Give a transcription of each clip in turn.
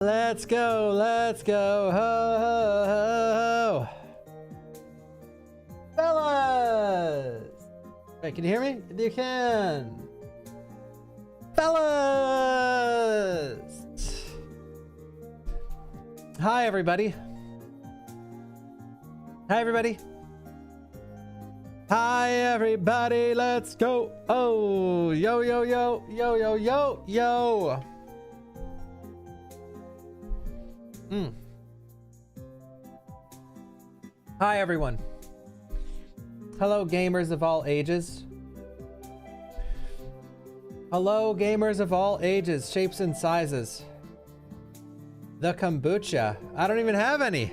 Let's go, ho, ho, ho, ho. Fellas! Wait, can you hear me? You can. Fellas! Hi, everybody. Hi, everybody. Hi, everybody. Let's go. Oh, yo, yo, yo, yo, yo, yo, yo. Hi, everyone. Hello, gamers of all ages. Hello, gamers of all ages, shapes, and sizes. The kombucha. I don't even have any.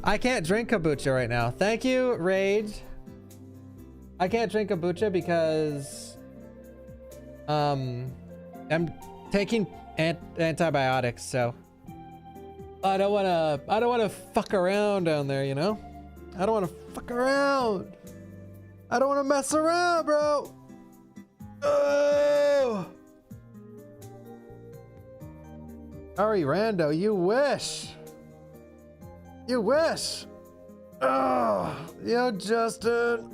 I can't drink kombucha right now. Thank you, Rage. I can't drink kombucha because I'm taking antibiotics, so I don't wanna fuck around down there, you know? I don't wanna fuck around. I don't wanna mess around, bro. Oh. Ari Rando, you wish. You wish. Oh, yo, Justin.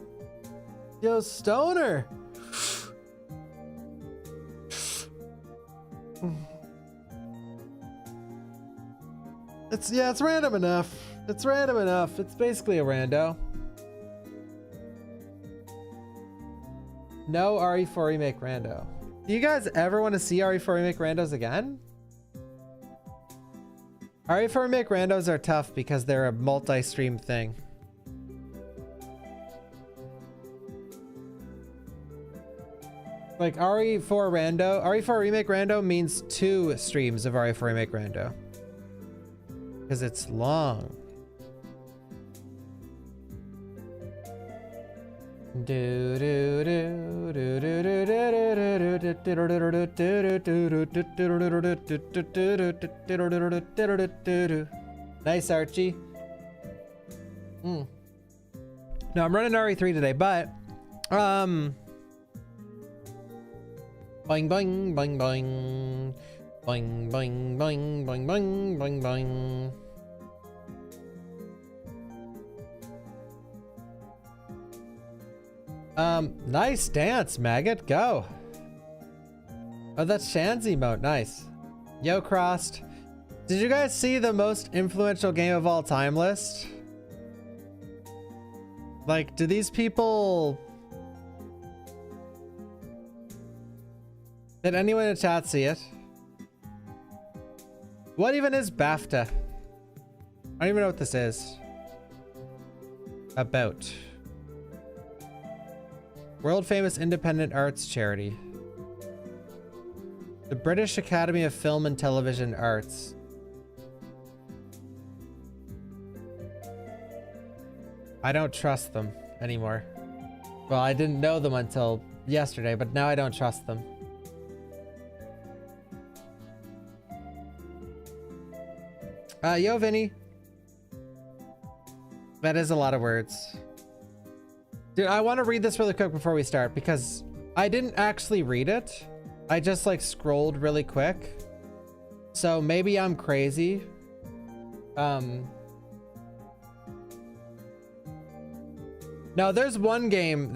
Yo, Stoner. It's random enough. It's random enough. It's basically a rando. No RE4 Remake rando. Do you guys ever want to see RE4 Remake randos again? RE4 Remake randos are tough because they're a multi-stream thing. Like RE4 Remake rando means 2 streams of RE4 Remake rando. Because it's long. Nice, Archie. No, I'm running RE3 today, but boing boing boing boing boing boing boing boing boing boing boing. Nice dance, Maggot. Go. Oh, that's Shan's emote. Nice. Yo, Crossed. Did you guys see the most influential game of all time list? Like, do these people... Did anyone in the chat see it? What even is BAFTA? I don't even know what this is. About. World famous independent arts charity. The British Academy of Film and Television Arts. I don't trust them anymore. Well, I didn't know them until yesterday, but now I don't trust them. Yo, Vinny. That is a lot of words. Dude, I want to read this really quick before we start because I didn't actually read it. I just like scrolled really quick. So maybe I'm crazy. No, there's one game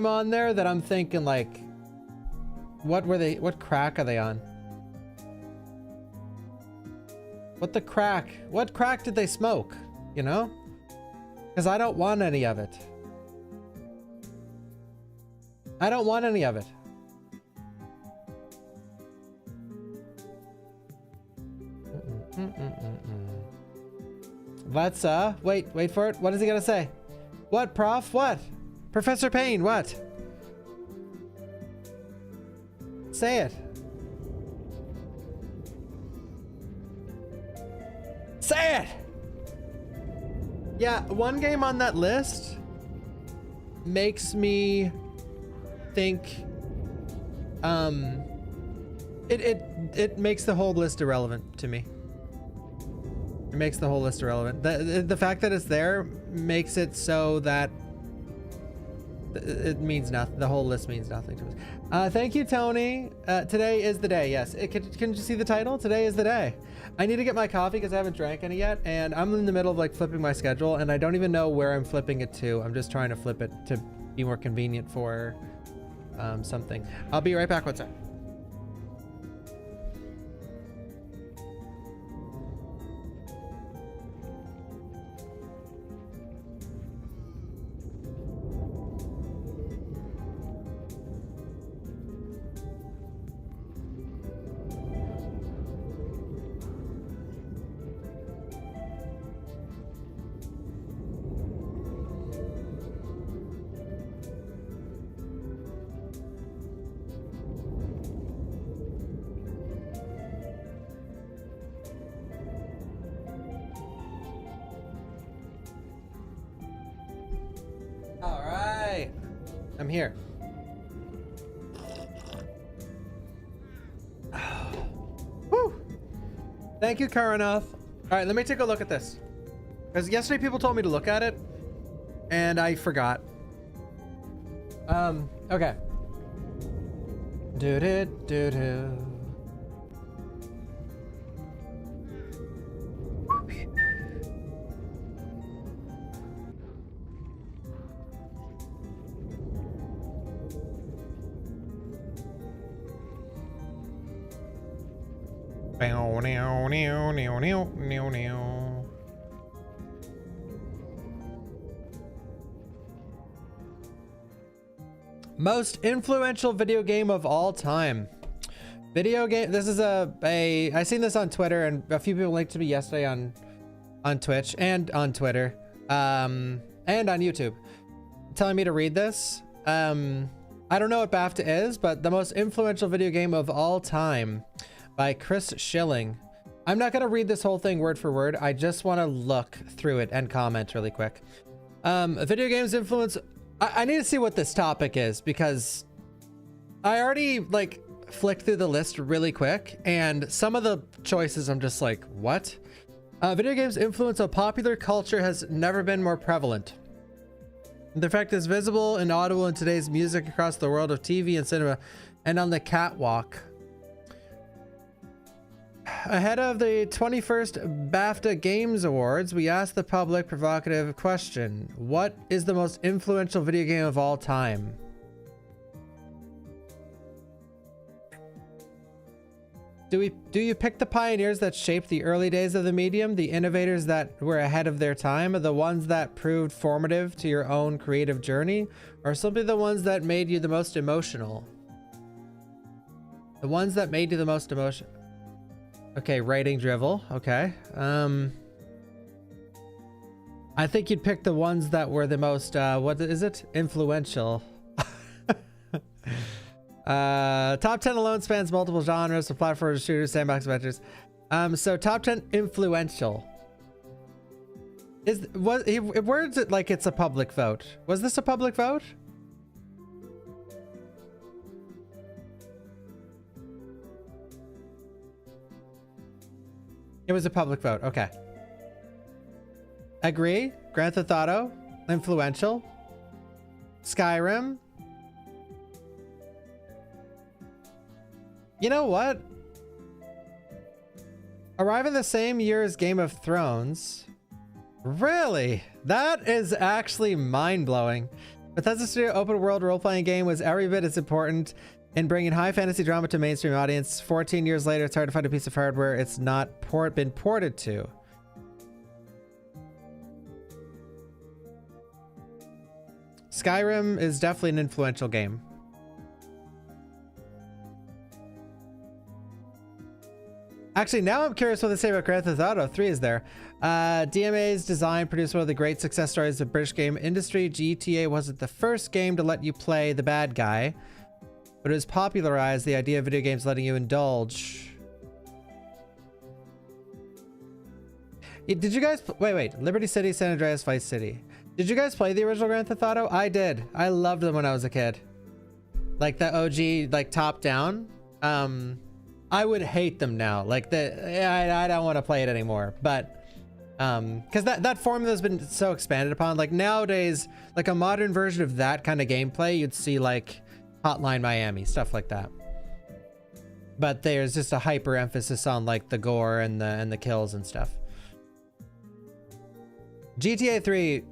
on there that I'm thinking like, what crack are they on? What crack did they smoke? You know? Because I don't want any of it. I don't want any of it. Let's wait for it. What is he gonna say? What, prof? What? Professor Payne, what? Say it. Say it! Yeah, one game on that list makes me think it makes the whole list irrelevant to me. It makes the whole list irrelevant. The fact that it's there makes it so that it means nothing. The whole list means nothing to us. Thank you, Tony. Today is the day. Yes, can you see the title? Today is the day. I need to get my coffee because I haven't drank any yet, and I'm in the middle of like flipping my schedule, and I don't even know where I'm flipping it to. I'm just trying to flip it to be more convenient for something. I'll be right back. One sec. I'm here. Woo! Thank you, Karanoth. All right, let me take a look at this. Because yesterday people told me to look at it, and I forgot. Okay. Do-do-do-do. Most influential video game of all time. Video game. This is I seen this on Twitter, and a few people linked to me yesterday on Twitch and on Twitter, and on YouTube, telling me to read this. I don't know what BAFTA is, but the most influential video game of all time by Chris Schilling. I'm not gonna read this whole thing word for word. I just want to look through it and comment really quick. Video games influence. I need to see what this topic is, because I already like flicked through the list really quick, and some of the choices I'm just like, what? Video games influence of popular culture has never been more prevalent. The effect is visible and audible in today's music across the world of TV and cinema and on the catwalk. Ahead of the 21st BAFTA Games Awards, we asked the public provocative question: what is the most influential video game of all time? Do you pick the pioneers that shaped the early days of the medium, the innovators that were ahead of their time, the ones that proved formative to your own creative journey, or simply the ones that made you the most emotional? The ones that made you the most emotional. Okay, writing drivel. Okay. I think you'd pick the ones that were the most, what is it? Influential. Top 10 alone spans multiple genres of platformers, shooters, sandbox adventures. So top 10 influential. Words it like it's a public vote. Was this a public vote? It was a public vote. Okay. Agree. Grand Theft Auto. Influential. Skyrim. You know what? Arriving the same year as Game of Thrones. Really? That is actually mind-blowing. Bethesda Studio open world role-playing game was every bit as important in bringing high fantasy drama to mainstream audience. 14 years later, it's hard to find a piece of hardware it's not been ported to. Skyrim is definitely an influential game. Actually, now I'm curious what they say about Grand Theft Auto 3 is there. DMA's design produced one of the great success stories of British game industry. GTA wasn't the first game to let you play the bad guy, but it has popularized the idea of video games letting you indulge. Did you guys... Wait. Liberty City, San Andreas, Vice City. Did you guys play the original Grand Theft Auto? I did. I loved them when I was a kid. Like the OG, like top down. I would hate them now. Like I don't want to play it anymore. But Because that formula has been so expanded upon. Like nowadays, like a modern version of that kind of gameplay, you'd see like Hotline Miami, stuff like that. But there's just a hyper emphasis on like the gore and the kills and stuff. GTA 3,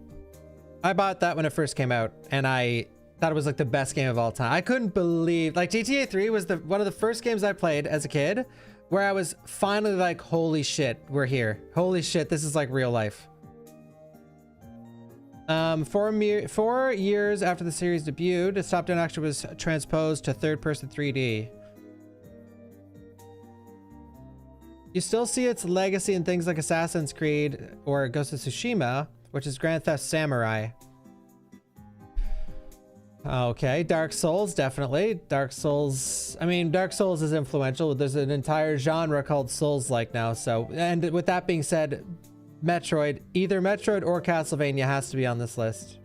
I bought that when it first came out, and I thought it was like the best game of all time. I couldn't believe, like, GTA 3 was one of the first games I played as a kid where I was finally like, holy shit, we're here. Holy shit, this is like real life. 4 years after the series debuted, its top-down action was transposed to third-person 3D. You still see its legacy in things like Assassin's Creed or Ghost of Tsushima, which is Grand Theft Samurai. Okay, Dark Souls, definitely. Dark Souls, I mean, Dark Souls is influential. There's an entire genre called Souls-like now, so... And with that being said, Metroid, either Metroid or Castlevania has to be on this list.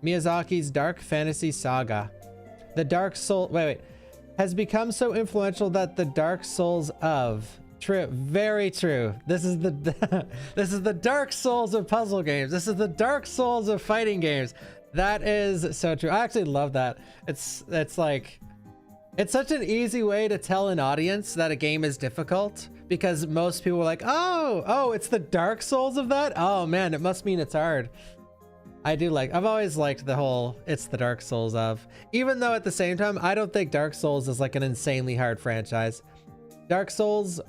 Miyazaki's Dark Fantasy Saga. The Dark Soul... Wait. Has become so influential that the Dark Souls of... True. Very true. This is the this is the Dark Souls of puzzle games. This is the Dark Souls of fighting games. That is so true. I actually love that. It's like... It's such an easy way to tell an audience that a game is difficult, because most people are like, oh, it's the Dark Souls of that? Oh man, it must mean it's hard. I've always liked the whole, it's the Dark Souls of, even though at the same time, I don't think Dark Souls is like an insanely hard franchise. Dark Souls,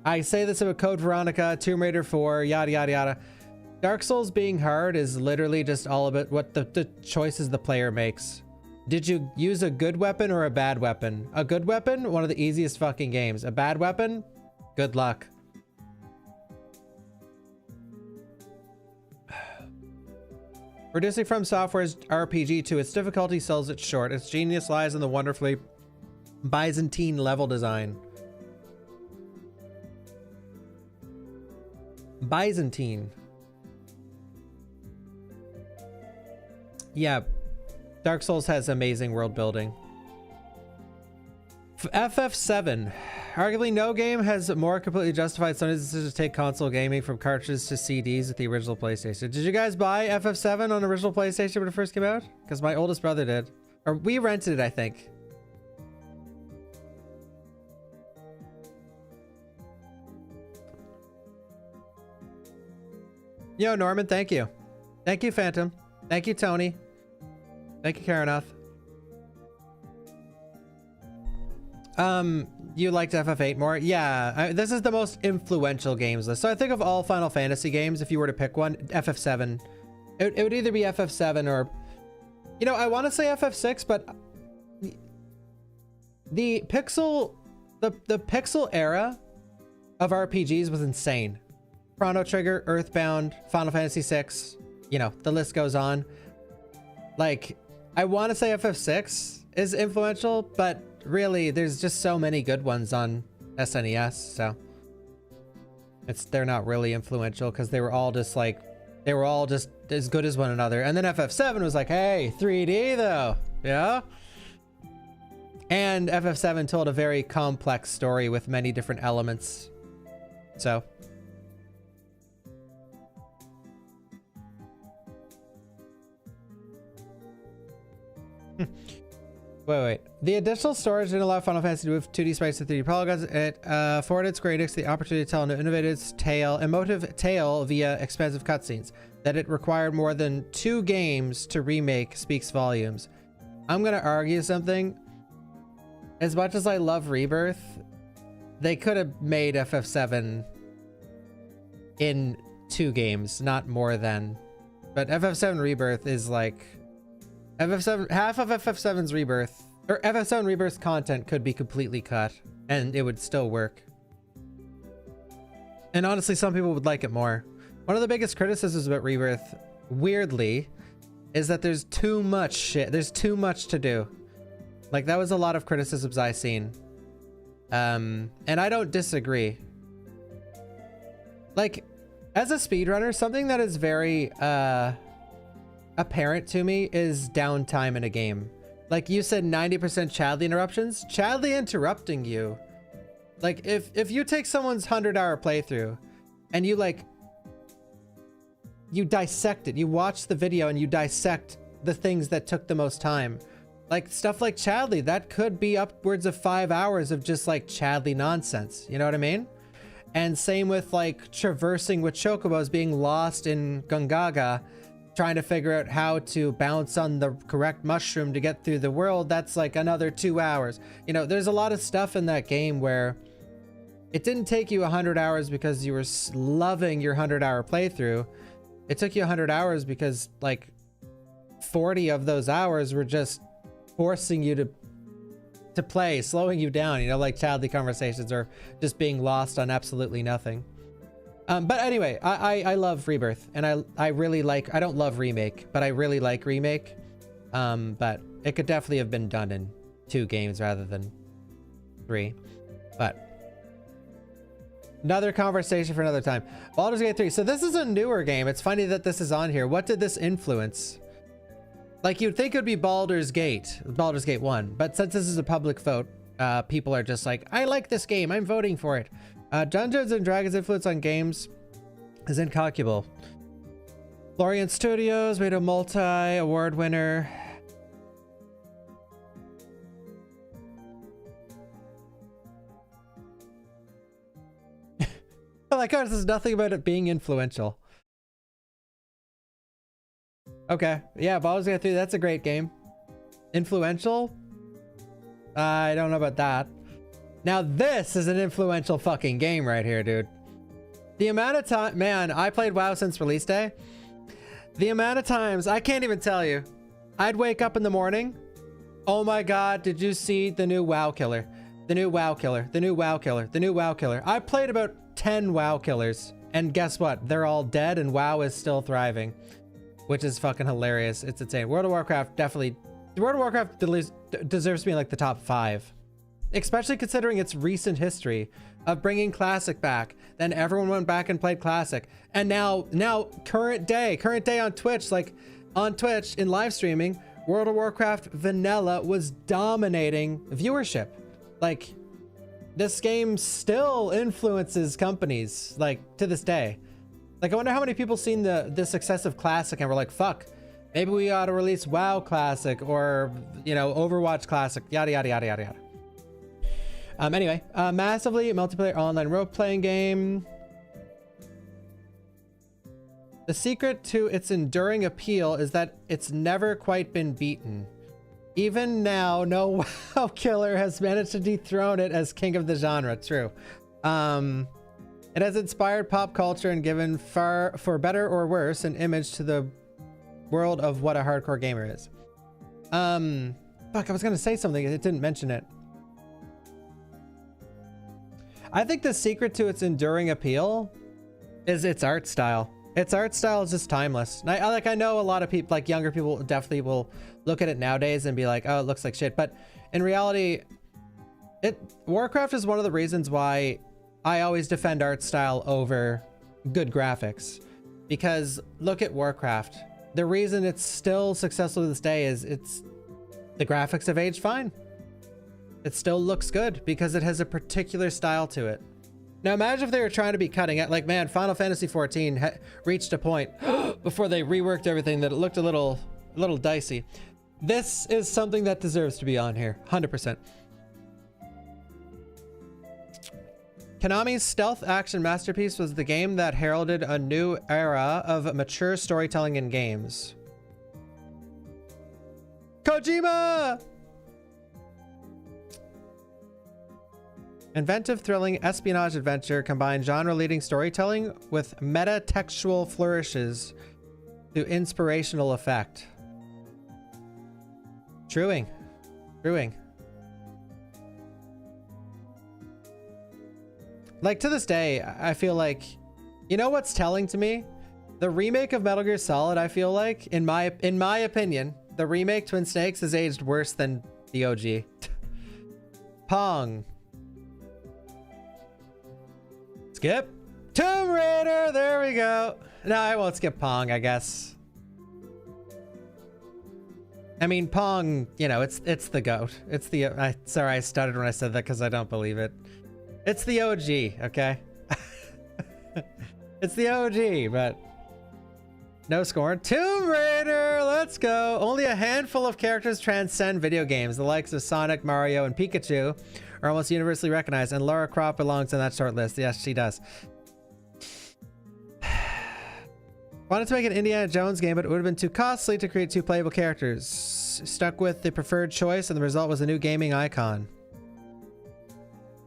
I say this about Code Veronica, Tomb Raider 4, yada, yada, yada. Dark Souls being hard is literally just all about what the choices the player makes. Did you use a good weapon or a bad weapon? A good weapon, one of the easiest fucking games. A bad weapon, good luck. Reducing From Software's RPG to its difficulty sells it short. Its genius lies in the wonderfully Byzantine level design. Byzantine. Yeah, Dark Souls has amazing world building. FF7. Arguably no game has more completely justified Sony's decision to take console gaming from cartridges to CDs with the original PlayStation. Did you guys buy FF7 on original PlayStation when it first came out? Because my oldest brother did. Or we rented it, I think. Yo, Norman, thank you. Thank you, Phantom. Thank you, Tony. Thank you, Karanoth. You liked FF8 more? Yeah, this is the most influential games list. So I think of all Final Fantasy games, if you were to pick one, FF7. It would either be FF7 or... You know, I want to say FF6, but... The pixel era of RPGs was insane. Chrono Trigger, Earthbound, Final Fantasy VI, you know, the list goes on. Like, I want to say FF6 is influential, but really there's just so many good ones on SNES, so they're not really influential because they were all just as good as one another. And then FF7 was like, hey, 3D though, yeah. And FF7 told a very complex story with many different elements, so Wait. The additional storage didn't allow Final Fantasy to move 2D sprites to 3D polygons. It afforded Square Enix the opportunity to tell an innovative emotive tale via expansive cutscenes. That it required more than 2 games to remake speaks volumes. I'm gonna argue something. As much as I love Rebirth, they could have made FF7 in 2 games, not more than. But FF7 Rebirth is like... FF7, half of FF7's Rebirth, or FF7 Rebirth's content could be completely cut, and it would still work. And honestly, some people would like it more. One of the biggest criticisms about Rebirth, weirdly, is that there's too much shit. There's too much to do. Like, that was a lot of criticisms I seen. And I don't disagree. Like, as a speedrunner, something that is very, apparent to me is downtime in a game. Like you said, 90% Chadley interruptions. Chadley interrupting you Like if you take someone's 100-hour playthrough and you like, you dissect it, you watch the video and you dissect the things that took the most time. Like stuff like Chadley, that could be upwards of 5 hours of just like Chadley nonsense. You know what I mean? And same with like traversing with chocobos, being lost in Gungaga, trying to figure out how to bounce on the correct mushroom to get through the world. That's like another 2 hours. You know, there's a lot of stuff in that game where it didn't take you 100 hours because you were loving your 100-hour playthrough. It took you 100 hours because like 40 of those hours were just forcing you to play, slowing you down, you know, like Chadley conversations or just being lost on absolutely nothing. But anyway, I love Rebirth, and I really like, I don't love Remake, but I really like Remake. But it could definitely have been done in 2 games rather than 3. But another conversation for another time. Baldur's Gate 3. So this is a newer game. It's funny that this is on here. What did this influence? Like you'd think it would be Baldur's Gate 1, but since this is a public vote, people are just like, I like this game, I'm voting for it. Dungeons and Dragons influence on games is incalculable. Lorient Studios made a multi-award winner. I like how this is nothing about it being influential. Okay, yeah, Baldur's Gate 3, that's a great game. Influential? I don't know about that. Now this is an influential fucking game right here, dude. The amount of time, man, I played WoW since release day. The amount of times, I can't even tell you. I'd wake up in the morning. Oh my God, did you see the new WoW killer? The new WoW killer, the new WoW killer, the new WoW killer. I played about 10 WoW killers, and guess what? They're all dead and WoW is still thriving, which is fucking hilarious. It's insane. World of Warcraft definitely, World of Warcraft deserves to be in like the top 5. Especially considering its recent history of bringing Classic back. Then everyone went back and played Classic. And now current day on Twitch, like on Twitch in live streaming, World of Warcraft Vanilla was dominating viewership. Like this game still influences companies like to this day. Like I wonder how many people seen the success of Classic and were like, fuck, maybe we ought to release WoW Classic or, you know, Overwatch Classic, yada, yada, yada, yada, yada. Anyway, massively multiplayer online role-playing game. The secret to its enduring appeal is that it's never quite been beaten. Even now, no WoW killer has managed to dethrone it as king of the genre. True. It has inspired pop culture and given for better or worse an image to the world of what a hardcore gamer is. Fuck, I was gonna say something, it didn't mention it. I think the secret to its enduring appeal is its art style. Its art style is just timeless. And I know a lot of people, like younger people, definitely will look at it nowadays and be like, oh, it looks like shit. But in reality, Warcraft is one of the reasons why I always defend art style over good graphics. Because look at Warcraft. The reason it's still successful to this day is the graphics have aged fine. It still looks good because it has a particular style to it. Now imagine if they were trying to be cutting it, like, man, Final Fantasy XIV reached a point before they reworked everything that it looked a little dicey. This is something that deserves to be on here, 100%. Konami's stealth action masterpiece was the game that heralded a new era of mature storytelling in games. Kojima! Inventive, thrilling espionage adventure combined genre-leading storytelling with meta-textual flourishes to inspirational effect. Truing. Like, to this day, I feel like, you know what's telling to me? The remake of Metal Gear Solid, I feel like, in my opinion, the remake Twin Snakes has aged worse than the OG. Pong. Skip. Tomb Raider, there we go. No, I won't skip Pong, I guess. I mean, Pong, you know, it's the GOAT. It's the, sorry, I stuttered when I said that because I don't believe it. It's the OG, okay? It's the OG, but no scorn. Tomb Raider, let's go. Only a handful of characters transcend video games. The likes of Sonic, Mario, and Pikachu are almost universally recognized, and Lara Croft belongs in that short list. Yes, she does. Wanted to make an Indiana Jones game, but it would have been too costly to create two playable characters. Stuck with the preferred choice, and the result was a new gaming icon.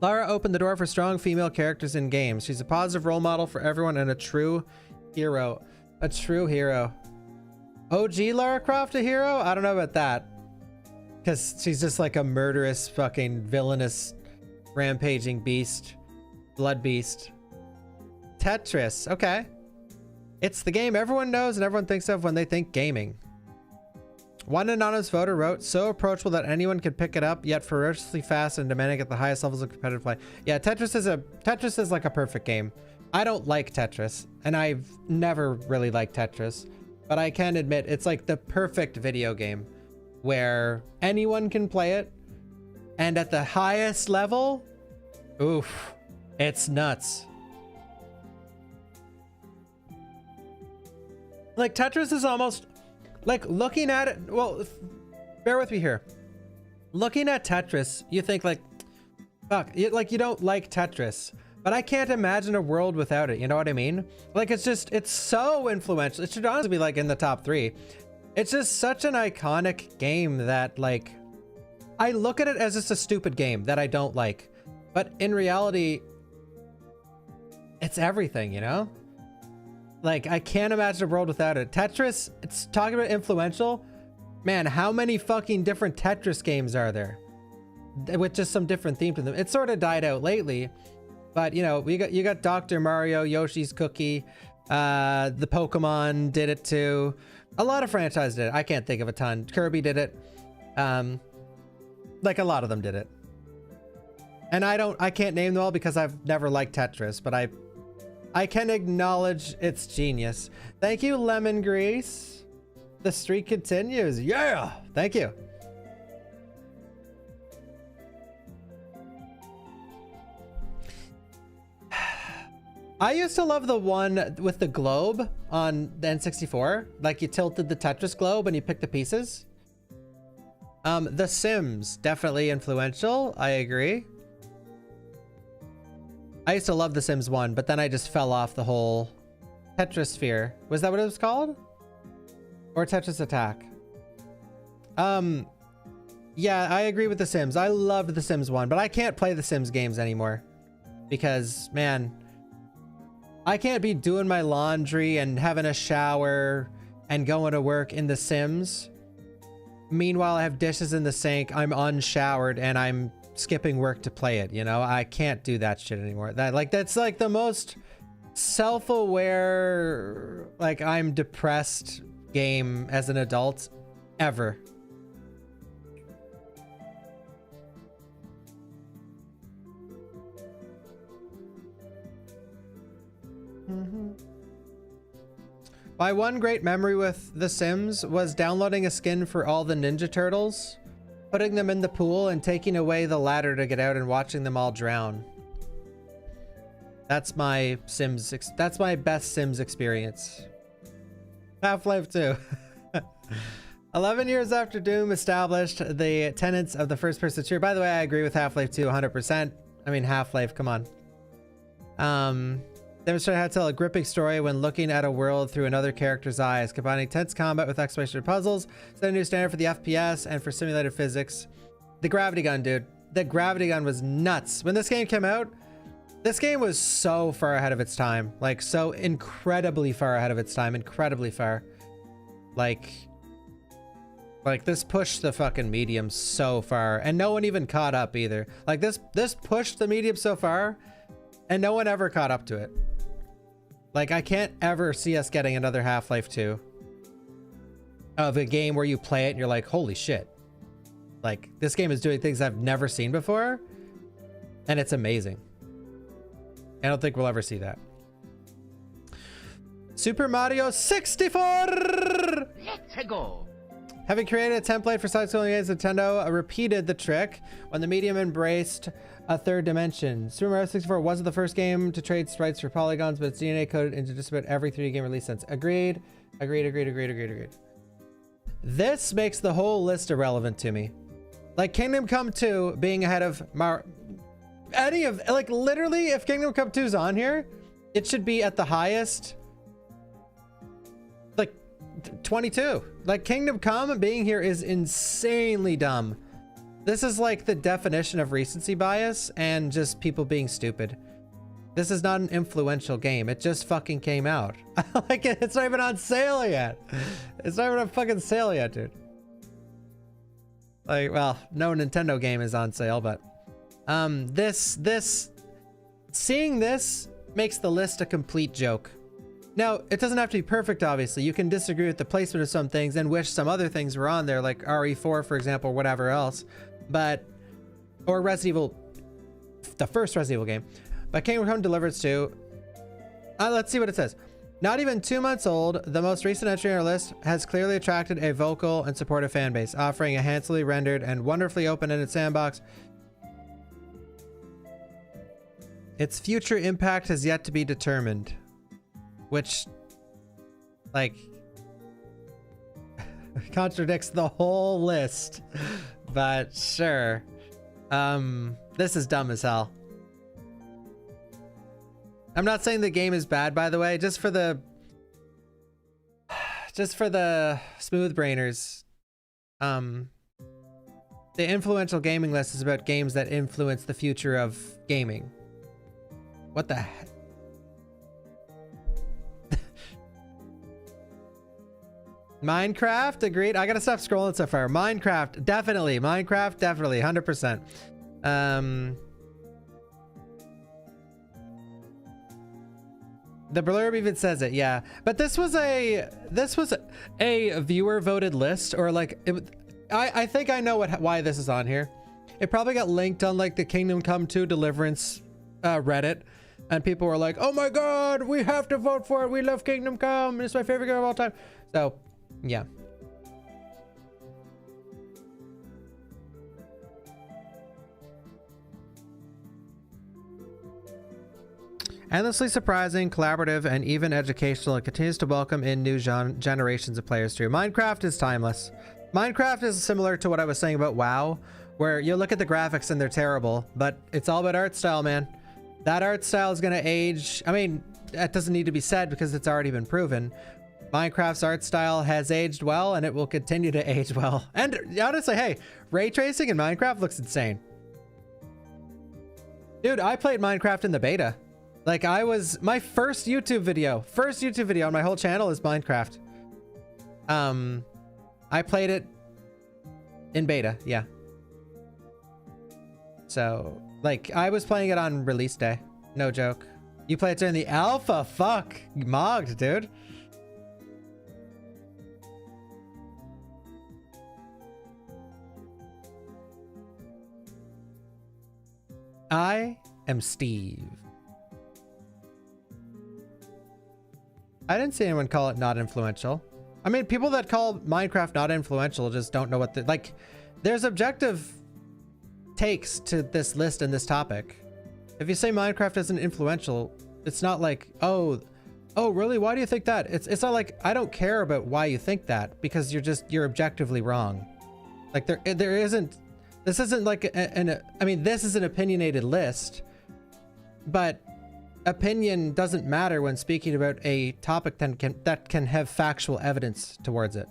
Lara opened the door for strong female characters in games. She's a positive role model for everyone and a true hero. A true hero. OG Lara Croft a hero? I don't know about that. Because she's just like a murderous, fucking villainous, rampaging beast. Blood beast. Tetris. Okay. It's the game everyone knows and everyone thinks of when they think gaming. One anonymous voter wrote, so approachable that anyone could pick it up, yet ferociously fast and demanding at the highest levels of competitive play. Yeah, Tetris is like a perfect game. I don't like Tetris, and I've never really liked Tetris, but I can admit it's like the perfect video game where anyone can play it, and at the highest level, oof, it's nuts. Like Tetris is almost like looking at it. Well, bear with me here. Looking at Tetris, you think like, fuck, you don't like Tetris, but I can't imagine a world without it. You know what I mean? Like, it's so influential. It should honestly be like in the top 3. It's just such an iconic game that like, I look at it as just a stupid game that I don't like, but in reality, it's everything, you know? Like, I can't imagine a world without it. Tetris, it's talking about influential. Man, how many fucking different Tetris games are there? With just some different theme to them. It sort of died out lately. But, you know, you got Dr. Mario, Yoshi's Cookie. The Pokemon did it too. A lot of franchises did it. I can't think of a ton. Kirby did it. Like, a lot of them did it. And I can't name them all because I've never liked Tetris. But I can acknowledge its genius. Thank you, Lemon Grease. The streak continues. Yeah! Thank you. I used to love the one with the globe on the N64. Like, you tilted the Tetris globe and you picked the pieces. The Sims, definitely influential. I agree. I used to love The Sims 1, but then I just fell off the whole Tetrisphere. Was that what it was called? Or Tetris Attack? Yeah, I agree with The Sims. I loved The Sims 1, but I can't play The Sims games anymore. Because, man, I can't be doing my laundry and having a shower and going to work in The Sims. Meanwhile, I have dishes in the sink, I'm unshowered, and I'm skipping work to play it, you know? I can't do that shit anymore. That's like the most self-aware, like, I'm depressed game as an adult ever. My one great memory with The Sims was downloading a skin for all the Ninja Turtles, putting them in the pool and taking away the ladder to get out and watching them all drown. That's my Sims. That's my best Sims experience. Half-Life 2. 11 years after Doom established the tenets of the first-person shooter. By the way, I agree with Half-Life 2 100%. I mean, Half-Life, come on. Demonstrate how to tell a gripping story when looking at a world through another character's eyes, combining tense combat with exploration of puzzles, set a new standard for the FPS and for simulated physics. The gravity gun, dude. The gravity gun was nuts. When this game came out, this game was so far ahead of its time. Like, so incredibly far ahead of its time. Incredibly far. Like this pushed the fucking medium so far, and no one even caught up either. Like, this pushed the medium so far, and no one ever caught up to it. Like, I can't ever see us getting another Half-Life 2 of a game where you play it and you're like, holy shit. Like, this game is doing things I've never seen before, and it's amazing. I don't think we'll ever see that. Super Mario 64! Let's go! Having created a template for side-scrolling games, Nintendo repeated the trick when the medium embraced a third dimension. Super Mario 64 wasn't the first game to trade sprites for polygons, but it's DNA coded into just about every 3D game release since. Agreed. This makes the whole list irrelevant to me. Like Kingdom Come 2 being ahead of any of, like, literally, if Kingdom Come 2 is on here, it should be at the highest, like 22. Like Kingdom Come being here is insanely dumb. This is like the definition of recency bias and just people being stupid. This is not an influential game. It just fucking came out. Like, it's not even on sale yet. It's not even on fucking sale yet, dude. Like, well, no Nintendo game is on sale, but seeing this makes the list a complete joke. Now, it doesn't have to be perfect, obviously. You can disagree with the placement of some things and wish some other things were on there, like RE4, for example, or whatever else. But, or Resident Evil, the first Resident Evil game. But Kingdom Come Deliverance 2, let's see what it says. Not even 2 months old, the most recent entry on our list has clearly attracted a vocal and supportive fan base, offering a handsomely rendered and wonderfully open-ended sandbox. Its future impact has yet to be determined, which, like, contradicts the whole list, but sure. This is dumb as hell. I'm not saying the game is bad, by the way, just for the smooth brainers. The influential gaming list is about games that influence the future of gaming. What the heck? Minecraft, agreed. I gotta stop scrolling so far. Minecraft, definitely. 100%. The blurb even says it, yeah. But this was a viewer voted list, or like I think I know why this is on here. It probably got linked on like the Kingdom Come 2 Deliverance Reddit, and people were like, "Oh my God, we have to vote for it. We love Kingdom Come. It's my favorite game of all time." So, yeah. Endlessly surprising, collaborative, and even educational, it continues to welcome in new generations of players too. Minecraft is timeless. Minecraft is similar to what I was saying about WoW, where you look at the graphics and they're terrible, but it's all about art style, man. That art style is going to age. I mean, that doesn't need to be said because it's already been proven. Minecraft's art style has aged well, and it will continue to age well. And honestly, hey, ray tracing in Minecraft looks insane. Dude, I played Minecraft in the beta. Like, my first YouTube video on my whole channel is Minecraft. I played it in beta, yeah. So, like, I was playing it on release day. No joke. You played it during the alpha? Fuck. Mogged, dude. I am Steve. I didn't see anyone call it not influential. I mean, people that call Minecraft not influential just don't know what the, like, there's objective takes to this list and this topic. If you say Minecraft isn't influential, it's not like, oh, really? Why do you think that? It's not like, I don't care about why you think that, because you're objectively wrong. Like, there isn't, this isn't like I mean, this is an opinionated list, but opinion doesn't matter when speaking about a topic that can have factual evidence towards it.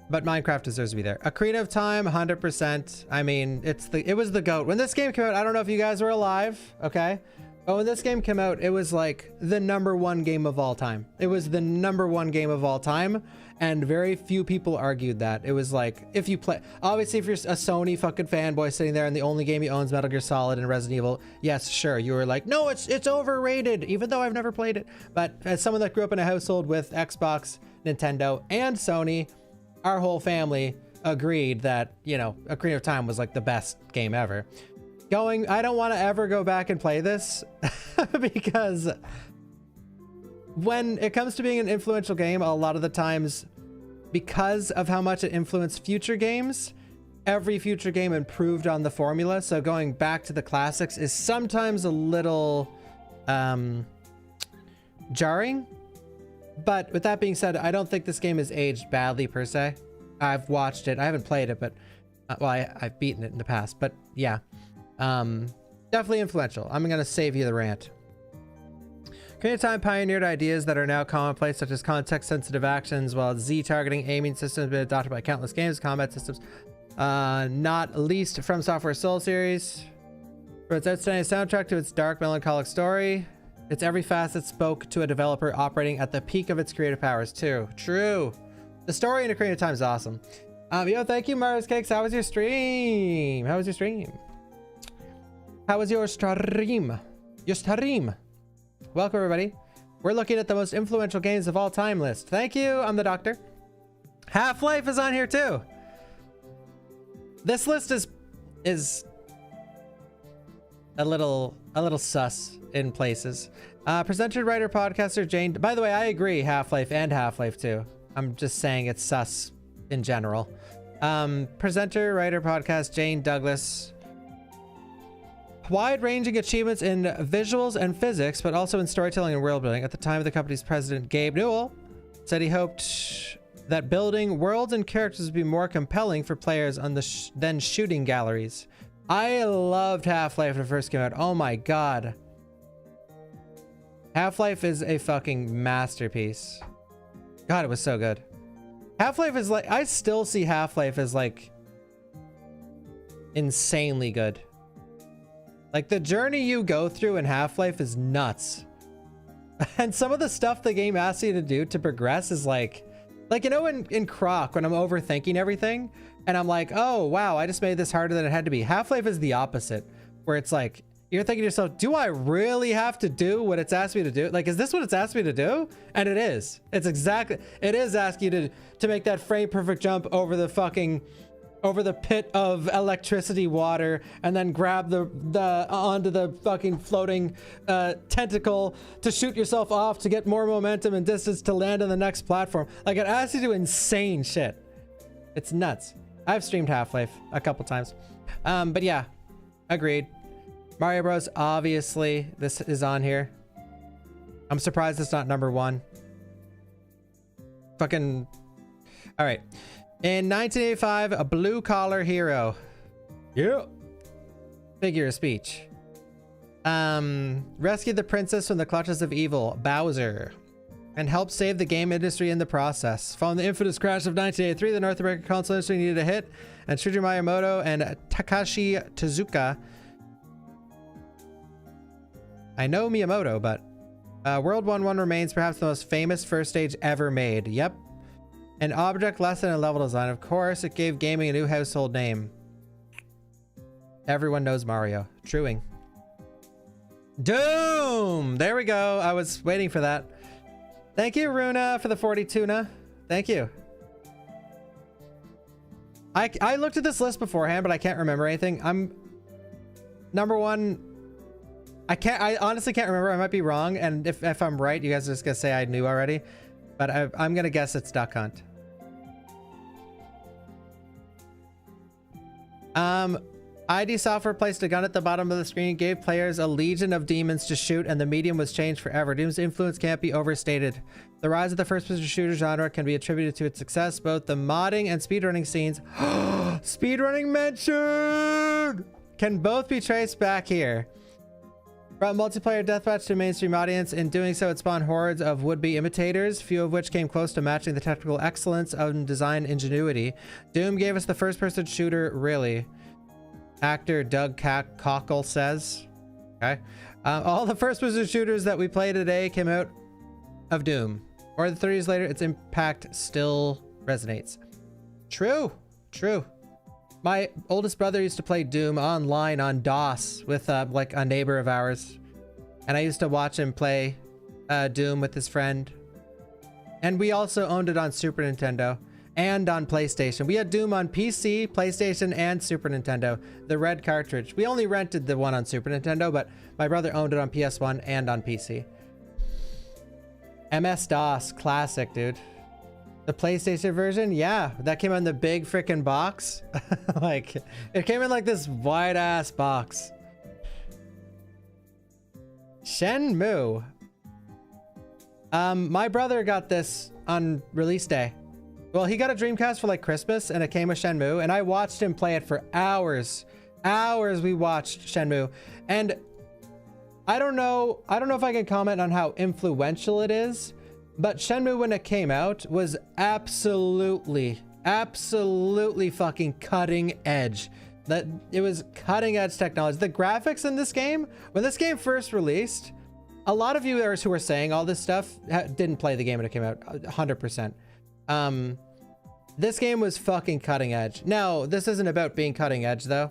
But Minecraft deserves to be there. Ocarina of Time, 100%. I mean, it was the GOAT. When this game came out, I don't know if you guys were alive, okay? But when this game came out, it was like the #1 game of all time. It was the #1 game of all time, and very few people argued that. It was like, if you play, obviously if you're a Sony fucking fanboy sitting there and the only game you own is Metal Gear Solid and Resident Evil, yes, sure, you were like, no, it's overrated, even though I've never played it. But as someone that grew up in a household with Xbox, Nintendo, and Sony, our whole family agreed that, you know, Ocarina of Time was like the best game ever. I don't want to ever go back and play this because when it comes to being an influential game, a lot of the times, because of how much it influenced future games, every future game improved on the formula. So going back to the classics is sometimes a little jarring. But with that being said, I don't think this game has aged badly per se. I've watched it. I haven't played it, but well, I've beaten it in the past. But yeah, definitely influential. I'm going to save you the rant. Ocarina of Time pioneered ideas that are now commonplace, such as context-sensitive actions, while Z-targeting aiming systems have been adopted by countless games, combat systems, not least from Software Soul series. For its outstanding soundtrack to its dark, melancholic story, its every facet spoke to a developer operating at the peak of its creative powers too. True. The story in Ocarina of Time is awesome. Yo, thank you, Mars Cakes. How was your stream? How was your stream? How was your stream? Your stream. Welcome, everybody. We're looking at the most influential games of all time list. Thank you. I'm the doctor. Half-Life is on here too. This list is a little sus in places. Presenter, writer, podcaster Jane. By the way, I agree. Half-Life and Half-Life 2. I'm just saying it's sus in general. Presenter, writer, podcast Jane Douglas. Wide-ranging achievements in visuals and physics, but also in storytelling and world building. At the time, the company's president, Gabe Newell, said he hoped that building worlds and characters would be more compelling for players on the than shooting galleries. I loved Half-Life when it first came out. Oh my god. Half-Life is a fucking masterpiece. God, it was so good. Half-Life is like, I still see Half-Life as like insanely good. Like the journey you go through in Half-Life is nuts. And some of the stuff the game asks you to do to progress is like you know, in Croc, when I'm overthinking everything and I'm like, oh wow, I just made this harder than it had to be. Half-Life is the opposite, where it's like, you're thinking to yourself, do I really have to do what it's asked me to do? Like, is this what it's asked me to do? And it is. It's exactly, it is asking you to make that frame perfect jump over the fucking, over the pit of electricity water, and then grab the onto the fucking floating tentacle to shoot yourself off to get more momentum and distance to land on the next platform. Like, it asks you to do insane shit. It's nuts. I've streamed Half-Life a couple times. But yeah, agreed. Mario Bros, obviously, this is on here. I'm surprised it's not number one. Fucking... Alright. In 1985, a blue-collar hero. Yeah. Figure of speech. Rescued the princess from the clutches of evil, Bowser, and helped save the game industry in the process. Following the infamous crash of 1983, the North American console industry needed a hit, and Shuji Miyamoto and Takashi Tezuka... I know Miyamoto, but World 1-1 remains perhaps the most famous first stage ever made. Yep. An object lesson in level design. Of course, it gave gaming a new household name. Everyone knows Mario. Truing. Doom! There we go. I was waiting for that. Thank you, Runa, for the 40 tuna. Thank you. I looked at this list beforehand, but I can't remember anything. I'm... Number one... I honestly can't remember. I might be wrong, and if I'm right, you guys are just gonna say I knew already. But I'm gonna guess it's Duck Hunt. ID Software placed a gun at the bottom of the screen, gave players a legion of demons to shoot, and the medium was changed forever. Doom's influence can't be overstated. The rise of the first-person shooter genre can be attributed to its success. Both the modding and speedrunning scenes, speedrunning mentioned, can both be traced back here. Brought multiplayer deathmatch to a mainstream audience. In doing so, it spawned hordes of would-be imitators, few of which came close to matching the technical excellence of design ingenuity. Doom gave us the first-person shooter, really. Actor Doug Cockle says. Okay. All the first-person shooters that we play today came out of Doom. More than 30 years later, its impact still resonates. True. True. My oldest brother used to play Doom online on DOS with like a neighbor of ours. And I used to watch him play Doom with his friend. And we also owned it on Super Nintendo. and on PlayStation. We had Doom on PC, PlayStation, and Super Nintendo, the red cartridge. We only rented the one on Super Nintendo, but my brother owned it on PS1 and on PC. MS-DOS, classic, dude. The PlayStation version, yeah, that came in the big freaking box. Like, it came in like this wide ass box. Shenmue. My brother got this on release day. Well, he got a Dreamcast for like Christmas, and it came with Shenmue, and I watched him play it for hours. Hours we watched Shenmue, and I don't know if I can comment on how influential it is, but Shenmue when it came out was absolutely fucking cutting edge. That it was cutting edge technology. The graphics in this game, when this game first released, a lot of viewers who were saying all this stuff didn't play the game when it came out, 100%. This game was fucking cutting edge. Now, this isn't about being cutting edge though.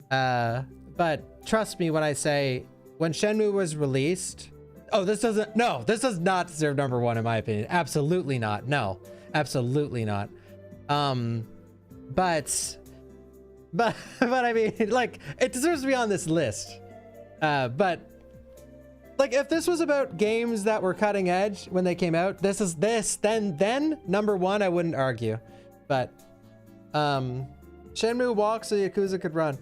But trust me when I say, when Shenmue was released, oh, this does not deserve #1 in my opinion. Absolutely not. No, absolutely not. But I mean, like, it deserves to be on this list. But like, if this was about games that were cutting edge when they came out, then #1, I wouldn't argue. But Shenmue walks so Yakuza could run.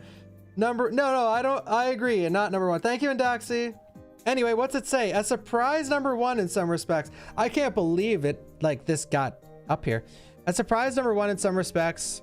I agree, and not #1. Thank you, Indoxy. Anyway, what's it say? A surprise #1 in some respects. I can't believe it, like, this got up here. A surprise #1 in some respects.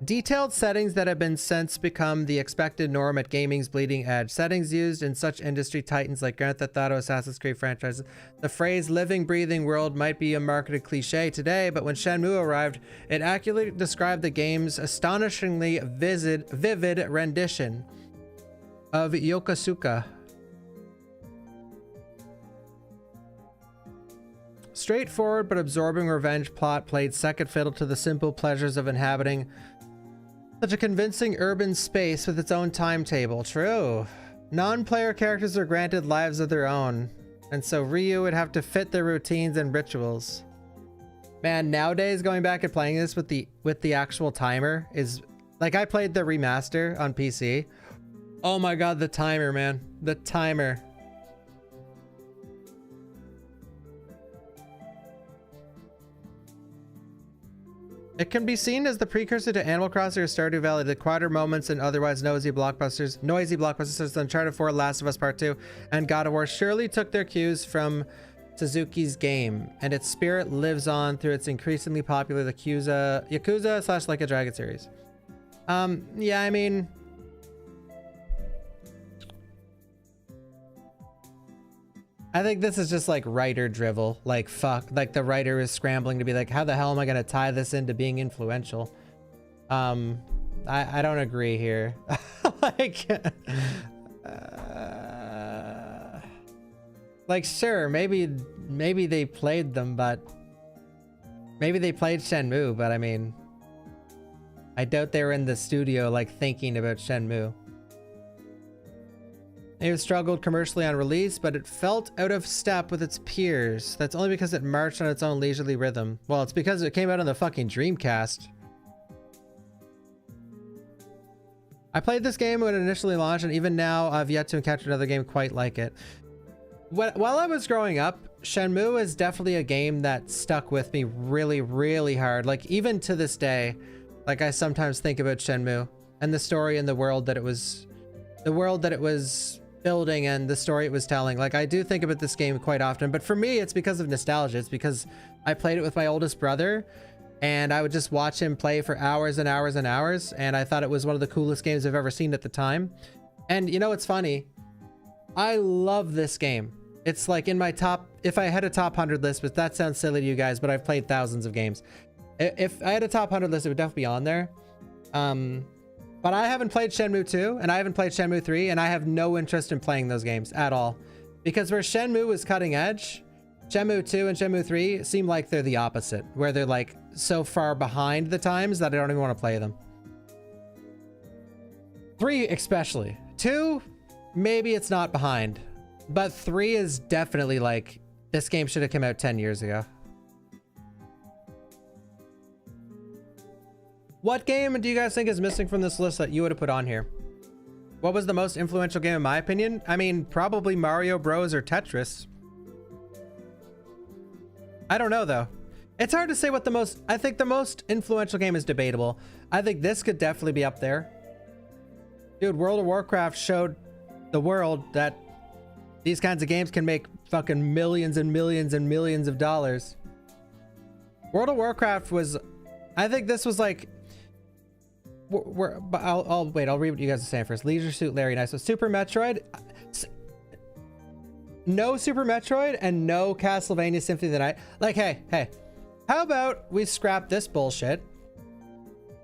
Detailed settings that have been since become the expected norm at gaming's bleeding edge. Settings used in such industry titans like Grand Theft Auto, Assassin's Creed franchises. The phrase living, breathing world might be a marketed cliche today, but when Shenmue arrived, it accurately described the game's astonishingly vivid rendition of Yokosuka. Straightforward but absorbing revenge plot played second fiddle to the simple pleasures of inhabiting such a convincing urban space with its own timetable. True. Non-player characters are granted lives of their own, and so Ryu would have to fit their routines and rituals. Man, nowadays going back and playing this with the actual timer is like, I played the remaster on PC. Oh my god, the timer, man. The timer. It can be seen as the precursor to Animal Crossing or Stardew Valley, the quieter moments and otherwise noisy blockbusters such as Uncharted 4, Last of Us Part 2, and God of War surely took their cues from Suzuki's game, and its spirit lives on through its increasingly popular Yakuza / Like a Dragon series. Yeah, I mean, I think this is just like writer drivel. Like, fuck, like the writer is scrambling to be like, how the hell am I gonna tie this into being influential? I don't agree here. Like, sure, maybe they played them, but maybe they played Shenmue, but I mean, I doubt they were in the studio like thinking about Shenmue. It struggled commercially on release, but it felt out of step with its peers. That's only because it marched on its own leisurely rhythm. Well, it's because it came out on the fucking Dreamcast. I played this game when it initially launched, and even now I've yet to encounter another game quite like it. While I was growing up, Shenmue is definitely a game that stuck with me really, really hard. Like, even to this day, like, I sometimes think about Shenmue and the story and the world that it was building and the story it was telling. Like, I do think about this game quite often, but for me, it's because of nostalgia. It's because I played it with my oldest brother, and I would just watch him play for hours and hours and hours, and I thought it was one of the coolest games I've ever seen at the time. And you know what's funny? I love this game. It's like in my top, if I had a top 100 list, but that sounds silly to you guys, but I've played thousands of games. If I had a top 100 list, it would definitely be on there. But I haven't played Shenmue 2, and I haven't played Shenmue 3, and I have no interest in playing those games at all. Because where Shenmue was cutting edge, Shenmue 2 and Shenmue 3 seem like they're the opposite, where they're like so far behind the times that I don't even want to play them. 3 especially. 2, maybe it's not behind, but 3 is definitely like This game should have come out 10 years ago. What game do you guys think is missing from this list that you would have put on here? What was the most influential game in my opinion? I mean, probably Mario Bros or Tetris. I don't know though. It's hard to say what the most, I think the most influential game is debatable. I think this could definitely be up there. Dude, World of Warcraft showed the world that these kinds of games can make fucking millions and millions and millions of dollars. World of Warcraft was, I think this was like, I'll wait, I'll read what you guys are saying first. Leisure Suit Larry, nice. So Super Metroid, no Super Metroid and no Castlevania Symphony of the Night. Like, hey, how about we scrap this bullshit?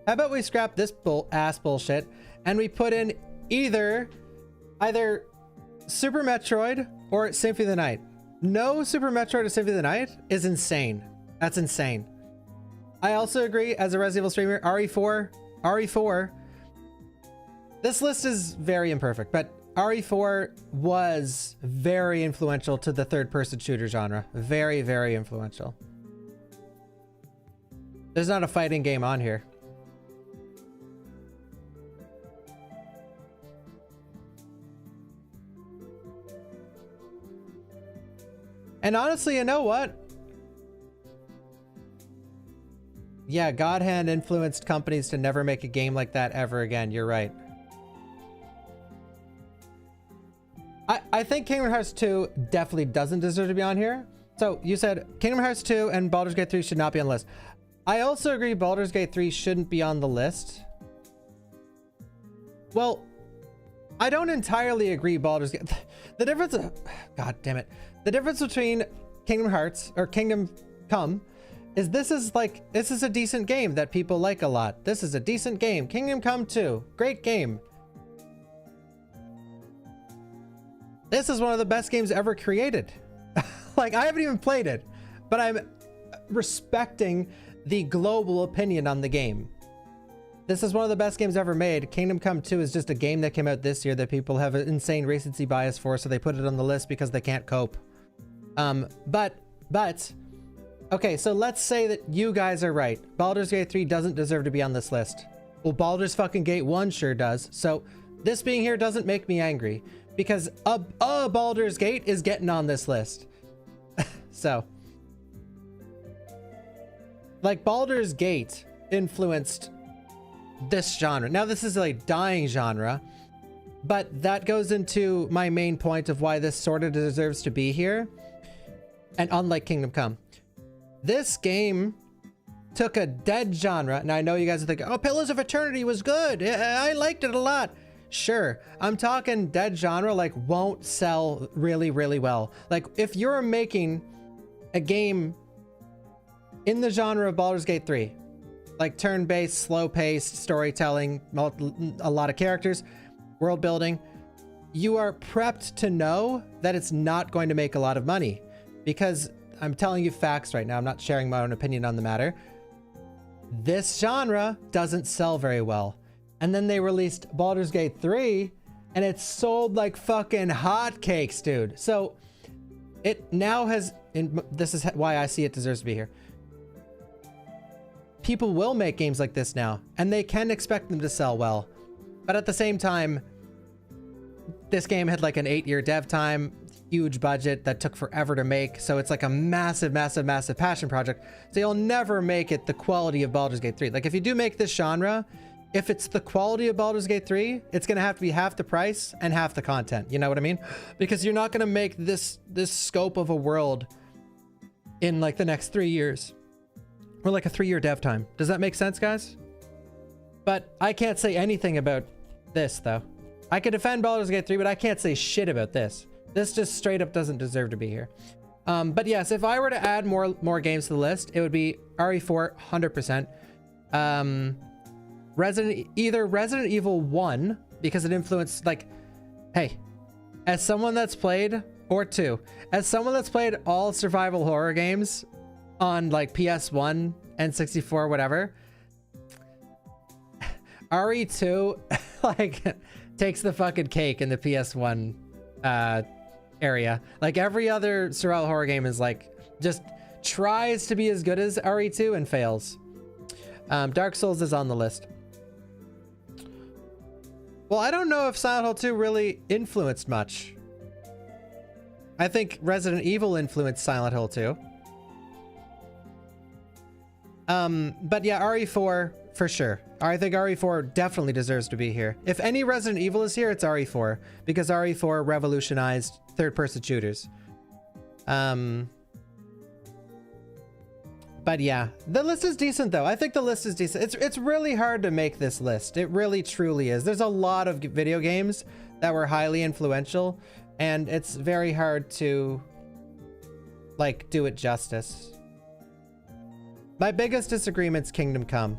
How about we scrap this ass bullshit and we put in either Super Metroid or Symphony of the Night? No Super Metroid or Symphony of the Night is insane. That's insane. I also agree, as a Resident Evil streamer, RE4. This list is very imperfect, but RE4 was very influential to the third-person shooter genre. Very, very influential. There's not a fighting game on here. And honestly, you know what? Yeah, God Hand influenced companies to never make a game like that ever again. You're right. I think Kingdom Hearts 2 definitely doesn't deserve to be on here. So you said Kingdom Hearts 2 and Baldur's Gate 3 should not be on the list. I also agree Baldur's Gate 3 shouldn't be on the list. Well, I don't entirely agree Baldur's Gate. The difference, God damn it. The difference between Kingdom Hearts or Kingdom Come is this is a decent game that people like a lot. This is a decent game. Kingdom Come 2, great game. This is one of the best games ever created. Like, I haven't even played it, but I'm respecting the global opinion on the game. This is one of the best games ever made. Kingdom Come 2 is just a game that came out this year that people have an insane recency bias for, so they put it on the list because they can't cope. But okay, so let's say that you guys are right. Baldur's Gate 3 doesn't deserve to be on this list. Well, Baldur's fucking Gate 1 sure does. So this being here doesn't make me angry because a Baldur's Gate is getting on this list. So, like, Baldur's Gate influenced this genre. Now, this is a dying genre, but that goes into my main point of why this sort of deserves to be here. And unlike Kingdom Come, this game took a dead genre. And I know you guys are thinking, oh, Pillars of Eternity was good. I liked it a lot. Sure. I'm talking dead genre, like won't sell really, really well. Like if you're making a game in the genre of Baldur's Gate 3, like turn-based, slow-paced storytelling, a lot of characters, world building, you are prepped to know that it's not going to make a lot of money. Because I'm telling you facts right now. I'm not sharing my own opinion on the matter. This genre doesn't sell very well. And then they released Baldur's Gate 3 and it sold like fucking hotcakes, dude. So it now has, this is why I see it deserves to be here. People will make games like this now and they can expect them to sell well. But at the same time, this game had like an 8-year dev time, huge budget that took forever to make. So it's like a massive, massive, massive passion project. So you'll never make it the quality of Baldur's Gate 3. Like if you do make this genre, if it's the quality of Baldur's Gate 3, it's going to have to be half the price and half the content. You know what I mean? Because you're not going to make this scope of a world in like the next 3 years or like a 3-year dev time. Does that make sense, guys? But I can't say anything about this though. I could defend Baldur's Gate 3, but I can't say shit about this. This just straight up doesn't deserve to be here. But yes, if I were to add more games to the list, it would be RE4 100%. Either Resident Evil 1 because it influenced, like, hey, as someone that's played, or 2, as someone that's played all survival horror games on like PS1, N64, whatever, RE2 like takes the fucking cake in the PS1 area. Like every other survival horror game is like just tries to be as good as RE2 and fails. Dark Souls is on the list. Well, I don't know if Silent Hill 2 really influenced much. I think Resident Evil influenced Silent Hill 2. But yeah, RE4 for sure. I think RE4 definitely deserves to be here. If any Resident Evil is here, it's RE4 because RE4 revolutionized third-person shooters. But yeah, the list is decent though. I think the list is decent. It's really hard to make this list. It really truly is. There's a lot of video games that were highly influential and it's very hard to like do it justice. My biggest disagreement's Kingdom Come.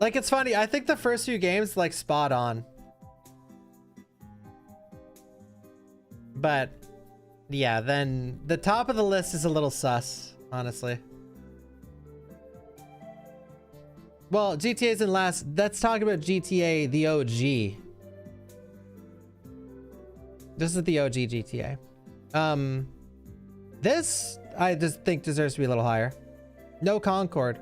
Like, it's funny. I think the first few games, like, spot on. But, yeah, then the top of the list is a little sus, honestly. Well, GTA's in last. Let's talk about GTA, the OG. This is the OG GTA. This, I just think deserves to be a little higher. No Concord.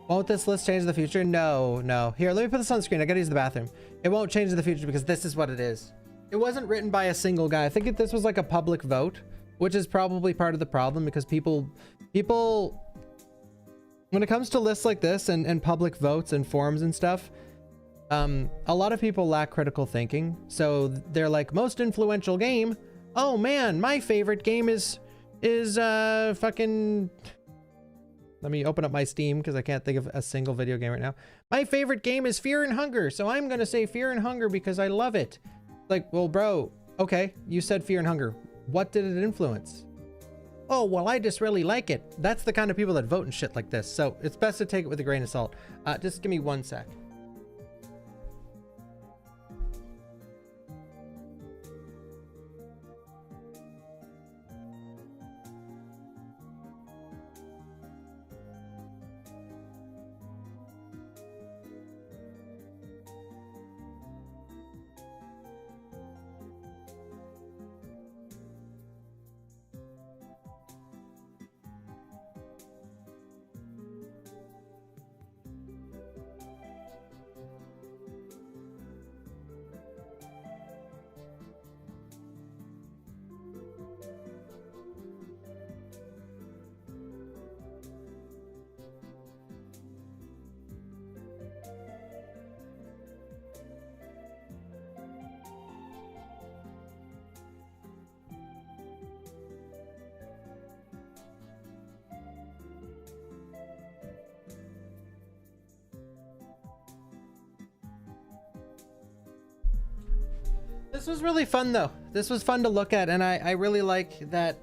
Won't this list change in the future? No, no. Here, let me put this on the screen. I gotta use the bathroom. It won't change in the future because this is what it is. It wasn't written by a single guy. I think this was like a public vote, which is probably part of the problem because people, when it comes to lists like this and public votes and forums and stuff, a lot of people lack critical thinking. So they're like, most influential game. Oh man, my favorite game is fucking... Let me open up my Steam because I can't think of a single video game right now. My favorite game is Fear and Hunger, so I'm gonna say Fear and Hunger because I love it. Like, well, bro, okay, you said Fear and Hunger. What did it influence? Oh, well, I just really like it. That's the kind of people that vote and shit like this. So it's best to take it with a grain of salt. Just give me 1 sec. This was really fun though. This was fun to look at, and I really like that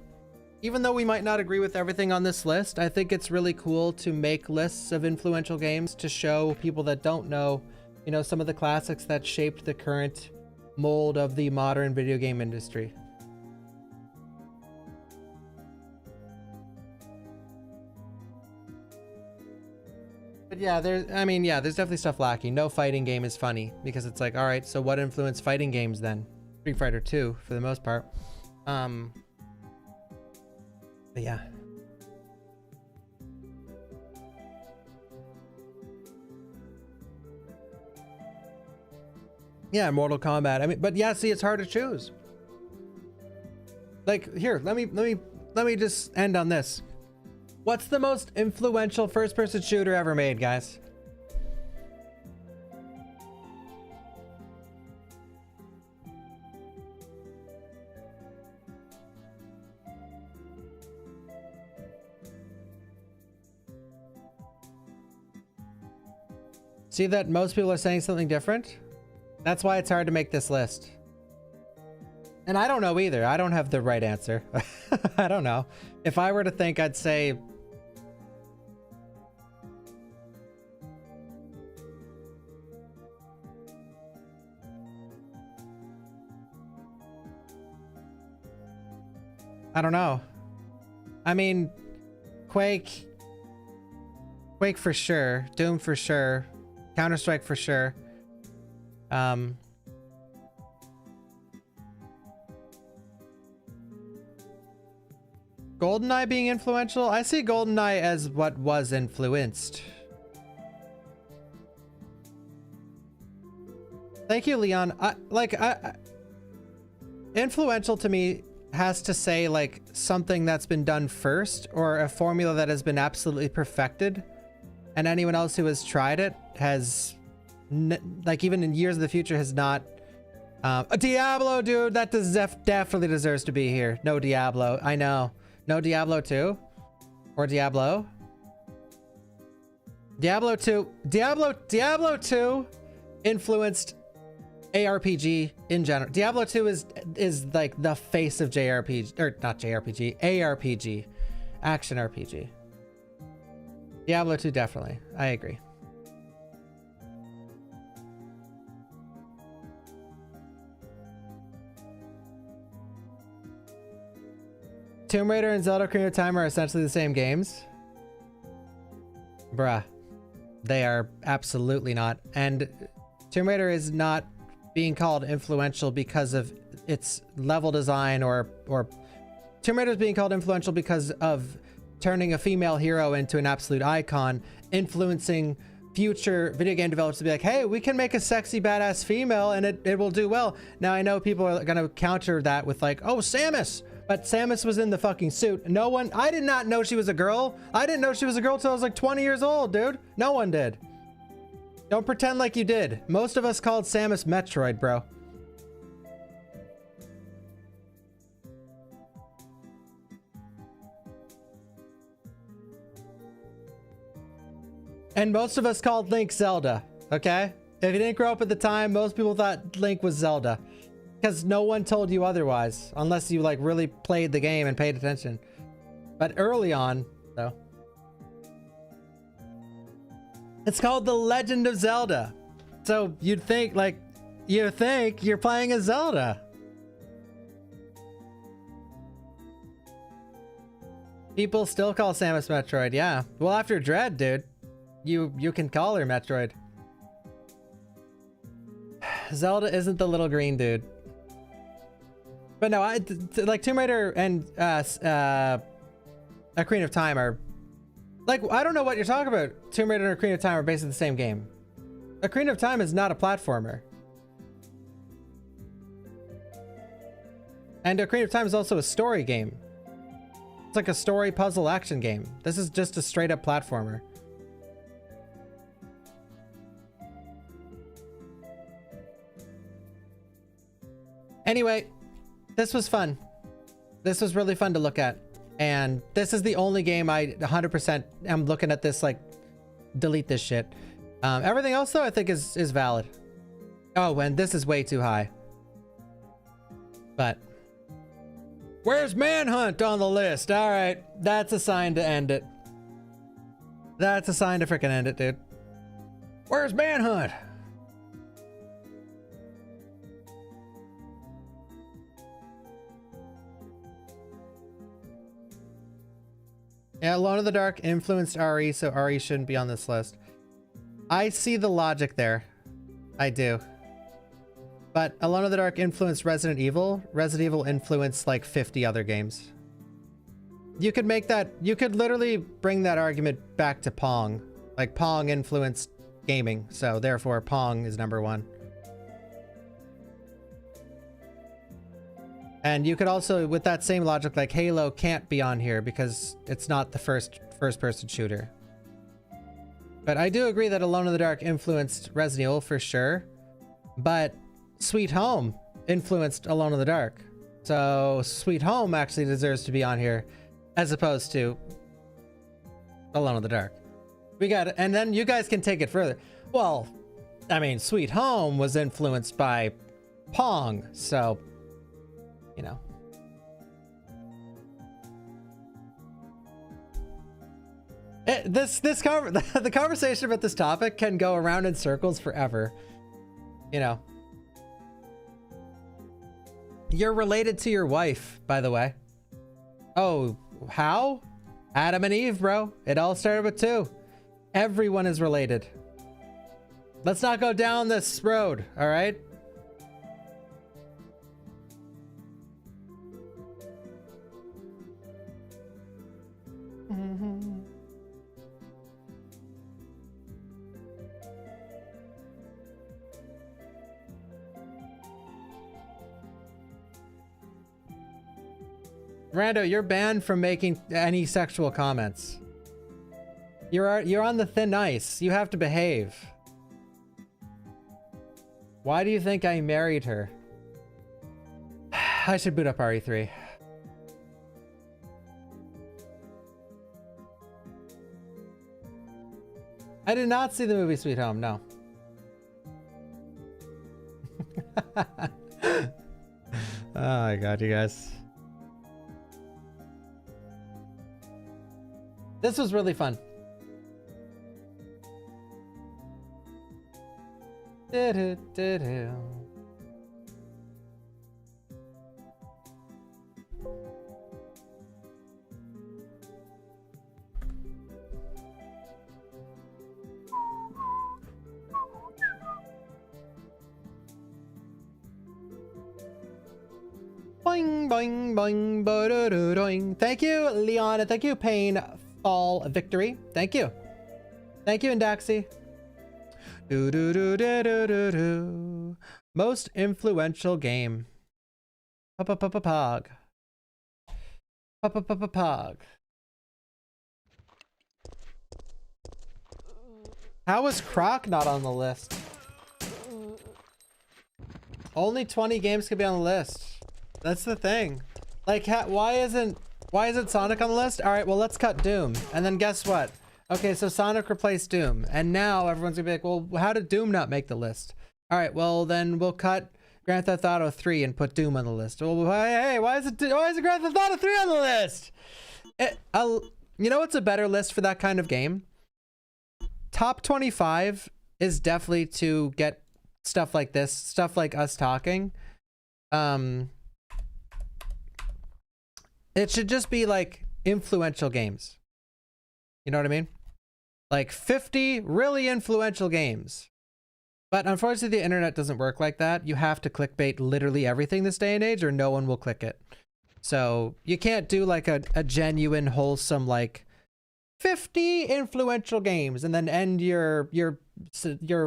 even though we might not agree with everything on this list, I think it's really cool to make lists of influential games to show people that don't know, you know, some of the classics that shaped the current mold of the modern video game industry. But yeah, there's definitely stuff lacking. No fighting game is funny because it's like, all right, so what influenced fighting games then? Street Fighter 2 for the most part. But yeah. Yeah, Mortal Kombat. I mean, but yeah, see, it's hard to choose. Like, here, let me just end on this. What's the most influential first-person shooter ever made, guys? See that most people are saying something different? That's why it's hard to make this list. And I don't know either. I don't have the right answer. I don't know. If I were to think, I'd say... I don't know. I mean, Quake... Quake for sure. Doom for sure. Counter-Strike for sure. GoldenEye being influential? I see GoldenEye as what was influenced. Thank you, Leon. Influential to me has to say like something that's been done first, or a formula that has been absolutely perfected, and anyone else who has tried it has, like even in years of the future, has not. Diablo, dude, that definitely deserves to be here. No Diablo, I know. No Diablo 2 or Diablo. Diablo 2 influenced ARPG in general. Diablo 2 is like the face of JRPG, or not JRPG, ARPG, action RPG. Diablo 2 definitely. I agree. Tomb Raider and Zelda Ocarina of Time are essentially the same games. Bruh. They are absolutely not. And Tomb Raider is not being called influential because of its level design, or Tomb Raider is being called influential because of turning a female hero into an absolute icon, influencing future video game developers to be like, hey, we can make a sexy badass female and it will do well. Now I know people are gonna counter that with like, oh, Samus. But Samus was in the fucking suit. No one, I did not know she was a girl. I didn't know she was a girl till I was like 20 years old, dude. No one did. Don't pretend like you did. Most of us called Samus Metroid, bro. And most of us called Link Zelda, okay? If you didn't grow up at the time, most people thought Link was Zelda. Because no one told you otherwise, unless you like really played the game and paid attention. But early on, though, it's called The Legend of Zelda. So you'd think like, you think you're playing as Zelda. People still call Samus Metroid, yeah. Well, after Dread, dude, you can call her Metroid. Zelda isn't the little green dude. But no, like Tomb Raider and Ocarina of Time are like, I don't know what you're talking about. Tomb Raider and Ocarina of Time are basically the same game. Ocarina of Time is not a platformer. And Ocarina of Time is also a story game. It's like a story puzzle action game. This is just a straight up platformer. Anyway, this was fun. This was really fun to look at. And this is the only game I 100% am looking at this like, delete this shit. Everything else though, I think is valid. Oh, and this is way too high. But where's Manhunt on the list? All right, that's a sign to end it. That's a sign to freaking end it, dude. Where's Manhunt? Yeah, Alone in the Dark influenced RE, so RE shouldn't be on this list. I see the logic there. I do. But Alone in the Dark influenced Resident Evil. Resident Evil influenced like 50 other games. You could make that, you could literally bring that argument back to Pong. Like Pong influenced gaming, so therefore Pong is #1. And you could also, with that same logic, like Halo can't be on here because it's not the first-person shooter. But I do agree that Alone in the Dark influenced Resident Evil for sure. But Sweet Home influenced Alone in the Dark. So Sweet Home actually deserves to be on here as opposed to Alone in the Dark. We got it. And then you guys can take it further. Well, I mean, Sweet Home was influenced by Pong, so... you know. The conversation about this topic can go around in circles forever. You know. You're related to your wife, by the way. Oh, how? Adam and Eve, bro. It all started with 2. Everyone is related. Let's not go down this road, all right? Rando, you're banned from making any sexual comments. You're on the thin ice. You have to behave. Why do you think I married her? I should boot up RE3. I did not see the movie Sweet Home, no. Oh my god, you guys. This was really fun. Boing, boing, boing, ba-da-da-doing. Thank you, Leon, and thank you, Pain Fall Victory. Thank you. Thank you, Indaxi. Do do do do do do do. Most influential game. Pog. Pog. How is Croc not on the list? Only 20 games could be on the list. That's the thing. Like, why isn't Sonic on the list? All right, well, let's cut Doom. And then guess what? Okay, so Sonic replaced Doom. And now everyone's gonna be like, well, how did Doom not make the list? All right, well, then we'll cut Grand Theft Auto 3 and put Doom on the list. Well, hey, why is it Grand Theft Auto 3 on the list? You know what's a better list for that kind of game? Top 25 is definitely to get stuff like this, stuff like us talking. It should just be like influential games. You know what I mean? Like 50 really influential games. But unfortunately, the internet doesn't work like that. You have to clickbait literally everything this day and age or no one will click it. So you can't do like a genuine, wholesome, like 50 influential games and then end your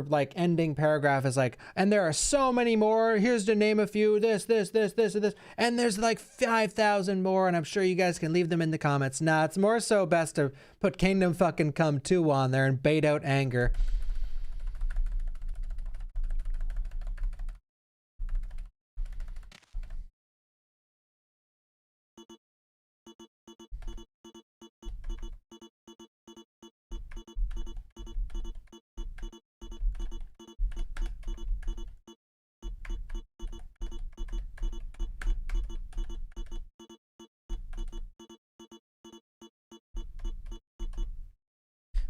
like ending paragraph is like, and there are so many more. Here's to name a few, this, and this. And there's like 5,000 more. And I'm sure you guys can leave them in the comments. Nah, it's more so best to put Kingdom fucking Come 2 on there and bait out anger.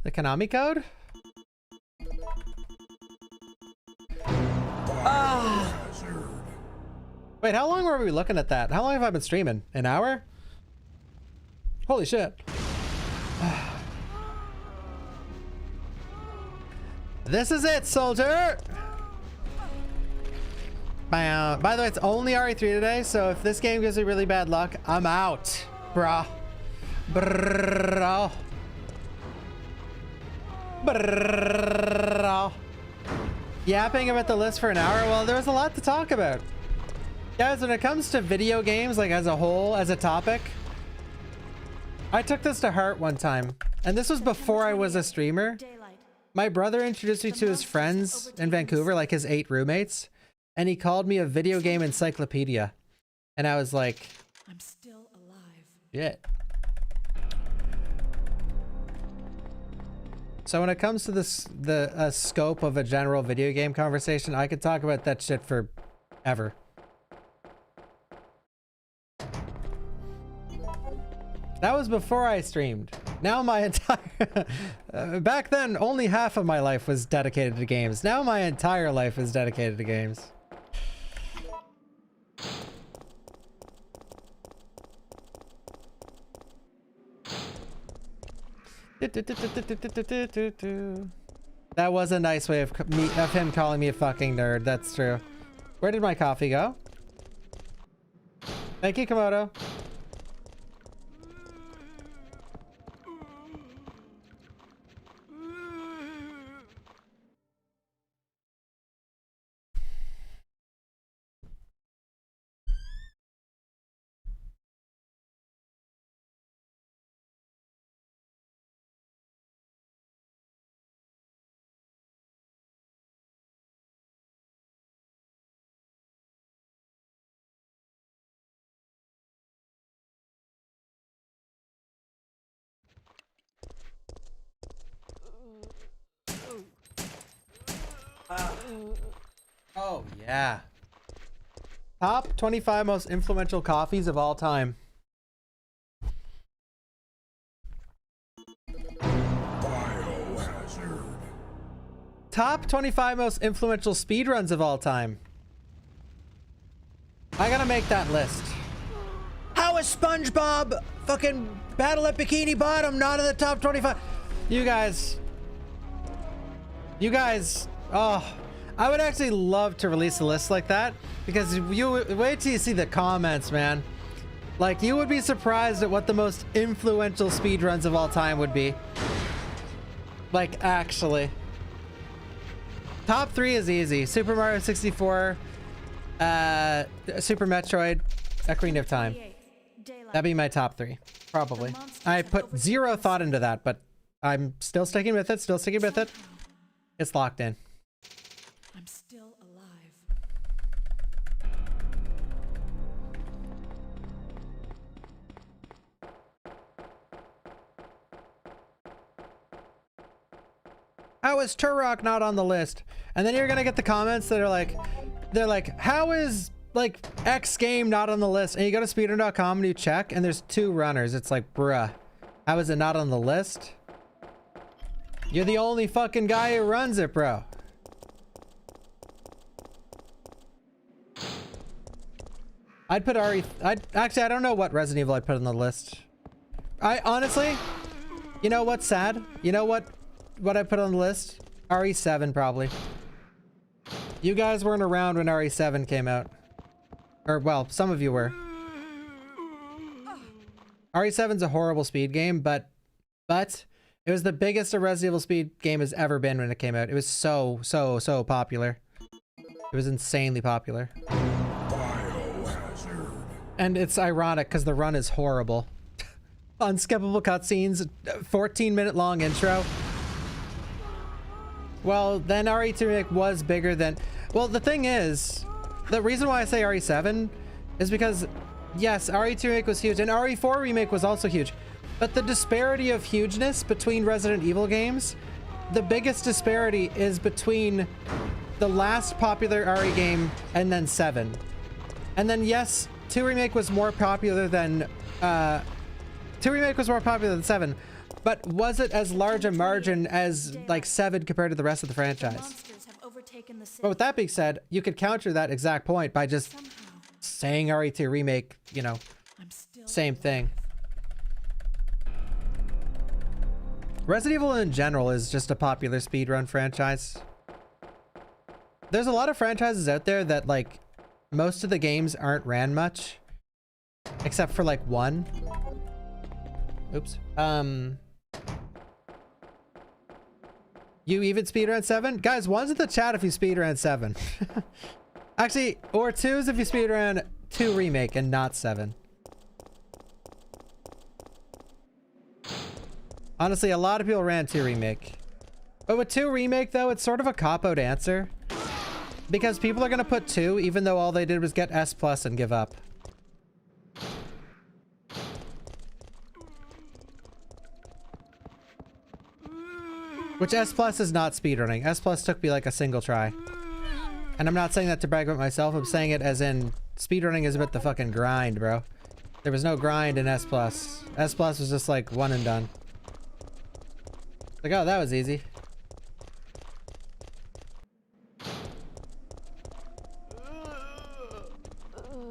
The Konami code? Ah. Wait, how long were we looking at that? How long have I been streaming? An hour? Holy shit. This is it, soldier! By the way, it's only RE3 today, so if this game gives me really bad luck, I'm out. Bruh. Bruh. Yapping about the list for an hour. Well, there was a lot to talk about, guys. When it comes to video games, like as a whole, as a topic, I took this to heart one time, and this was before I was a streamer. My brother introduced me to his friends in Vancouver, like his 8 roommates, and he called me a video game encyclopedia, and I was like, I'm still alive. Yeah. So when it comes to this, the scope of a general video game conversation, I could talk about that shit for ever. That was before I streamed. Now my entire... back then, only half of my life was dedicated to games. Now my entire life is dedicated to games. That was a nice way of him calling me a fucking nerd. That's true. Where did my coffee go? Thank you, Komodo. Oh, yeah. Top 25 most influential coffees of all time. Biohazard. Top 25 most influential speedruns of all time. I gotta make that list. How is SpongeBob fucking Battle at Bikini Bottom not in the top 25? You guys, oh, I would actually love to release a list like that, because you wait till you see the comments, man. Like, you would be surprised at what the most influential speedruns of all time would be. Like, actually. Top 3 is easy. Super Mario 64, Super Metroid, Ocarina of Time. That'd be my top 3, probably. I put zero thought into that, but I'm still sticking with it, It's locked in. I'm still alive. How is Turok not on the list? And then you're gonna get the comments that are like, they're like, how is like X game not on the list? And you go to speedrun.com and you check, and there's 2 runners. It's like, bruh, how is it not on the list? You're the only fucking guy who runs it, bro. I'd put actually, I don't know what Resident Evil I'd put on the list. I honestly, you know what's sad? You know what I put on the list? RE7 probably. You guys weren't around when RE7 came out. Or, well, some of you were. RE7's a horrible speed game, but it was the biggest a Resident Evil speed game has ever been when it came out. It was so popular. It was insanely popular. Biohazard. And it's ironic because the run is horrible. Unskippable cutscenes, 14-minute long intro. Well, then RE3 Remake was bigger than... Well, the thing is, the reason why I say RE7 is because, yes, RE3 Remake was huge, and RE4 Remake was also huge. But the disparity of hugeness between Resident Evil games, the biggest disparity is between the last popular RE game and then 7. And then, yes, 2 Remake was more popular than... 2 Remake was more popular than 7. But was it as large a margin as, like, 7 compared to the rest of the franchise? But with that being said, you could counter that exact point by just saying RE2 Remake, you know, same thing. Resident Evil in general is just a popular speedrun franchise. There's a lot of franchises out there that, like, most of the games aren't ran much. Except for, like, 1. Oops. You even speedrun 7? Guys, 1's in the chat if you speedrun 7. Actually, or 2's if you speedrun 2 Remake and not 7. Honestly, a lot of people ran 2 Remake. But with 2 Remake, though, it's sort of a cop-out answer. Because people are going to put 2, even though all they did was get S+ and give up. Which S+ is not speedrunning. S+ took me like a single try. And I'm not saying that to brag about myself. I'm saying it as in speedrunning is about the fucking grind, bro. There was no grind in S+. S+ was just like one and done. Like, oh, that was easy.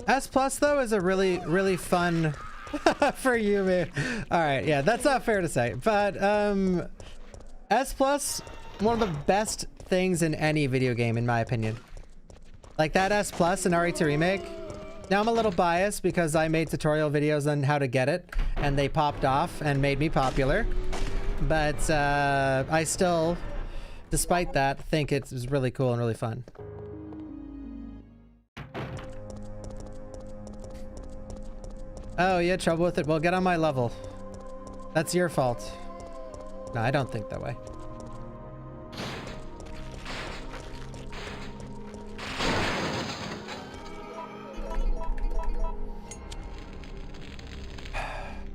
S+ though is a really fun For you, man. All right, yeah, that's not fair to say. But S Plus, one of the best things in any video game, in my opinion. Like that S Plus in RE3 Remake. Now I'm a little biased because I made tutorial videos on how to get it, and they popped off and made me popular. But I still, despite that, think it's really cool and really fun. Oh, you had trouble with it? Well, get on my level. That's your fault. No, I don't think that way.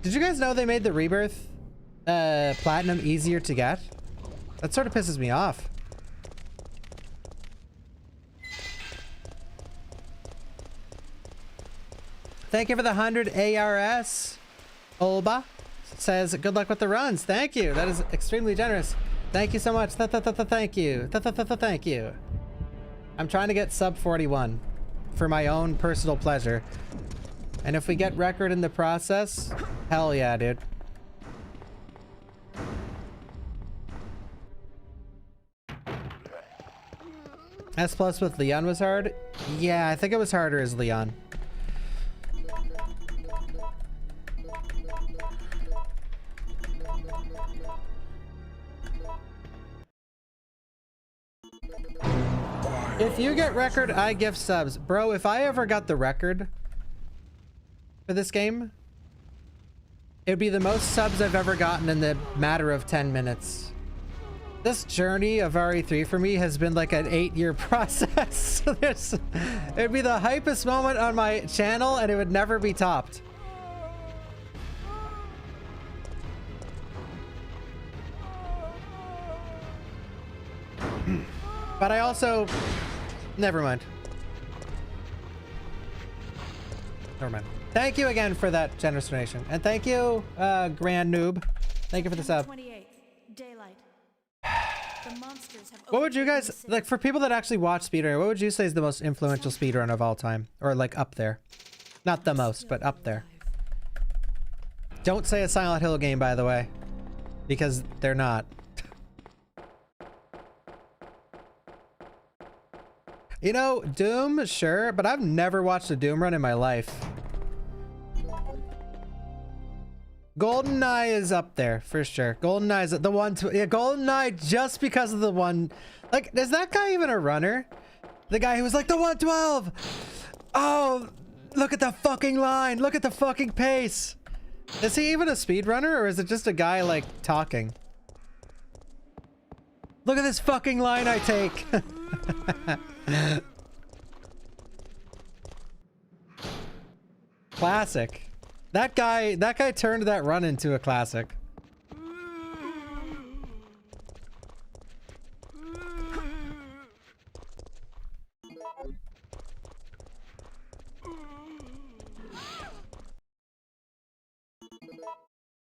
Did you guys know they made the Rebirth Platinum easier to get? That sort of pisses me off. Thank you for the 100 ARS. Olba says, good luck with the runs. Thank you. That is extremely generous. Thank you so much. Thank you. Thank you. I'm trying to get sub 41 for my own personal pleasure. And if we get record in the process, hell yeah, dude. S Plus with Leon was hard? Yeah, I think it was harder as Leon. If you get record, I gift subs. Bro, if I ever got the record for this game, it would be the most subs I've ever gotten in the matter of 10 minutes. This journey of RE3 for me has been like an 8-year process. It'd be the hypest moment on my channel and it would never be topped. But I also... Never mind. Never mind. Thank you again for that generous donation. And thank you, Grand Noob. Thank you for the sub. What would you guys... Like, for people that actually watch Speedrun, what would you say is the most influential speedrun of all time? Or, like, up there. Not the most, but up there. Don't say a Silent Hill game, by the way. Because they're not. You know, Doom, sure, but I've never watched a Doom run in my life. GoldenEye is up there for sure. GoldenEye is the one. Yeah, GoldenEye just because of the one. Like, is that guy even a runner? The guy who was like the 112. Oh, look at the fucking line. Look at the fucking pace. Is he even a speedrunner or is it just a guy like talking? Look at this fucking line I take. Classic. That guy turned that run into a classic.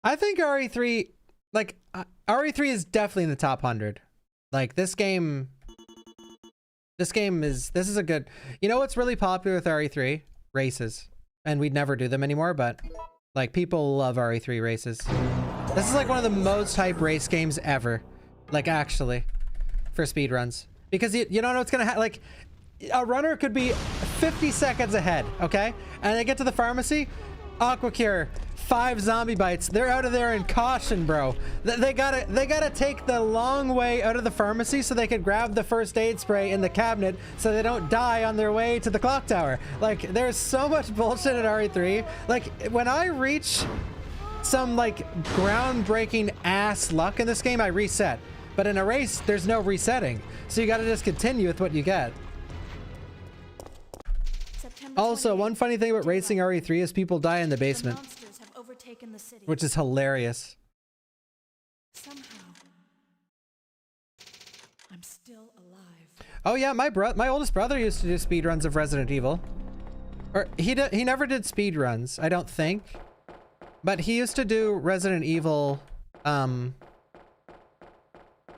I think RE3, like, RE3 is definitely in the top 100. Like, this is a good... You know what's really popular with RE3? Races. And we'd never do them anymore, but, like, people love RE3 races. This is, like, one of the most hype race games ever. Like, actually. For speedruns. Because you don't know what's gonna happen. Like, a runner could be 50 seconds ahead, okay? And they get to the pharmacy, Aqua Cure, 5 zombie bites. They're out of there in caution, bro. They gotta take the long way out of the pharmacy so they can grab the first aid spray in the cabinet so they don't die on their way to the clock tower. Like, there's so much bullshit in RE3. Like, when I reach some, like, groundbreaking ass luck in this game, I reset. But in a race, there's no resetting. So you gotta just continue with what you get. Also, one funny thing about racing RE3 is people die in the basement. Which is hilarious. Somehow, I'm still alive. Oh yeah, my oldest brother used to do speedruns of Resident Evil. Or he never did speedruns, I don't think. But he used to do Resident Evil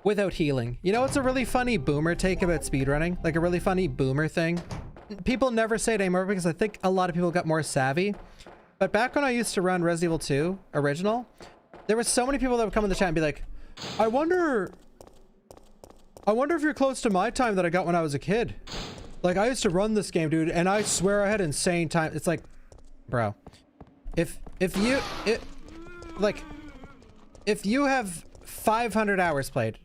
without healing. You know what's a really funny boomer take about speedrunning? Like a really funny boomer thing? People never say it anymore because I think a lot of people got more savvy. But back when I used to run Resident Evil 2 original, there were so many people that would come in the chat and be like, I wonder if you're close to my time that I got when I was a kid. Like, I used to run this game, dude, and I swear I had insane time. It's like, bro, if you have 500 hours played,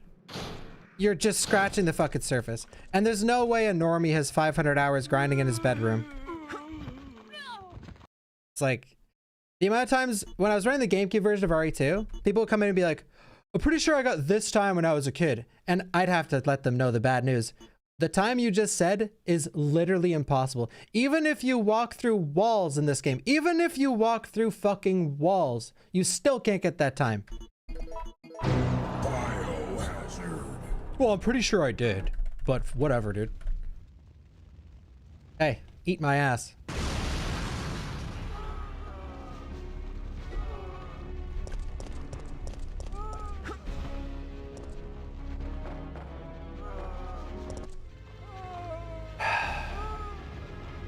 you're just scratching the fucking surface. And there's no way a normie has 500 hours grinding in his bedroom. It's like, the amount of times when I was running the GameCube version of RE2, people would come in and be like, I'm pretty sure I got this time when I was a kid. And I'd have to let them know the bad news. The time you just said is literally impossible. Even if you walk through walls in this game, even if you walk through fucking walls, you still can't get that time. Biohazard. Well, I'm pretty sure I did, but whatever, dude. Hey, eat my ass.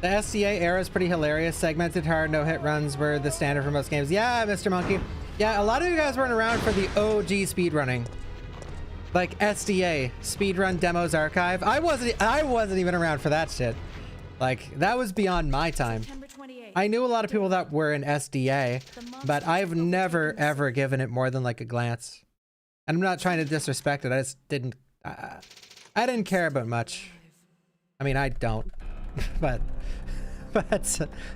The SCA era is pretty hilarious. Segmented hard no-hit runs were the standard for most games. Yeah, Mr. Monkey. Yeah, a lot of you guys weren't around for the OG speedrunning. Like SDA, Speedrun Demos Archive. I wasn't even around for that shit. Like, that was beyond my time. I knew a lot of people that were in SDA, but I've never ever given it more than like a glance. And I'm not trying to disrespect it. I just didn't I didn't care about much. I mean, I don't. but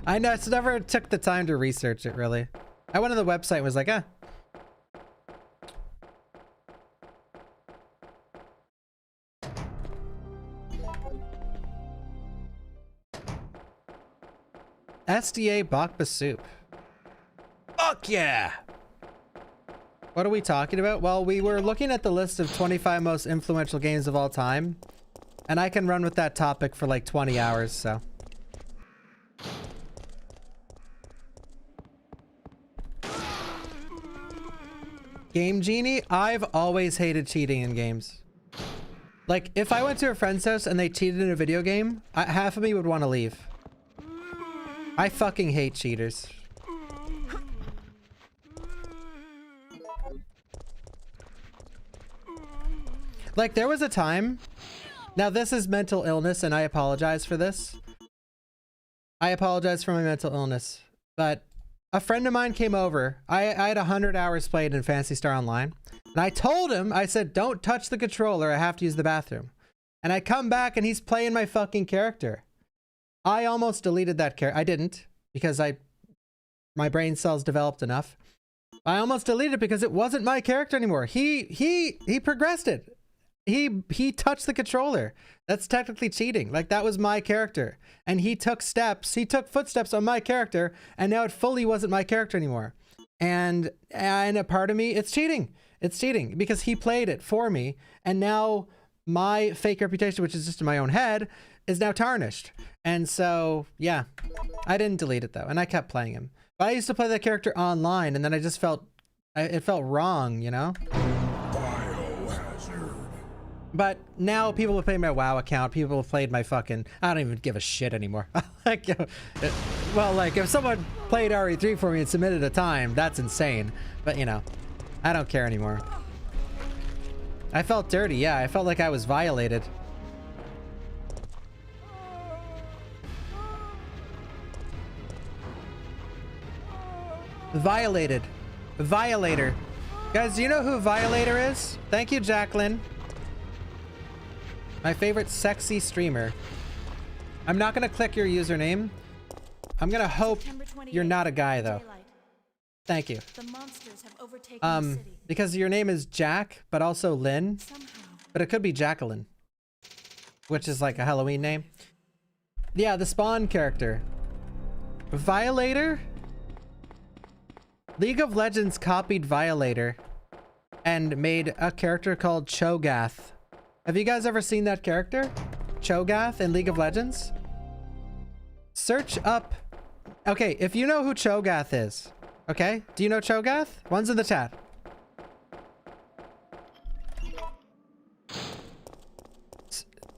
I just never took the time to research it, really. I went on the website and was like, eh. SDA Bawkbasoup. Fuck yeah! What are we talking about? Well, we were looking at the list of 25 most influential games of all time. And I can run with that topic for like 20 hours, so. Game Genie? I've always hated cheating in games. Like, if I went to a friend's house and they cheated in a video game, half of me would want to leave. I fucking hate cheaters. Like, there was a time... Now, this is mental illness, and I apologize for this. I apologize for my mental illness. But a friend of mine came over. I had 100 hours played in Phantasy Star Online. And I told him, I said, don't touch the controller. I have to use the bathroom. And I come back, and he's playing my fucking character. I almost deleted that character. I didn't, because my brain cells developed enough. I almost deleted it because it wasn't my character anymore. He progressed it. He touched the controller. That's technically cheating. Like, that was my character. And he took footsteps on my character, and now it fully wasn't my character anymore. And a part of me, it's cheating. It's cheating because he played it for me. And now my fake reputation, which is just in my own head, is now tarnished. And so, yeah, I didn't delete it though. And I kept playing him. But I used to play that character online, and then I just felt, it felt wrong, you know? But now people have played my WoW account. People have played my fucking... I don't even give a shit anymore. Like, well, like, if someone played RE3 for me and submitted a time, that's insane. But, you know, I don't care anymore. I felt dirty, yeah. I felt like I was violated. Violated. Violator. Guys, do you know who Violator is? Thank you, Jacqueline. My favorite sexy streamer. I'm not gonna click your username. I'm gonna hope you're not a guy though. Thank you. The monsters have overtaken the city. Because your name is Jack, but also Lynn. Somehow. But it could be Jacqueline, which is like a Halloween name. Yeah, the Spawn character. Violator? League of Legends copied Violator and made a character called Cho'Gath. Have you guys ever seen that character? Cho'Gath in League of Legends? Search up... Okay, if you know who Cho'Gath is, okay? Do you know Cho'Gath? One's in the chat.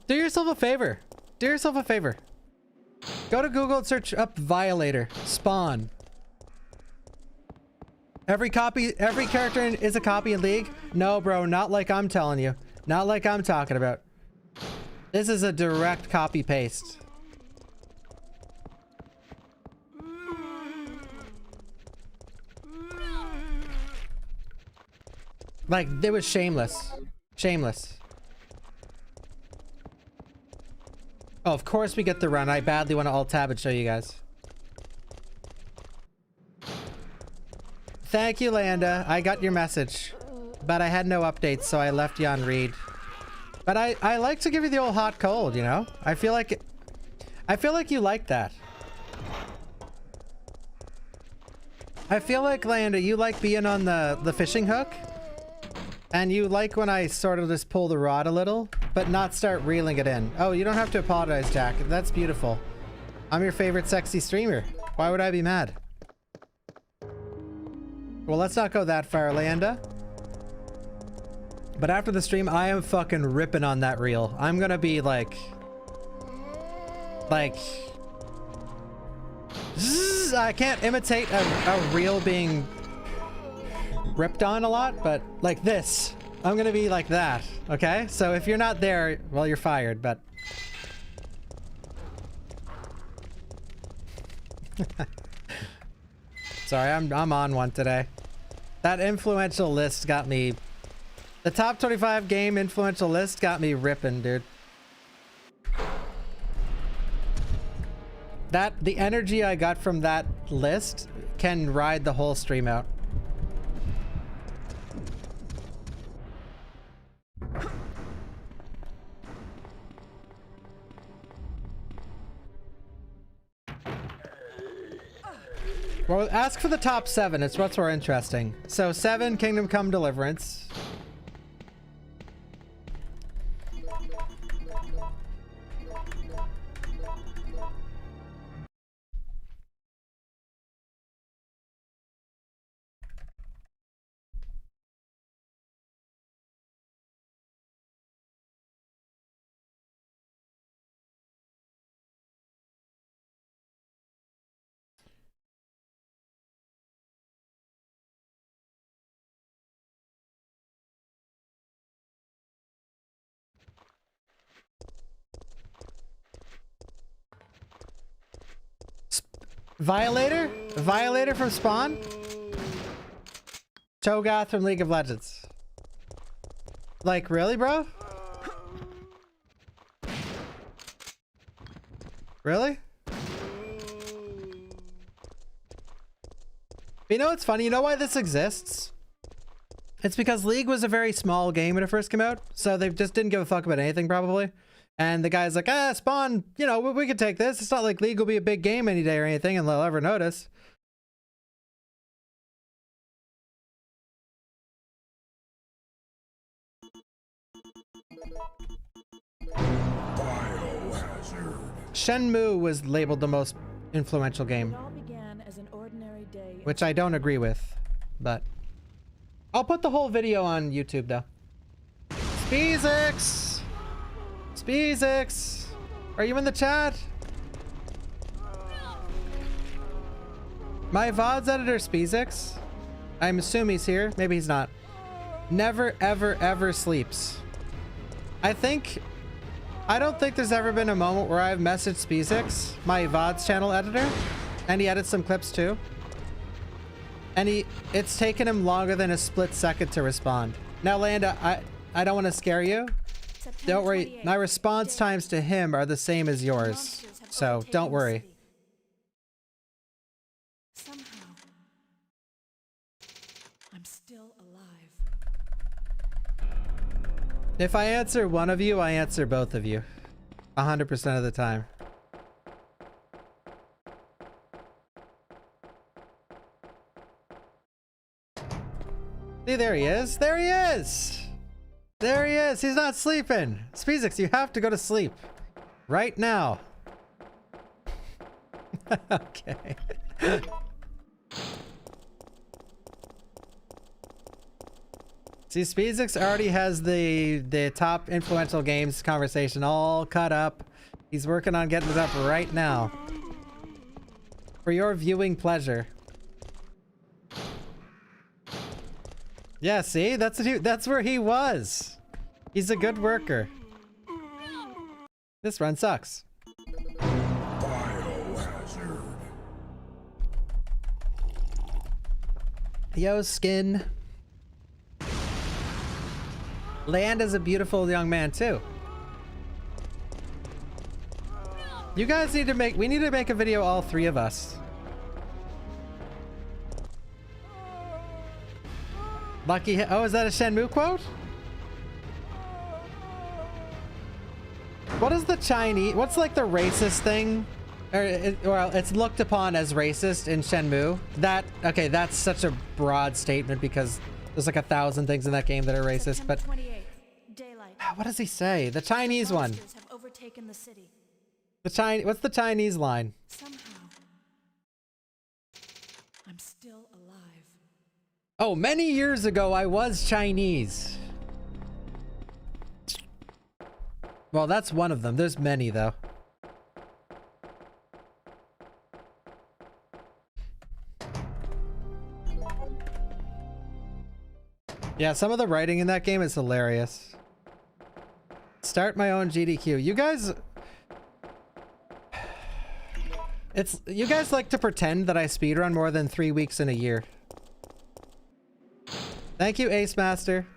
Do yourself a favor. Do yourself a favor. Go to Google and search up Violator. Spawn. Every character is a copy in League? No, bro, not like I'm telling you. Not like I'm talking about. This is a direct copy paste. Like, it was shameless. Shameless. Oh, of course we get the run. I badly want to alt-tab and show you guys. Thank you, Landa. I got your message. But I had no updates, so I left you on read. But I like to give you the old hot cold, you know? I feel like you like that. I feel like, Landa, you like being on the fishing hook. And you like when I sort of just pull the rod a little, but not start reeling it in. Oh, you don't have to apologize, Jack. That's beautiful. I'm your favorite sexy streamer. Why would I be mad? Well, let's not go that far, Landa. But after the stream, I am fucking ripping on that reel. I'm gonna be like... Zzz, I can't imitate a reel being ripped on a lot, but like this. I'm gonna be like that, okay? So if you're not there, well, you're fired, but... Sorry, I'm on one today. That influential list got me... The top 25 game influential list got me ripping, dude. The energy I got from that list can ride the whole stream out. Well, ask for the top 7. It's what's more interesting. So 7, Kingdom Come Deliverance. Violator? Violator from Spawn? Cho'Gath from League of Legends. Like, really, bro? Really? You know what's funny? You know why this exists? It's because League was a very small game when it first came out, so they just didn't give a fuck about anything, probably. And the guy's like, Spawn, you know, we could take this. It's not like League will be a big game any day or anything, and they'll ever notice. Shenmue was labeled the most influential game, which I don't agree with, but I'll put the whole video on YouTube though. Speezix! Speezix! Are you in the chat? My VOD's editor, Speezix. I'm assuming he's here. Maybe he's not. Never, ever, ever sleeps. I don't think there's ever been a moment where I've messaged Speezix, my VOD's channel editor, and he edits some clips too. And it's taken him longer than a split second to respond. Now, Landa, I don't want to scare you. Don't worry, my response times to him are the same as yours, so don't worry. Somehow, I'm still alive. If I answer one of you, I answer both of you. 100% of the time. See, there he is. There he is! There he is! He's not sleeping! Speezix, you have to go to sleep. Right now. Okay. See, Speezix already has the top influential games conversation all cut up. He's working on getting it up right now. For your viewing pleasure. Yeah, see? That's where he was. He's a good worker. This run sucks. Biohazard. Yo, skin. Land is a beautiful young man too. You guys need to we need to make a video, all three of us. Lucky, oh, is that a Shenmue quote? What is the Chinese, what's like the racist thing? Well, it's looked upon as racist in Shenmue. Okay, that's such a broad statement because there's like 1,000 things in that game that are racist, but what does he say? The Chinese one. Have overtaken the city. What's the Chinese line? Somehow, I'm still alive. Oh, many years ago, I was Chinese. Well, that's one of them. There's many, though. Yeah, some of the writing in that game is hilarious. Start my own GDQ. You guys... You guys like to pretend that I speedrun more than 3 weeks in a year. Thank you, Ace Master.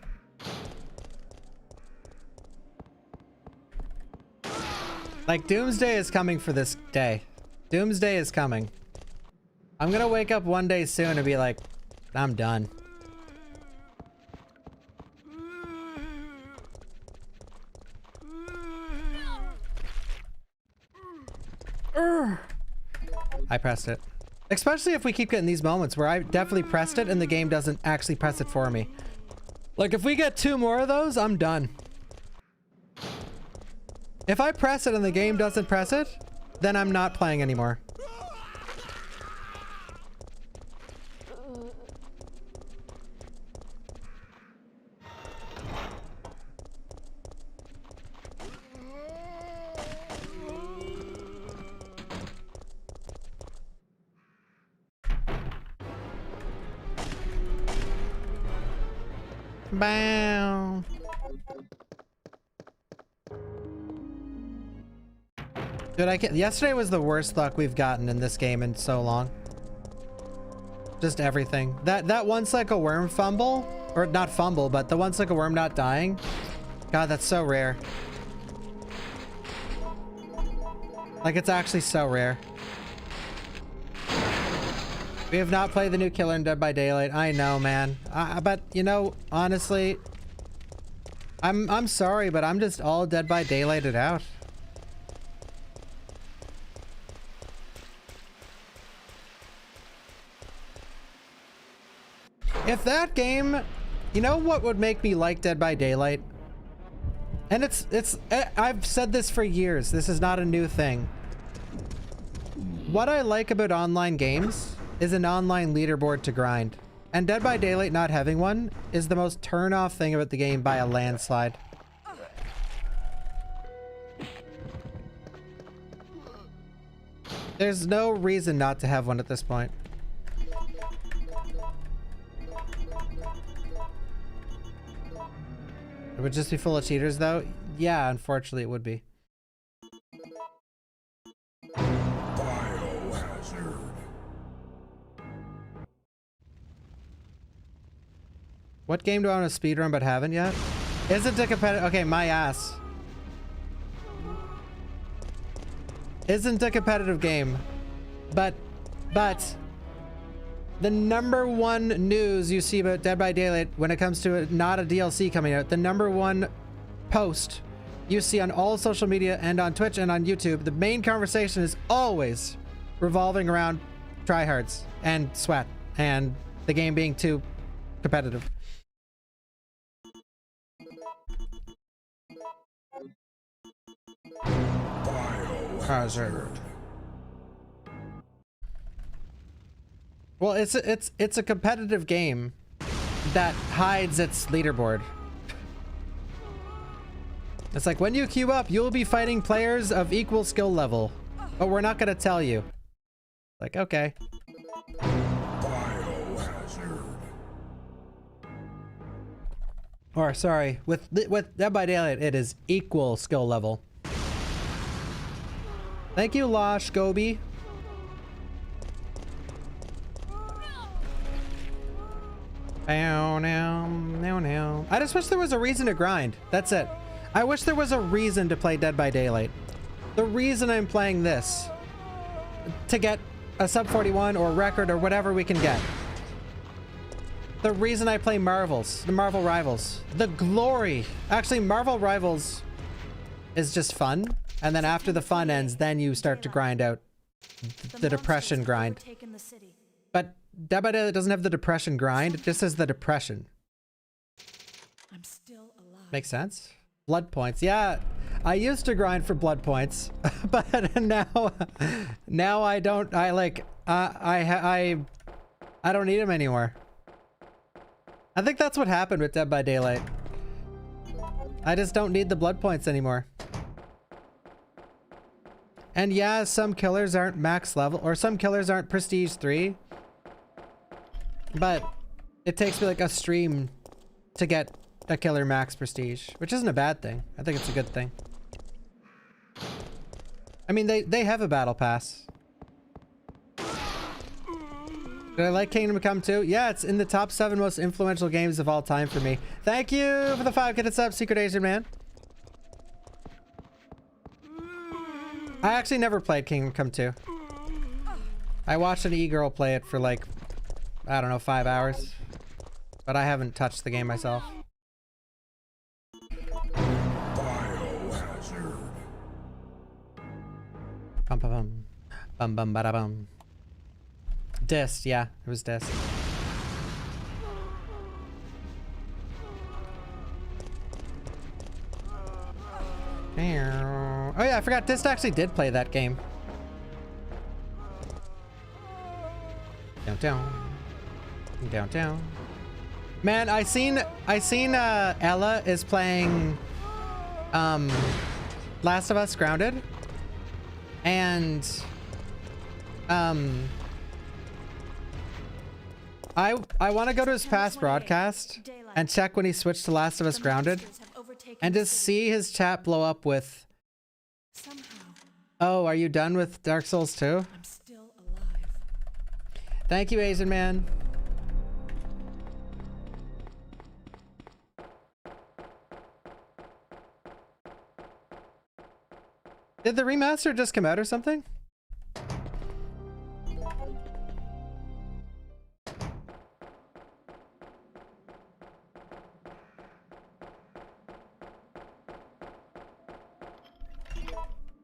Like, Doomsday is coming for this day. Doomsday is coming. I'm gonna wake up one day soon and be like, I'm done. I pressed it. Especially if we keep getting these moments where I definitely pressed it and the game doesn't actually press it for me. Like, if we get 2 more of those, I'm done. If I press it and the game doesn't press it, then I'm not playing anymore. Bow. Dude, yesterday was the worst luck we've gotten in this game in so long. Just everything. That one cycle worm fumble, or not fumble, but the one cycle worm not dying. God, that's so rare. Like, it's actually so rare. We have not played the new killer in Dead by Daylight. I know, man. But you know, honestly, I'm sorry, but I'm just all Dead by Daylighted out. If that game, you know what would make me like Dead by Daylight? And I've said this for years. This is not a new thing. What I like about online games is an online leaderboard to grind. And Dead by Daylight not having one is the most turn-off thing about the game by a landslide. There's no reason not to have one at this point. It would just be full of cheaters, though? Yeah, unfortunately it would be. Biohazard. What game do I want to speedrun but haven't yet? Isn't a competitive... Okay, my ass. Isn't a competitive game. But... The #1 news you see about Dead by Daylight when it comes to not a DLC coming out, the #1 post you see on all social media and on Twitch and on YouTube, the main conversation is always revolving around tryhards and sweat and the game being too competitive. Biohazard. Well, it's a competitive game that hides its leaderboard. It's like when you queue up, you'll be fighting players of equal skill level, but we're not gonna tell you. Like, okay. Biohazard. Or sorry, with Dead by Daylight, it is equal skill level. Thank you, Losh Gobi. Now. I just wish there was a reason to grind. That's it. I wish there was a reason to play Dead by Daylight. The reason I'm playing this, to get a sub 41 or record or whatever we can get. The reason I play Marvels, the Marvel Rivals, the glory. Actually, Marvel Rivals is just fun. And then after the fun ends, then you start to grind out the depression grind. But Dead by Daylight doesn't have the depression grind. It just has the depression. I'm still alive. Makes sense. Blood points. Yeah, I used to grind for blood points, but now I don't. I don't need them anymore. I think that's what happened with Dead by Daylight. I just don't need the blood points anymore. And yeah, some killers aren't max level, or some killers aren't prestige 3. But it takes me like a stream to get a killer max prestige, which isn't a bad thing. I think it's a good thing. I mean, they have a battle pass. Did I like Kingdom Come 2? Yeah, it's in the top 7 most influential games of all time for me. Thank you for the 5 gifted sub, Secret Asian Man. I actually never played Kingdom Come 2. I watched an e-girl play it for like, I don't know, 5 hours. But I haven't touched the game myself. Biohazard. Bum bum bum. Bum bum bada bum. Dist, yeah, it was Dist. Oh yeah, I forgot Dist actually did play that game. Downtown. Downtown. Man, I seen Ella is playing Last of Us Grounded. And I want to go to his past broadcast and check when he switched to Last of Us Grounded and just see his chat blow up with, oh, are you done with Dark Souls 2? I'm still alive. Thank you, Asian Man. Did the remaster just come out or something?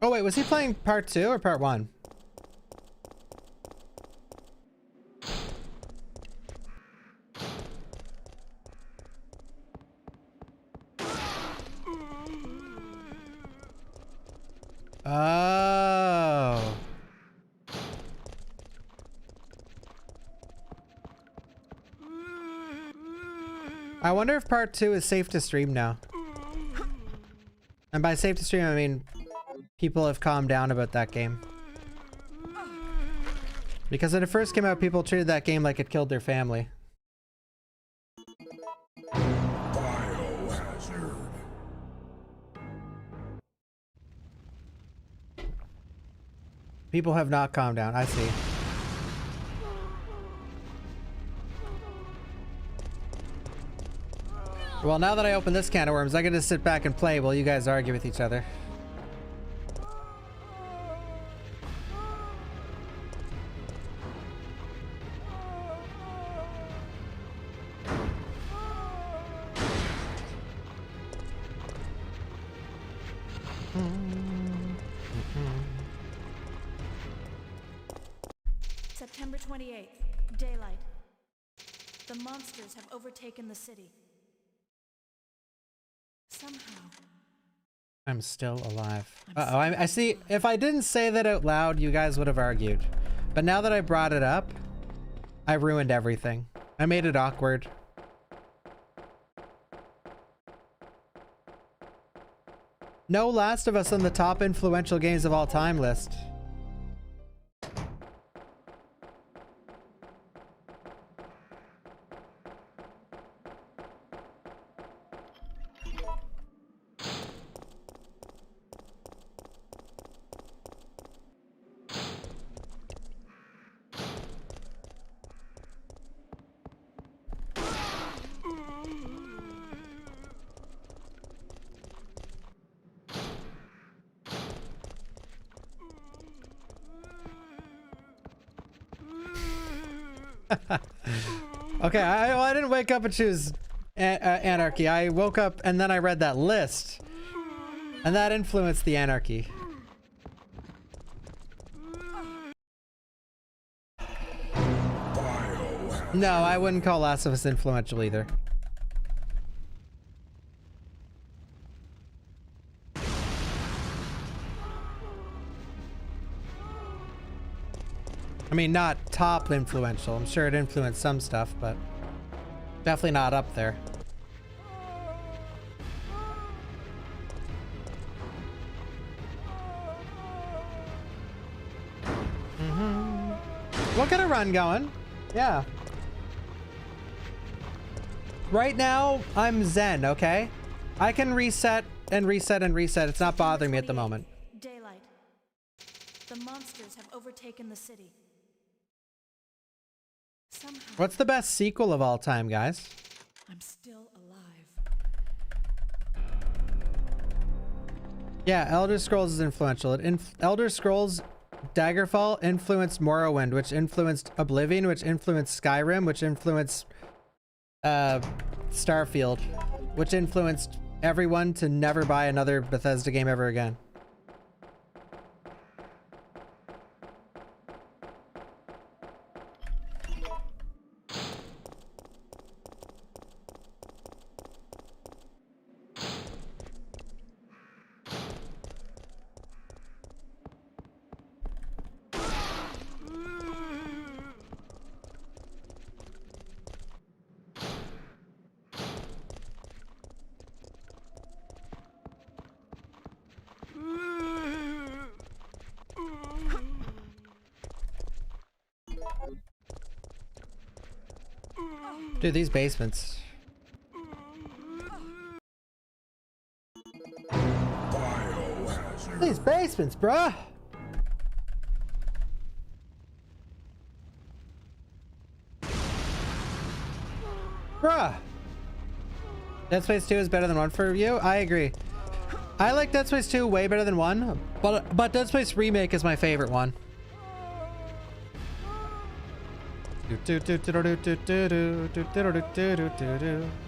Oh wait, was he playing part 2 or part 1? Oh. I wonder if part 2 is safe to stream now. And by safe to stream, I mean people have calmed down about that game. Because when it first came out, people treated that game like it killed their family. Biohazard. People have not calmed down, I see. Well, now that I open this can of worms, I can just sit back and play while you guys argue with each other. September 28th, daylight. The monsters have overtaken the city. Somehow. I'm still alive. Uh-oh, I see. If I didn't say that out loud, you guys would have argued. But now that I brought it up, I ruined everything. I made it awkward. No Last of Us on the top influential games of all time list. Okay, well, I didn't wake up and choose anarchy. I woke up and then I read that list. And that influenced the anarchy. No, I wouldn't call Last of Us influential either. I mean, not top influential. I'm sure it influenced some stuff, but definitely not up there. We'll get a run going. Yeah. Right now, I'm zen, okay? I can reset and reset and reset. It's not bothering me at the moment. Daylight. The monsters have overtaken the city. Somehow, What's the best sequel of all time, guys? I'm still alive. Yeah, Elder Scrolls is influential. Elder Scrolls Daggerfall influenced Morrowind, which influenced Oblivion, which influenced Skyrim, which influenced Starfield, which influenced everyone to never buy another Bethesda game ever again. Dude, these basements. These basements, bruh. Bruh. Dead Space 2 is better than 1 for you? I agree. I like Dead Space 2 way better than 1, but Dead Space Remake is my favorite one.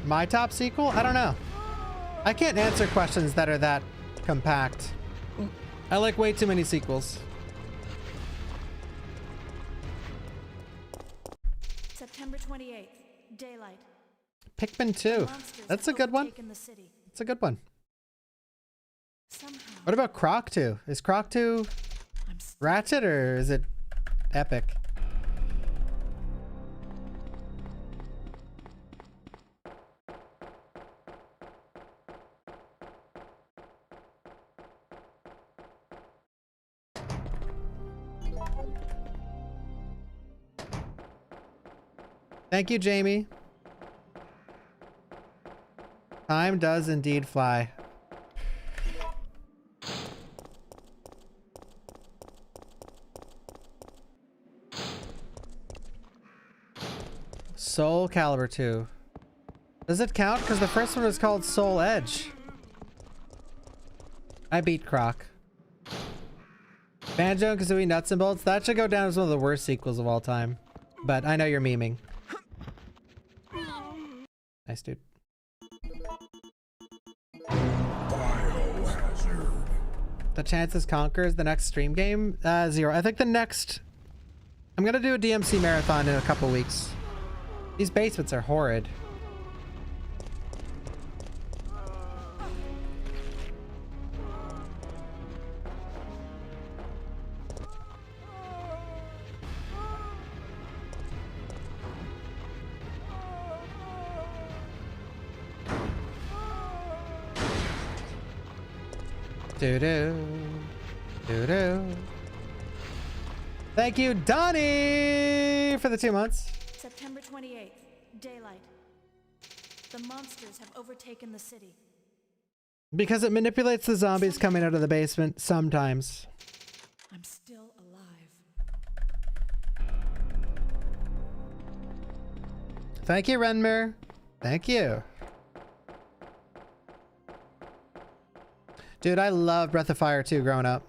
My top sequel? I don't know. I can't answer questions that are that compact. I like way too many sequels. September 28th, daylight. Pikmin 2. That's a good one. It's a good one. Somehow, What about Croc 2? Is Croc 2 Ratchet or is it epic? Thank you, Jamie. Time does indeed fly. Soul Calibur 2. Does it count? Because the first one was called Soul Edge. I beat Croc. Banjo and Kazooie Nuts and Bolts. That should go down as one of the worst sequels of all time. But I know you're memeing. Nice, dude. The chances conquers the next stream game? 0. I think the next... I'm gonna do a DMC marathon in a couple weeks. These basements are horrid. Doo-doo. Doo-doo. Thank you, Donnie, for the 2 months. September 28th, daylight. The monsters have overtaken the city. Because it manipulates the zombies coming out of the basement sometimes. I'm still alive. Thank you, Renmer. Thank you. Dude, I love Breath of Fire 2 growing up.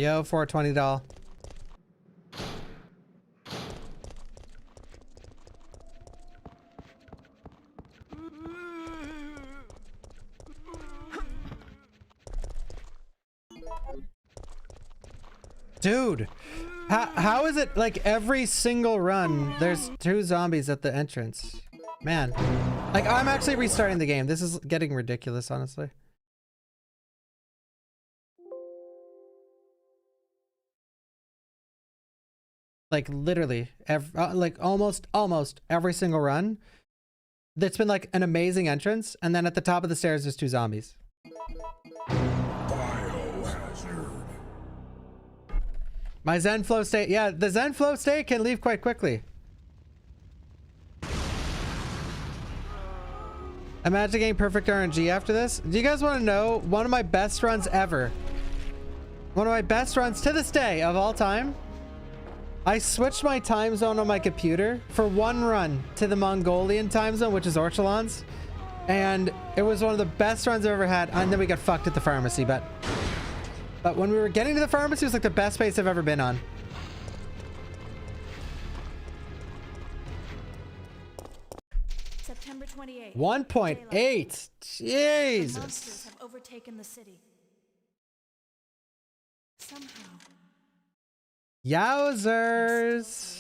Yo, $420. Dude, how is it like every single run there's 2 zombies at the entrance? Man, like I'm actually restarting the game. This is getting ridiculous, honestly. Like literally like almost every single run that's been like an amazing entrance, and then at the top of the stairs there's 2 zombies. Biohazard. My Zen flow state, yeah, the Zen flow state can leave quite quickly. Imagine getting perfect RNG after this. Do you guys want to know one of my best runs ever? One of my best runs to this day of all time. I switched my time zone on my computer for 1 run to the Mongolian time zone, which is Orchelon's. And it was one of the best runs I've ever had. And then we got fucked at the pharmacy, but when we were getting to the pharmacy, it was like the best pace I've ever been on. September 28th. 1.8. The Jesus. monsters have overtaken the city. Somehow. Yowzers.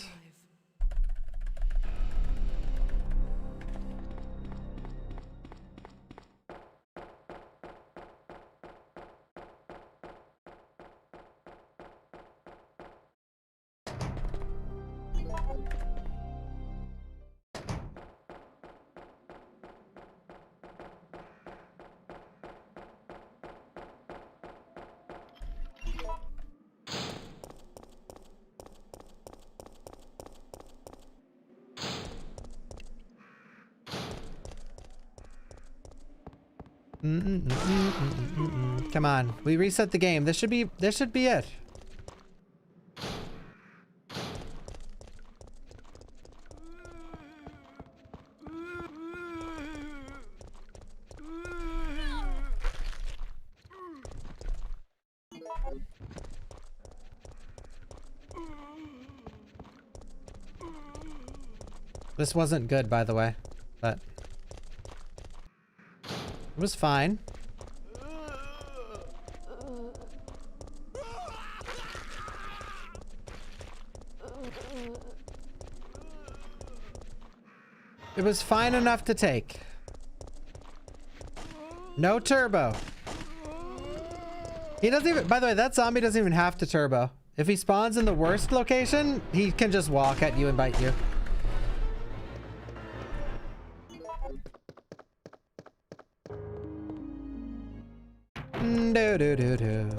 Come on, we reset the game. This should be it. This wasn't good, by the way, but it was fine. It was fine enough to take. No turbo. He doesn't even, by the way, that zombie doesn't even have to turbo. If he spawns in the worst location, he can just walk at you and bite you. Do do do do.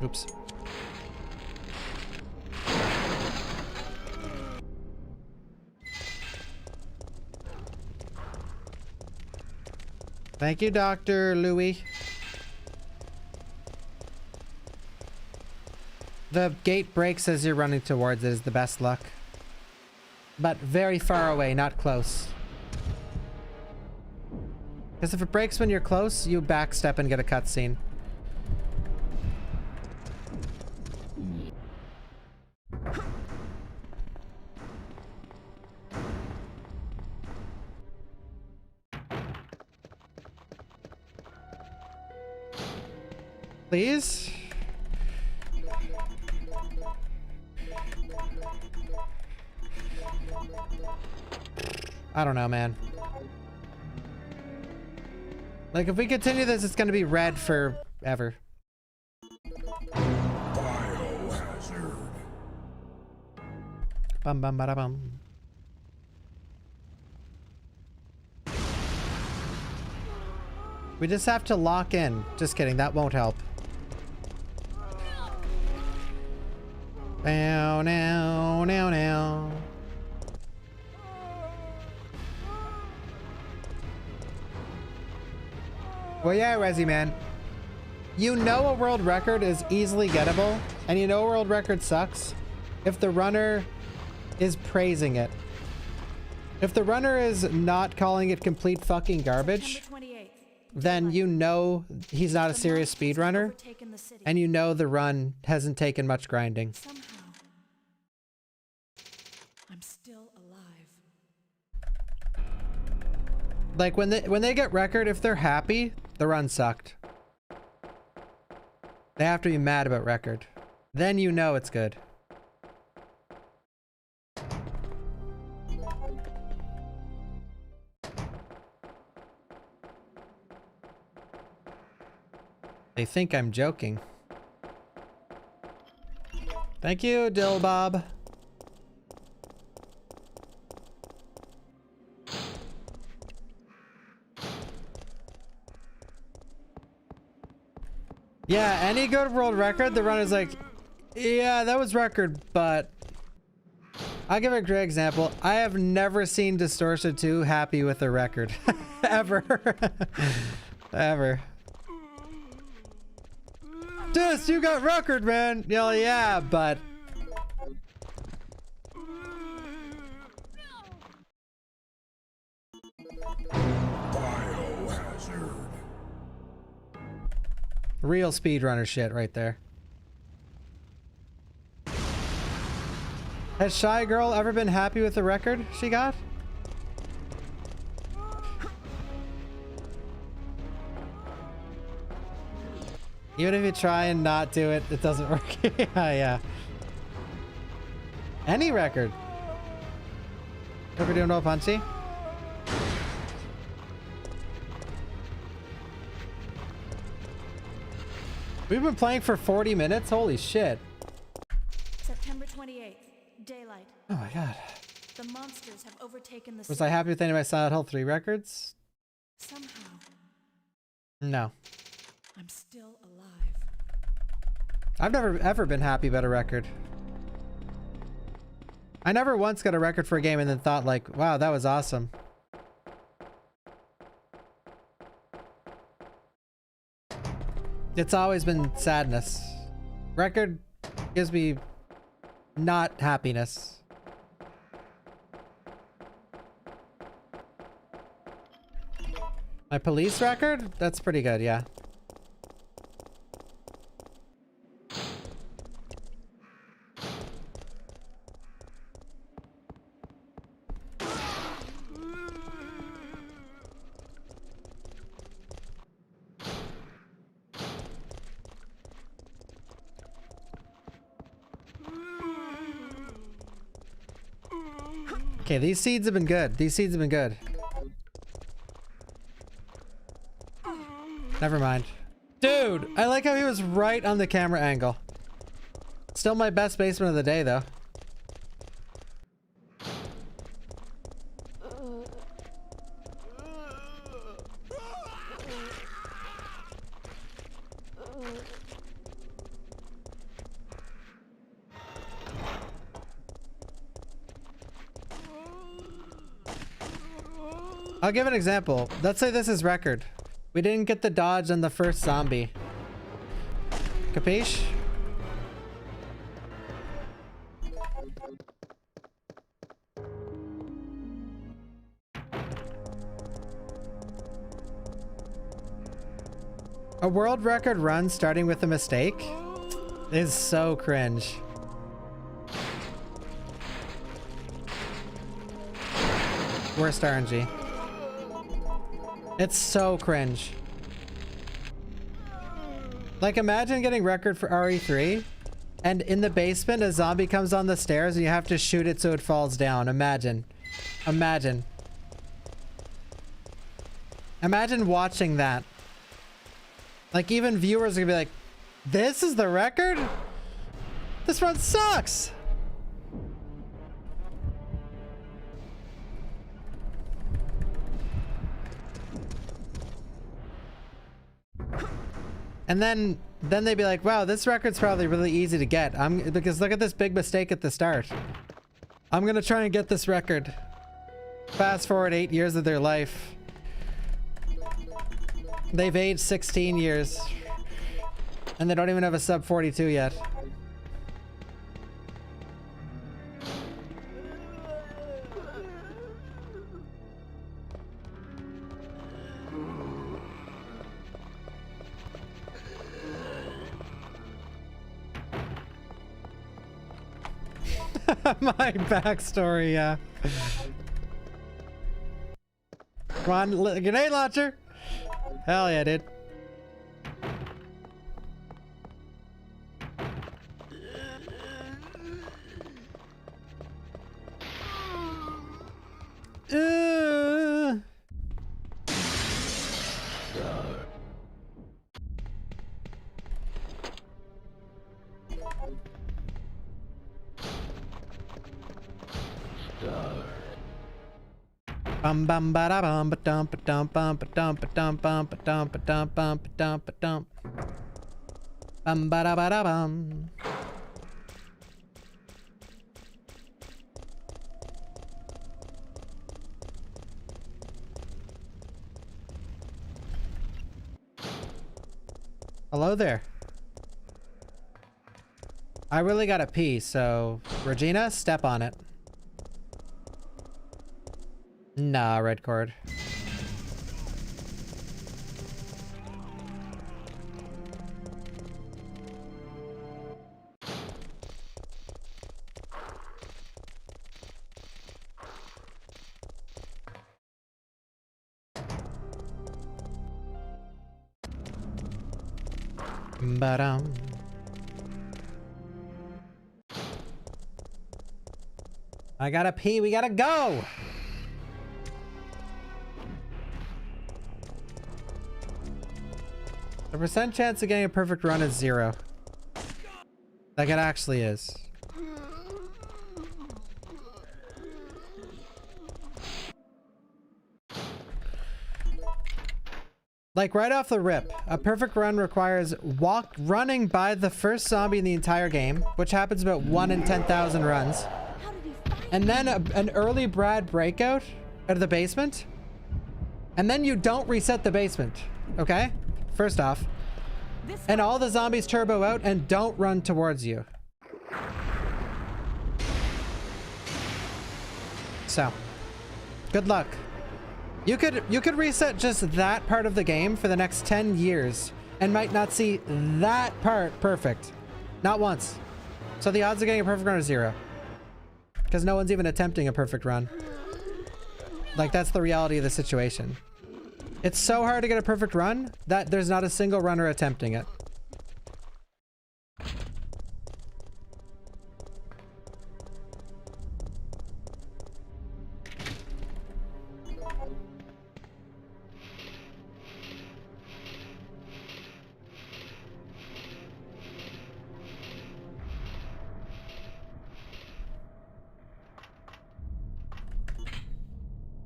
Oops. Thank you, Dr. Louis. The gate breaks as you're running towards it is the best luck. But very far away, not close. Because if it breaks when you're close, you backstep and get a cutscene. Please? I don't know, man. Like, if we continue this, it's gonna be red forever. Biohazard. Bum bum bada bum. We just have to lock in. Just kidding, that won't help. Now, now, now, now. Well, yeah, Resi man. You know a world record is easily gettable And you know world record sucks? If the runner is praising it. If the runner is not calling it complete fucking garbage, then you know he's not a serious speedrunner, and you know the run hasn't taken much grinding. Somehow, I'm still alive. Like when they get record, if they're happy, the run sucked. They have to be mad about record. Then you know it's good. They think I'm joking. Thank you, Dill Bob. Yeah, any good world record, the runner's like, yeah, that was record, but I'll give a great example. I have never seen Distortion 2 happy with a record. Ever. Ever. Dis, you got record, man. Yeah, but Biohazard. real speedrunner shit right there. Has Shy Girl ever been happy with the record she got? Even if you try and not do it, it doesn't work. Yeah. Any record. Hope you're doing well, Punchy. We've been playing for 40 minutes? Holy shit. September 28th, daylight. Oh my god. The monsters have overtaken the Was city. I happy with any of my Silent Hill 3 records? Somehow, No. I'm still alive. I've never ever been happy about a record. I never once got a record for a game and then thought like, wow, that was awesome. It's always been sadness. Record gives me not happiness. My police record? That's pretty good, yeah. Okay, these seeds have been good. These seeds have been good. Never mind. Dude, I like how he was right on the camera angle. Still my best basement of the day, though. I'll give an example. Let's say this is record. We didn't get the dodge on the first zombie. Capiche? A world record run starting with a mistake is so cringe. Worst RNG. It's so cringe. Like, imagine getting record for RE3 and in the basement a zombie comes on the stairs and you have to shoot it so it falls down. Imagine. Imagine. Imagine watching that. Like, even viewers are gonna be like, this is the record? This run sucks! And then they'd be like, wow, this record's probably really easy to get. Because look at this big mistake at the start. I'm gonna try and get this record. Fast forward 8 years of their life. They've aged 16 years. And they don't even have a sub 42 yet. My backstory, yeah. Come on, grenade launcher. Hell yeah, dude. Bum bum ba da bum ba dum ba dum bum ba dum ba dum bum ba dum ba dum bum ba dum ba dum bum ba da bum. Hello there. I really gotta pee, so Regina, step on it. Nah, red cord. Ba-dum. I gotta pee, we gotta go! The percent chance of getting a perfect run is 0. Like it actually is. Like right off the rip, a perfect run requires running by the first zombie in the entire game, which happens about 1 in 10,000 runs. And then an early Brad breakout out of the basement. And then you don't reset the basement, okay? First off. And all the zombies turbo out and don't run towards you. So, good luck. You could reset just that part of the game for the next 10 years and might not see that part perfect. Not once. So the odds of getting a perfect run are 0. Because no one's even attempting a perfect run. Like, that's the reality of the situation. It's so hard to get a perfect run that there's not a single runner attempting it.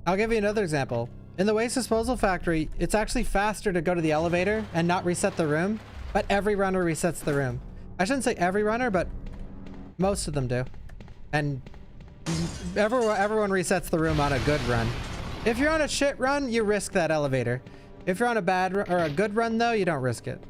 I'll give you another example. In the waste disposal factory, it's actually faster to go to the elevator and not reset the room, but every runner resets the room. I shouldn't say every runner, but most of them do. And everyone resets the room on a good run. If you're on a shit run, you risk that elevator. If you're on a bad or a good run though, you don't risk it.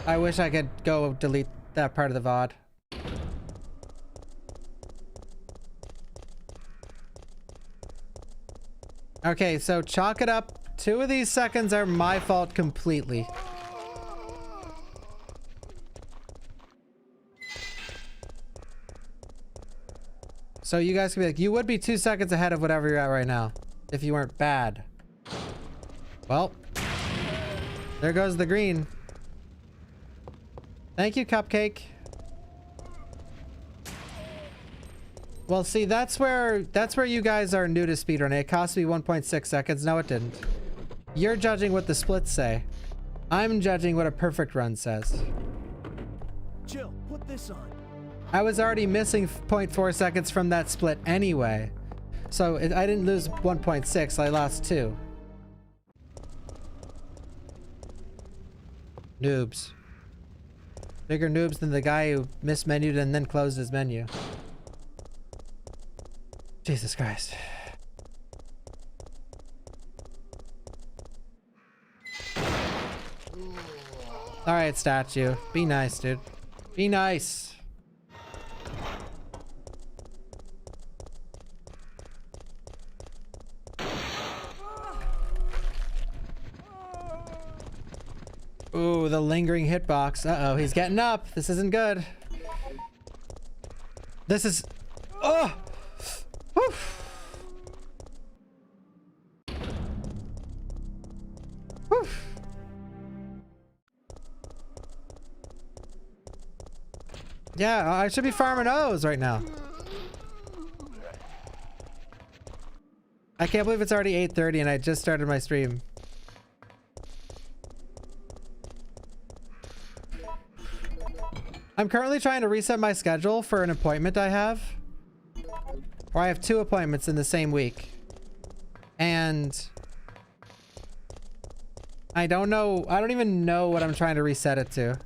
I wish I could go delete that part of the VOD. Okay, so chalk it up. 2 of these seconds are my fault completely. So you guys can be like, you would be 2 seconds ahead of whatever you're at right now if you weren't bad. Well, there goes the green. Thank you, Cupcake. Well, see, that's where you guys are new to speedrunning. It cost me 1.6 seconds. No, it didn't. You're judging what the splits say. I'm judging what a perfect run says. Chill, put this on. I was already missing 0.4 seconds from that split anyway. So I didn't lose 1.6, I lost 2. Noobs. Bigger noobs than the guy who mismenued and then closed his menu. Jesus Christ. Alright, statue. Be nice, dude. Be nice. Ooh, the lingering hitbox. Uh-oh, he's getting up. This isn't good. This is... Oh! Whew. Whew. Yeah, I should be farming O's right now. I can't believe it's already 8:30 and I just started my stream. I'm currently trying to reset my schedule for an appointment I have. Or I have 2 appointments in the same week. And I don't know, I don't even know what I'm trying to reset it to.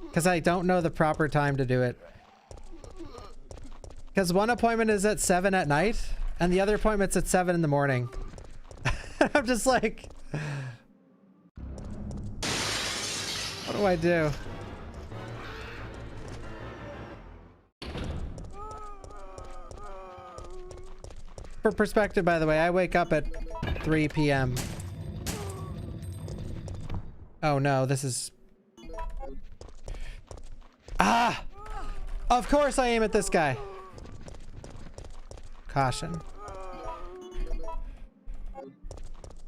Because I don't know the proper time to do it. Because one appointment is at 7 at night, and the other appointment's at 7 in the morning. I'm just like... What do I do? For perspective, by the way, I wake up at 3 p.m. Oh no, this is... Ah! Of course I aim at this guy. Caution.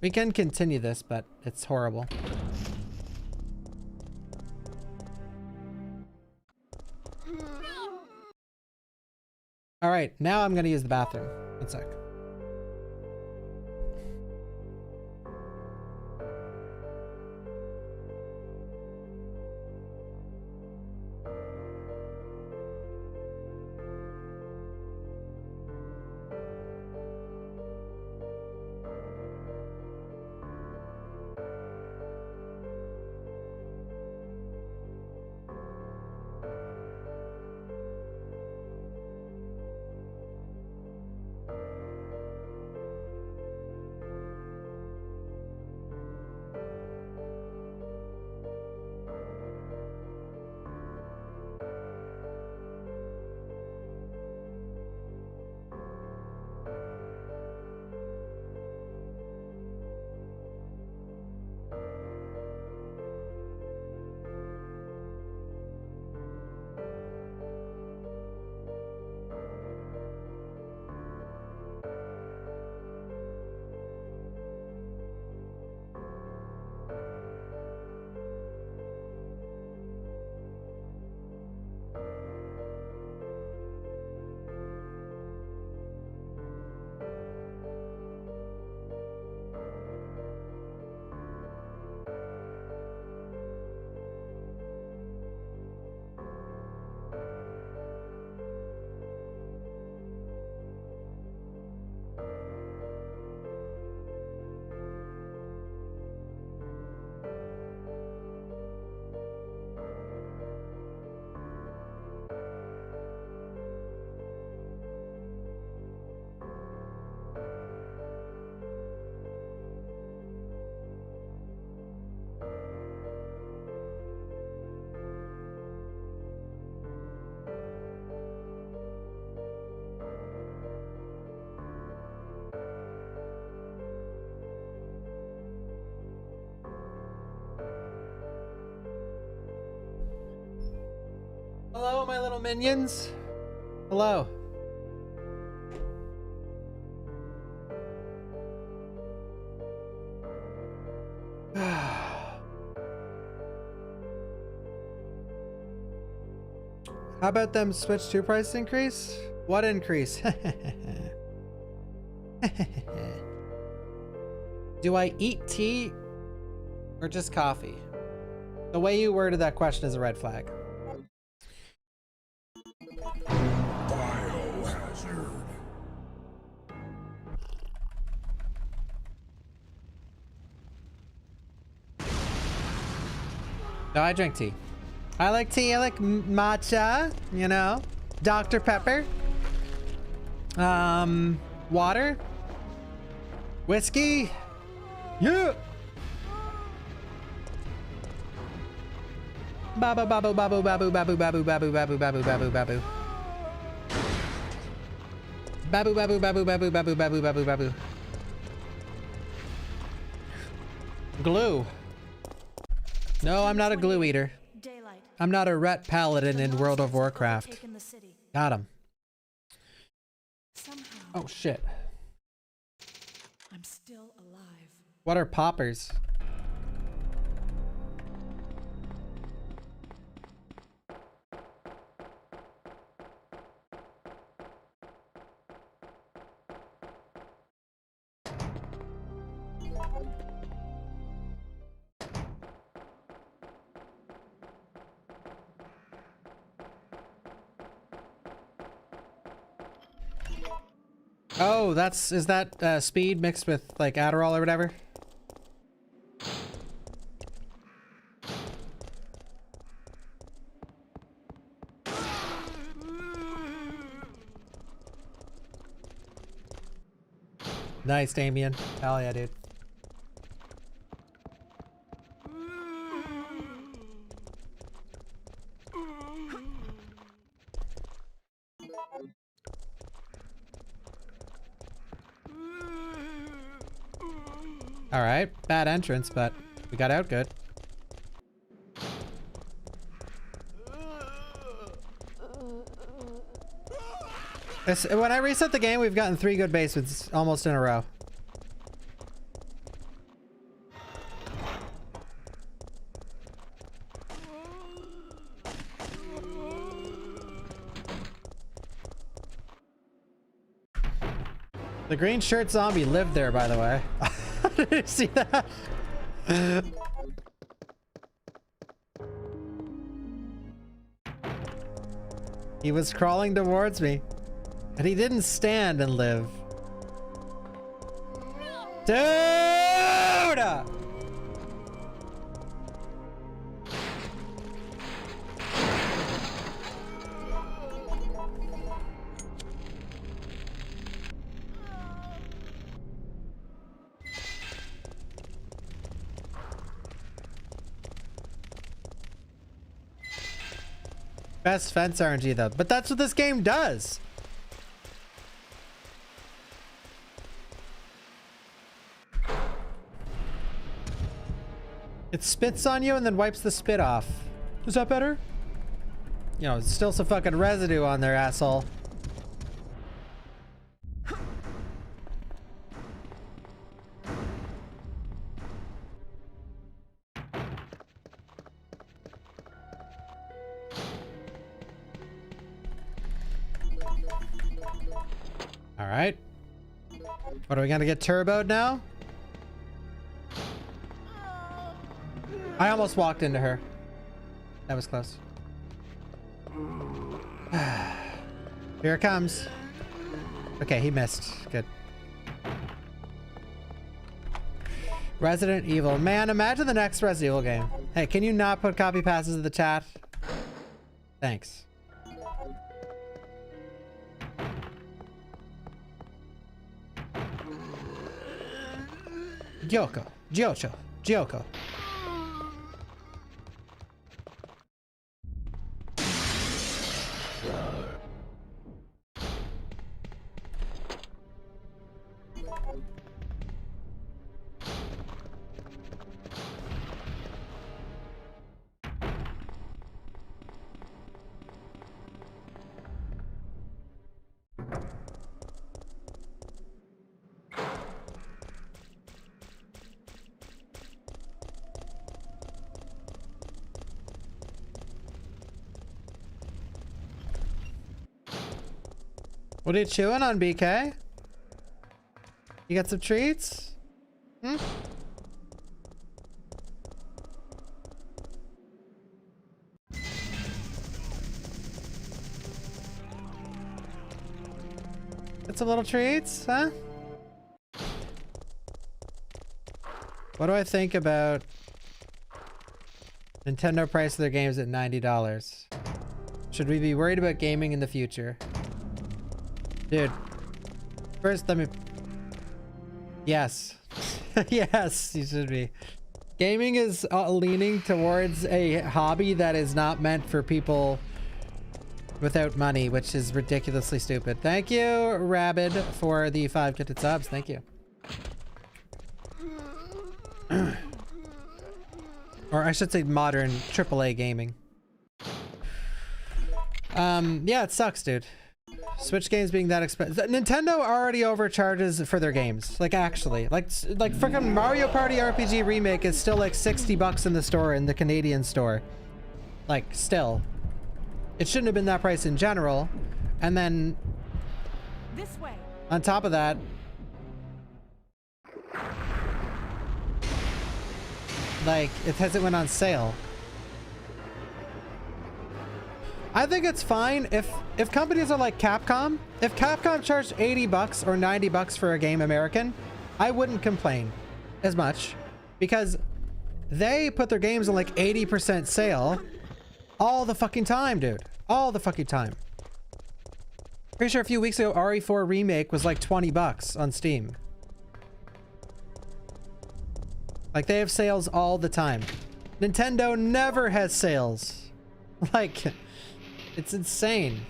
We can continue this, but it's horrible. All right, now I'm gonna use the bathroom. One sec. Hello, my little minions. Hello. How about them switch to price increase? What increase? Do I eat tea or just coffee? The way you worded that question is a red flag. Biohazard. No, I drink tea. I like tea. I like matcha, you know, Dr. Pepper, water, whiskey. Yeah. Babu babu babu babu babu babu babu babu babu babu babu. Babu babu babu babu babu babu babu babu. Glue. No, I'm not a glue eater. Daylight. I'm not a ret paladin The in World of monsters have Warcraft. overtaken the city. Got him. Somehow, Oh shit. I'm still alive. What are poppers? Oh, is that speed mixed with like Adderall or whatever? Nice, Damien. Hell yeah, dude. All right, bad entrance, but we got out good. When I reset the game, we've gotten 3 good basements almost in a row. The green shirt zombie lived there, by the way. Did you see that? He was crawling towards me. And he didn't stand and live. Dude! Best fence RNG though, but that's what this game does. It spits on you and then wipes the spit off. Is that better? You know, it's still some fucking residue on there, asshole. All right. What are we gonna get turboed now? I almost walked into her. That was close. Here it comes. Okay, he missed. Good. Resident Evil. Man, imagine the next Resident Evil game. Hey, can you not put copy passes in the chat? Thanks. Gyoko. Gyocho. Gyoko. What are you chewing on, BK? You got some treats? Hmm? Got some little treats, huh? What do I think about Nintendo price their games at $90. Should we be worried about gaming in the future? Dude, first let me... Yes. Yes, you should be. Gaming is leaning towards a hobby that is not meant for people without money, which is ridiculously stupid. Thank you, Rabid, for the 5 gifted subs. Thank you. Or I should say modern AAA gaming. Yeah, it sucks, dude. Switch games being that expensive. Nintendo already overcharges for their games. Like, actually. Like freaking Mario Party RPG Remake is still like $60 in the store, in the Canadian store. Like, still. It shouldn't have been that price in general. And then... This way. On top of that... Like, it hasn't went on sale. I think it's fine if companies are like Capcom. If Capcom charged $80 or $90 for a game American, I wouldn't complain as much because they put their games on like 80% sale all the fucking time, dude. All the fucking time. Pretty sure a few weeks ago, RE4 Remake was like $20 on Steam. Like, they have sales all the time. Nintendo never has sales. Like... It's insane.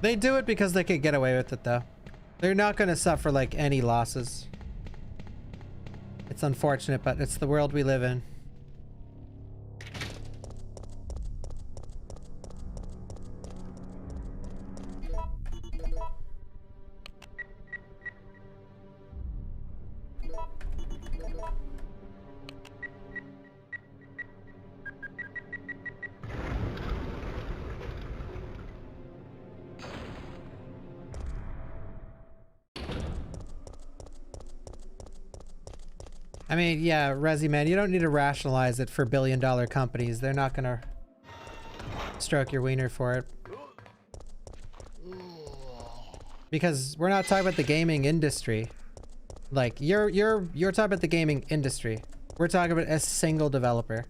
They do it because they could get away with it, though. They're not going to suffer, like, any losses. It's unfortunate, but it's the world we live in. I mean, yeah, Resi man, you don't need to rationalize it for billion-dollar companies. They're not gonna stroke your wiener for it. Because we're not talking about the gaming industry. Like, you're talking about the gaming industry. We're talking about a single developer.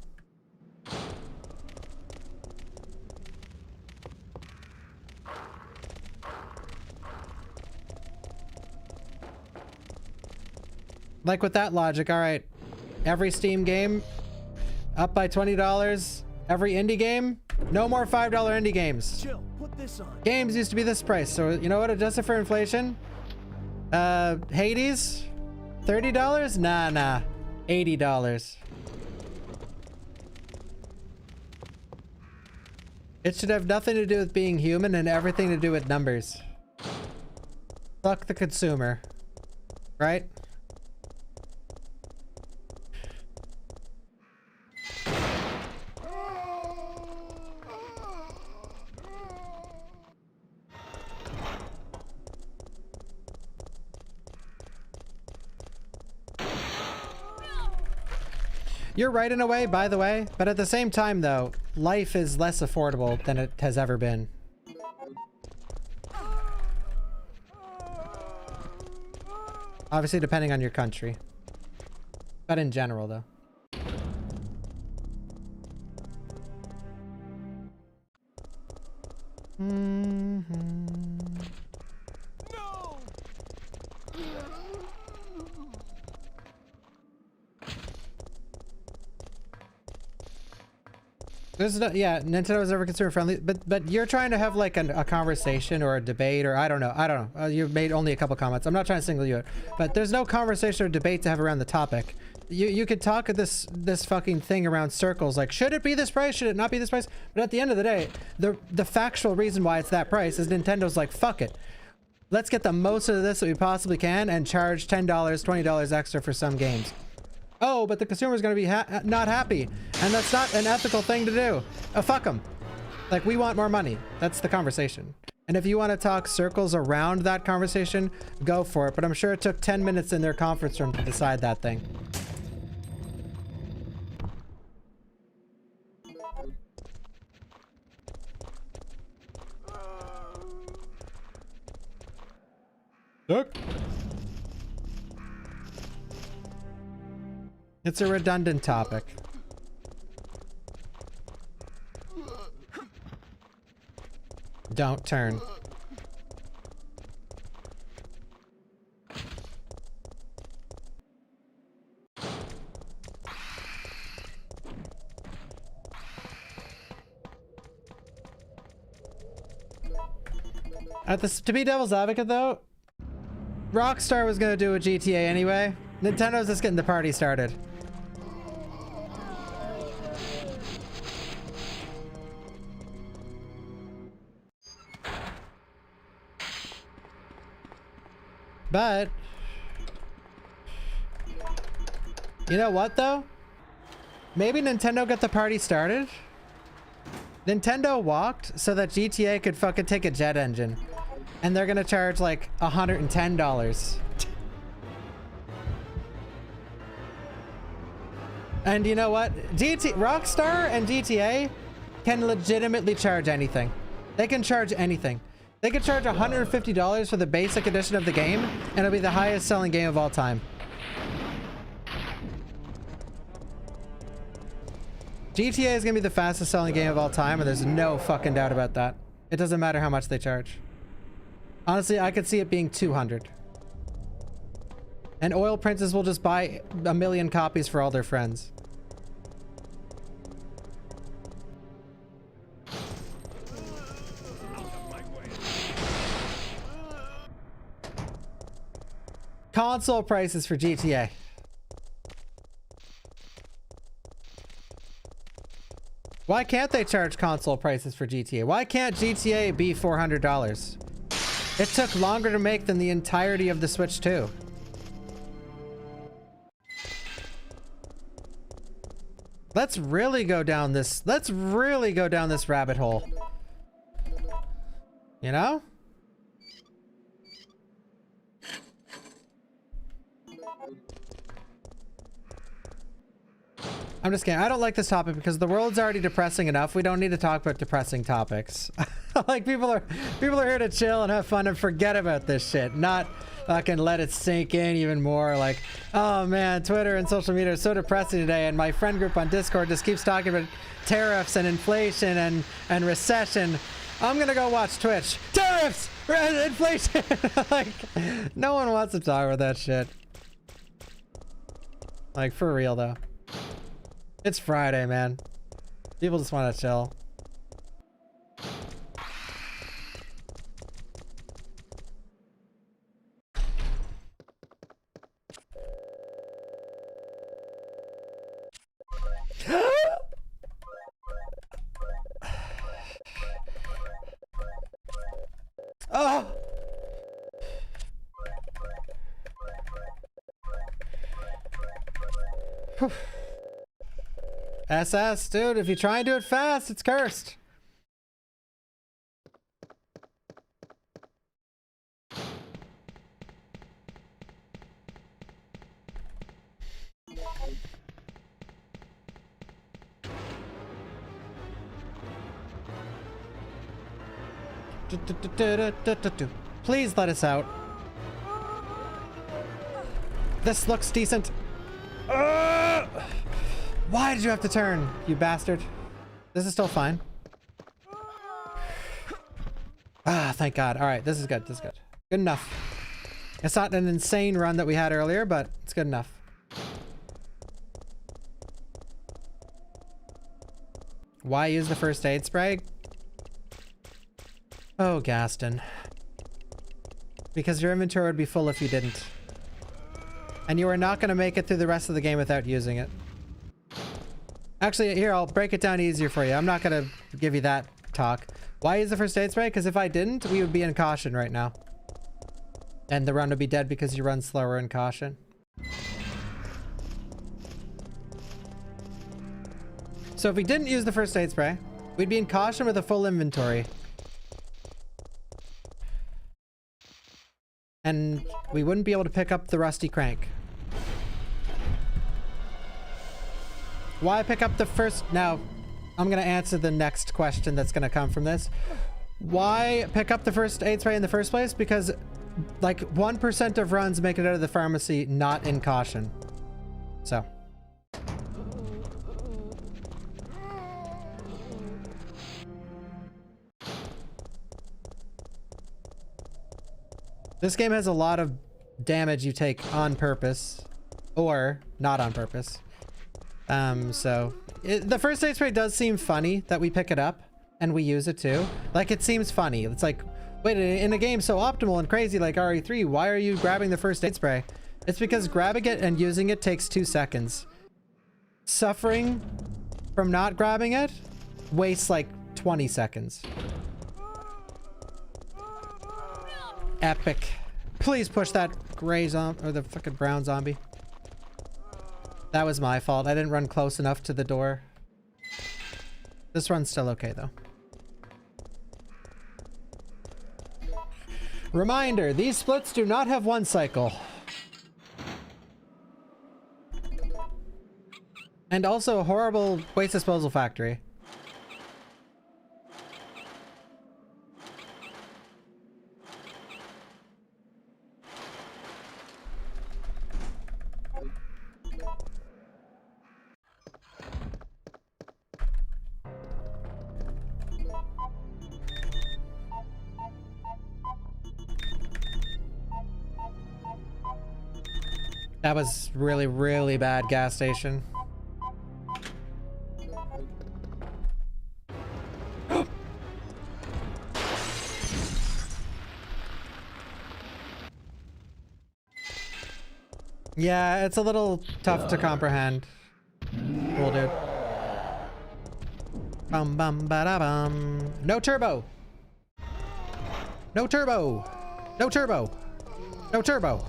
Like with that logic, all right, every Steam game up by $20. Every indie game, no more $5 indie games. Chill, put this on. Games used to be this price, so you know what? Adjusted for inflation, Hades, $30? Nah, $80. It should have nothing to do with being human and everything to do with numbers. Fuck the consumer, right? You're right in a way, by the way, but at the same time, though, life is less affordable than it has ever been. Obviously, depending on your country. But in general, though. There's no, yeah, Nintendo is ever consumer friendly, but you're trying to have like a conversation or a debate or I don't know. You've made only a couple comments. I'm not trying to single you out, but there's no conversation or debate to have around the topic. You could talk at this fucking thing around circles, like should it be this price? Should it not be this price? But at the end of the day, the factual reason why it's that price is Nintendo's like fuck it. Let's get the most of this that we possibly can and charge $10, $20 extra for some games. Oh, but the consumer's going to be not happy. And that's not an ethical thing to do. Fuck them. Like, we want more money. That's the conversation. And if you want to talk circles around that conversation, go for it. But I'm sure it took 10 minutes in their conference room to decide that thing. Look. It's a redundant topic. Don't turn. To be devil's advocate though, Rockstar was gonna do a GTA anyway. Nintendo's just getting the party started. But you know what though? Maybe Nintendo got the party started. Nintendo walked so that GTA could fucking take a jet engine. And they're gonna charge like $110. And you know what? Rockstar and GTA can legitimately charge anything. They can charge anything. They could charge $150 for the basic edition of the game, and it'll be the highest selling game of all time. GTA is gonna be the fastest selling game of all time, and there's no fucking doubt about that. It doesn't matter how much they charge. Honestly, I could see it being 200. And Oil Princes will just buy 1 million copies for all their friends. Console prices for GTA. Why can't they charge console prices for GTA? Why can't GTA be $400? It took longer to make than the entirety of the Switch 2. Let's really go down this rabbit hole. You know? I'm just kidding. I don't like this topic because the world's already depressing enough. We don't need to talk about depressing topics. Like people are here to chill and have fun and forget about this shit, not fucking let it sink in even more. Like, oh man, Twitter and social media are so depressing today, and my friend group on Discord just keeps talking about tariffs and inflation and recession. I'm gonna go watch Twitch. Tariffs, inflation. Like, no one wants to talk about that shit. Like, for real though. It's Friday, man. People just want to chill. Oh! SS, dude, if you try and do it fast, it's cursed. Please let us out. This looks decent. Why did you have to turn, you bastard? This is still fine. Ah, thank God. All right, this is good. This is good. Good enough. It's not an insane run that we had earlier, but it's good enough. Why use the first aid spray? Oh, Gaston. Because your inventory would be full if you didn't. And you are not going to make it through the rest of the game without using it. Actually, here, I'll break it down easier for you. I'm not going to give you that talk. Why use the first aid spray? Because if I didn't, we would be in caution right now. And the run would be dead because you run slower in caution. So if we didn't use the first aid spray, we'd be in caution with a full inventory. And we wouldn't be able to pick up the rusty crank. Why pick up the first... Now, I'm going to answer the next question that's going to come from this. Why pick up the first aid spray in the first place? Because like 1% of runs make it out of the pharmacy not in caution. So. This game has a lot of damage you take on purpose or not on purpose. The first aid spray does seem funny that we pick it up and we use it too. Like, it seems funny. It's like, wait, in a game so optimal and crazy like RE3, why are you grabbing the first aid spray? It's because grabbing it and using it takes 2 seconds. Suffering from not grabbing it wastes like 20 seconds. Epic. Please push that gray zombie or the fucking brown zombie. That was my fault. I didn't run close enough to the door. This run's still okay though. Reminder, these splits do not have 1 cycle. And also a horrible waste disposal factory. That was really, really bad gas station. Yeah, it's a little tough to comprehend. Cool, dude. Bum bum ba da bum. No turbo. No turbo. No turbo. No turbo.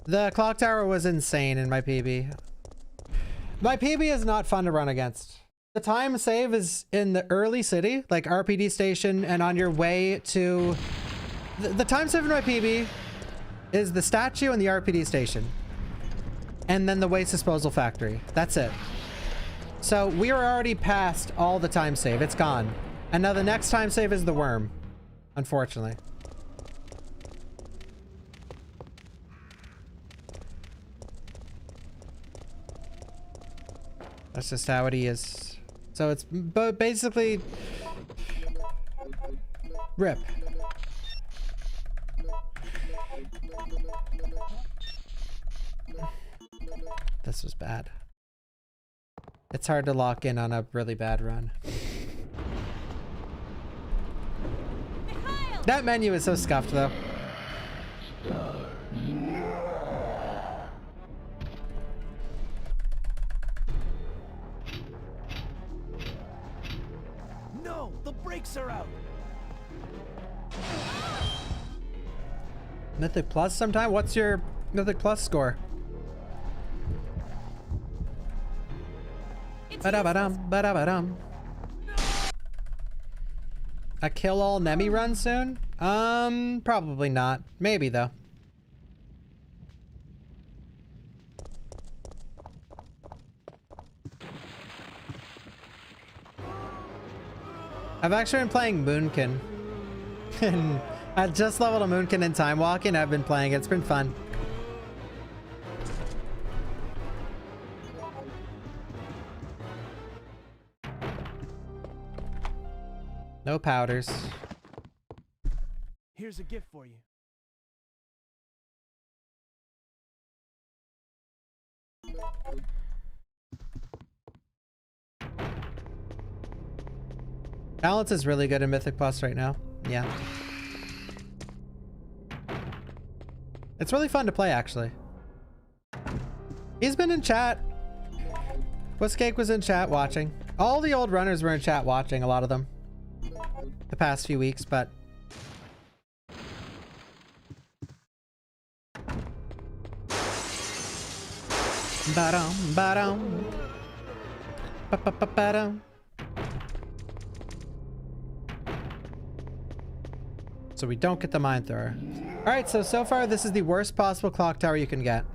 The clock tower was insane in my PB. My PB is not fun to run against. The time save is in the early city, like RPD station, and on your way to... The time save in my PB is the statue and the RPD station. And then the waste disposal factory. That's it. So we are already past all the time save. It's gone. And now the next time save is the worm, unfortunately. That's just how it is. So it's basically rip. This was bad. It's hard to lock in on a really bad run. That menu is so scuffed though. No, the brakes are out. Mythic Plus sometime? What's your Mythic Plus score? Ba-da-ba-dum, ba-da-ba-dum. A kill all Nemi run soon? Probably not. Maybe though. I've actually been playing Moonkin. And I just leveled a Moonkin in Time Walking. I've been playing it. It's been fun. No powders. Here's a gift for you. Balance is really good in Mythic Plus right now. Yeah. It's really fun to play, actually. He's been in chat. What's Cake was in chat watching. All the old runners were in chat watching, a lot of them. the past few weeks, but ba-dum, ba-dum. Ba-ba-ba-ba-dum. So we don't get the mine thrower. All right, so far this is the worst possible clock tower you can get.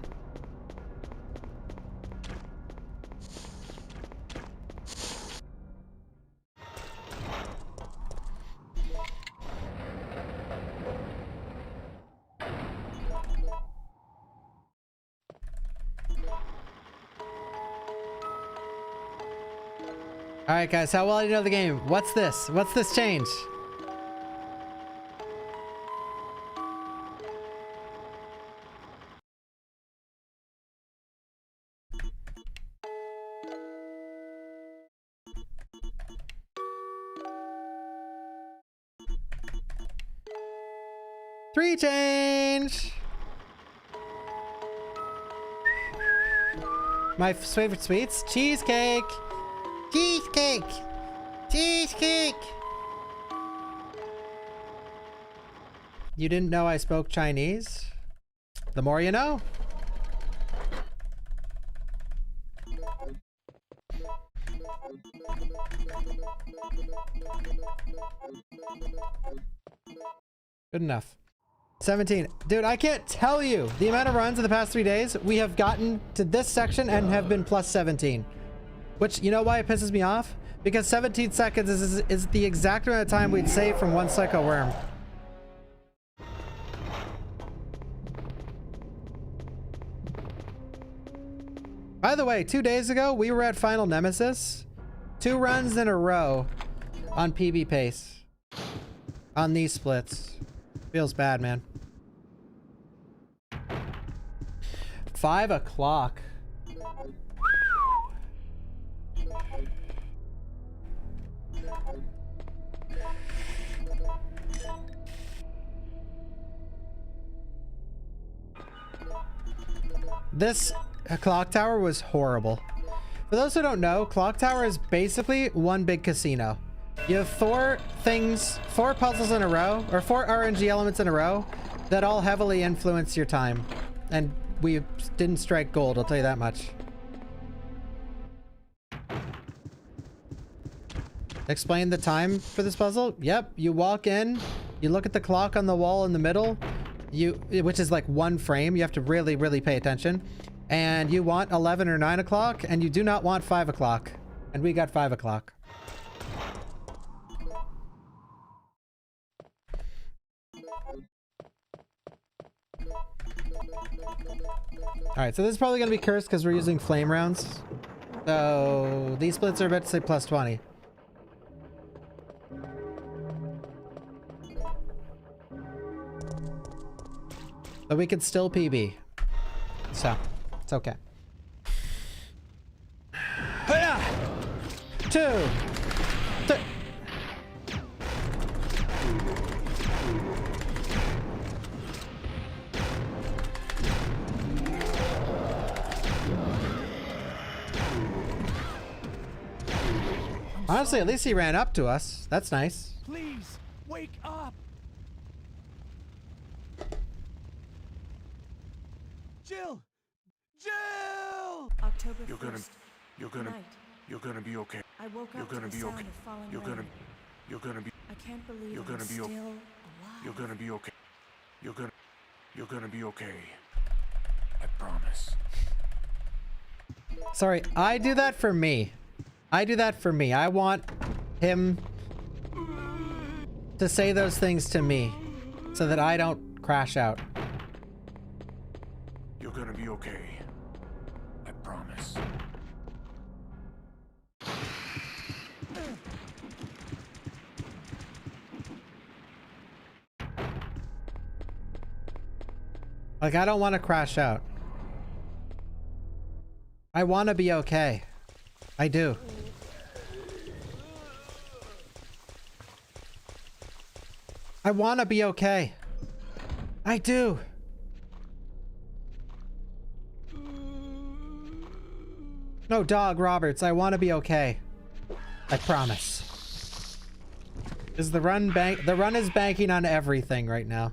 All right, guys, how well do you know the game? What's this? What's this change? Three change. My favorite sweets? Cheesecake. Cheesecake! Cheesecake! You didn't know I spoke Chinese? The more you know. Good enough. 17. Dude, I can't tell you the amount of runs in the past 3 days we have gotten to this section and have been plus 17. Which, you know why it pisses me off? Because 17 seconds is the exact amount of time we'd save from one psycho worm. By the way, 2 days ago, we were at Final Nemesis. 2 runs in a row on PB pace. On these splits. Feels bad, man. 5 o'clock. This clock tower was horrible. For those who don't know, clock tower is basically one big casino. You have 4 puzzles in a row, or 4 RNG elements in a row that all heavily influence your time. And we didn't strike gold, I'll tell you that much. Explain the time for this puzzle? Yep, you walk in, you look at the clock on the wall in the middle, which is like 1 frame. You have to really, really pay attention. And you want 11 or 9 o'clock, and you do not want 5 o'clock. And we got 5 o'clock. Alright, so this is probably going to be cursed because we're using flame rounds. So these splits are about to say plus 20. But we could still PB. So, it's okay. 2, 3. Honestly, at least he ran up to us. That's nice. Please, wake up! Jill! Jill! October You're gonna 1st, night. you're gonna be okay. I woke You're up gonna to the be sound okay. of falling You're rain. gonna be I can't believe you're I'm gonna be still okay. alive. you're gonna be okay. You're gonna be okay. I promise. Sorry, I do that for me. I do that for me. I want him to say those things to me so that I don't crash out. You're gonna be okay. I promise. Like, I don't want to crash out. I want to be okay. I do. I want to be okay. I do. No, Dog Roberts, I want to be okay. I promise. Is the run is banking on everything right now.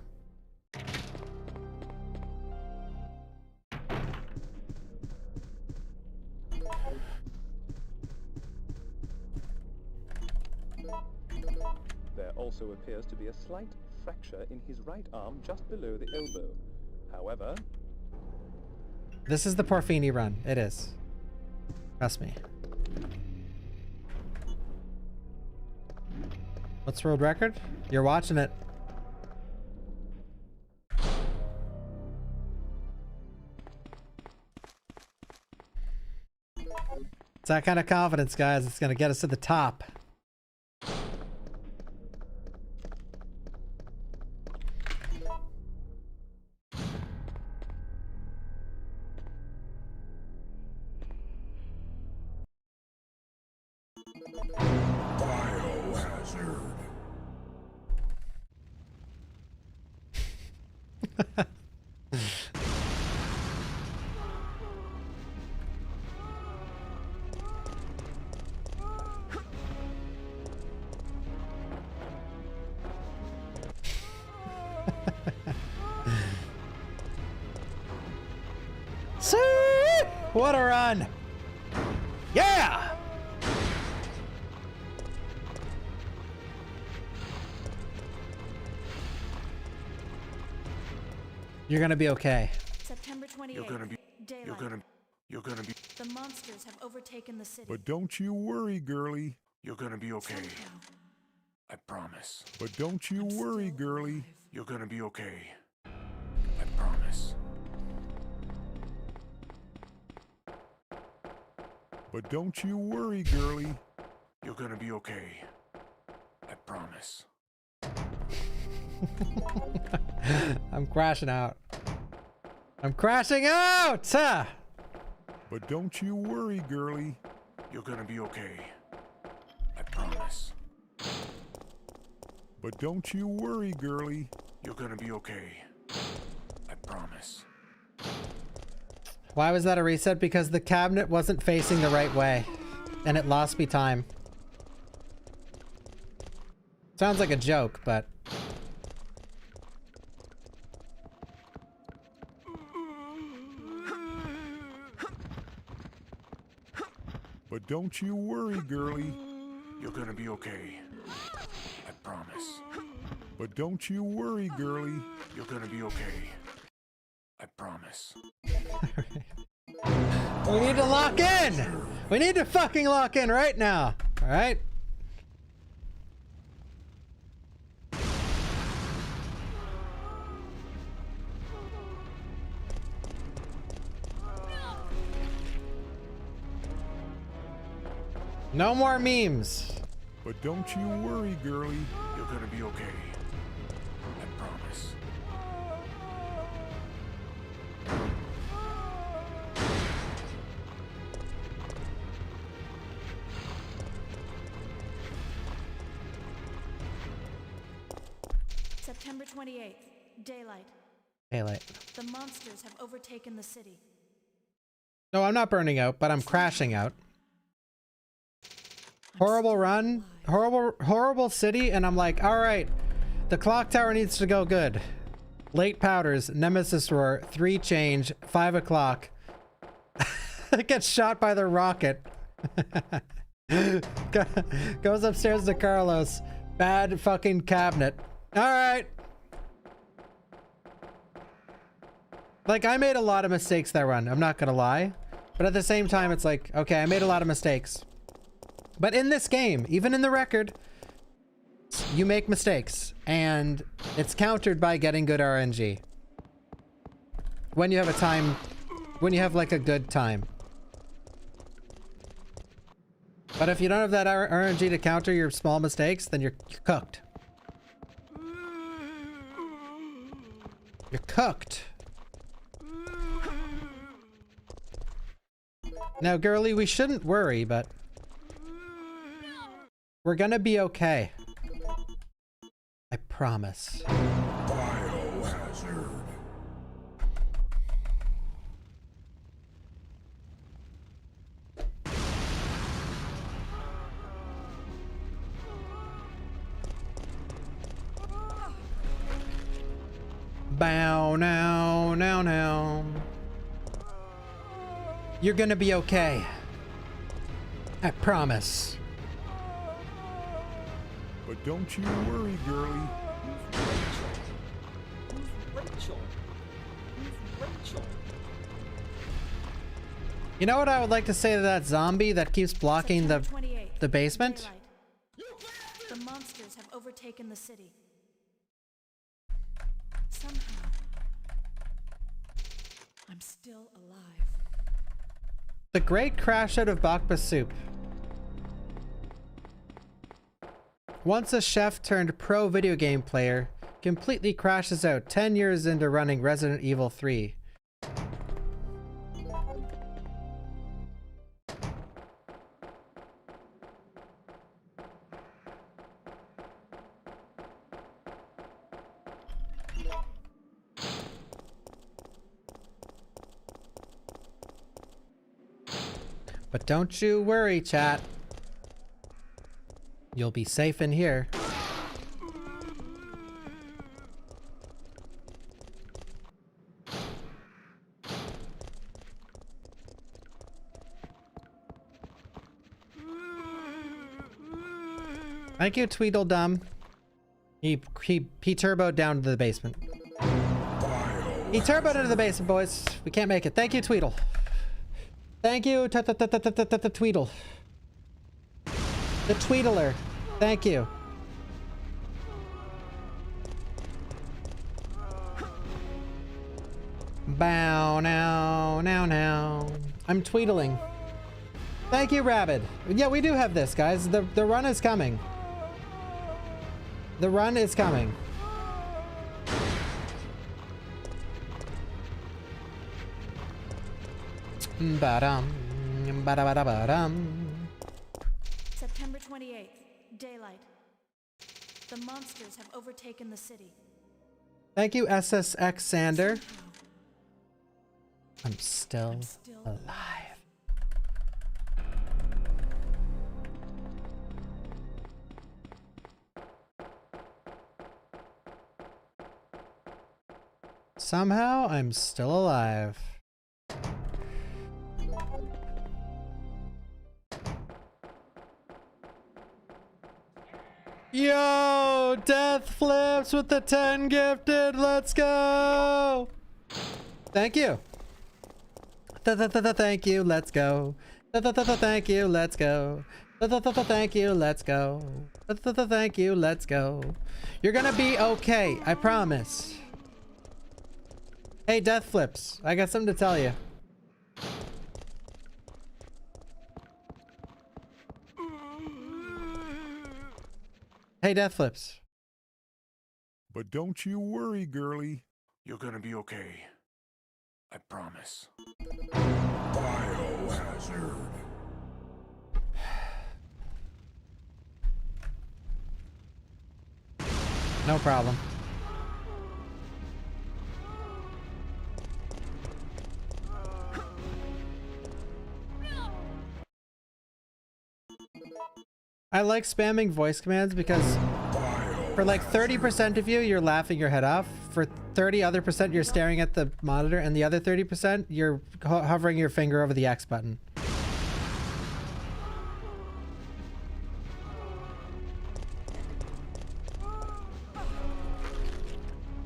There also appears to be a slight fracture in his right arm just below the elbow. However, This is the Porfini run. It is. Trust me. What's world record? You're watching it. It's that kind of confidence, guys. It's gonna get us to the top. Biohazard. See? What a run! Yeah! You're gonna be okay. September 28th. You're gonna be. Daylight. You're gonna be. The monsters have overtaken the city. But don't you worry, girlie. You're gonna be okay. Somehow, I promise. But don't you worry, girlie. You're gonna be okay. I promise. But don't you worry, girlie. You're gonna be okay. I promise. I'm crashing out. I'm crashing out! Ah! But don't you worry, girlie. You're gonna be okay. I promise. But don't you worry, girlie. You're gonna be okay. I promise. Why was that a reset? Because the cabinet wasn't facing the right way. And it lost me time. Sounds like a joke, but... But don't you worry, girlie. You're gonna be okay. I promise. But don't you worry, girlie. You're gonna be okay. I promise. We need to lock in! We need to fucking lock in right now! Alright? No more memes. But don't you worry, girlie. You're gonna be okay. I promise. September 28th. Daylight. Daylight. The monsters have overtaken the city. No, I'm not burning out, but I'm crashing out. Horrible run, horrible city, and I'm like, all right, the clock tower needs to go good. Late powders, nemesis roar, 3 change, 5 o'clock. It gets shot by the rocket. Goes upstairs to Carlos. Bad fucking cabinet. All right. Like, I made a lot of mistakes that run, I'm not gonna lie. But at the same time, it's like, okay, I made a lot of mistakes. But in this game, even in the record, you make mistakes, and it's countered by getting good RNG. When you have a time, when you have like a good time. But if you don't have that RNG to counter your small mistakes, then you're cooked. You're cooked. Now, girlie, we shouldn't worry, but we're gonna be okay. I promise. Biohazard. Bow now, now, now. You're gonna be okay. I promise. But don't you worry, girlie. You know what I would like to say to that zombie that keeps blocking the September 28th, basement? daylight. The monsters have overtaken the city. Somehow, I'm still alive. The great crash out of Bawkbasoup. Once a chef turned pro video game player, completely crashes out 10 years into running Resident Evil 3. But don't you worry, chat. You'll be safe in here. Thank you, Tweedledum. He turboed down to the basement. He turboed into the basement, boys. We can't make it. Thank you, Tweedle. Thank you, Tweedle. The Tweedler. Thank you. Bow now, now, now. I'm tweedling. Thank you, Rabbit. Yeah, we do have this, guys. The run is coming. The run is coming. Ba-dum, ba-da-ba-da-ba-dum. September 28th, daylight. The monsters have overtaken the city. Thank you, SSX Sander. Somehow, I'm still alive. Somehow, I'm still alive. Yo, Death Flips with the 10 gifted. Let's go. Thank you. Thank you. Let's go. Thank you. Let's go. Thank you. Let's go. Thank you. Let's go. You're gonna be okay. I promise. Hey, Death Flips. I got something to tell you. Hey, Death Flips. But don't you worry, girlie. You're gonna be okay. I promise. Biohazard. No problem. I like spamming voice commands because for like 30% of you, you're laughing your head off. For 30 other percent, you're staring at the monitor, and the other 30%, you're hovering your finger over the X button.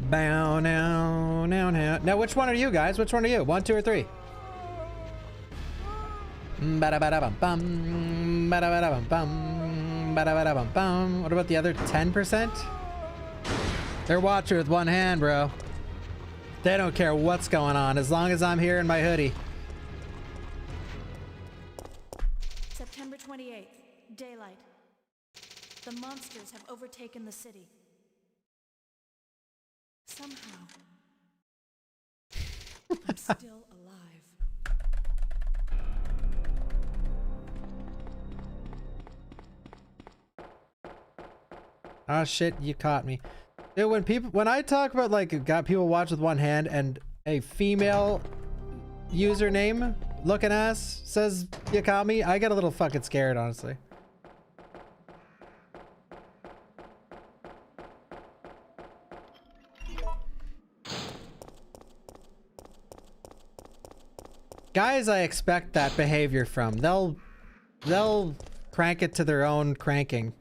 Bow now, now, now. Now, which one are you guys? Which one are you? 1, 2, or 3? Ba-da-ba-da-bum-bum. Ba-da-ba-da-bum-bum. Ba-da-ba-da-bum-bum. What about the other 10%? They're watching with one hand, bro. They don't care what's going on as long as I'm here in my hoodie. September 28th, daylight. The monsters have overtaken the city. Somehow, I'm still alive. Oh shit, you caught me. Dude, when I talk about like got people watch with one hand and a female username looking ass says you caught me, I get a little fucking scared, honestly. Guys, I expect that behavior from. They'll crank it to their own cranking.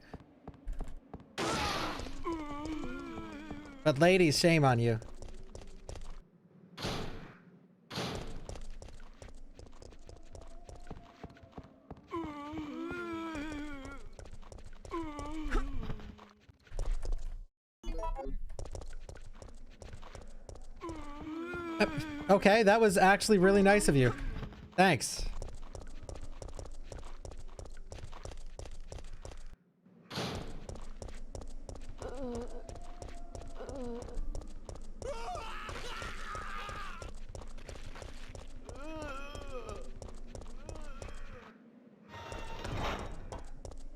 But ladies, shame on you. Okay, that was actually really nice of you. Thanks.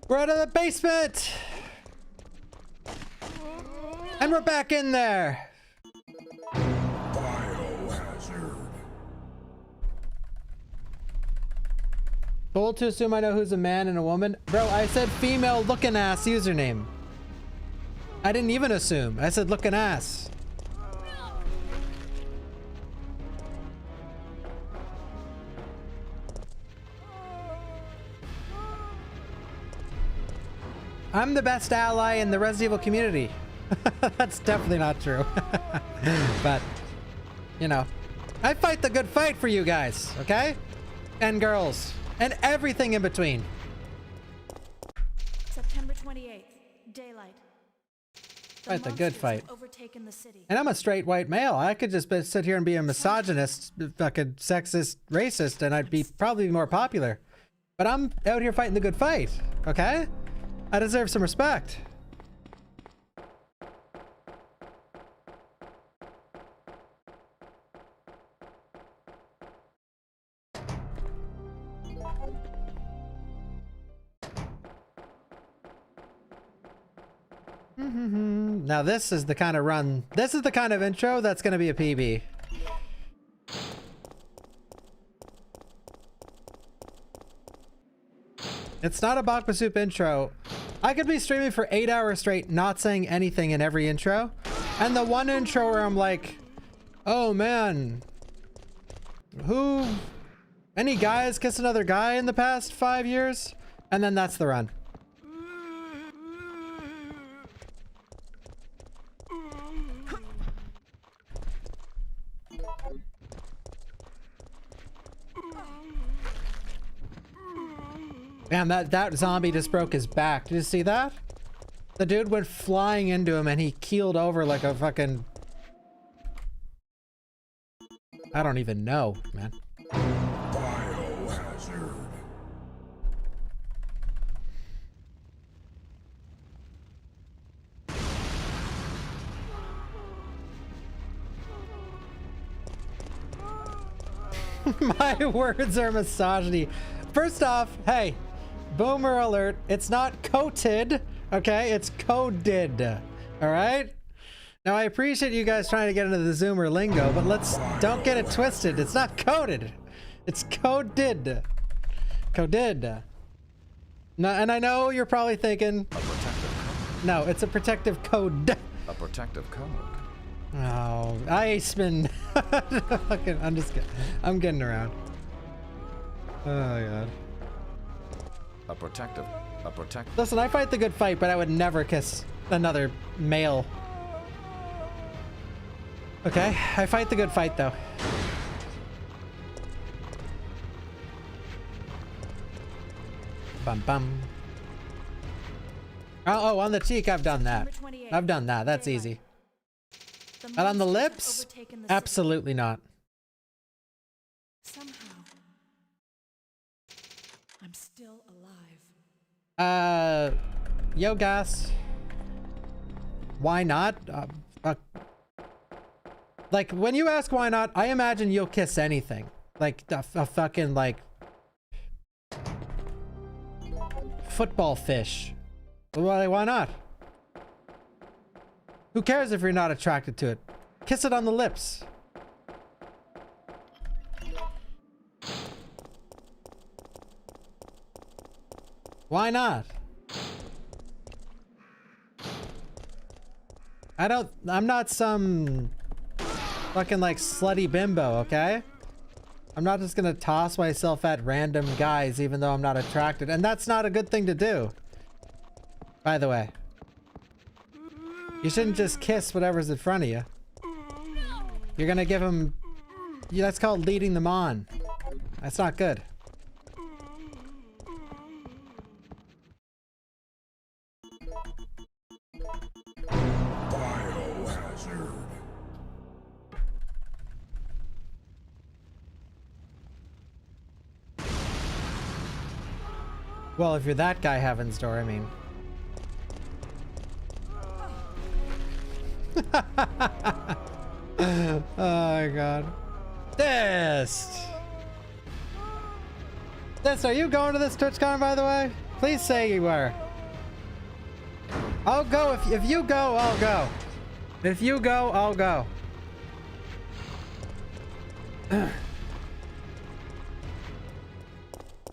We're out of the basement! And we're back in there! Biohazard. Bold to assume I know who's a man and a woman. Bro, I said female looking ass username. I didn't even assume. I said looking ass. I'm the best ally in the Resident Evil community. That's definitely not true. But, you know, I fight the good fight for you guys, okay? And girls. And everything in between. September 28th, daylight. Fight the good monsters fight. have overtaken the city. And I'm a straight white male. I could just sit here and be a misogynist, fucking sexist, racist, and I'd be probably more popular. But I'm out here fighting the good fight, okay? I deserve some respect. Now this is the kind of run, this is the kind of intro that's going to be a PB. It's not a Bawkbasoup intro. I could be streaming for 8 hours straight, not saying anything in every intro. And the one intro where I'm like, oh man, any guys kiss another guy in the past 5 years? And then that's the run. Man, that zombie just broke his back. Did you see that? The dude went flying into him and he keeled over like a fucking... I don't even know, man. Biohazard. My words are misogyny. First off, hey, boomer alert. It's not coated, okay? It's coded, all right? Now, I appreciate you guys trying to get into the Zoomer lingo, but don't get it twisted. It's not coded. It's coded. Coded. No, and I know you're probably thinking... A protective code. No, it's a protective code. A protective code. Oh, Iceman. Fucking, I'm just kidding. I'm getting around. Oh, God. A protective. Listen, I fight the good fight, but I would never kiss another male. Okay, I fight the good fight, though. Bum bum. Oh, on the cheek, I've done that. I've done that. That's easy. And on the lips? Absolutely not. Somehow, I'm still alive. Yo, gas. Why not? Like, when you ask why not, I imagine you'll kiss anything. Like, a fucking, like... football fish. Why not? Who cares if you're not attracted to it? Kiss it on the lips. Why not? I'm not some fucking like slutty bimbo, okay? I'm not just gonna toss myself at random guys even though I'm not attracted. And that's not a good thing to do. By the way. You shouldn't just kiss whatever's in front of you. You're gonna give them... Yeah, that's called leading them on. That's not good. Biohazard. Well, if you're that guy, Heaven's Door, I mean. Oh my god. This! Are you going to this TwitchCon, by the way? Please say you are. I'll go. If you go, I'll go. If you go, I'll go.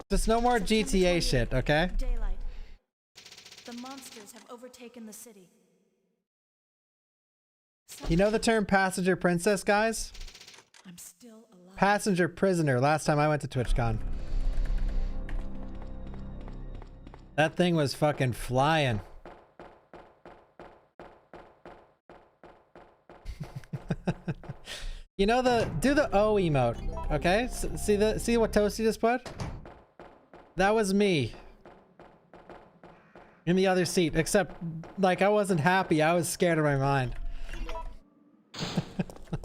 Just no more GTA shit, okay? Daylight. The monsters have overtaken the city. You know the term passenger princess, guys? I'm still alive. Passenger prisoner, last time I went to TwitchCon. That thing was fucking flying. You know do the O emote, okay? See what Toasty just put? That was me. In the other seat, except like I wasn't happy, I was scared of my mind.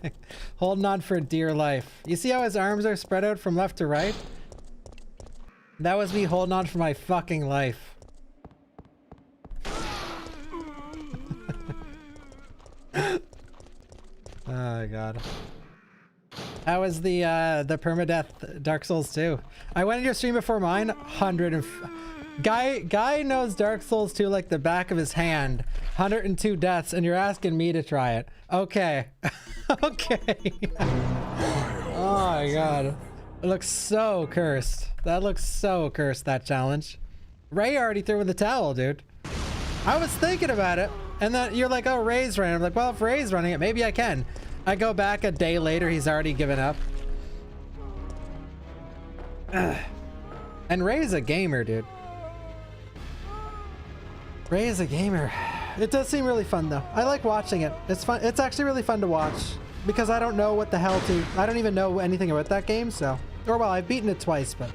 Like, holding on for dear life. You see how his arms are spread out from left to right? That was me holding on for my fucking life. Oh god. That was the permadeath Dark Souls 2. I went into your stream before mine. Guy knows Dark Souls 2 like the back of his hand. 102 deaths, and you're asking me to try it. Okay. Okay. Oh my god. It looks so cursed. That looks so cursed, that challenge. Ray already threw in the towel, dude. I was thinking about it, and then you're like, oh, Ray's running. I'm like, well, if Ray's running it, maybe I can. I go back a day later, he's already given up. Ugh. And Ray's a gamer, dude. Ray is a gamer. It does seem really fun, though. I like watching it. It's fun. It's actually really fun to watch because I don't know what the hell to... I don't even know anything about that game, so... Or, well, I've beaten it twice, but...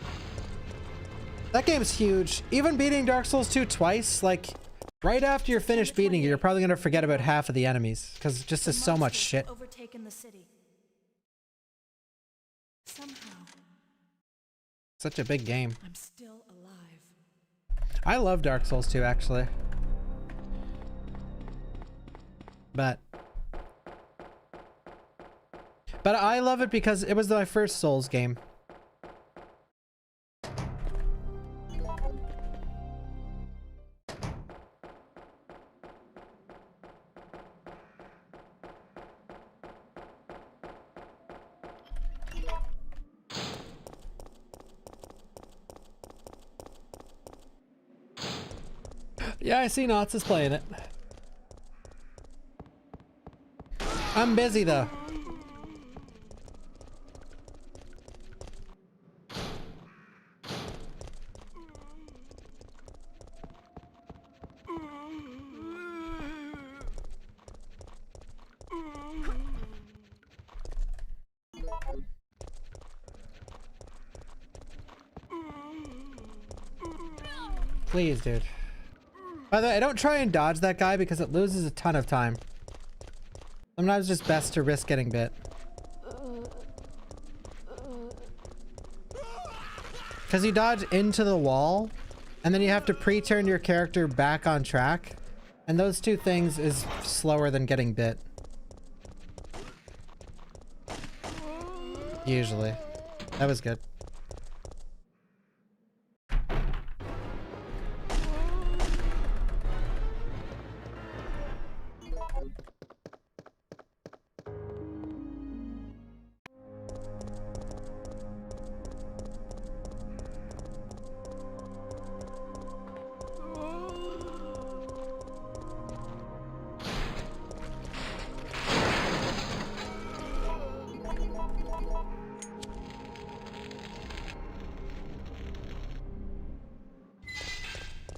That game's huge. Even beating Dark Souls 2 twice, like... Right after you're finished beating it, you're probably going to forget about half of the enemies because it just is so much shit. Overtaken the city. Somehow, Such a big game. I'm still alive. I love Dark Souls 2, actually. But I love it because it was my first Souls game. Yeah, I see Knots is playing it. I'm busy though. Please, dude. By the way, I don't try and dodge that guy because it loses a ton of time. Sometimes it's just best to risk getting bit. Because you dodge into the wall, and then you have to pre-turn your character back on track. And those two things is slower than getting bit. Usually. That was good.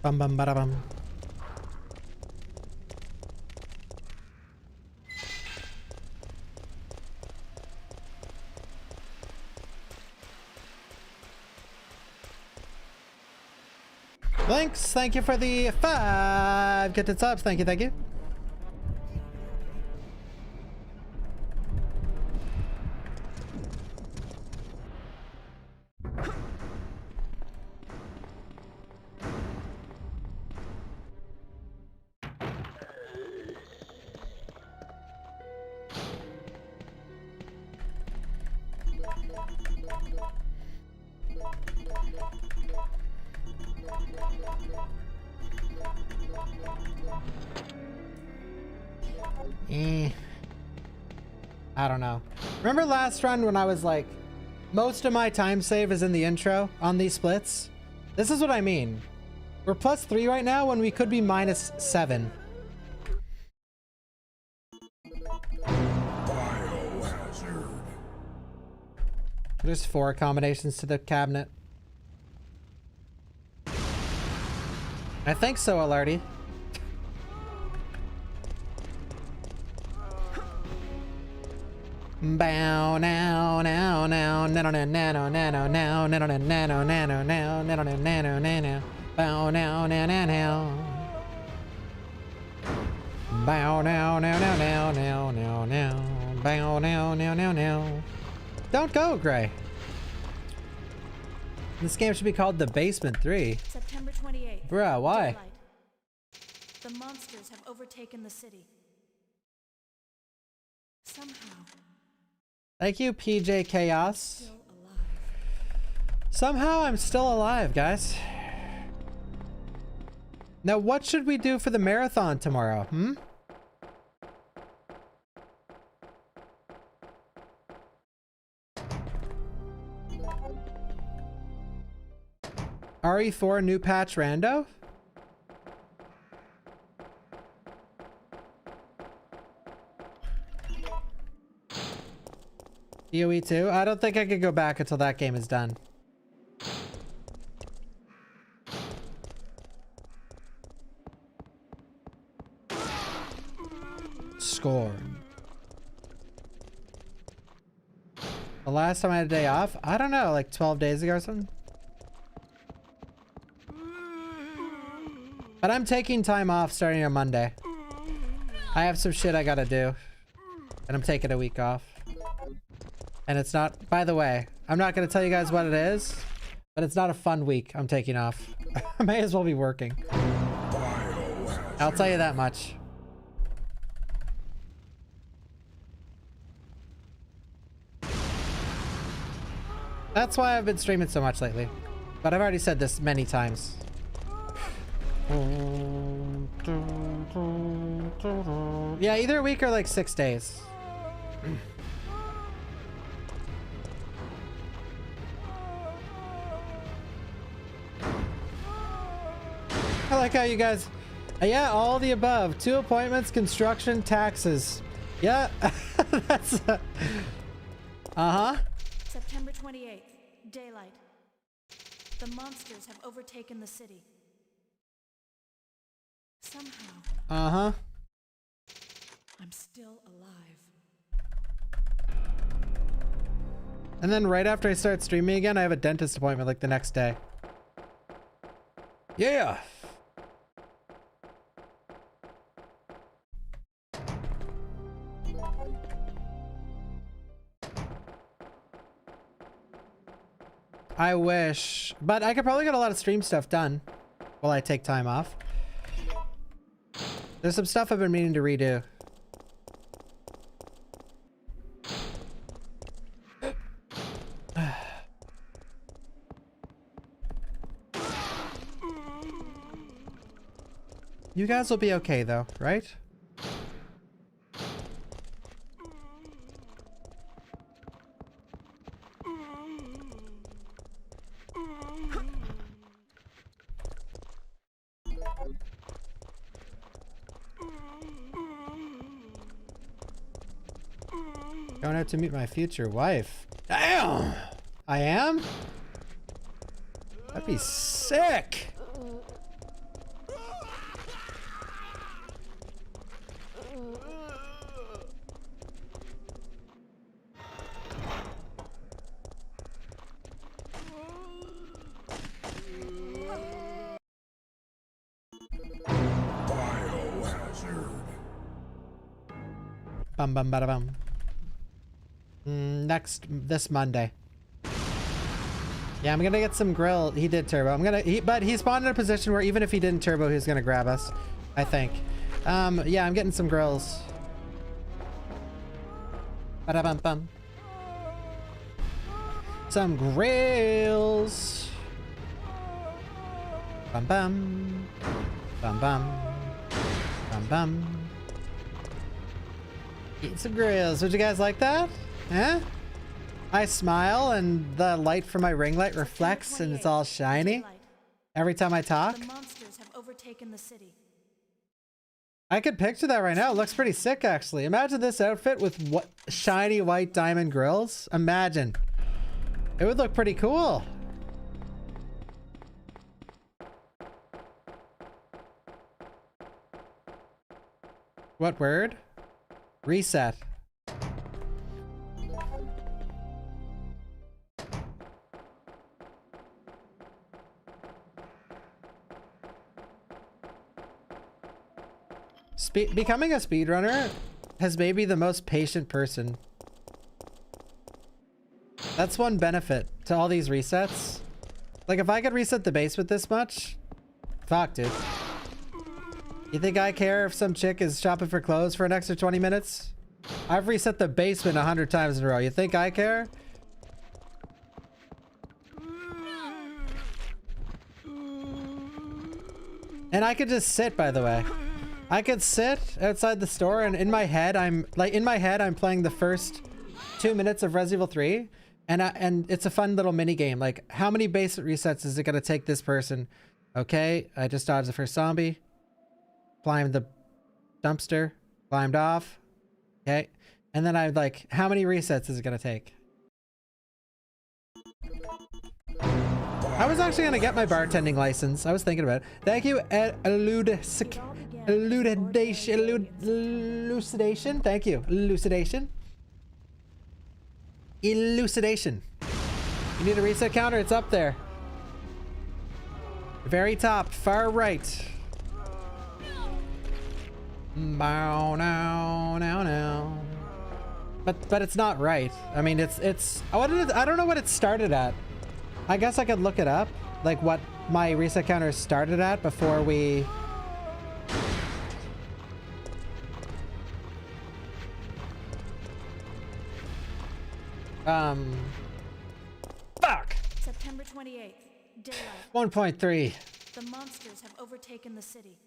Bum bum bada bum. Blinks, thank you for the 5 gifted subs. Thank you, thank you. I don't know. Remember last run when I was like, most of my time save is in the intro on these splits? This is what I mean. We're +3 right now when we could be -7. Biohazard. There's 4 combinations to the cabinet. I think so, Alerty. Bow now now now nano nano nano nano now nano nano nano nano now nano nano nano bow now now now now bow now now now now now now now bow now now now now. Don't go, Gray. This game should be called The Basement 3. September 28th. Bruh, why? Daylight. The monsters have overtaken the city. Somehow. Thank you, PJ Chaos. Still alive. Somehow I'm still alive, guys. Now, what should we do for the marathon tomorrow? RE4 new patch rando? DOE 2? I don't think I could go back until that game is done. Scorn. The last time I had a day off? I don't know, like 12 days ago or something. But I'm taking time off starting on Monday. I have some shit I gotta do. And I'm taking a week off. And it's not, by the way, I'm not gonna tell you guys what it is, but it's not a fun week I'm taking off. I may as well be working. I'll tell you that much. That's why I've been streaming so much lately. But I've already said this many times. Yeah, either a week or like 6 days. I like how you guys, yeah, all the above. 2 appointments, construction, taxes. Yeah, that's, uh-huh. September 28th. Daylight. The monsters have overtaken the city. Somehow. Uh-huh. I'm still alive. And then right after I start streaming again, I have a dentist appointment like the next day. Yeah. I wish, but I could probably get a lot of stream stuff done while I take time off. There's some stuff I've been meaning to redo. You guys will be okay though, right? Going out to meet my future wife. Damn! I am? That'd be sick! Bum bum bada bum. This Monday. Yeah, I'm gonna get some grill. He did turbo. But he spawned in a position where even if he didn't turbo, he was gonna grab us, I think. Yeah, I'm getting some grills. Bada bum bum. Some grills. Bum bum. Bum bum. Bum bum. Eat some grills. Would you guys like that? Huh? I smile and the light from my ring light reflects and it's all shiny every time I talk. The monsters have overtaken the city. I could picture that right now. It looks pretty sick, actually. Imagine this outfit with what shiny white diamond grills. Imagine. It would look pretty cool. What word? Reset. Becoming a speedrunner has made me the most patient person. That's one benefit to all these resets. Like, if I could reset the basement this much, fuck, dude. You think I care if some chick is shopping for clothes for an extra 20 minutes? I've reset the basement 100 times in a row. You think I care? And I could just sit, by the way. I could sit outside the store and in my head I'm playing the first 2 minutes of Resident Evil 3 and it's a fun little mini game. Like, how many basement resets is it gonna take this person? Okay, I just dodged the first zombie. Climbed the dumpster, climbed off. Okay. And then I'm like, how many resets is it gonna take? I was actually gonna get my bartending license. I was thinking about it. Thank you, elucidation. Thank you, elucidation. Elucidation. You need a reset counter? It's up there. Very top, far right. Bow now, now, now. But it's not right. I mean, it's. I don't know what it started at. I guess I could look it up, like what my reset counter started at before we. Fuck. September 28th, daylight. 1.3. The monsters have overtaken the city.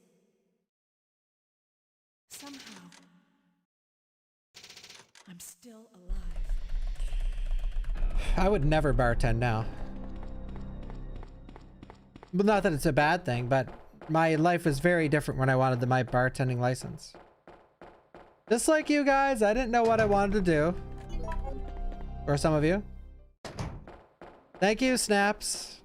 Somehow, I'm still alive. I would never bartend now. Well, not that it's a bad thing, but my life was very different when I wanted my bartending license. Just like you guys, I didn't know what I wanted to do. Or some of you. Thank you, Snaps.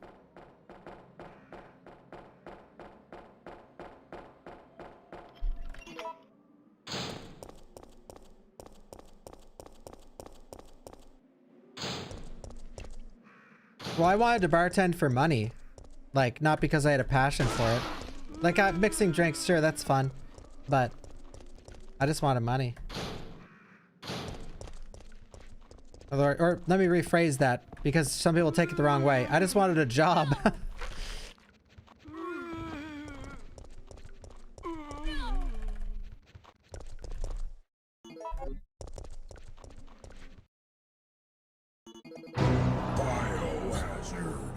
Well, I wanted to bartend for money. Like, not because I had a passion for it. Like, mixing drinks, sure, that's fun. But I just wanted money. Or let me rephrase that, because some people take it the wrong way. I just wanted a job.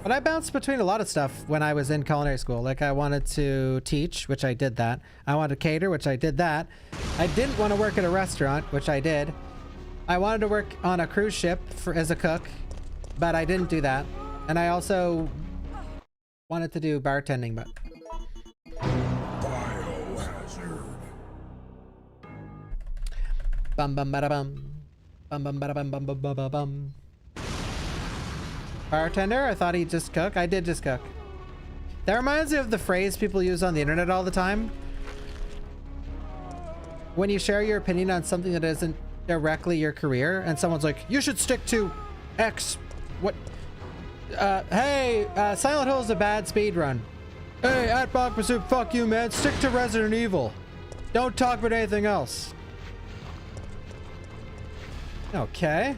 But I bounced between a lot of stuff when I was in culinary school. Like, I wanted to teach, which I did that. I wanted to cater, which I did that. I didn't want to work at a restaurant, which I did. I wanted to work on a cruise ship as a cook, but I didn't do that. And I also wanted to do bartending, but... Biohazard. Bum bum bada bum. Bum bum bada bum bum bum bum bum bum. Bartender? I thought he'd just cook. I did just cook. That reminds me of the phrase people use on the internet all the time. When you share your opinion on something that isn't directly your career, and someone's like, you should stick to X. What? Hey, Silent Hill is a bad speedrun. Hey, at Bawkbasoup, fuck you, man. Stick to Resident Evil. Don't talk about anything else. Okay.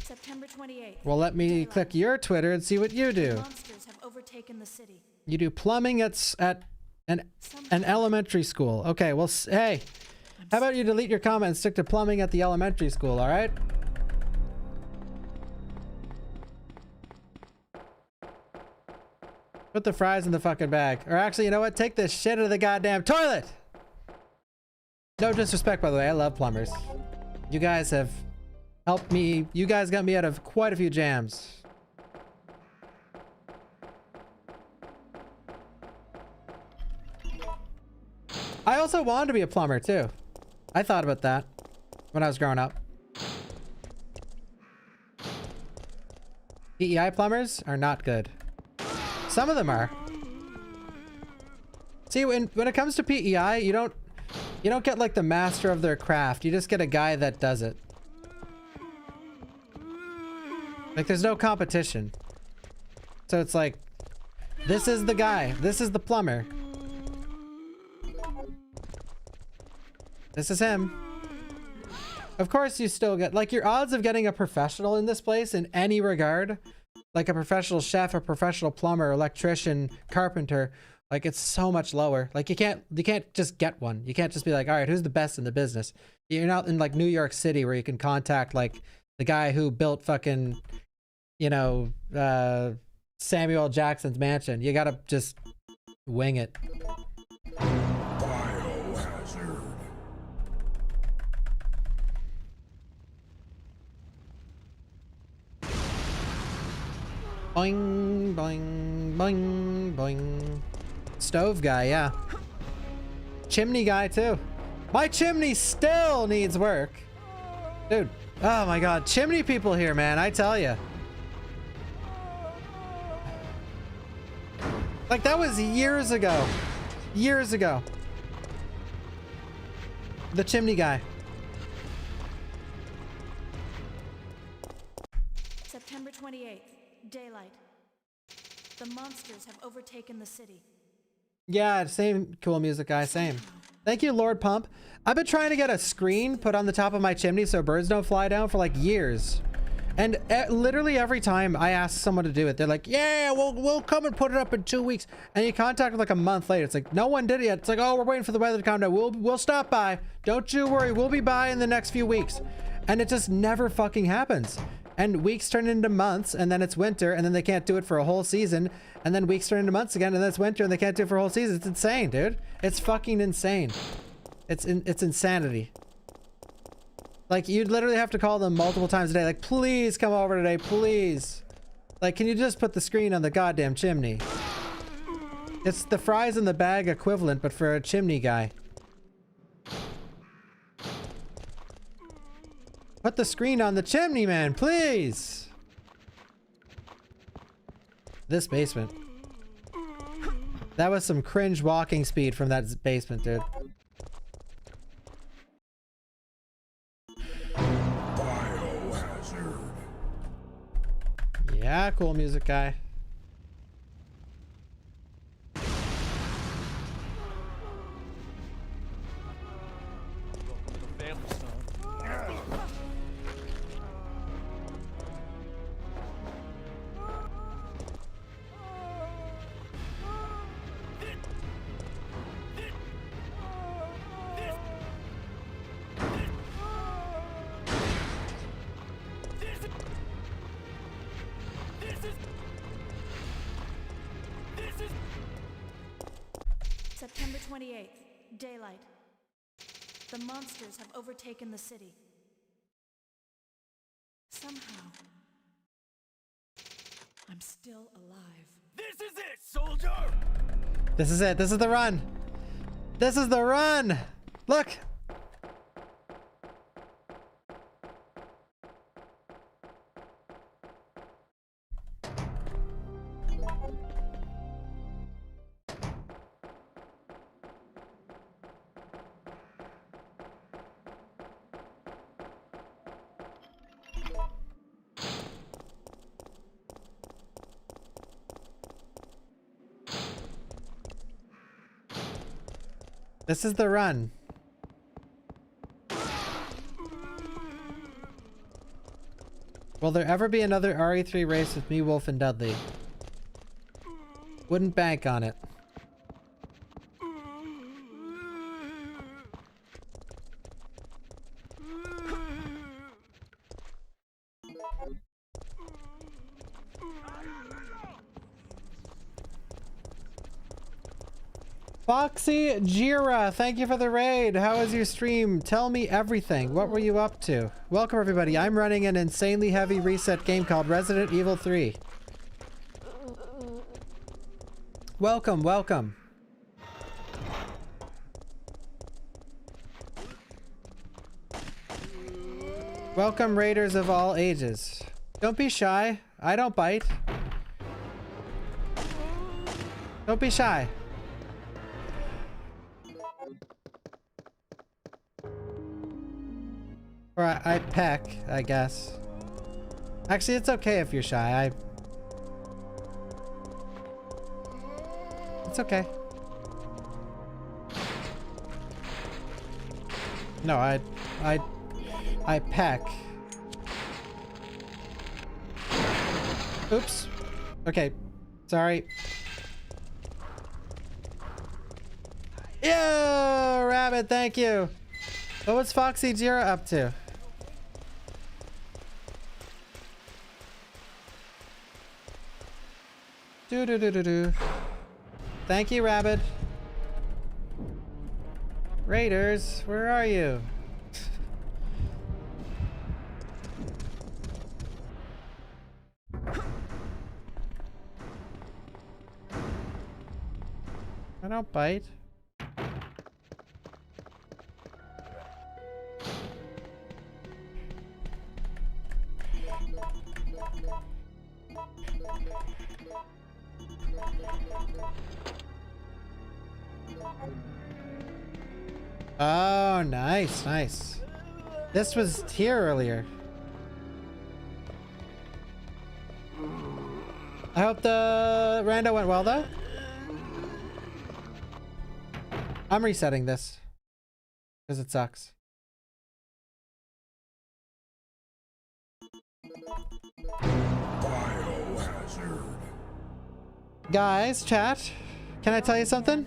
September 28th. Well, let me daylight. click your Twitter and see what you do. Monsters have overtaken the city. You do plumbing at an elementary school. Okay, well, hey, how about you delete your comment and stick to plumbing at the elementary school, all right? Put the fries in the fucking bag. Or actually, you know what? Take this shit out of the goddamn toilet! No disrespect, by the way. I love plumbers. You guys have helped me. You guys got me out of quite a few jams. I also wanted to be a plumber, too. I thought about that when I was growing up. PEI plumbers are not good. Some of them are. See, when it comes to PEI, you don't get like the master of their craft. You just get a guy that does it. Like there's no competition. So it's like, this is the guy. This is the plumber. This is him. Of course you still get, like, your odds of getting a professional in this place in any regard, like a professional chef, a professional plumber, electrician, carpenter, like it's so much lower. Like you can't just get one. You can't just be like, all right, who's the best in the business? You're not in like New York City where you can contact like the guy who built fucking, you know, Samuel Jackson's mansion. You gotta just wing it. Biohazard. Boing, boing, boing, boing. Stove guy, yeah. Chimney guy, too. My chimney still needs work. Dude, oh my god. Chimney people here, man, I tell you. Like, that was years ago. Years ago. The chimney guy. September 28th, daylight. The monsters have overtaken the city. Yeah, same cool music guy, same. Thank you, Lord Pump. I've been trying to get a screen put on the top of my chimney so birds don't fly down for like years. And literally every time I ask someone to do it, they're like, yeah, we'll come and put it up in 2 weeks. And you contact them like a month later. It's like, no one did it yet. It's like, oh, we're waiting for the weather to calm down. We'll stop by. Don't you worry. We'll be by in the next few weeks. And it just never fucking happens. And weeks turn into months, and then it's winter, and then they can't do it for a whole season. And then weeks turn into months again, and then it's winter, and they can't do it for a whole season. It's insane, dude. It's fucking insane. It's insanity. Like, you'd literally have to call them multiple times a day. Like, please come over today, please. Like, can you just put the screen on the goddamn chimney? It's the fries in the bag equivalent, but for a chimney guy. Put the screen on the chimney, man, please. This basement. That was some cringe walking speed from that basement, dude. Biohazard. Yeah, cool music guy. September 28th, daylight. The monsters have overtaken the city. Somehow, I'm still alive. This is it, soldier! This is it. This is the run. This is the run. Look. This is the run. Will there ever be another RE3 race with me, Wolf, and Dudley? Wouldn't bank on it. Foxy Jira, thank you for the raid. How was your stream? Tell me everything. What were you up to? Welcome everybody. I'm running an insanely heavy reset game called Resident Evil 3. Welcome, welcome. Welcome raiders of all ages. Don't be shy. I don't bite. Don't be shy. Or I peck, I guess. Actually, it's okay if you're shy. It's okay. No, I peck. Oops. Okay. Sorry. Yo, Rabbit, thank you. What was Foxy Jira up to? Do. Thank you, Rabbit. Raiders, where are you? I don't bite. Oh, nice, nice. This was here earlier. I hope the rando went well though. I'm resetting this because it sucks. Biohazard. Guys, chat, can I tell you something?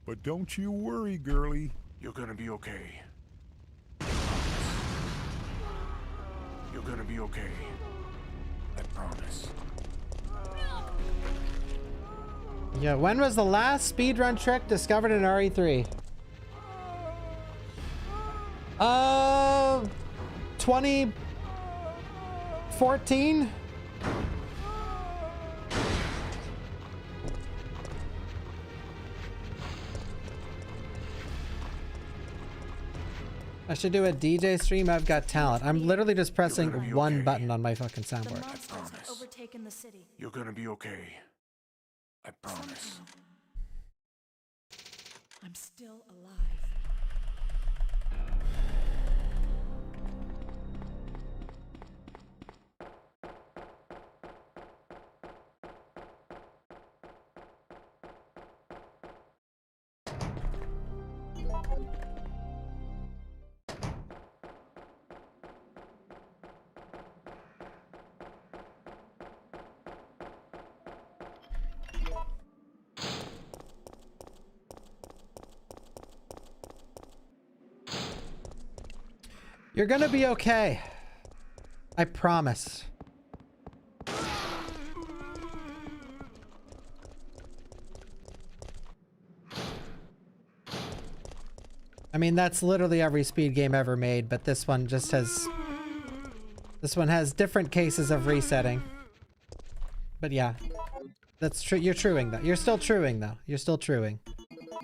But don't you worry, girlie. You're gonna be okay. You're gonna be okay. I promise. Yeah, when was the last speedrun trick discovered in RE3? 2014? I should do a DJ stream. I've got talent. I'm literally just pressing one button on my fucking soundboard. The monsters have overtaken the city. You're gonna be okay. I promise. I'm still alive. You're gonna be okay. I promise. I mean, that's literally every speed game ever made, but this one just has... This one has different cases of resetting. But yeah. That's true. You're truing though. You're still truing though. You're still truing.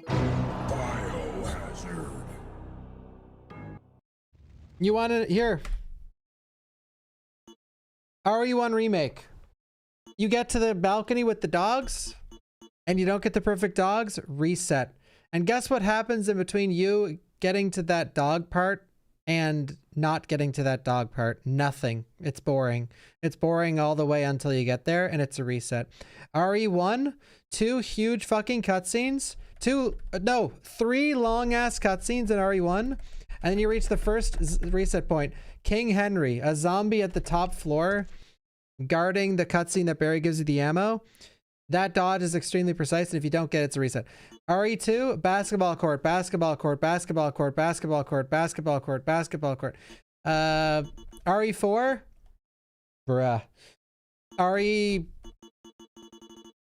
Biohazard. You want to... Here. RE1 Remake. You get to the balcony with the dogs, and you don't get the perfect dogs, reset. And guess what happens in between you getting to that dog part and not getting to that dog part? Nothing. It's boring. It's boring all the way until you get there, and it's a reset. RE1, 2 huge fucking cutscenes. 3 long-ass cutscenes in RE1. And then you reach the first reset point. King Henry, a zombie at the top floor guarding the cutscene that Barry gives you the ammo. That dodge is extremely precise, and if you don't get it, it's a reset. RE2, basketball court, basketball court, basketball court, basketball court, basketball court, basketball court. RE4, bruh. RE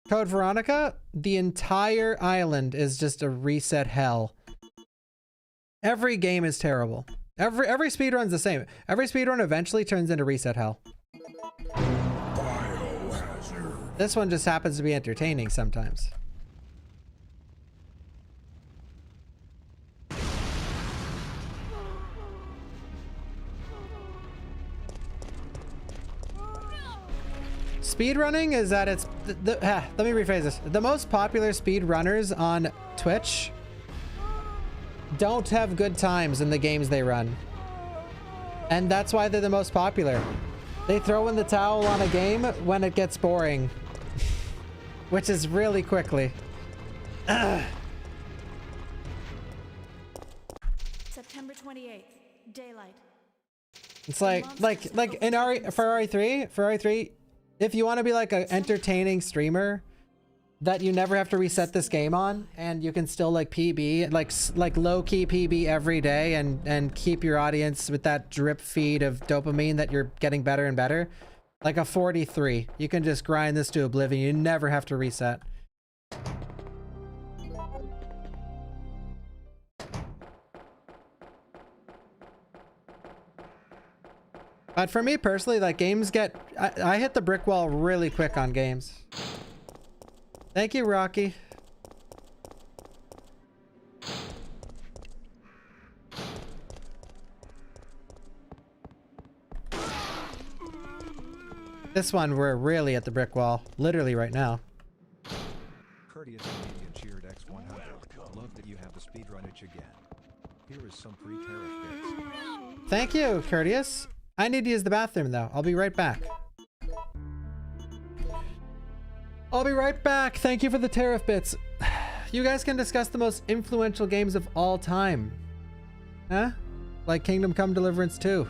Code Veronica, the entire island is just a reset hell. Every game is terrible. Every speedrun's the same. Every speedrun eventually turns into reset hell. Biohazard. This one just happens to be entertaining sometimes. Speedrunning is at its... let me rephrase this. The most popular speedrunners on Twitch don't have good times in the games they run. And that's why they're the most popular. They throw in the towel on a game when it gets boring. Which is really quickly. September 28th, daylight. It's like in RE3, if you want to be like an entertaining streamer that you never have to reset this game on, and you can still like PB, like low-key PB every day and keep your audience with that drip feed of dopamine that you're getting better and better, like a 43. You can just grind this to oblivion. You never have to reset. But for me personally, like games get... I hit the brick wall really quick on games. Thank you, Rocky. This one, we're really at the brick wall. Literally right now. Courteous Canadian cheered X100. Love that you have the speedrun itch again. Here is some free tariff bits. Thank you, Courteous. I need to use the bathroom though. I'll be right back. I'll be right back. Thank you for the tariff bits. You guys can discuss the most influential games of all time. Huh? Like Kingdom Come Deliverance 2.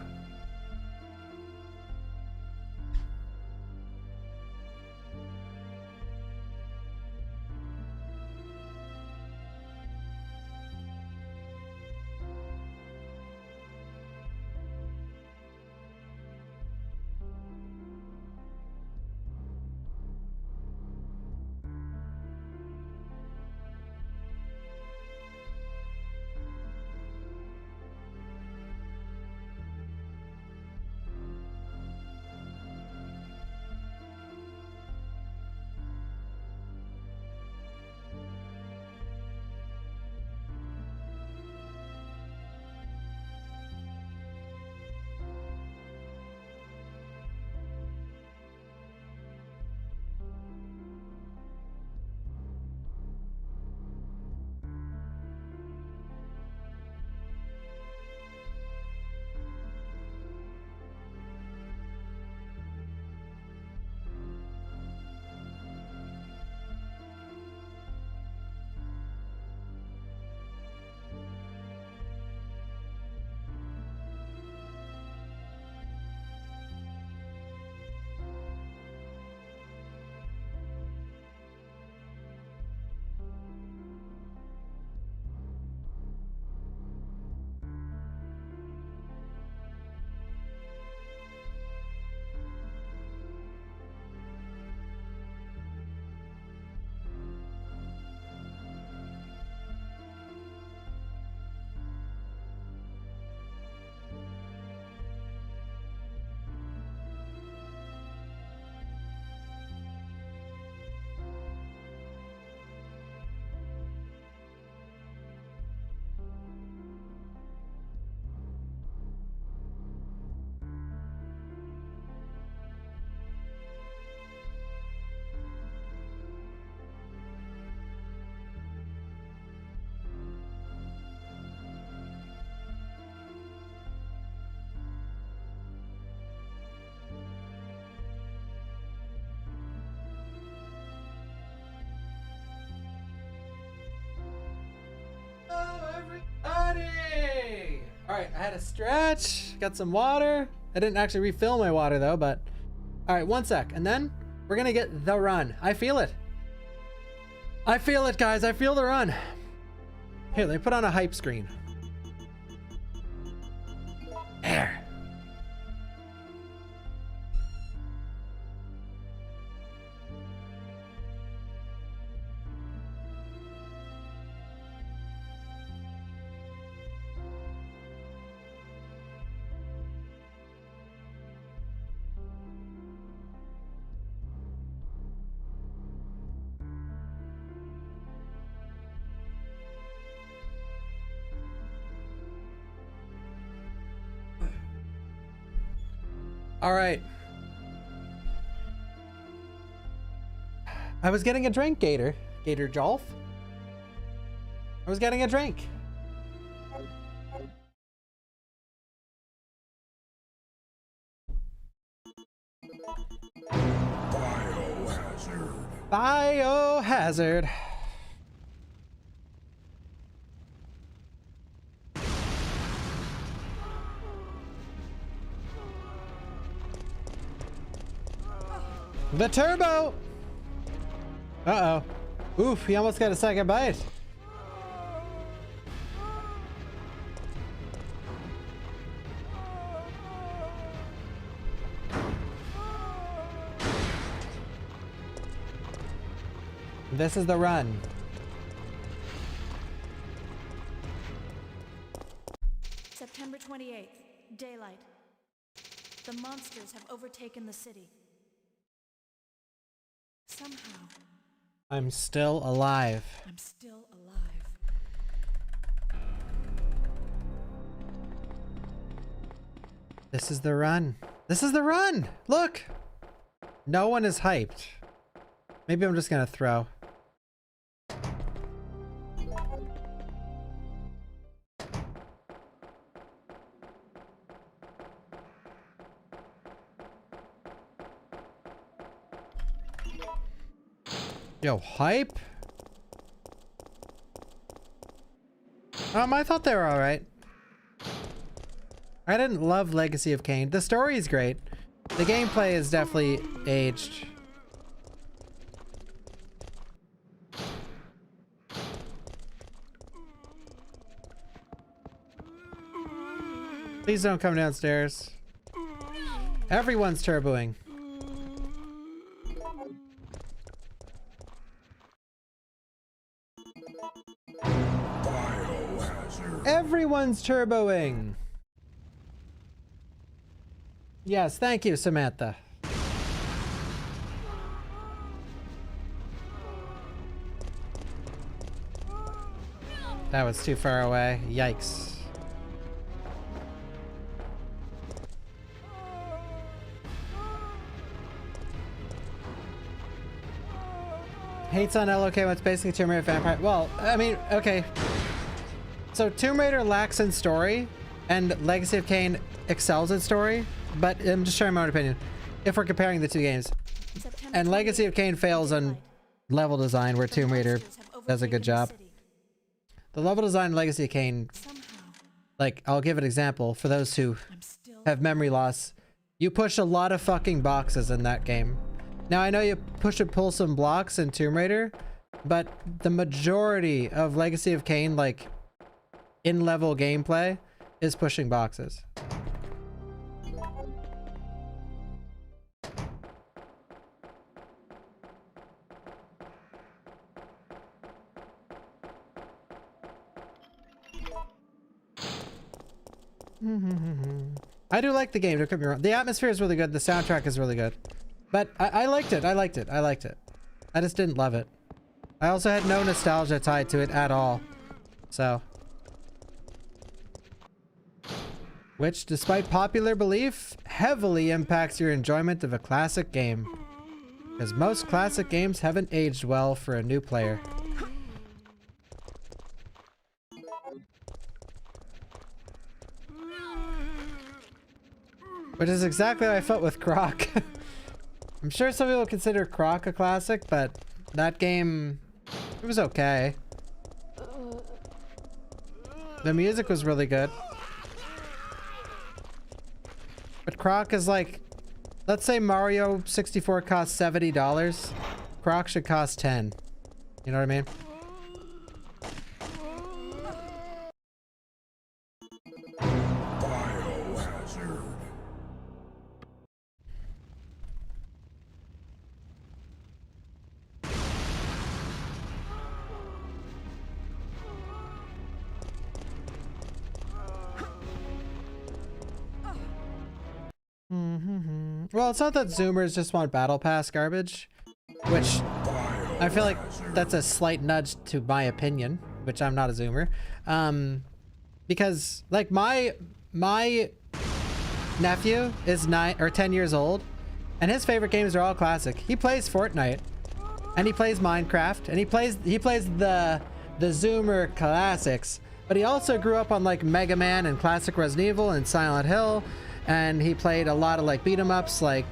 right, I had a stretch, got some water. I didn't actually refill my water though, but all right, 1 sec. And then we're gonna get the run. I feel it. I feel it, guys. I feel the run. Here, let me put on a hype screen. There. All right. I was getting a drink, Gator. Gator Jolf. I was getting a drink. Biohazard. Biohazard. The turbo. Uh-oh. Oof, he almost got a second bite. This is the run. September 28th, daylight. The monsters have overtaken the city. Somehow, I'm still alive. I'm still alive. This is the run. This is the run. Look. No one is hyped. Maybe I'm just gonna throw. Yo, hype? I thought they were alright. I didn't love Legacy of Kain. The story is great. The gameplay is definitely aged. Please don't come downstairs. Everyone's turboing. Everyone's turboing. Yes, thank you, Samantha. That was too far away. Yikes. Hates on LOK when it's basically Tomb Raider Vampire. Well, I mean, okay. So Tomb Raider lacks in story, and Legacy of Kain excels in story, but I'm just sharing my own opinion. If we're comparing the two games. And Legacy of Kain fails on level design, where Tomb Raider does a good job. The level design in Legacy of Kain, like, I'll give an example for those who have memory loss. You push a lot of fucking boxes in that game. Now, I know you push and pull some blocks in Tomb Raider, but the majority of Legacy of Kain, like, in-level gameplay is pushing boxes. I do like the game, don't get me wrong. The atmosphere is really good, the soundtrack is really good. But I liked it, I liked it, I liked it. I just didn't love it. I also had no nostalgia tied to it at all. So. Which, despite popular belief, heavily impacts your enjoyment of a classic game. Because most classic games haven't aged well for a new player. Which is exactly how I felt with Croc. I'm sure some people consider Croc a classic, but that game, it was okay. The music was really good. Croc is like, let's say Mario 64 costs $70. Croc should cost 10. You know what I mean? Biohazard. Well, it's not that Zoomers just want Battle Pass garbage, which I feel like that's a slight nudge to my opinion, which I'm not a Zoomer. Because like my nephew is 9 or 10 years old, and his favorite games are all classic. He plays Fortnite, and he plays Minecraft, and he plays the Zoomer classics. But he also grew up on like Mega Man and classic Resident Evil and Silent Hill, and he played a lot of like beat 'em ups like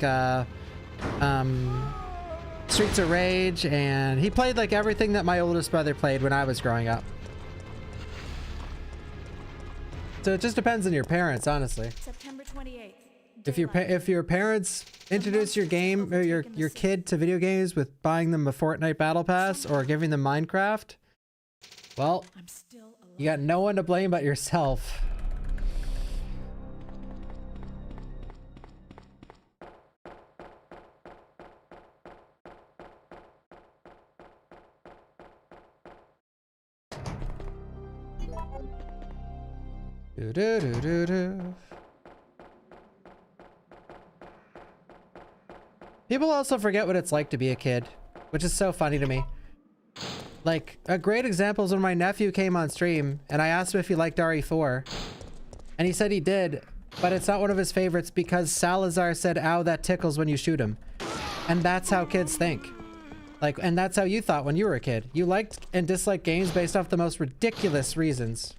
Streets of Rage, and he played like everything that my oldest brother played when I was growing up. So it just depends on your parents, honestly. September 28th. If your parents introduce your game or your kid to video games with buying them a Fortnite Battle Pass or giving them Minecraft, well, I'm still alive. you got no one to blame but yourself. Do, do, do, do, do. People also forget what it's like to be a kid, which is so funny to me. Like, a great example is when my nephew came on stream and I asked him if he liked RE4, and he said he did, but it's not one of his favorites because Salazar said, "Ow, that tickles when you shoot him." And that's how kids think. Like, and that's how you thought when you were a kid. You liked and disliked games based off the most ridiculous reasons.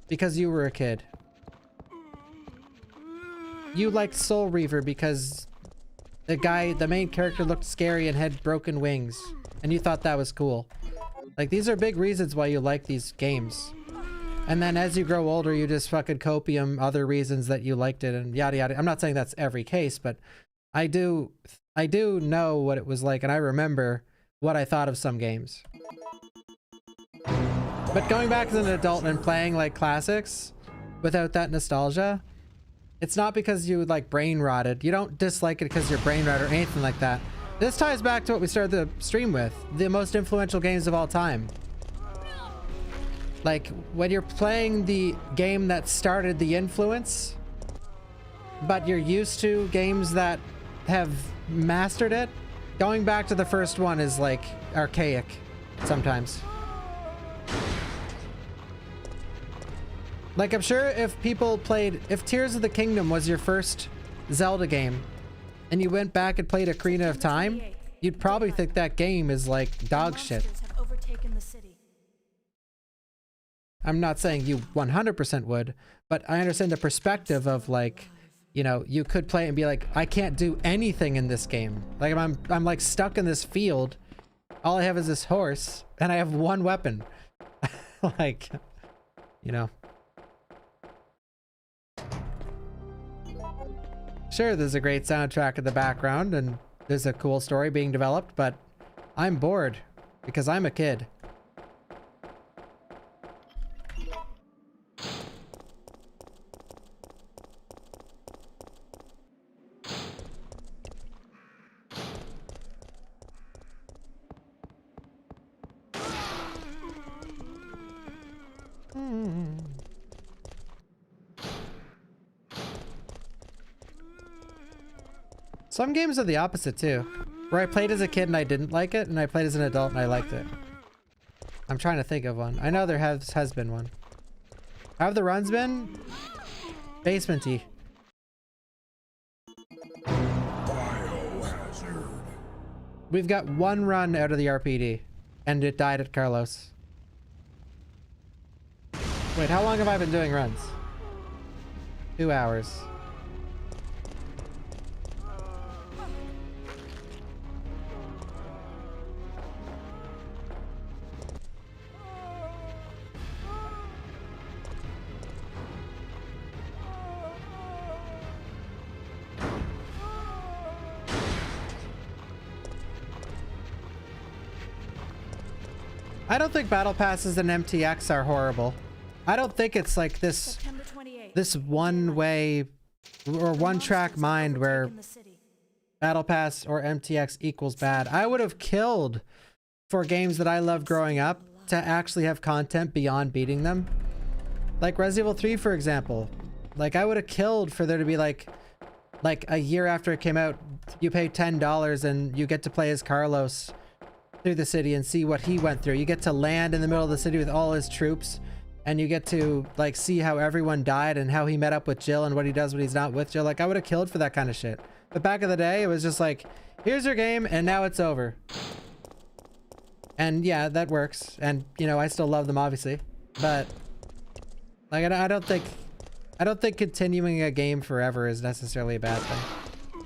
Because you were a kid. You liked Soul Reaver because the main character looked scary and had broken wings, and you thought that was cool. Like, these are big reasons why you like these games. And then as you grow older, you just fucking copium other reasons that you liked it and yada yada. I'm not saying that's every case, but I do know what it was like, and I remember what I thought of some games. But going back as an adult and playing like classics without that nostalgia, it's not because you like brain rotted. You don't dislike it because you're brain rotted or anything like that. This ties back to what we started the stream with, the most influential games of all time. Like when you're playing the game that started the influence, but you're used to games that have mastered it, going back to the first one is like archaic sometimes. Like, I'm sure if people played, if Tears of the Kingdom was your first Zelda game, and you went back and played Ocarina of Time, you'd probably think that game is like dog shit. Have overtaken the city. I'm not saying you 100% would, but I understand the perspective of like, you know, you could play it and be like, I can't do anything in this game. Like, I'm like stuck in this field. All I have is this horse, and I have one weapon. Like, you know. Sure, there's a great soundtrack in the background and there's a cool story being developed, but I'm bored because I'm a kid. Some games are the opposite too, where I played as a kid and I didn't like it, and I played as an adult and I liked it. I'm trying to think of one. I know there has been one. How have the runs been? Basement-y. Biohazard. We've got one run out of the RPD, and it died at Carlos. Wait, how long have I been doing runs? 2 hours. I don't think battle passes and MTX are horrible. I don't think it's like this September 28th. this one way or one track mind where Overtaken the city. battle pass or MTX equals bad. I would have killed for games that I loved growing up to actually have content beyond beating them. Like Resident Evil 3, for example. Like, I would have killed for there to be like a year after it came out, you pay $10 and you get to play as Carlos through the city and see what he went through. You get to land in the middle of the city with all his troops, and you get to like see how everyone died and how he met up with Jill and what he does when he's not with Jill. Like, I would have killed for that kind of shit. But back in the day, it was just like, here's your game and now it's over. And yeah, that works. And you know, I still love them obviously, but like, I don't think continuing a game forever is necessarily a bad thing.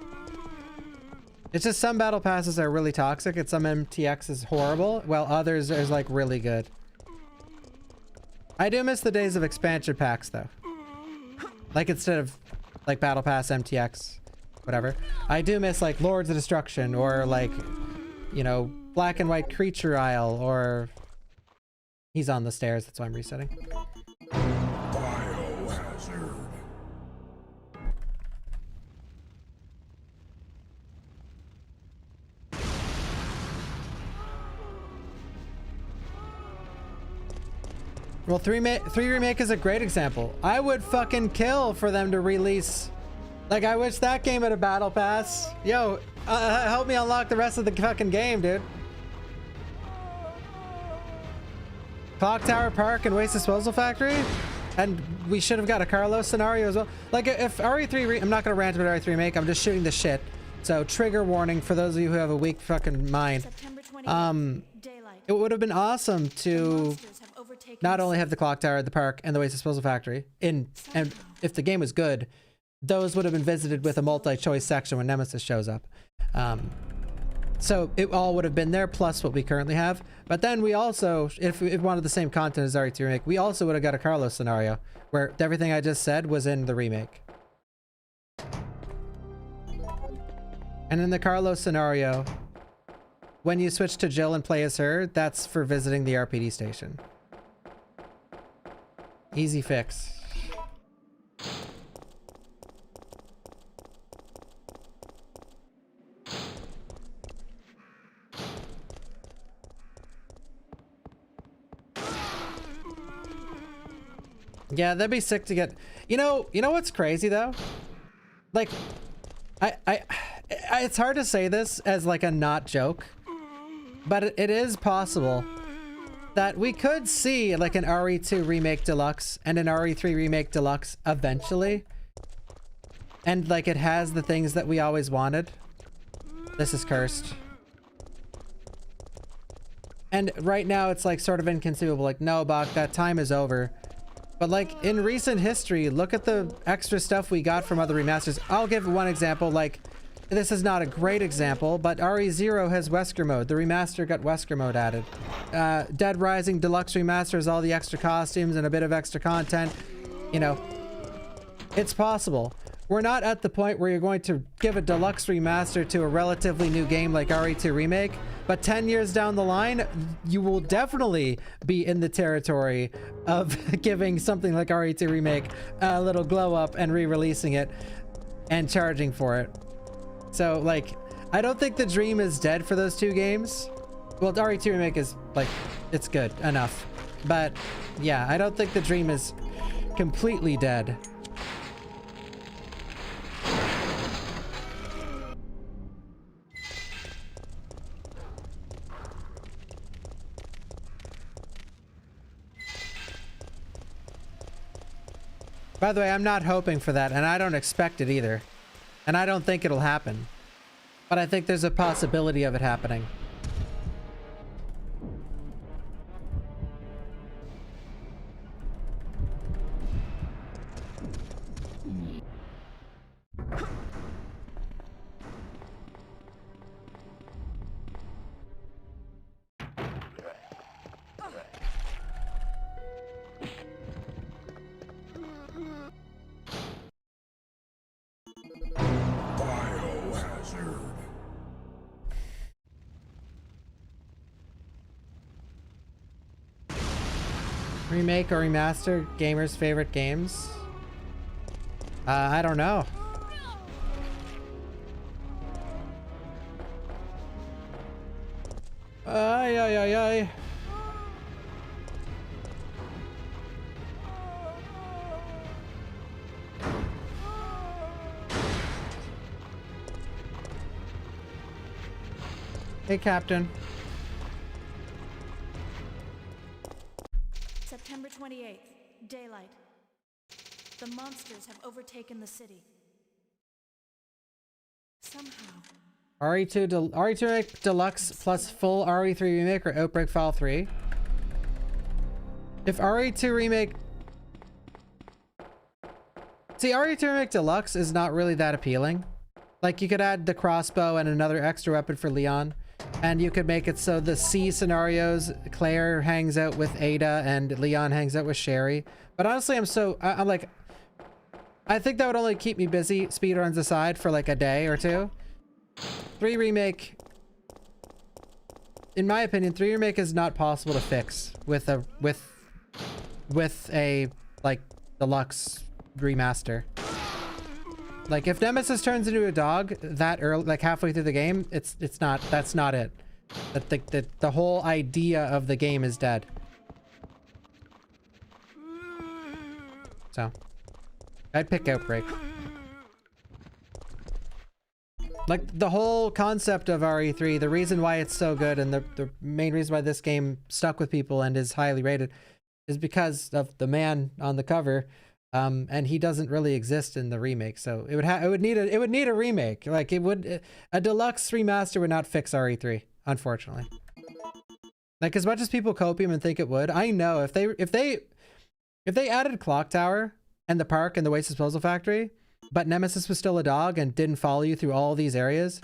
It's just some battle passes are really toxic and some MTX is horrible, while others is like really good. I do miss the days of expansion packs though. Like, instead of like battle pass, MTX, whatever. I do miss like Lords of Destruction, or like, you know, Black and White Creature Isle, or he's on the stairs, that's why I'm resetting. Biohazard. Well, 3 Remake is a great example. I would fucking kill for them to release. Like, I wish that game had a battle pass. Yo, help me unlock the rest of the fucking game, dude. Clock Tower Park and Waste Disposal Factory? And we should have got a Carlos scenario as well. Like, if RE3 I'm not gonna rant about RE3 Remake, I'm just shooting the shit. So, trigger warning for those of you who have a weak fucking mind. September 28th. Daylight. It would have been awesome to Monsters have overtaken not the only city. have the Clock Tower, the park, and the Waste Disposal Factory and if the game was good, those would have been visited with a multi-choice section when Nemesis shows up. So it all would have been there, plus what we currently have. But then we also, if we wanted the same content as RE3 Remake, we also would have got a Carlos scenario where everything I just said was in the remake. And in the Carlos scenario, when you switch to Jill and play as her, that's for visiting the RPD station. Easy fix. Yeah, that'd be sick to get. You know what's crazy though? Like, it's hard to say this as like a not joke, but it is possible that we could see like an RE2 Remake Deluxe and an RE3 Remake Deluxe eventually. And like, it has the things that we always wanted. This is cursed. And right now it's like sort of inconceivable. Like, no, Bach, that time is over. But like, in recent history, look at the extra stuff we got from other remasters. I'll give one example. Like, this is not a great example, but RE0 has Wesker mode. The remaster got Wesker mode added. Dead Rising Deluxe Remaster has all the extra costumes and a bit of extra content. You know, it's possible. We're not at the point where you're going to give a deluxe remaster to a relatively new game like RE2 Remake, but 10 years down the line, you will definitely be in the territory of giving something like RE2 Remake a little glow up and re-releasing it and charging for it. So like, I don't think the dream is dead for those two games. Well, RE2 Remake is like, it's good enough, but yeah, I don't think the dream is completely dead. By the way, I'm not hoping for that, and I don't expect it either. And I don't think it'll happen. But I think there's a possibility of it happening. Remake or remaster gamers' favorite games? I don't know. Ay, ay, ay, ay. Hey, Captain. September 28th, daylight. The monsters have overtaken the city. Somehow. RE2 Remake Deluxe plus full RE3 Remake or Outbreak File 3. If RE2 Remake... See, RE2 Remake Deluxe is not really that appealing. Like, you could add the crossbow and another extra weapon for Leon. And you could make it so the C scenarios, Claire hangs out with Ada and Leon hangs out with Sherry. But honestly, I'm like... I think that would only keep me busy, speedruns aside, for like a day or two. 3 Remake... In my opinion, 3 Remake is not possible to fix with a like deluxe remaster. Like if Nemesis turns into a dog that early, like halfway through the game, that's not it. The whole idea of the game is dead. So I'd pick Outbreak. Like the whole concept of RE3, the reason why it's so good and the main reason why this game stuck with people and is highly rated is because of the man on the cover. And he doesn't really exist in the remake, so it would need a remake. Like a deluxe remaster would not fix RE3, unfortunately. Like as much as people copium and think it would, I know if they added Clock Tower and the park and the waste disposal factory, but Nemesis was still a dog and didn't follow you through all of these areas,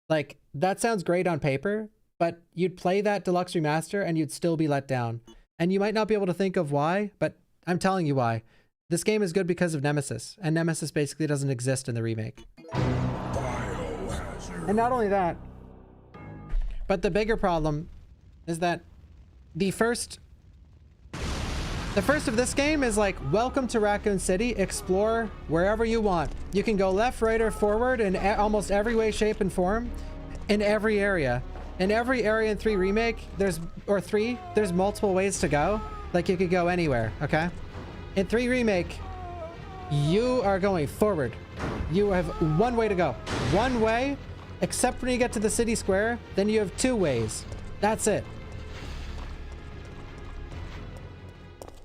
like that sounds great on paper, but you'd play that deluxe remaster and you'd still be let down. And you might not be able to think of why, but I'm telling you why. This game is good because of Nemesis, and Nemesis basically doesn't exist in the remake. And not only that, but the bigger problem is that the first of this game is like, welcome to Raccoon City, explore wherever you want. You can go left, right, or forward in almost every way, shape, and form in every area. In every area in 3 Remake, there's multiple ways to go. Like you could go anywhere, okay? In 3 Remake, you are going forward. You have one way to go. One way, except when you get to the city square, then you have 2 ways. That's it.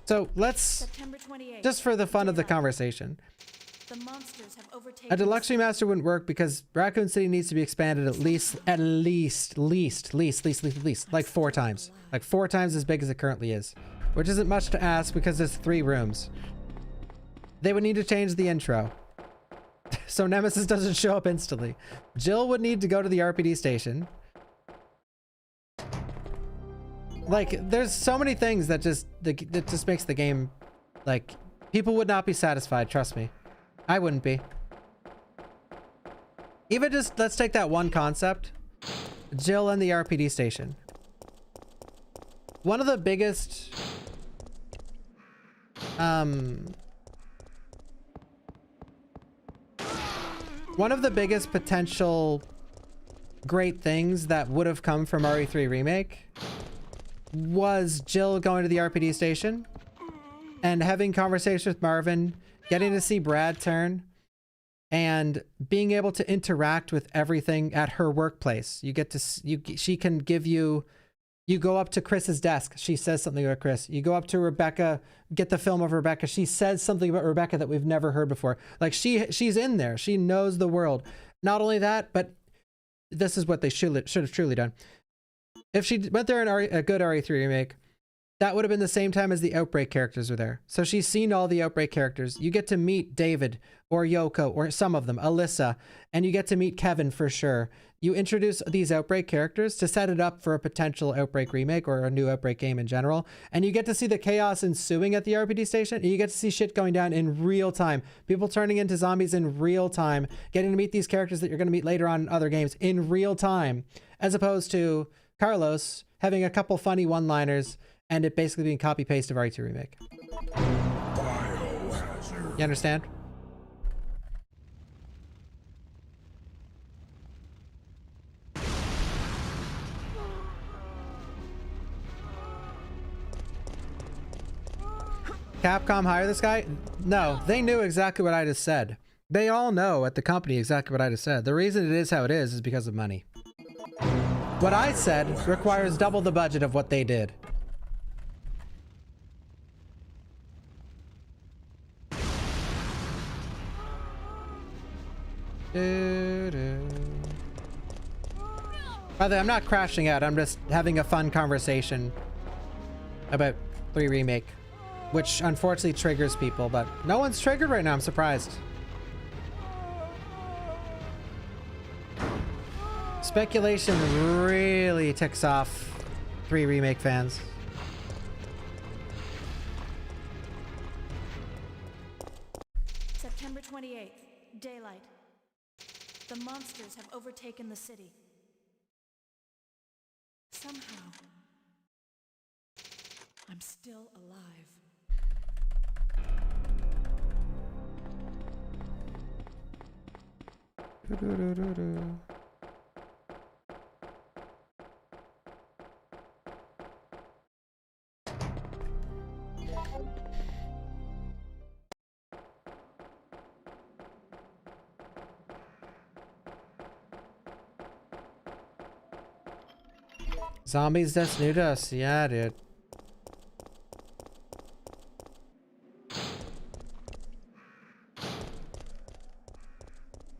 So let's, just for the fun of the conversation, The monsters have overtaken a deluxe remaster wouldn't work because Raccoon City needs to be expanded at least like 4 times. Like 4 times as big as it currently is. Which isn't much to ask because there's 3 rooms. They would need to change the intro. So Nemesis doesn't show up instantly. Jill would need to go to the RPD station. Like, there's so many things that just makes the game, like, people would not be satisfied, trust me. I wouldn't be. Even just, let's take that one concept. Jill and the RPD station. One of the biggest... one of the biggest potential great things that would have come from RE3 Remake was Jill going to the RPD station and having conversations with Marvin, getting to see Brad turn, and being able to interact with everything at her workplace. You get to, she can give you, you go up to Chris's desk, she says something about Chris. You go up to Rebecca, get the film of Rebecca, she says something about Rebecca that we've never heard before. Like she's in there, she knows the world. Not only that, but this is what they should have truly done. If she went there in a good RE3 remake, that would have been the same time as the Outbreak characters were there. So she's seen all the Outbreak characters. You get to meet David or Yoko or some of them, Alyssa, and you get to meet Kevin for sure. You introduce these Outbreak characters to set it up for a potential Outbreak remake or a new Outbreak game in general. And you get to see the chaos ensuing at the RPD station. And you get to see shit going down in real time. People turning into zombies in real time. Getting to meet these characters that you're going to meet later on in other games in real time. As opposed to Carlos having a couple funny one-liners and it basically being copy paste of RE3 Remake. You understand? Capcom hire this guy? No, they knew exactly what I just said. They all know at the company exactly what I just said. The reason it is how it is because of money. What I said requires double the budget of what they did. By the way, I'm not crashing out. I'm just having a fun conversation about 3 Remake, which unfortunately triggers people, but no one's triggered right now. I'm surprised. Speculation really ticks off 3 Remake fans. September 28th, daylight. The monsters have overtaken the city. Somehow, I'm still alive. Zombies that's new to us. Yeah, dude.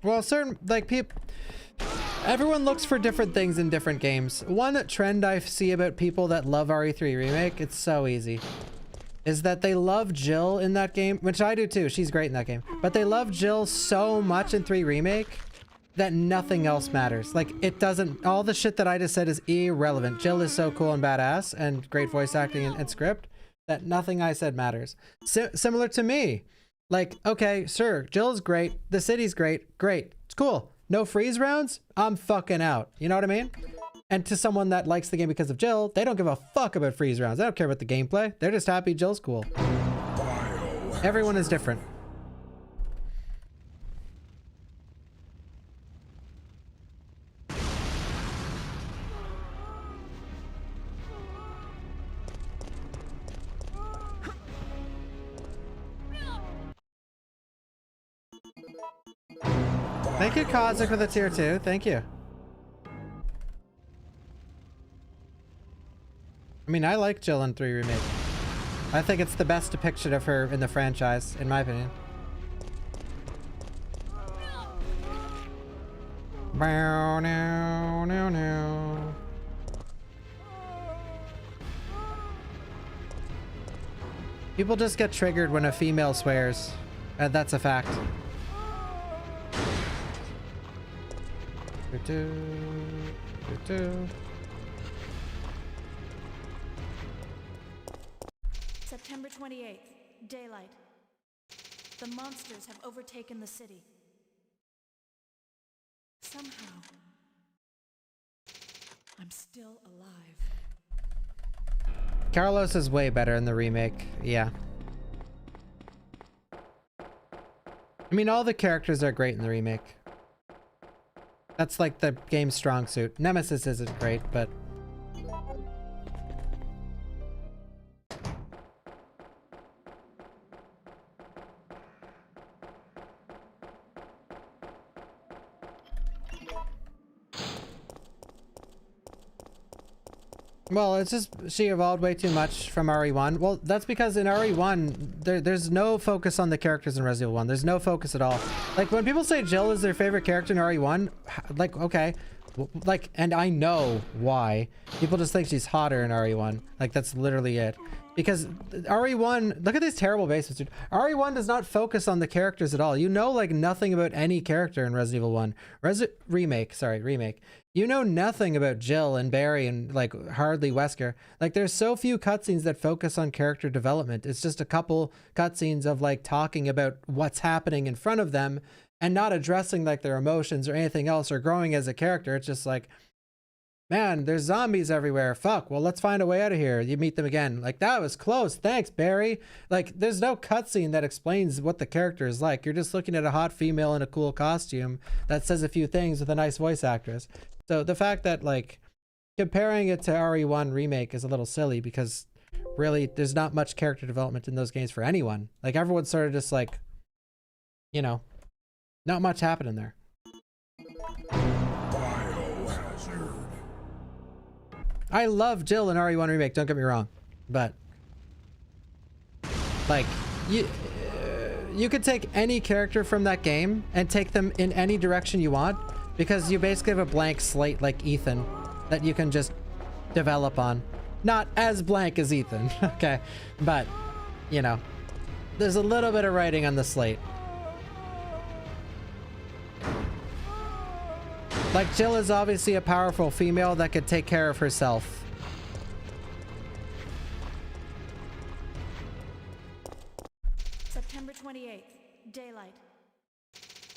Well, certain, like, people, everyone looks for different things in different games. One trend I see about people that love RE3 Remake, it's so easy, is that they love Jill in that game, which I do too. She's great in that game. But they love Jill so much in 3 Remake that nothing else matters. Like, it doesn't, all the shit that I just said is irrelevant. Jill is so cool and badass and great voice acting and script that nothing I said matters. Similar to me. Like, okay, sure, Jill's great. The city's great. Great. It's cool. No freeze rounds? I'm fucking out. You know what I mean? And to someone that likes the game because of Jill, they don't give a fuck about freeze rounds. They don't care about the gameplay. They're just happy Jill's cool. Everyone is different. Thank you, Kazik, for the tier 2. Thank you. I mean, I like Jill in 3 Remake. I think it's the best depiction of her in the franchise, in my opinion. Bow, now, now, now. People just get triggered when a female swears. That's a fact. September 28th, daylight. The monsters have overtaken the city. Somehow, I'm still alive. Carlos is way better in the remake. Yeah. I mean, all the characters are great in the remake. That's like the game's strong suit. Nemesis isn't great, but... Well, it's just she evolved way too much from RE1. Well, that's because in RE1, there's no focus on the characters in Resident Evil 1. There's no focus at all. Like, when people say Jill is their favorite character in RE1, like, okay. Like, and I know why. People just think she's hotter in RE1. Like, that's literally it. Because RE1, look at these terrible basements, dude. RE1 does not focus on the characters at all. You know, like, nothing about any character in Resident Evil 1. Remake. You know nothing about Jill and Barry and, like, hardly Wesker. Like, there's so few cutscenes that focus on character development. It's just a couple cutscenes of, like, talking about what's happening in front of them and not addressing, like, their emotions or anything else or growing as a character. It's just like, Man, there's zombies everywhere. Fuck. Well, let's find a way out of here. You meet them again. Like, that was close. Thanks, Barry. Like, there's no cutscene that explains what the character is like. You're just looking at a hot female in a cool costume that says a few things with a nice voice actress. So the fact that, like, comparing it to RE1 Remake is a little silly because really there's not much character development in those games for anyone. Like, everyone's sort of just like, you know, not much happening there. I love Jill in RE1 Remake, don't get me wrong, but like you could take any character from that game and take them in any direction you want because you basically have a blank slate like Ethan that you can just develop on. Not as blank as Ethan, okay, but you know, there's a little bit of writing on the slate. Like, Jill is obviously a powerful female that could take care of herself. September 28th, daylight.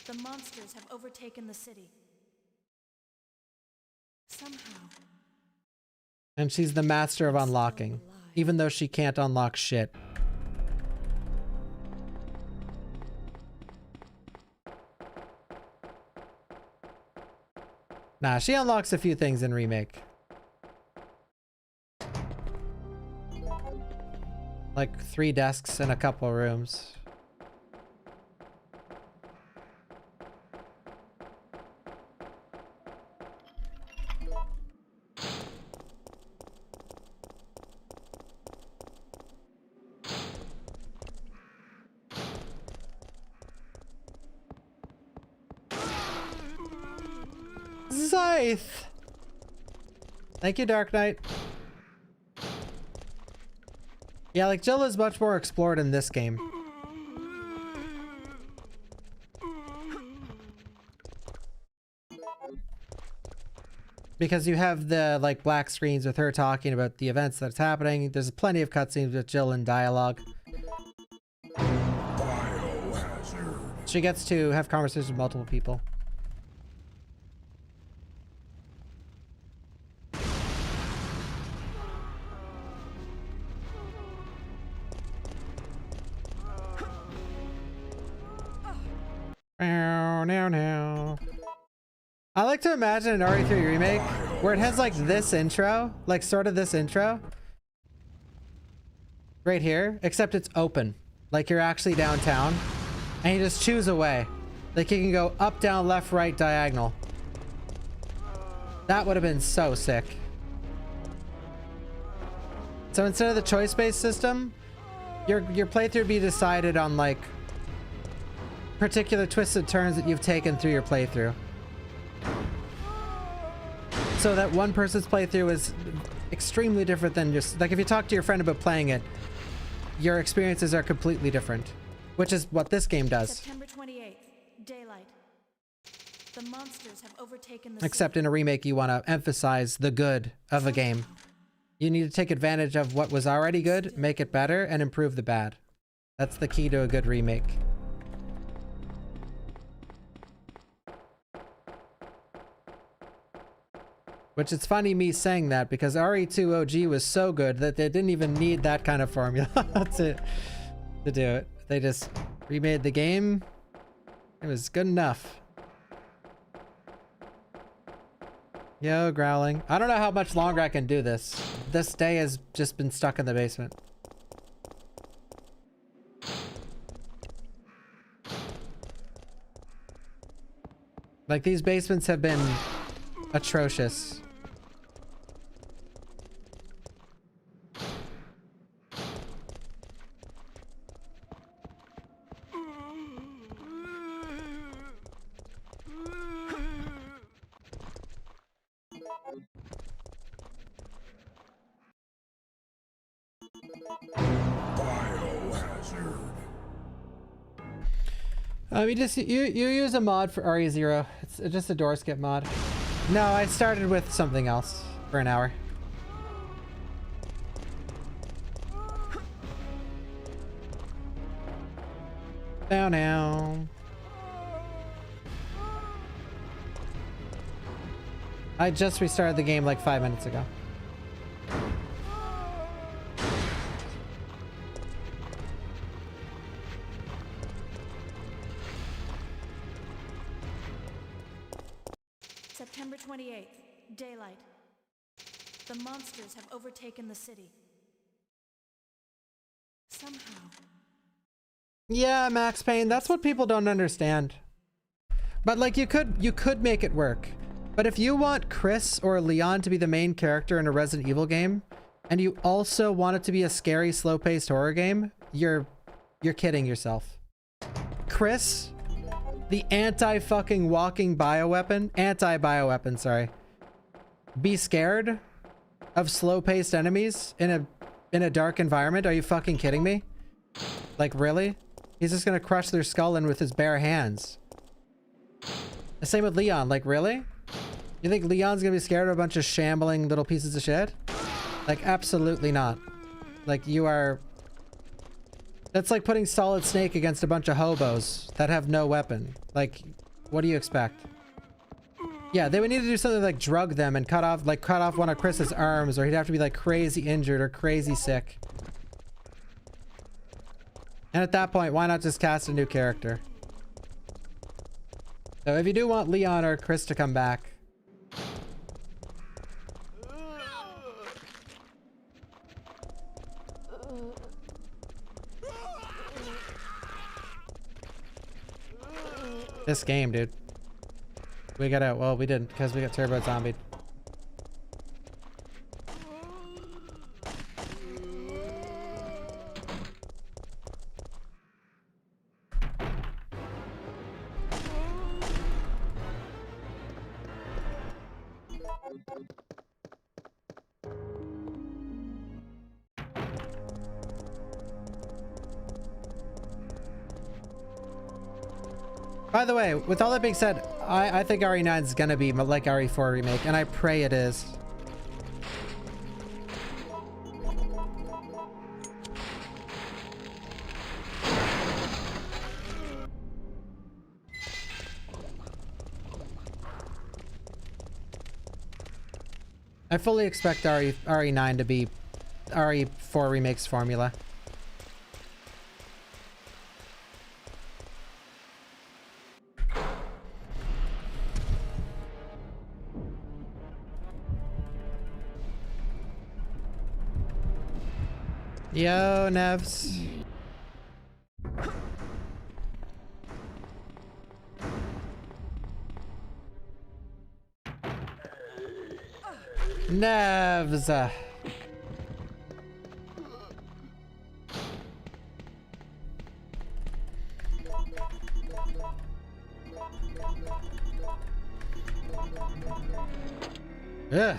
The monsters have overtaken the city. Somehow. And she's the master of unlocking, even though she can't unlock shit. Nah, she unlocks a few things in Remake. Like 3 desks and a couple rooms. Scythe! Thank you, Dark Knight. Yeah, like, Jill is much more explored in this game. Because you have the, like, black screens with her talking about the events that's happening. There's plenty of cutscenes with Jill in dialogue. She gets to have conversations with multiple people. Now. I like to imagine an RE3 Remake where it has like this intro, like sort of this intro. Right here, except it's open. Like you're actually downtown and you just choose a way. Like you can go up, down, left, right, diagonal. That would have been so sick. So instead of the choice-based system, your playthrough would be decided on like particular twisted turns that you've taken through your playthrough. So that one person's playthrough is extremely different than just like if you talk to your friend about playing it, your experiences are completely different, which is what this game does. September 28th, daylight. The monsters have overtaken the Except city. in a remake, you want to emphasize the good of a game. You need to take advantage of what was already good, make it better, and improve the bad. That's the key to a good remake. Which it's funny me saying that because RE2 OG was so good that they didn't even need that kind of formula to do it. They just remade the game. It was good enough. Yo, growling. I don't know how much longer I can do this. This day has just been stuck in the basement. Like these basements have been atrocious. You use a mod for RE0. It's just a door skip mod. No, I started with something else for an hour. Now. I just restarted the game like 5 minutes ago. September 28th, daylight. The monsters have overtaken the city. Somehow. Yeah, Max Payne, that's what people don't understand. But like you could make it work. But if you want Chris or Leon to be the main character in a Resident Evil game, and you also want it to be a scary, slow-paced horror game, you're kidding yourself. Chris, the anti-fucking walking bioweapon, anti-bioweapon, sorry. Be scared of slow-paced enemies in a dark environment? Are you fucking kidding me? Like, really? He's just gonna crush their skull in with his bare hands. The same with Leon. Like, really? You think Leon's gonna be scared of a bunch of shambling little pieces of shit? Like, absolutely not. Like, you are... That's like putting Solid Snake against a bunch of hobos that have no weapon. Like, what do you expect? Yeah, they would need to do something like drug them and cut off one of Chris's arms, or he'd have to be like crazy injured or crazy sick. And at that point, why not just cast a new character? So if you do want Leon or Chris to come back, this game, dude. We got out. Well, we didn't because we got turbo zombied. By the way, with all that being said, I think RE9 is gonna be like RE4 Remake, and I pray it is. I fully expect RE9 to be RE4 Remake's formula. Yo, Nevs. Nevs. Ugh.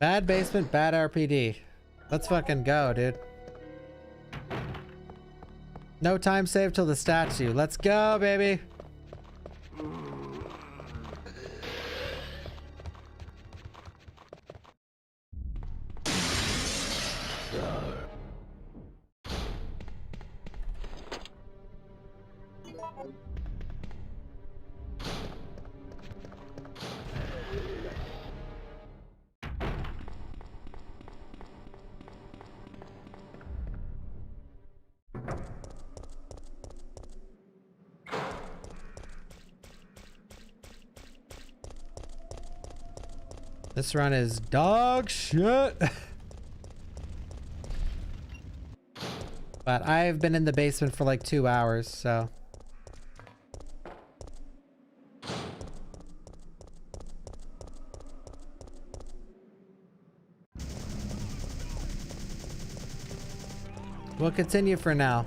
Bad basement, bad RPD. Let's fucking go, dude. No time saved till the statue. Let's go, baby. This run is dog shit. But I've been in the basement for like 2 hours, so. We'll continue for now.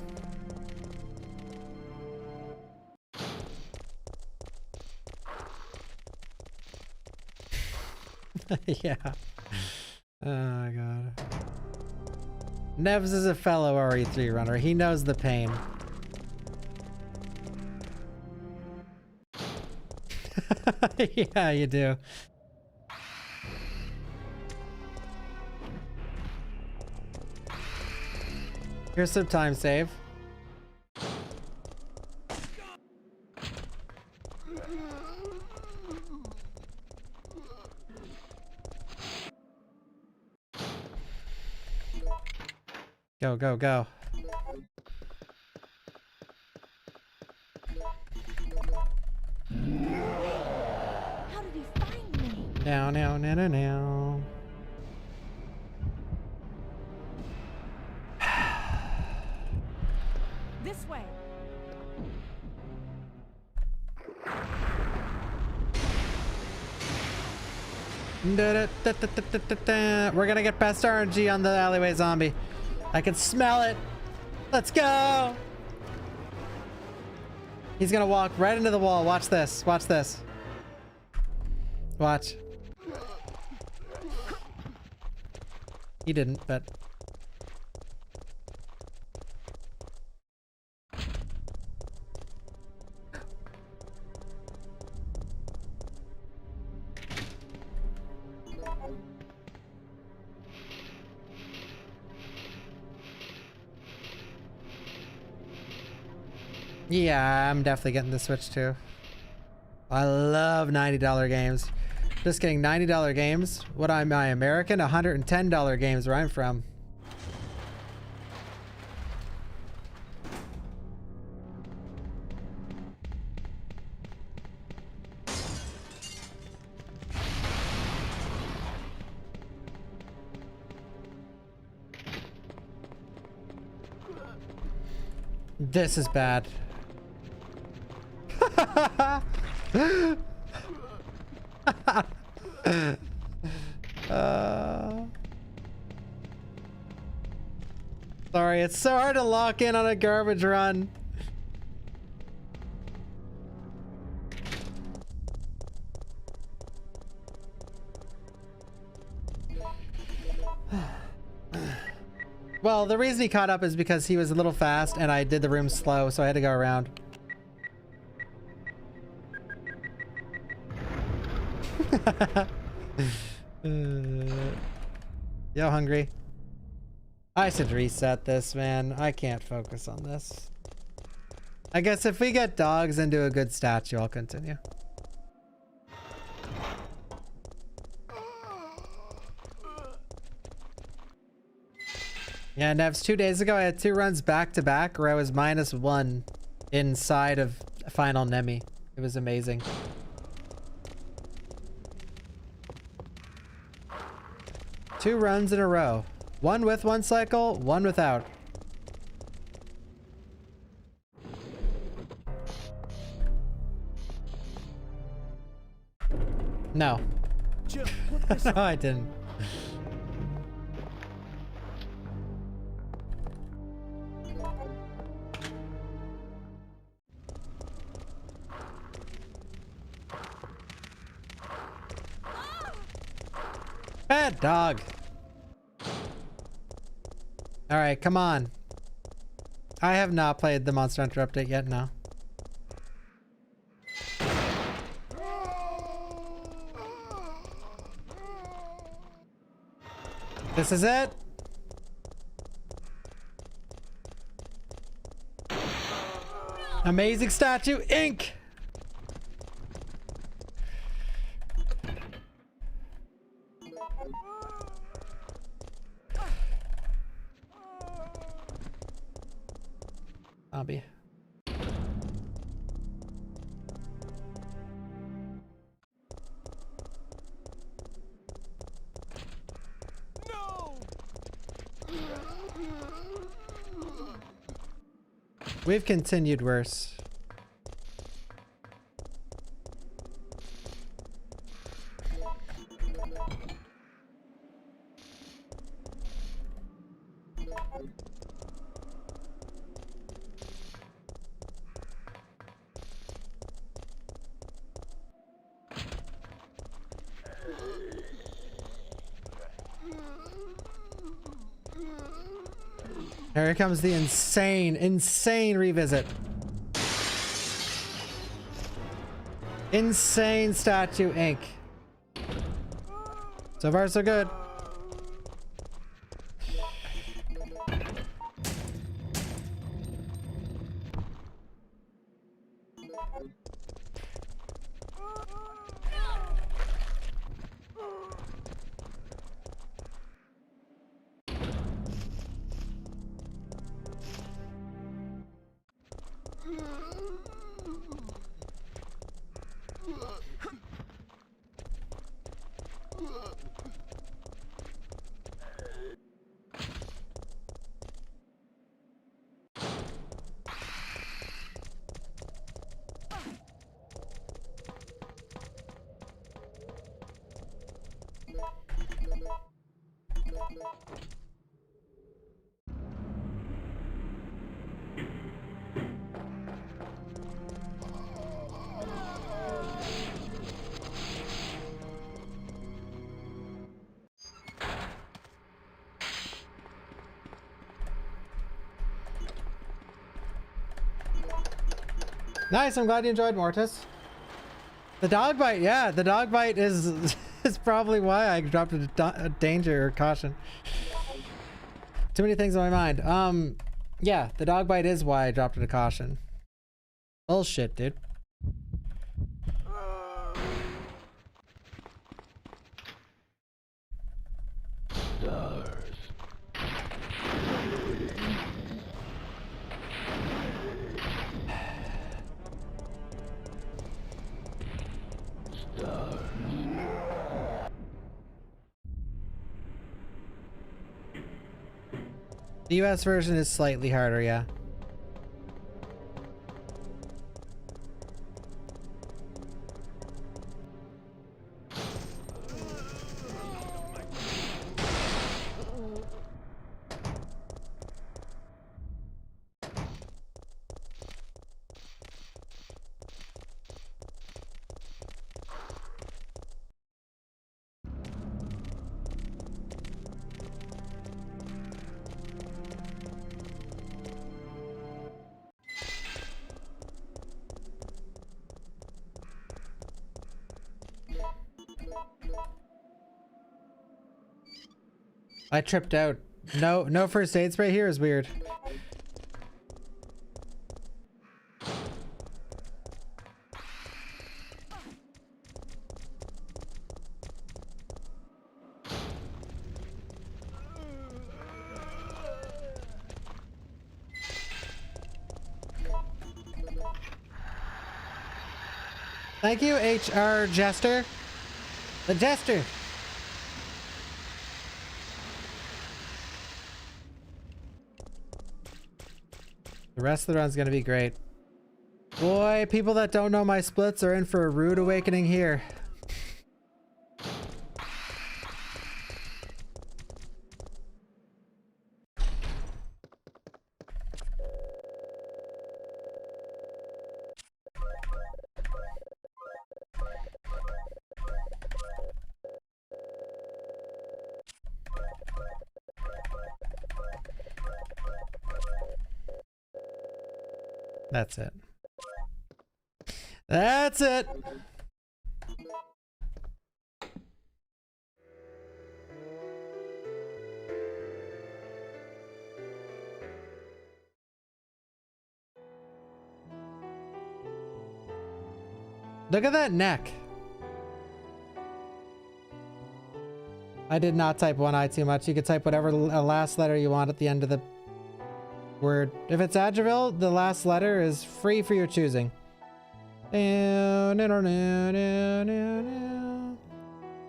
Yeah. Oh my god. Nevs is a fellow RE3 runner. He knows the pain. Yeah, you do. Here's some time save. Go, go, go. How did he find me? Now, now, now, now, now. This way. We're gonna get past RNG on the alleyway zombie. I can smell it. Let's go. He's gonna walk right into the wall. Watch this. Watch this. Watch. He didn't, but... Yeah, I'm definitely getting the Switch too. I love $90 games. Just kidding, $90 games? What am I, American? $110 games where I'm from. This is bad. Sorry, it's so hard to lock in on a garbage run. Well, the reason he caught up is because he was a little fast and I did the room slow, so I had to go around. Yo, hungry. I should reset this, man. I can't focus on this. I guess if we get dogs into a good statue, I'll continue. Yeah, Nevs, 2 days ago I had 2 runs back to back where I was -1 inside of Final Nemi. It was amazing. Two runs in a row. One with one cycle, one without. No. No, I didn't. Bad dog. All right, come on. I have not played the Monster Hunter update yet, no. This is it. Amazing statue, ink. Zombie. No! We've continued worse. Here comes the insane revisit. Insane statue ink. So far, so good. Nice, I'm glad you enjoyed, Mortis. The dog bite, yeah, the dog bite is is probably why I dropped a danger or caution. Too many things on my mind. Yeah, the dog bite is why I dropped it a caution. Bullshit, dude. The US version is slightly harder, yeah. I tripped out. No first aid spray here is weird. Thank you, HR Jester. The Jester. The rest of the run's gonna be great. Boy, people that don't know my splits are in for a rude awakening here. That's it. That's it. Look at that neck. I did not type one eye too much. You could type whatever last letter you want at the end of the word. If it's Adjaville, the last letter is free for your choosing. And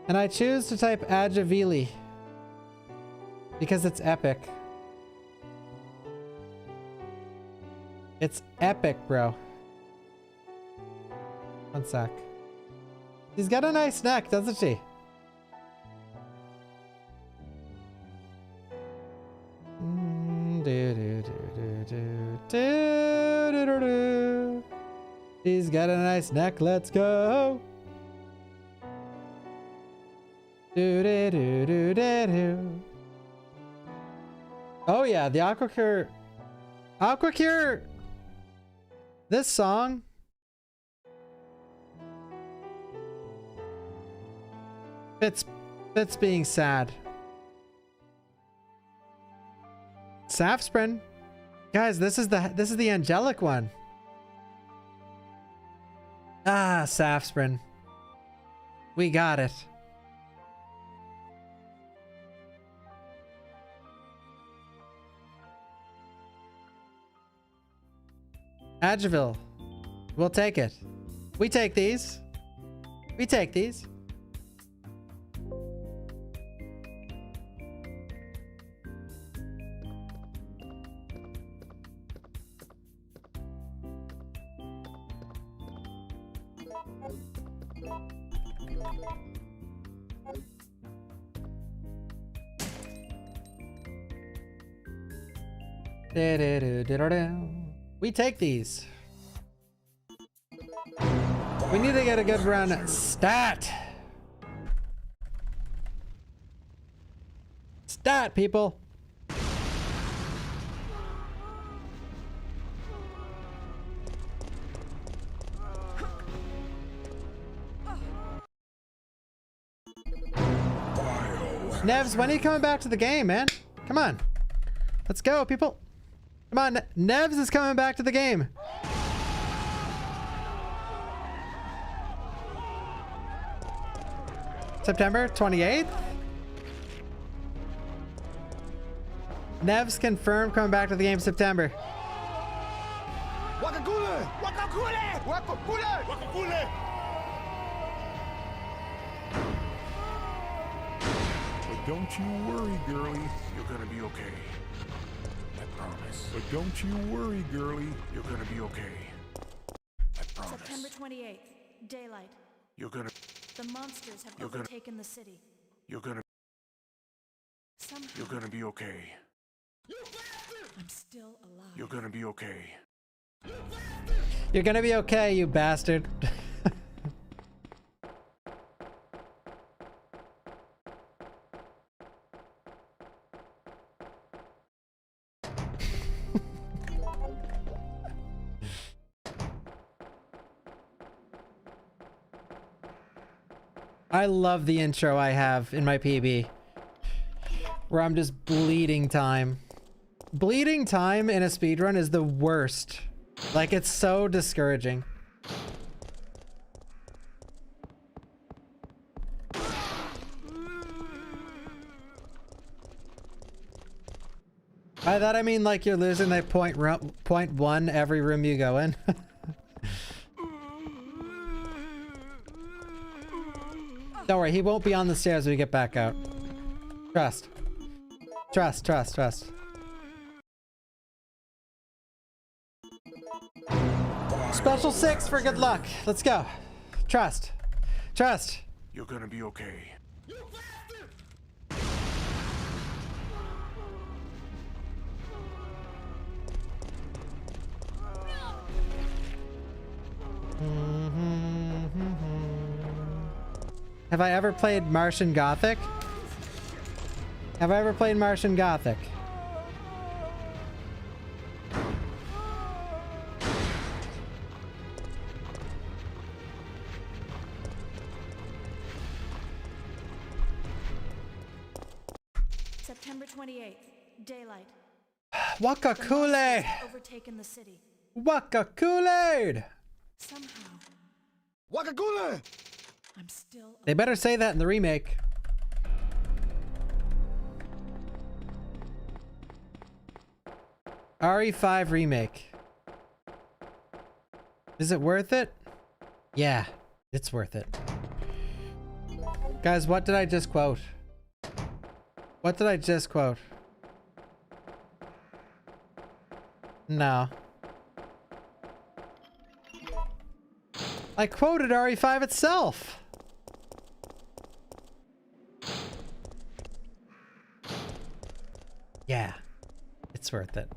I choose to type Adjavili because it's epic. It's epic, bro. One sec. She's got a nice neck, doesn't she? She's got a nice neck, let's go. Do do do do do do. Oh yeah, the Aquacure. Aquacure. This song. Fits being sad. Safsprin. Guys, this is the angelic one. Ah, Safsprin. We got it. Adjaville. We'll take it. We take these. We take these. We take these. We need to get a good run. Stat. Stat, people. Nevs, when are you coming back to the game, man? Come on. Let's go, people. Come on, Nevs is coming back to the game. September 28th? Nevs confirmed coming back to the game September. Wakakule! Wakakule! Wakakule! Wakakule! But don't you worry, girlie. You're gonna be okay. I promise. But don't you worry, girlie. You're gonna be okay. I promise. September 28th, daylight. You're gonna. The monsters have You're gonna- overtaken the city. You're gonna. Somehow, You're gonna be okay. I'm still alive. You're gonna be okay. You're gonna be okay, you bastard. I love the intro I have in my PB, where I'm just bleeding time. Bleeding time in a speedrun is the worst. Like, it's so discouraging. By that I mean like you're losing like point one every room you go in. Don't worry, he won't be on the stairs when we get back out. Trust. Trust, trust, trust. Special 6 for good luck. Let's go. Trust. Trust. You're gonna be okay. Have I ever played Martian Gothic? Have I ever played Martian Gothic? September 28th, daylight. Waka The Kool-Aid! monsters have overtaken the city. Waka Kool-Aid! Somehow, Wakakule! I'm still They better say that in the remake. RE5 Remake. Is it worth it? Yeah, it's worth it. Guys, what did I just quote? What did I just quote? No. I quoted RE5 itself. Yeah, it's worth it.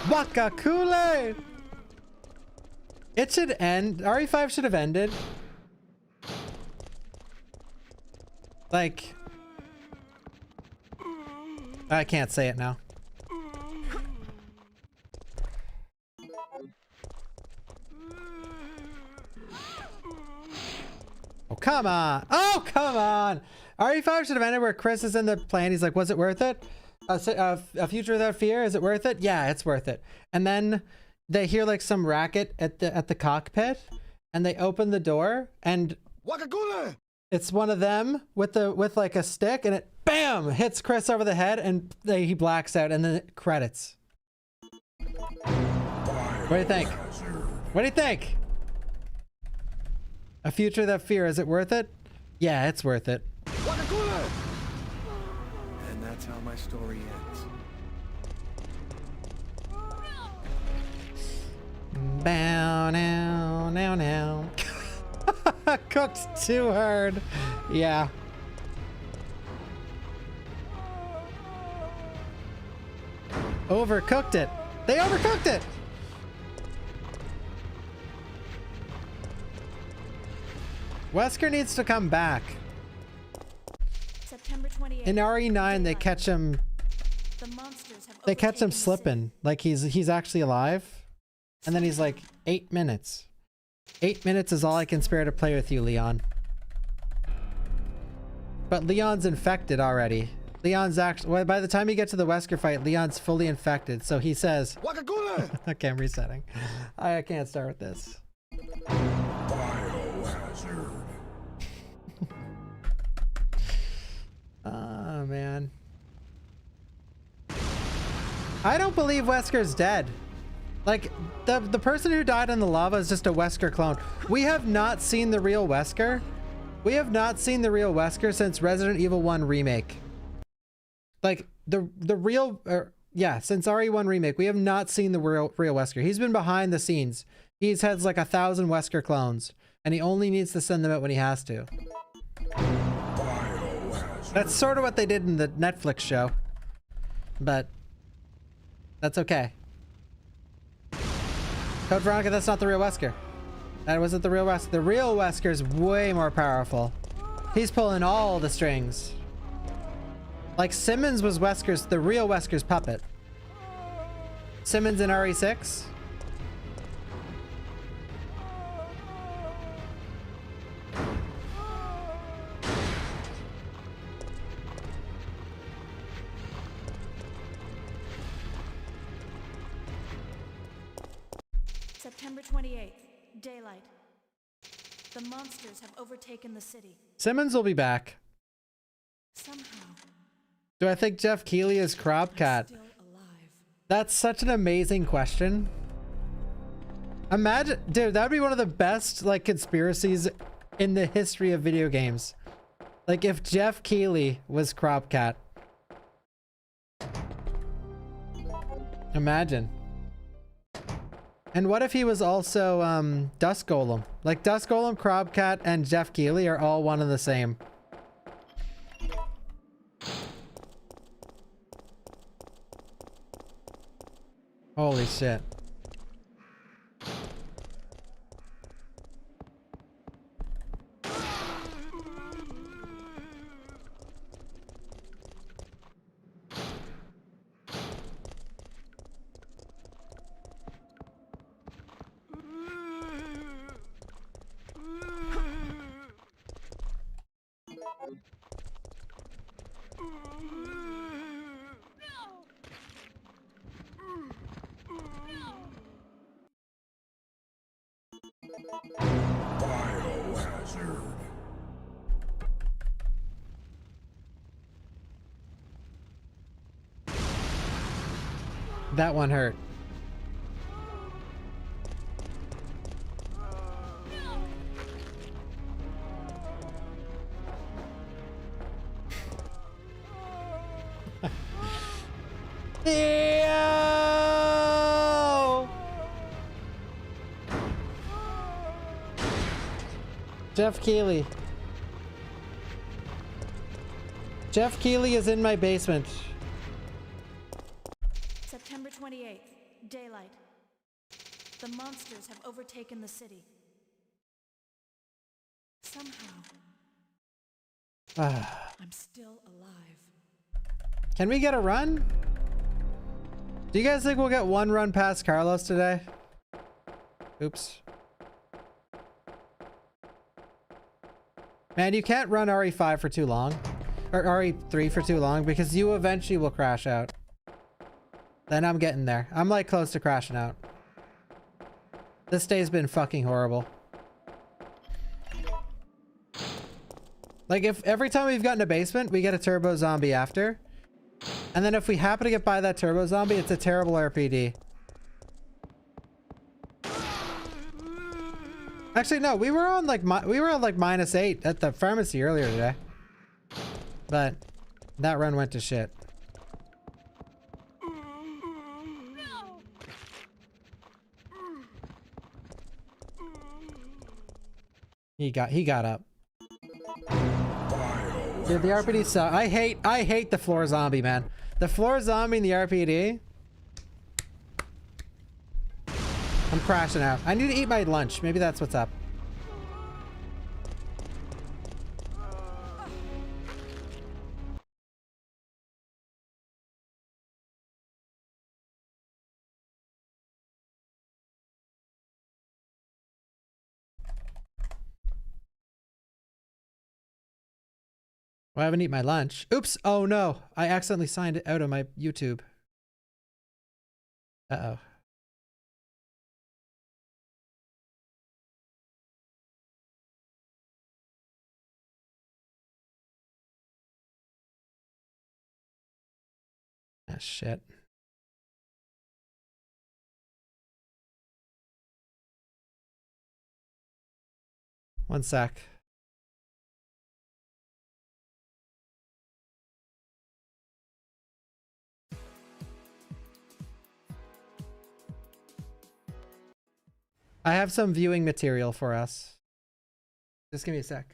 Waka Kool-Aid! It should end. RE5 should have ended. Like, I can't say it now. Oh, come on. Oh, come on. RE5 should have ended where Chris is in the plane. He's like, was it worth it? A future without fear? Is it worth it? Yeah, it's worth it. And then they hear like some racket at the cockpit, and they open the door, and it's one of them with like a stick, and it bam hits Chris over the head, and he blacks out, and then it credits. What do you think? What do you think? A future without fear, is it worth it? Yeah, it's worth it. And that's how my story ends. Bow now, now, now. Cooked too hard. Yeah. Overcooked it. They overcooked it. Wesker needs to come back. September 28th. In RE9, they catch him. The monsters have They catch him overtaken the slipping, like he's actually alive, and then he's like 8 minutes. 8 minutes is all I can spare to play with you, Leon. But Leon's infected already. Leon's actually, well, by the time you get to the Wesker fight, Leon's fully infected. So he says, okay, I'm resetting. I can't start with this. Biohazard. Oh, man. I don't believe Wesker's dead. Like, the person who died in the lava is just a Wesker clone. We have not seen the real Wesker. We have not seen the real Wesker since Resident Evil 1 Remake. Like, the real... yeah, since RE1 Remake, we have not seen the real Wesker. He's been behind the scenes. He's had like 1,000 Wesker clones, and he only needs to send them out when he has to. That's sort of what they did in the Netflix show. But that's okay. Code Veronica, that's not the real Wesker. That wasn't the real Wesker. The real Wesker's way more powerful. He's pulling all the strings. Like Simmons was Wesker's, the real Wesker's puppet. Simmons in RE6. September 28th, daylight. The monsters have overtaken the city. Simmons will be back. Somehow, Do I think Jeff Keighley is Cropcat? still alive. That's such an amazing question. Imagine, dude, that'd be one of the best like conspiracies in the history of video games. Like if Jeff Keighley was Cropcat. Imagine. And what if he was also Dust Golem? Like Dust Golem, Cropcat, and Jeff Keighley are all one and the same. Holy shit. Biohazard. That one hurt. Ew! Jeff Keighley. Jeff Keighley is in my basement. September 28th, daylight. The monsters have overtaken the city. Somehow, I'm still alive. Can we get a run? Do you guys think we'll get one run past Carlos today? Oops. Man, you can't run RE5 for too long. Or RE3 for too long because you eventually will crash out. Then I'm getting there. I'm like close to crashing out. This day's been fucking horrible. Like if every time we've gotten a basement, we get a turbo zombie after. And then if we happen to get by that turbo zombie, it's a terrible RPD. Actually, no, we were on like -8 at the pharmacy earlier today. But that run went to shit. He got up. Dude, the RPD sucks. I hate the floor zombie, man. The floor zombie in the RPD. I'm crashing out. I need to eat my lunch. Maybe that's what's up. Well, I haven't eaten my lunch. Oops. Oh no. I accidentally signed it out of my YouTube. Uh-oh. Ah, shit. One sec. I have some viewing material for us. Just give me a sec.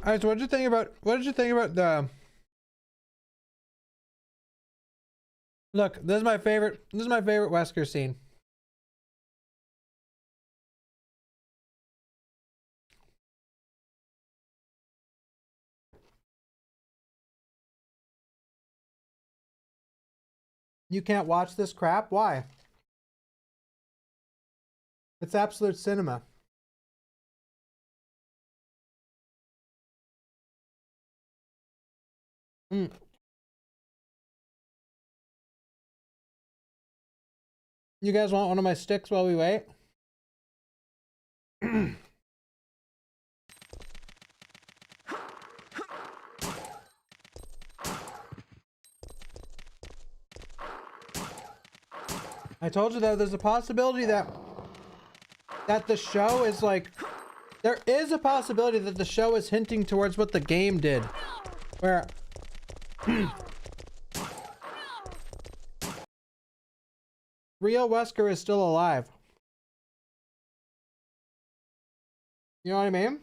All right, so what did you think about the... Look, this is my favorite Wesker scene. You can't watch this crap? Why? It's absolute cinema. Mm. You guys want one of my sticks while we wait? I told you that there's a possibility that the show is like, there is a possibility that the show is hinting towards what the game did, where real Wesker is still alive. You know what I mean?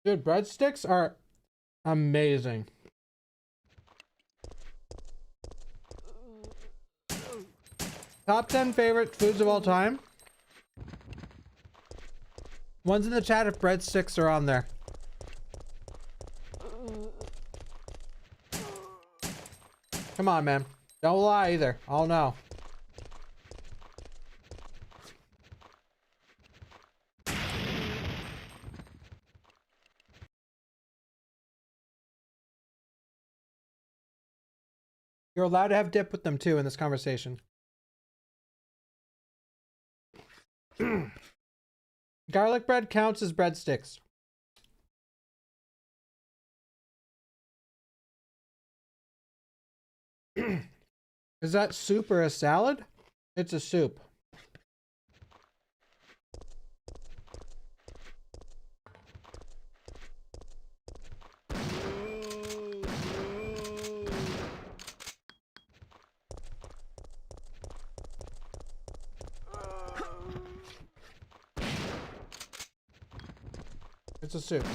Dude, breadsticks are amazing. Top 10 favorite foods of all time. One's in the chat if breadsticks are on there. Come on, man. Don't lie either. I'll know. You're allowed to have dip with them too in this conversation. Garlic bread counts as breadsticks. Is that soup or a salad? It's a soup. It's a soup.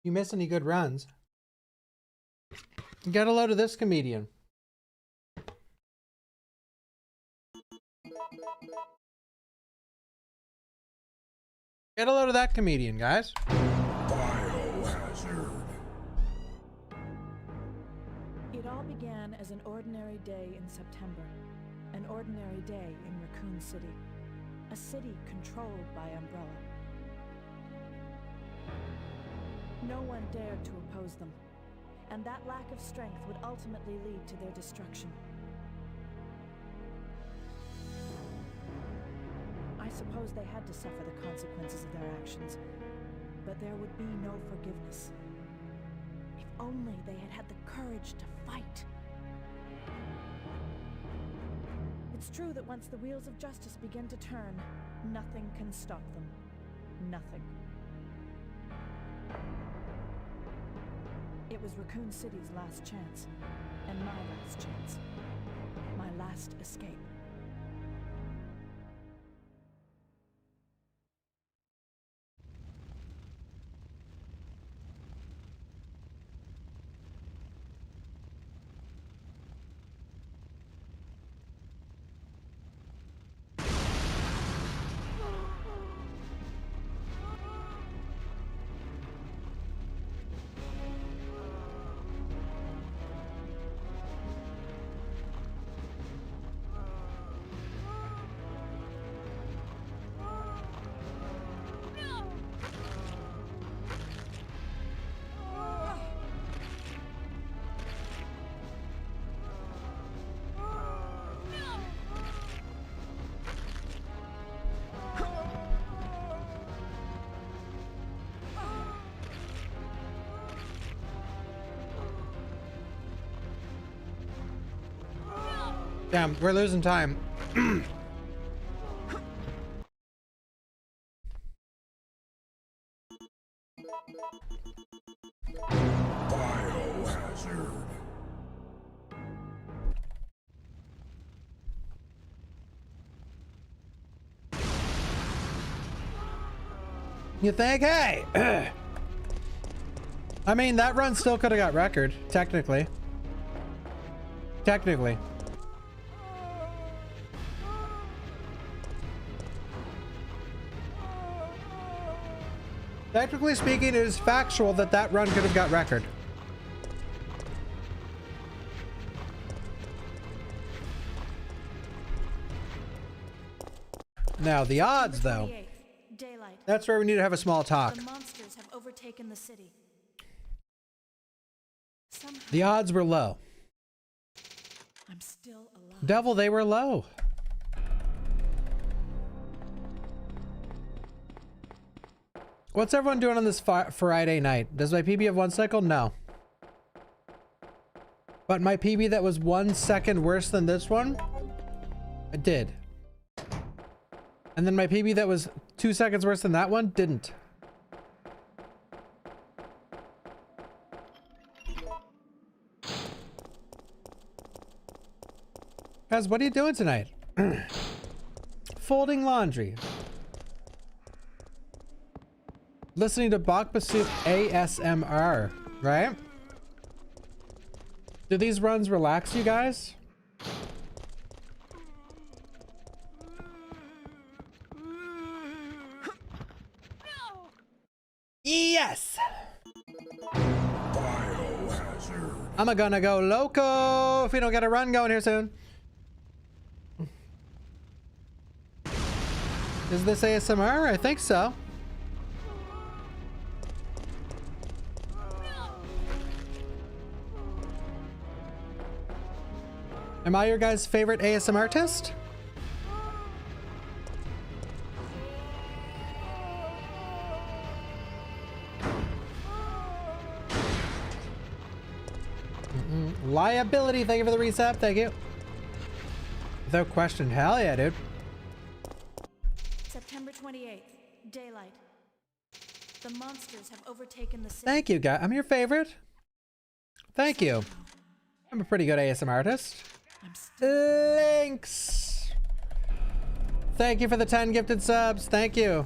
You miss any good runs? Get a load of this comedian. Get a load of that comedian, guys. Biohazard. It all began as an ordinary day in September. An ordinary day in Raccoon City. A city controlled by Umbrella. No one dared to oppose them, and that lack of strength would ultimately lead to their destruction. I suppose they had to suffer the consequences of their actions, but there would be no forgiveness. If only they had had the courage to fight. It's true that once the wheels of justice begin to turn, nothing can stop them. Nothing. It was Raccoon City's last chance, and my last chance. My last escape. Damn, we're losing time. Biohazard. You think? Hey! I mean, that run still could have got record, technically. Technically. Technically speaking, it is factual that that run could have got record. Now, the odds, though. Daylight. That's where we need to have a small talk. The monsters have overtaken the city. Somehow, The odds were low. I'm still alive. Devil, they were low. What's everyone doing on this Friday night? Does my PB have 1 cycle? No. But my PB that was 1 second worse than this one, it did. And then my PB that was 2 seconds worse than that one, didn't. Guys, what are you doing tonight? Folding laundry. Listening to Bawkbasoup ASMR, right? Do these runs relax you guys? Yes! I'm gonna go loco if we don't get a run going here soon. Is this ASMR? I think so. Am I your guys' favorite ASMR artist? Liability, thank you for the reset, thank you. Without question, hell yeah, dude. September 28th, daylight. The monsters have overtaken the city. Thank you, guys. I'm your favorite. Thank you. I'm a pretty good ASMR artist. Links. Thank you for the 10 gifted subs. Thank you.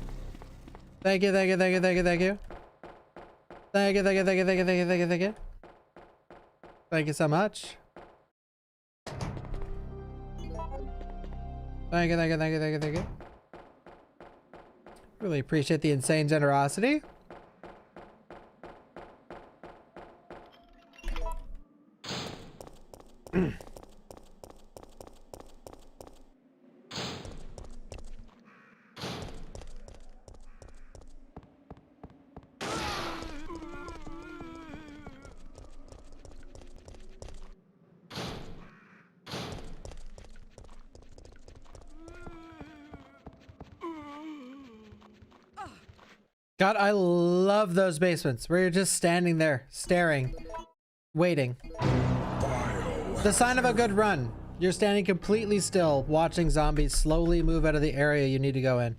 Thank you, thank you, thank you, thank you, thank you. Thank you, thank you, thank you, thank you, thank you, thank you, thank you. Thank you so much. Thank you, thank you, thank you, thank you, thank you. Really appreciate the insane generosity. God, I love those basements where you're just standing there, staring, waiting. The sign of a good run. You're standing completely still, watching zombies slowly move out of the area you need to go in.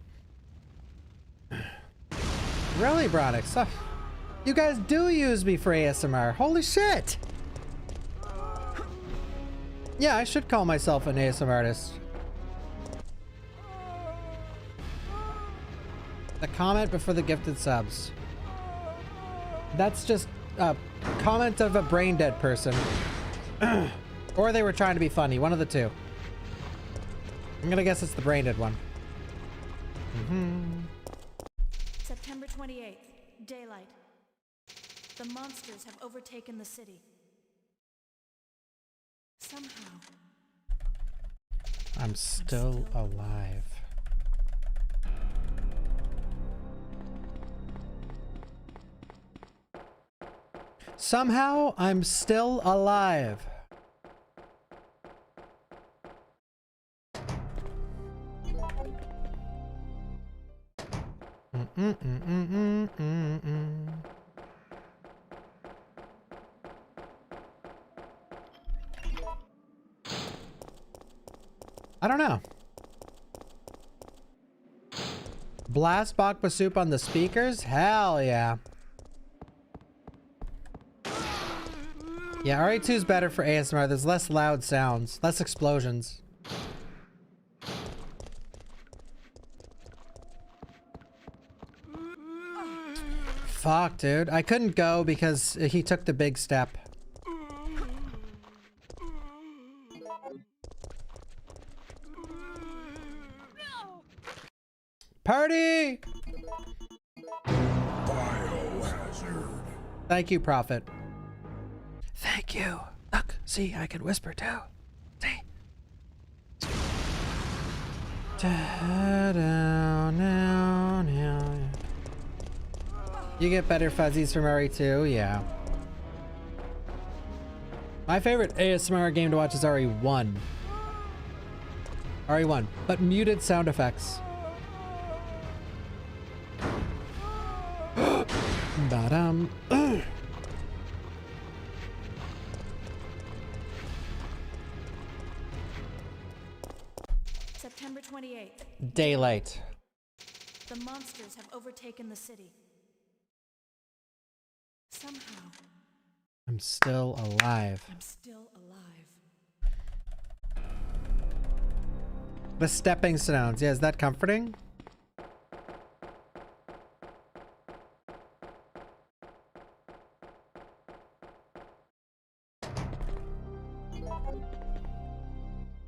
Really, Bronix? Oh, you guys do use me for ASMR. Holy shit! Yeah, I should call myself an ASMR artist. The comment before the gifted subs. That's just a comment of a brain dead person. Or they were trying to be funny. One of the two. I'm gonna guess it's the brain dead one. September 28th, daylight. The monsters have overtaken the city. Somehow. I'm still alive. Somehow, I'm still alive. I don't know. Blast Bawkbasoup on the speakers? Hell yeah. Yeah, RE2 is better for ASMR. There's less loud sounds, less explosions. Fuck, dude. I couldn't go because he took the big step. Party! Biohazard. Thank you, Prophet. Thank you. Look, see, I can whisper too. See? You get better fuzzies from RE2, yeah. My favorite ASMR game to watch is RE1. RE1, but muted sound effects. Ba-dum. September 28th. Daylight. The monsters have overtaken the city. Somehow. I'm still alive. I'm still alive. The stepping stones. Yeah, is that comforting?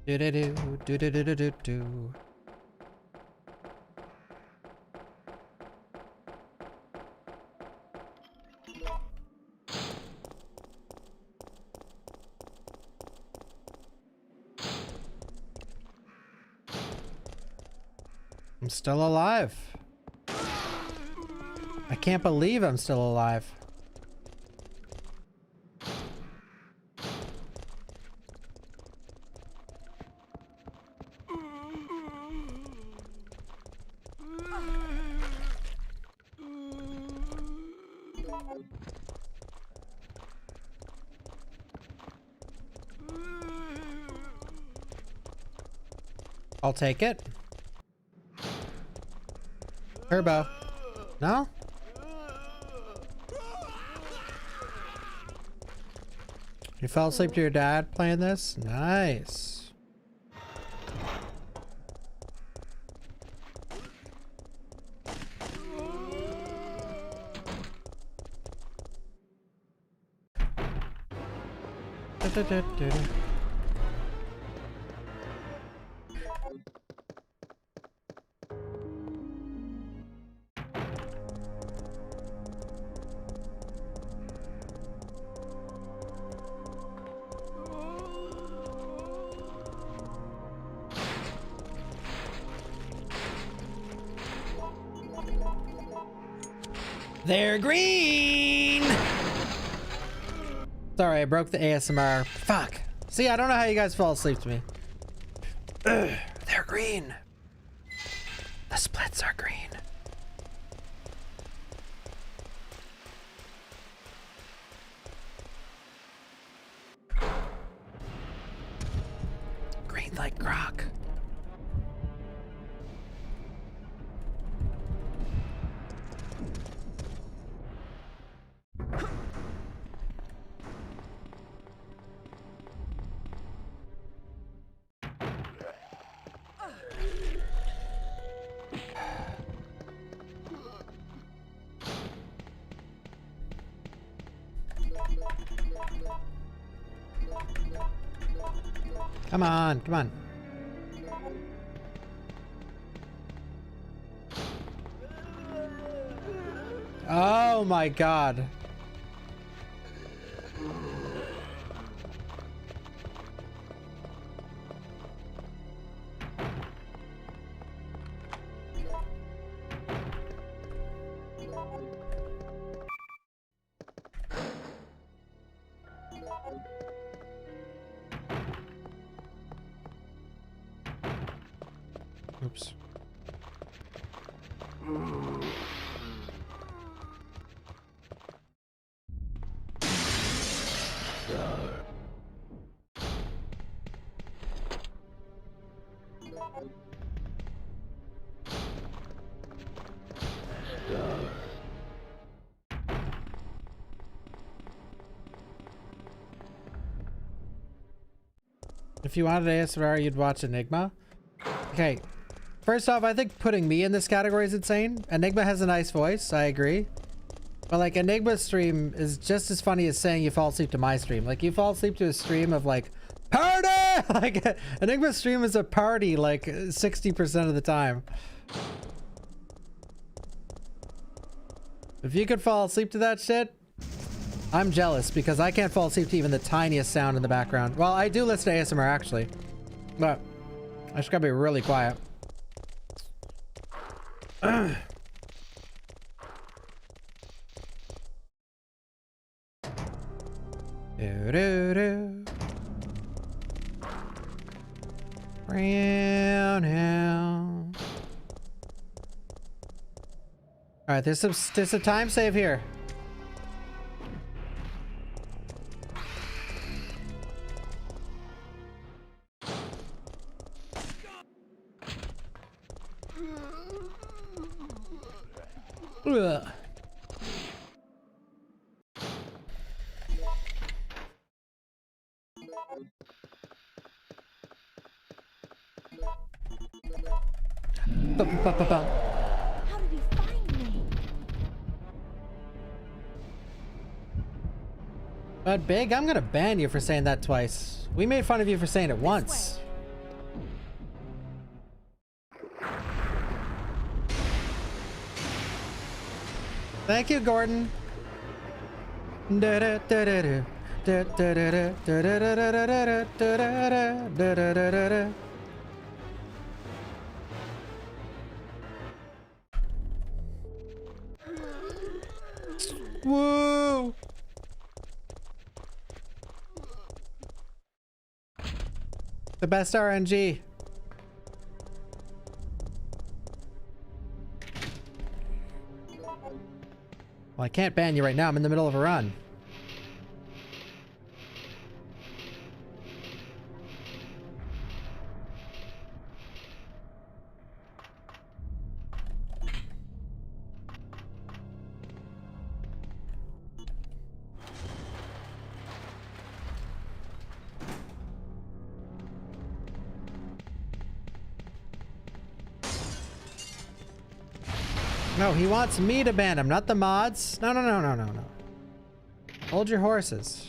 Do-do-do, do-do-do-do-do-do. I'm still alive. I can't believe I'm still alive. I'll take it. Turbo. No? You fell asleep to your dad playing this? Nice. Da-da-da-da-da. They're green! Sorry, I broke the ASMR. Fuck. See, I don't know how you guys fall asleep to me. Ugh, they're green. The splits are green. Green like Croc. Come on, come on. Oh my God. Oops. If you wanted ASMR, you'd watch Enigma. Okay. First off, I think putting me in this category is insane. Enigma has a nice voice, I agree. But like Enigma's stream is just as funny as saying you fall asleep to my stream. Like you fall asleep to a stream of like, party! Like Enigma's stream is a party like 60% of the time. If you could fall asleep to that shit, I'm jealous because I can't fall asleep to even the tiniest sound in the background. Well, I do listen to ASMR actually, but I just gotta be really quiet. Do-do-do. Brown now. All right, there's a time save here. Ugh. Ba-ba-ba-ba-ba. How did he find me? But Big, I'm gonna ban you for saying that twice. We made fun of you for saying it once. Thank you, Gordon. Woo! The best RNG. Well, I can't ban you right now. I'm in the middle of a run. No, he wants me to ban him, not the mods. No, no, no, no, no, no. Hold your horses.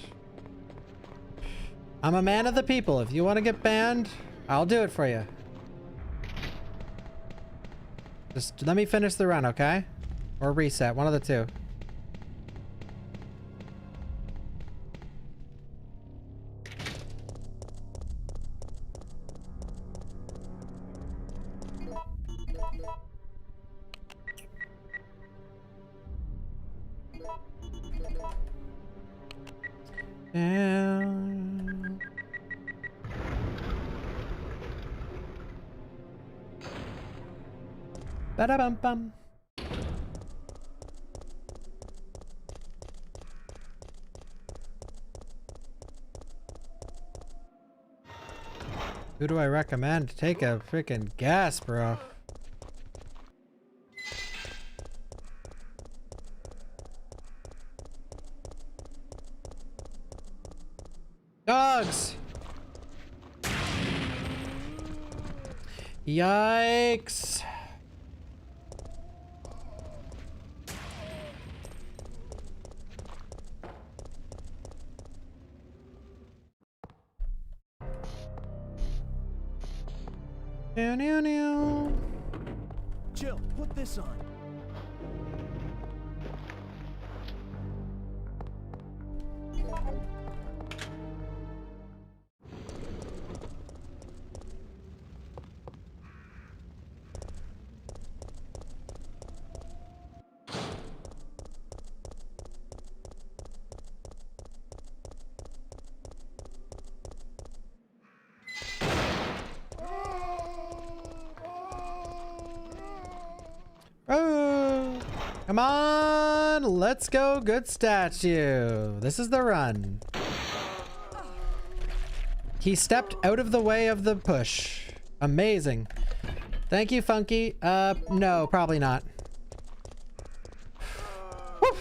I'm a man of the people. If you want to get banned, I'll do it for you. Just let me finish the run, okay? Or reset, one of the two. Down. Ba-da-bum-bum. Who do I recommend to take a freaking gas, bro? Dogs! Yikes! New, new, new. Chill, put this on. Oh, come on, let's go, good statue. This is the run. He stepped out of the way of the push. Amazing. Thank you, Funky. No, probably not. Woo.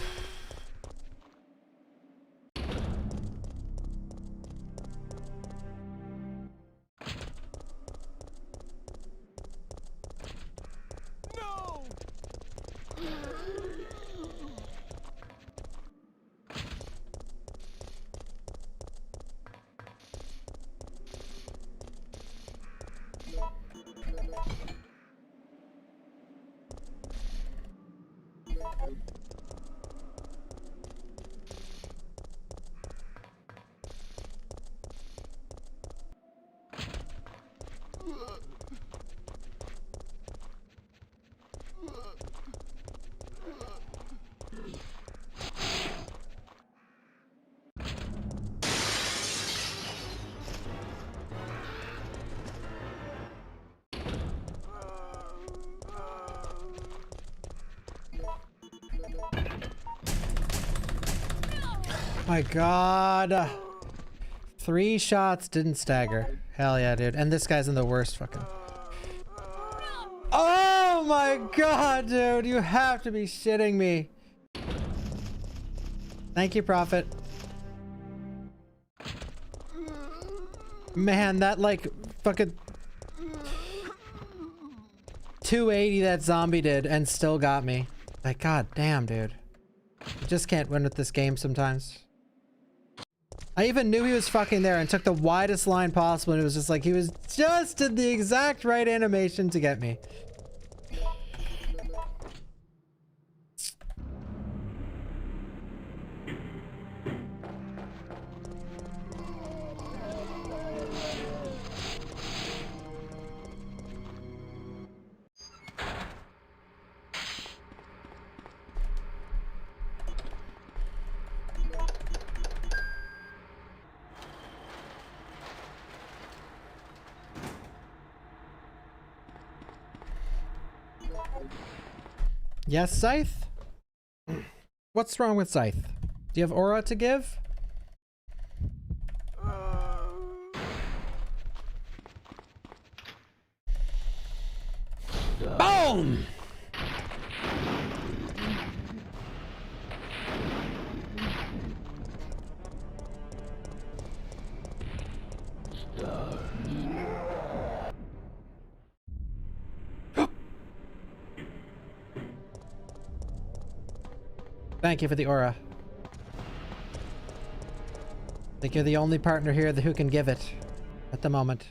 My God. 3 shots didn't stagger. Hell yeah, dude. And this guy's in the worst fucking... Oh my God, dude. You have to be shitting me. Thank you, Prophet. Man, that like fucking... 280 that zombie did and still got me. Like, god damn, dude. You just can't win with this game sometimes. I even knew he was fucking there and took the widest line possible, and it was just like he was just did the exact right animation to get me. Yes, Scythe? What's wrong with Scythe? Do you have aura to give? Boom! Thank you for the aura. I think you're the only partner here who can give it at the moment.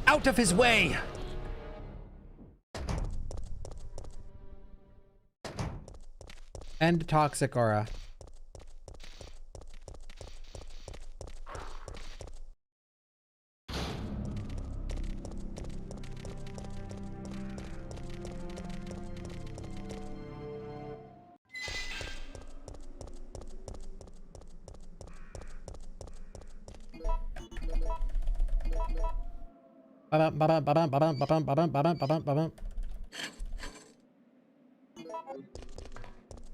Out of his way! And toxic aura.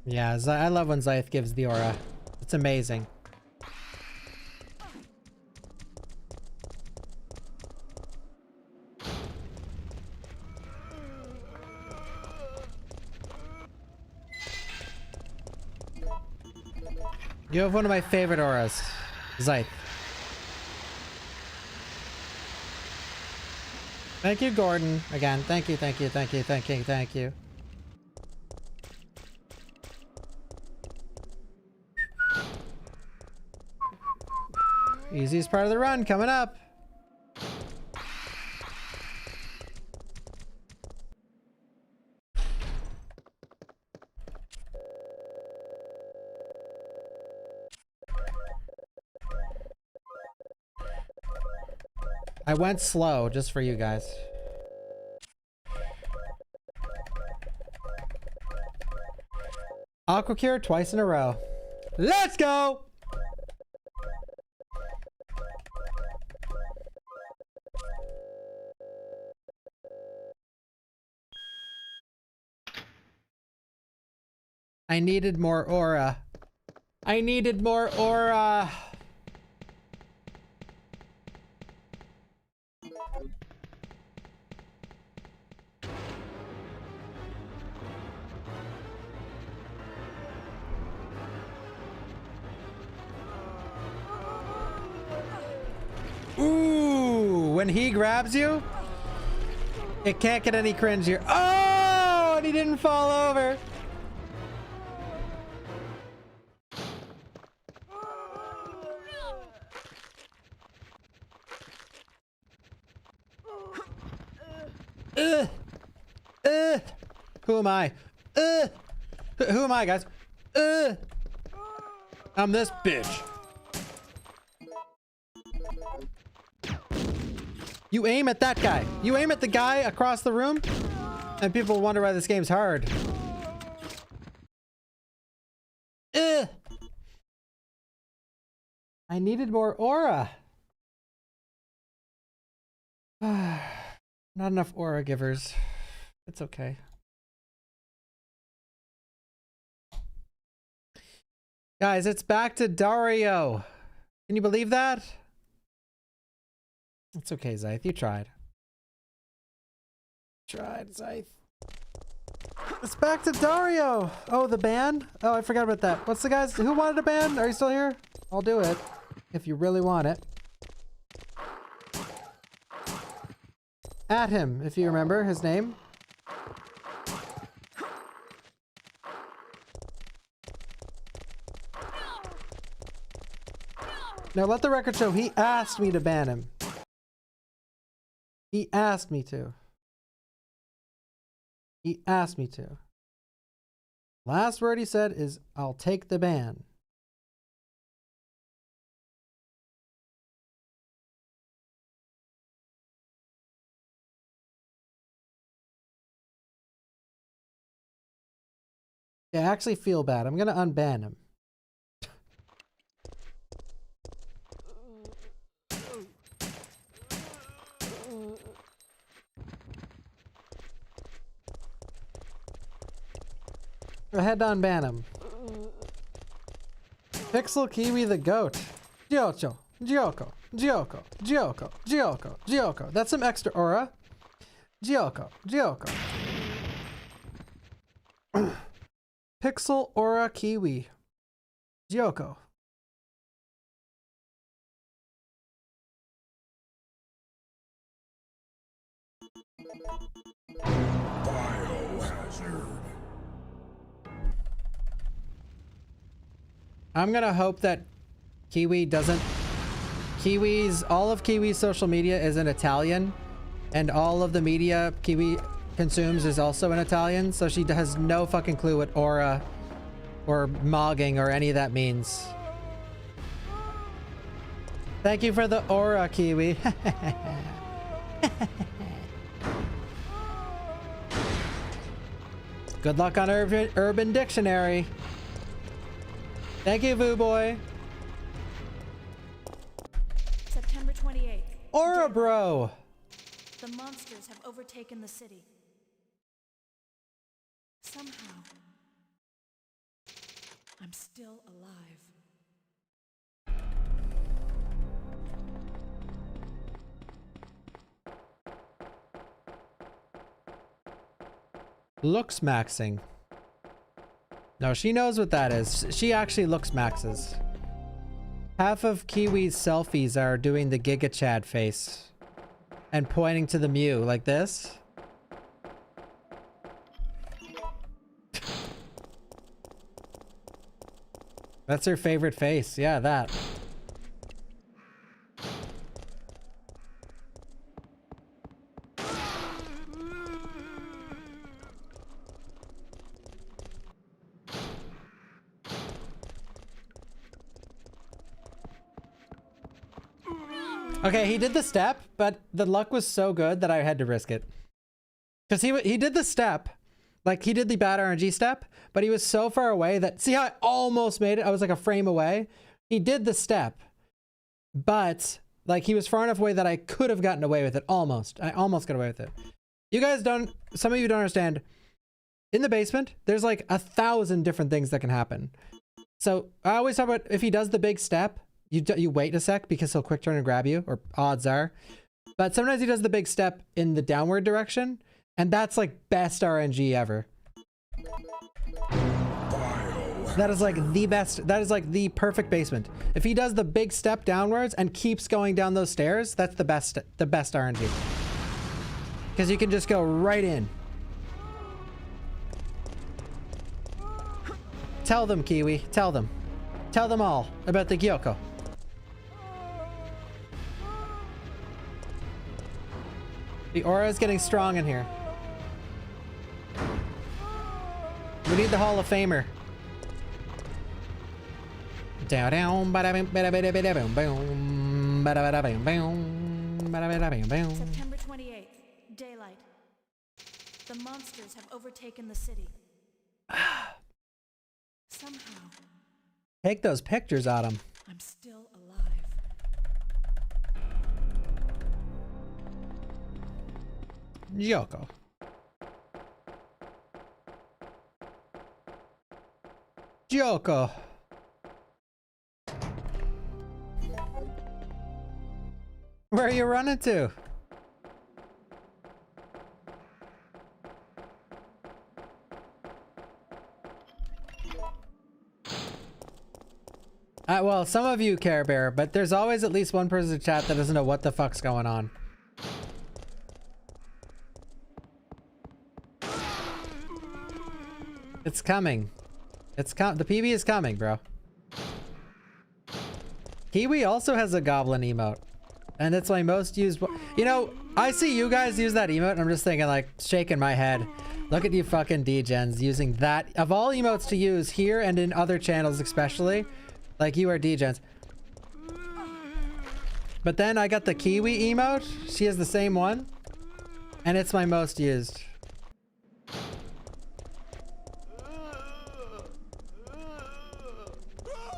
Yeah, I love when Scythe gives the aura. It's amazing. You have one of my favorite auras, Scythe. Thank you, Gordon. Again, thank you, thank you, thank you, thank you, thank you. Easiest part of the run coming up. I went slow just for you guys. Aqua Cure twice in a row. Let's go! I needed more aura. I needed more aura. Ooh, when he grabs you, it can't get any cringier. Oh, and he didn't fall over. Who am I? Who am I, guys? I'm this bitch. You aim at that guy. You aim at the guy across the room, and people wonder why this game's hard. I needed more aura. Not enough aura givers. It's okay. Guys, it's back to Dario. Can you believe that? It's okay, Scythe. You tried. Tried, Scythe. It's back to Dario. Oh, the band? Oh, I forgot about that. What's the guys? Who wanted a band? Are you still here? I'll do it. If you really want it. At him, if you remember his name. Now let the record show he asked me to ban him. He asked me to. He asked me to. Last word he said is, I'll take the ban. Yeah, I actually feel bad. I'm gonna unban him. Go ahead to unban him. Pixel Kiwi the goat. Gyoko, Gyoko, Gyoko, Gyoko, Gyoko, Gyoko. That's some extra aura. Gyoko, Gyoko. Pixel Aura Kiwi. Gyoko. Biohazard. I'm gonna hope that Kiwi doesn't... all of Kiwi's social media is in Italian, and all of the media Kiwi consumes is also in Italian, so she has no fucking clue what aura or mogging or any of that means. Thank you for the aura, Kiwi. Good luck on Urban Dictionary. Thank you, Voo Boy. September 28th. Aura Bro. The monsters have overtaken the city. Somehow, I'm still alive. Looks maxing. No, she knows what that is. She actually looks maxes. Half of Kiwi's selfies are doing the Giga Chad face and pointing to the Mew like this. That's her favorite face. Yeah, that. Okay, he did the step, but the luck was so good that I had to risk it. Because he did the step, like he did the bad RNG step, but he was so far away that, see how I almost made it? I was like a frame away. He did the step, but like he was far enough away that I could have gotten away with it. Almost. I almost got away with it. You guys don't, some of you don't understand. In the basement, there's like 1,000 different things that can happen. So I always talk about if he does the big step, you wait a sec because he'll quick turn and grab you, or odds are. But sometimes he does the big step in the downward direction, and that's like best RNG ever. That is like the best, that is like the perfect basement. If he does the big step downwards and keeps going down those stairs, that's the best RNG. Because you can just go right in. Tell them, Kiwi, tell them. Tell them all about the Gyoko. The aura is getting strong in here. We need the Hall of Famer. September 28th, daylight. The monsters have overtaken the city. Somehow, Take those pictures, Autumn. I'm still alive. Gyoko. Gyoko. Where are you running to? Well, some of you Care Bear, but there's always at least one person in chat that doesn't know what the fuck's going on. It's coming. The PB is coming, bro. Kiwi also has a goblin emote. And it's my most used. You know, I see you guys use that emote and I'm just thinking, like, shaking my head. Look at you fucking degens using that. Of all emotes to use here and in other channels especially, like, you are degens. But then I got the Kiwi emote. She has the same one. And it's my most used.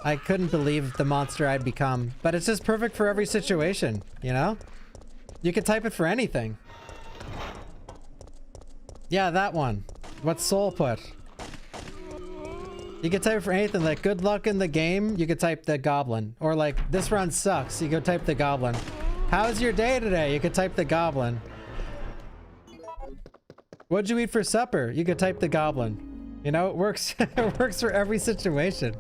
I couldn't believe the monster I'd become. But it's just perfect for every situation, you know? You could type it for anything. Yeah, that one. What Soul put. You could type it for anything, like good luck in the game, you could type the goblin. Or like, this run sucks, you could type the goblin. How's your day today? You could type the goblin. What'd you eat for supper? You could type the goblin. You know, it works, it works for every situation.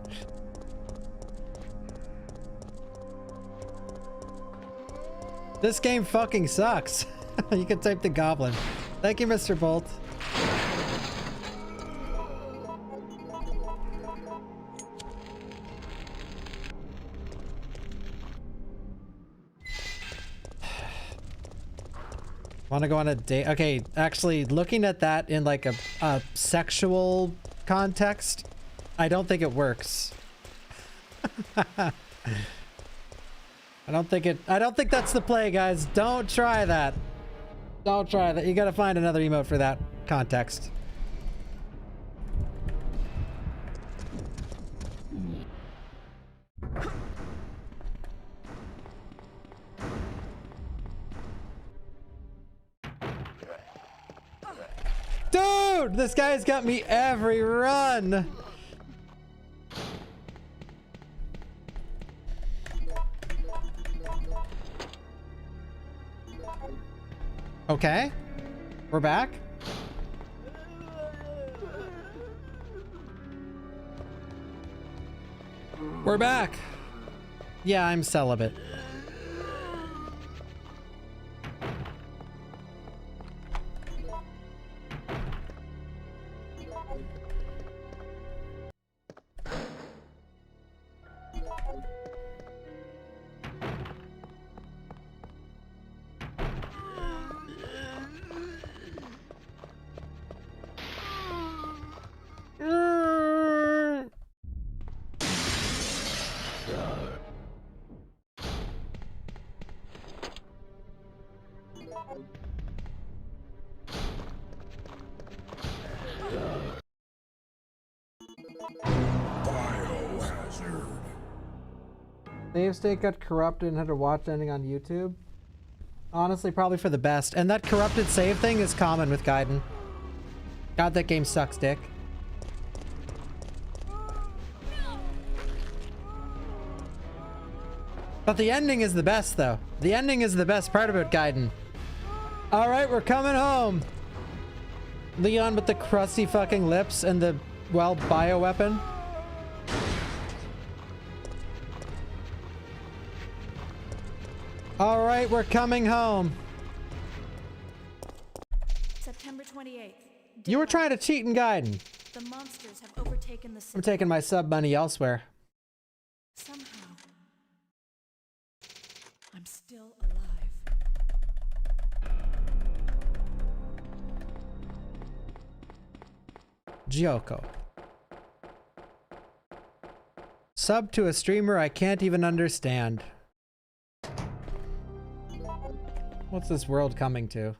This game fucking sucks. You can type the goblin. Thank you, Mr. Bolt. Want to go on a date? Okay, actually, looking at that in like a sexual context, I don't think it works. I don't think that's the play, guys. Don't try that. Don't try that. You gotta find another emote for that context. Dude, this guy's got me every run. Okay, we're back. We're back. Yeah, I'm celibate. Save state got corrupted and had to watch ending on YouTube. Honestly, probably for the best. And that corrupted save thing is common with Gaiden. God, that game sucks dick. But the ending is the best, though. The ending is the best part about Gaiden. Alright, we're coming home. Leon with the crusty fucking lips and the, well, bioweapon. All right, we're coming home. September 28th. You were trying to cheat in Gaiden. The monsters have overtaken the city. I'm taking my sub money elsewhere. Somehow, I'm still alive. Gyoko. Sub to a streamer I can't even understand. What's this world coming to?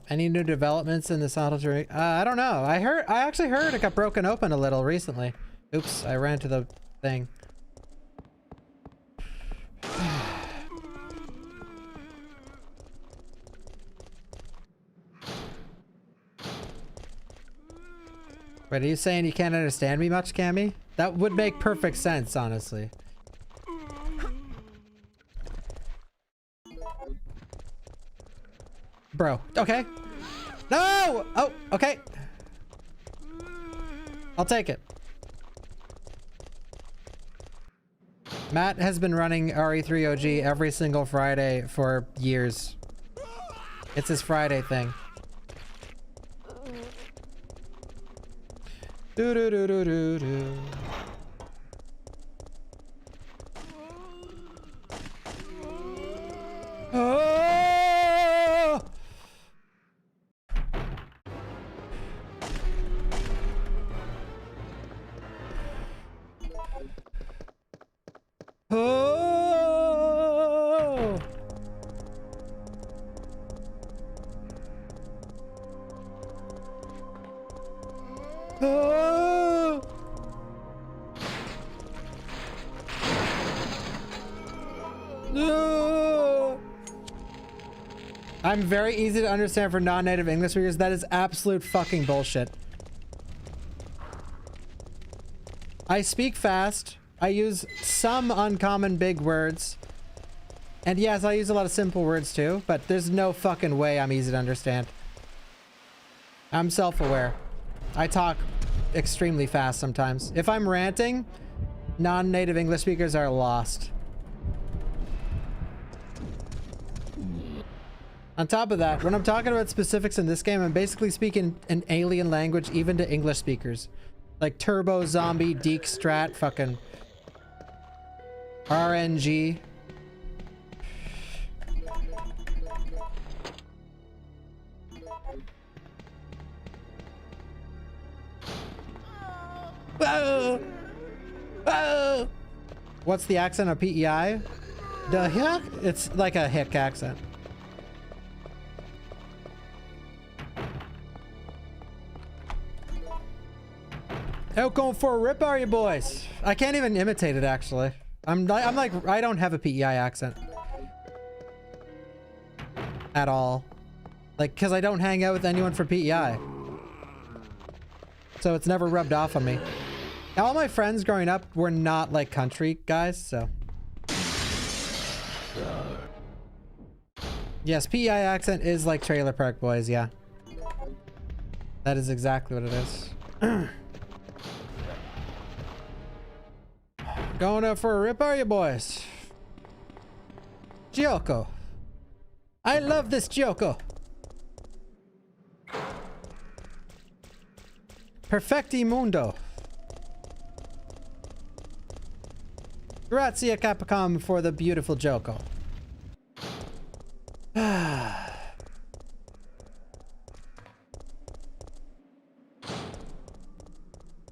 Any new developments in the Solitary? I don't know. I actually heard it got broken open a little recently. Oops, I ran to the thing. Wait, are you saying you can't understand me much, Cammy? That would make perfect sense, honestly. Bro, okay. No! Oh, okay. I'll take it. Matt has been running RE3 OG every single Friday for years. It's his Friday thing. Do do do do do do. Oh! Oh! Oh! No! I'm very easy to understand for non-native English speakers. That is absolute fucking bullshit. I speak fast. I use some uncommon big words. And yes, I use a lot of simple words too, but there's no fucking way I'm easy to understand. I'm self-aware. I talk extremely fast sometimes. If I'm ranting, non-native English speakers are lost. On top of that, when I'm talking about specifics in this game, I'm basically speaking an alien language even to English speakers. Like Turbo, Zombie, Deke, Strat, fucking RNG. Whoa! Whoa! What's the accent of PEI? The heck? It's like a hick accent. Out going for a rip, are you boys? I can't even imitate it actually. I'm like, I don't have a PEI accent at all. Like, cause I don't hang out with anyone from PEI. So it's never rubbed off on me. All my friends growing up were not like country guys, so. Yes, PEI accent is like Trailer Park Boys, yeah. That is exactly what it is. Going out for a rip, are you boys? Gioco. I love this Gioco. Perfecti mundo. Grazie Capcom for the beautiful Gioco.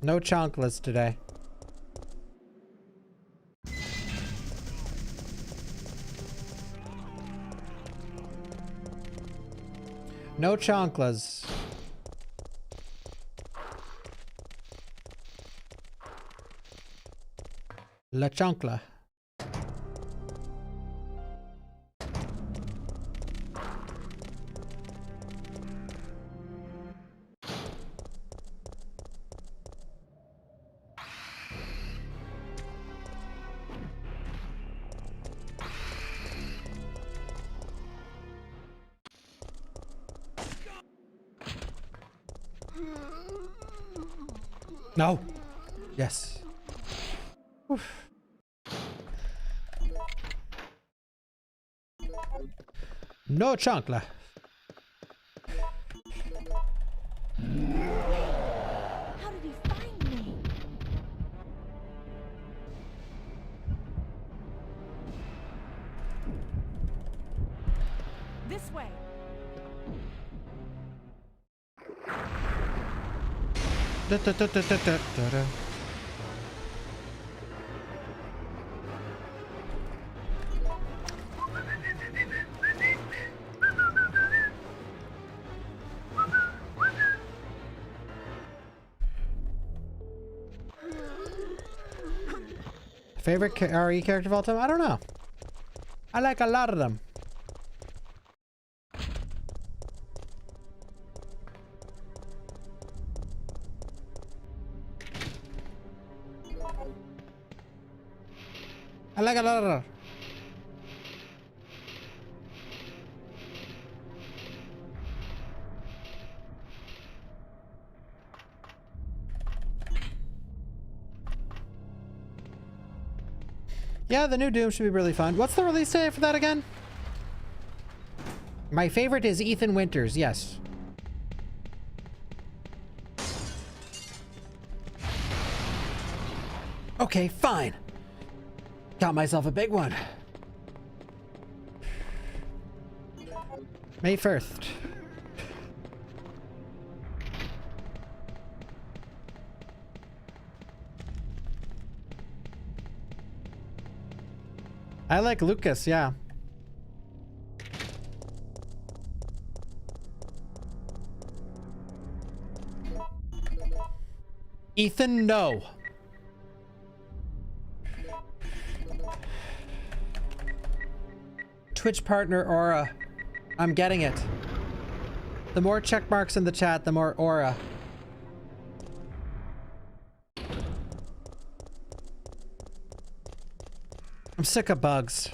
No chonkless today. No chonklas. La chonkla. No. Yes. Oof. No chancla. How did he find me? This way. Da, da, da, da, da, da, da. Favorite RE character of all time? I don't know. I like a lot of them. I like a lot of them. Yeah, the new Doom should be really fun. What's the release date for that again? My favorite is Ethan Winters, yes. Okay, fine. Got myself a big one. May 1st. I like Lucas, yeah. Ethan, no. Twitch partner aura. I'm getting it. The more check marks in the chat, the more aura. I'm sick of bugs.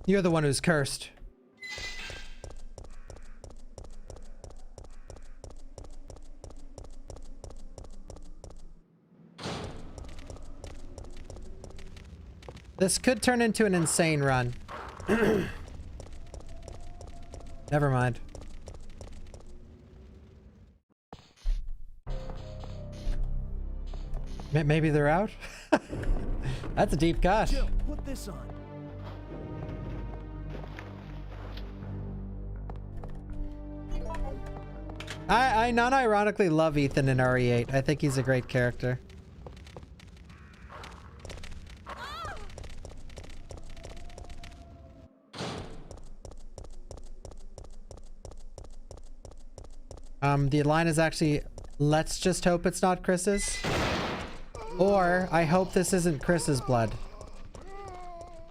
You're the one who's cursed. This could turn into an insane run. Never mind. Maybe they're out? That's a deep cut. Jill, put this on. I non-ironically love Ethan in RE8. I think he's a great character. The line is actually, let's just hope it's not Chris's. Or, I hope this isn't Chris's blood.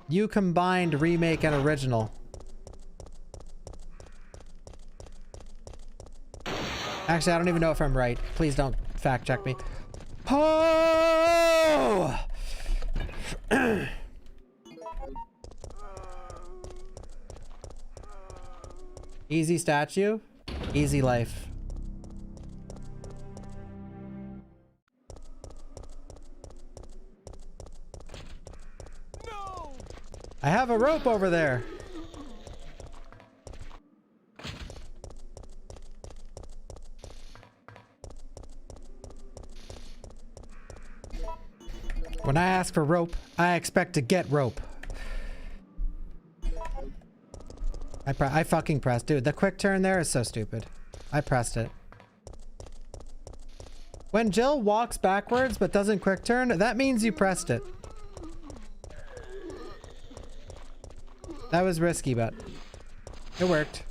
You combined remake and original. Actually, I don't even know if I'm right. Please don't fact check me. Oh! Easy statue, easy life. I have a rope over there. When I ask for rope, I expect to get rope. I fucking pressed. Dude, the quick turn there is so stupid. I pressed it. When Jill walks backwards but doesn't quick turn, that means you pressed it. That was risky, but it worked.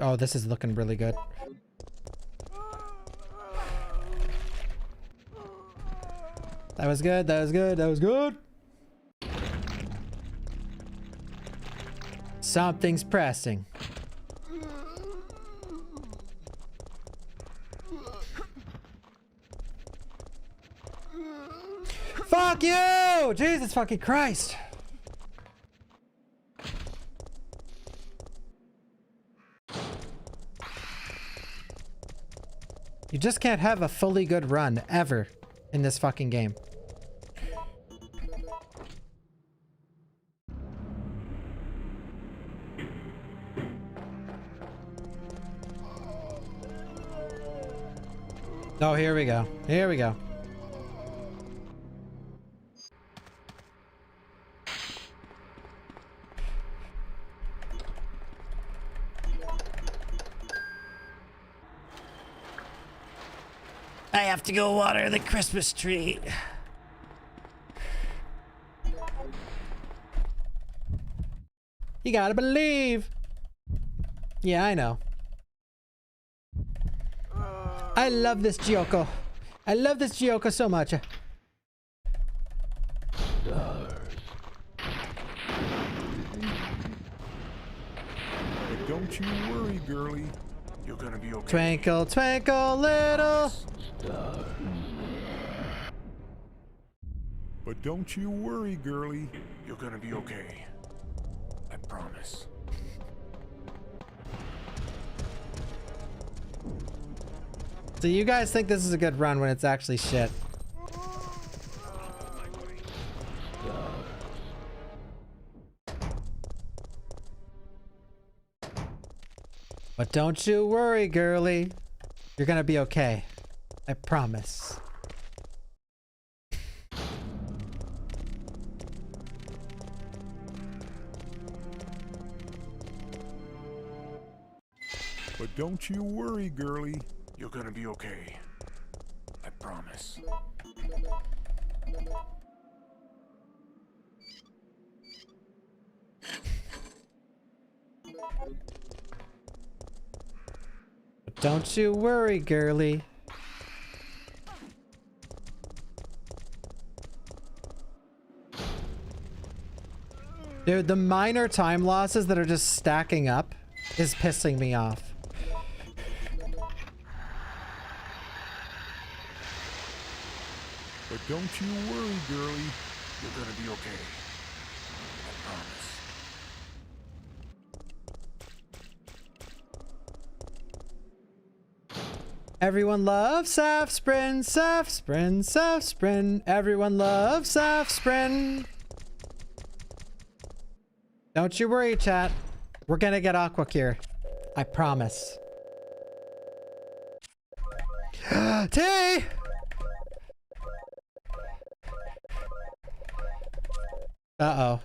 Oh, this is looking really good. That was good, that was good, that was good. Something's pressing. Fuck you! Jesus fucking Christ! You just can't have a fully good run ever in this fucking game. Oh, here we go. Here we go. I have to go water the Christmas tree. You gotta believe. Yeah, I know. I love this Gyoko. I love this Gyoko so much. But don't you worry, girlie. You're gonna be okay. Twinkle, twinkle, little. But don't you worry, girlie. You're gonna be okay. I promise. So you guys think this is a good run when it's actually shit. But don't you worry, girlie. You're gonna be okay. I promise. But don't you worry, girlie. You're gonna be okay. I promise. But don't you worry, girlie. Dude, the minor time losses that are just stacking up is pissing me off. But don't you worry, girlie. You're gonna be okay. I promise. Everyone loves Saf Sprint, Saf Sprint, Saf Sprint. Everyone loves Saf Sprint. Don't you worry, chat. We're gonna get Aqua Cure. I promise. T! Uh-oh.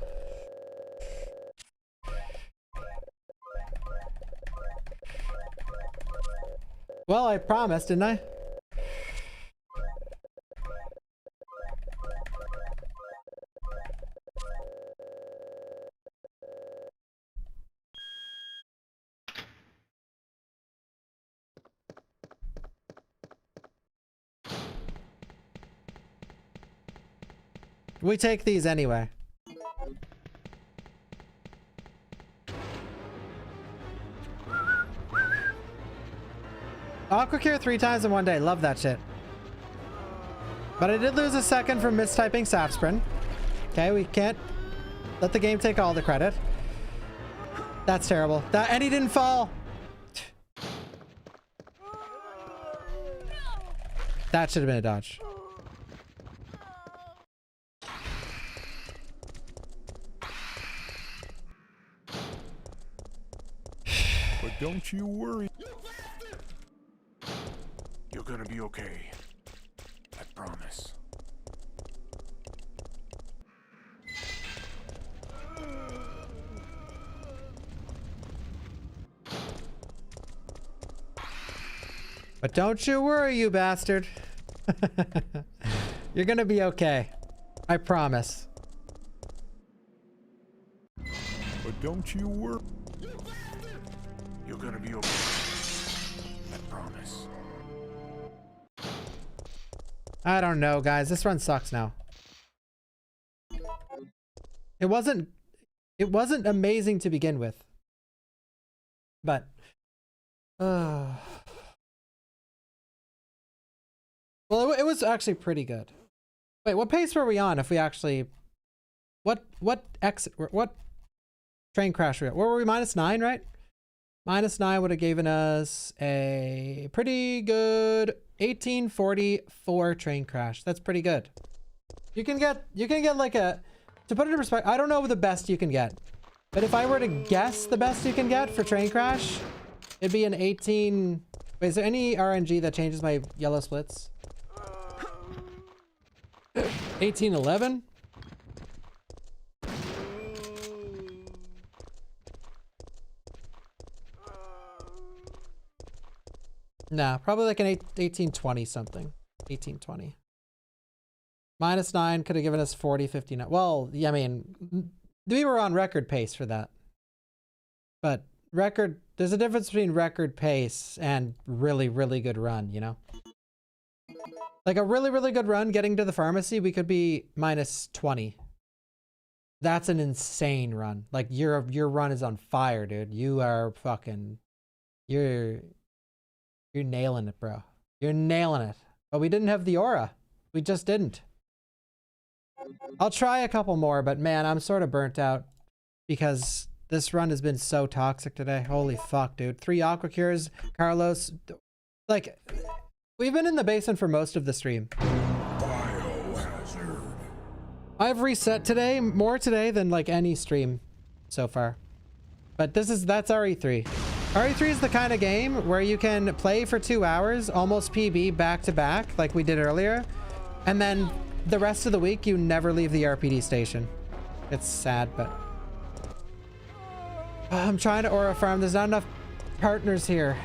Well, I promised, didn't I? We take these anyway. Aqua Cure 3 times in one day. Love that shit. But I did lose a second from mistyping Saf Sprint. Okay, we can't let the game take all the credit. That's terrible. And he didn't fall. That should have been a dodge. But don't you worry. You're gonna be okay. I promise. But don't you worry, you bastard. You're gonna be okay. I promise. But don't you worry. You're gonna be okay. I promise. I don't know, guys. This run sucks now. It wasn't amazing to begin with. But well, it was actually pretty good. Wait, what pace were we on if we actually what train crash were we at? What were we, -9, right? -9 would have given us a pretty good 1844 train crash. That's pretty good. You can get like a, to put it in perspective, I don't know the best you can get, but if I were to guess the best you can get for train crash, it'd be an 18. Wait, is there any RNG that changes my yellow splits? 1811? Nah, probably like an 1820 something. 1820. -9 could have given us 4059. Well, yeah, I mean, we were on record pace for that. But there's a difference between record pace and really, really good run, you know? Like a really, really good run getting to the pharmacy, we could be -20. That's an insane run. Like your run is on fire, dude. You are fucking, You're nailing it, bro. You're nailing it. But we didn't have the aura. We just didn't. I'll try a couple more, but man, I'm sort of burnt out because this run has been so toxic today. Holy fuck, dude. 3 aqua cures, Carlos. Like, we've been in the basement for most of the stream. Biohazard. I've reset today, more today than like any stream so far. But that's RE3. RE3 is the kind of game where you can play for 2 hours, almost PB back to back, like we did earlier. And then the rest of the week, you never leave the RPD station. It's sad, but... I'm trying to aura farm. There's not enough partners here.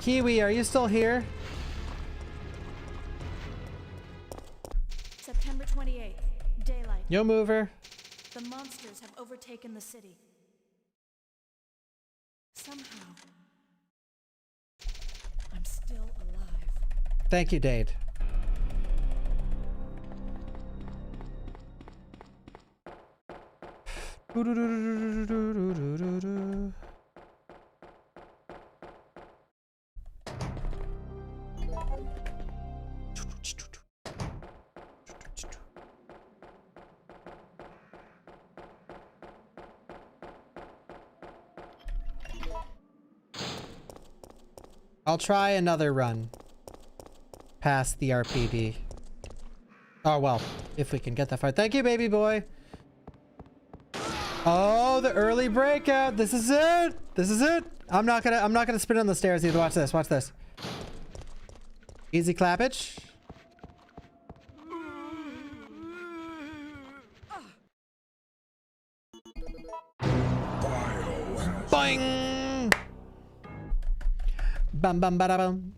Kiwi, are you still here? September 28th, daylight. Yo, mover. The monsters have overtaken the city. Somehow, I'm still alive. Thank you, Dade. I'll try another run past the RPD. Oh, well, if we can get that far. Thank you, baby boy. Oh, the early breakout. This is it. This is it. I'm not gonna spin on the stairs either. Watch this. Watch this. Easy clappage. Boing. Bum bum bada bum.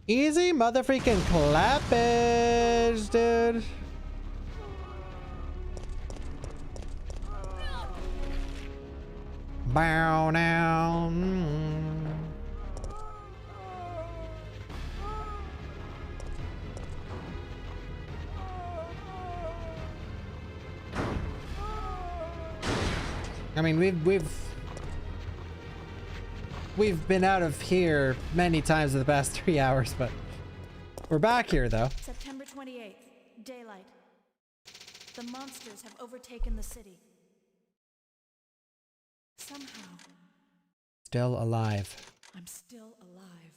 Easy motherfucking clappage, dude. Bow down. I mean, we've been out of here many times in the past 3 hours, but we're back here though. September 28th, daylight. The monsters have overtaken the city. Somehow, Still alive. I'm still alive.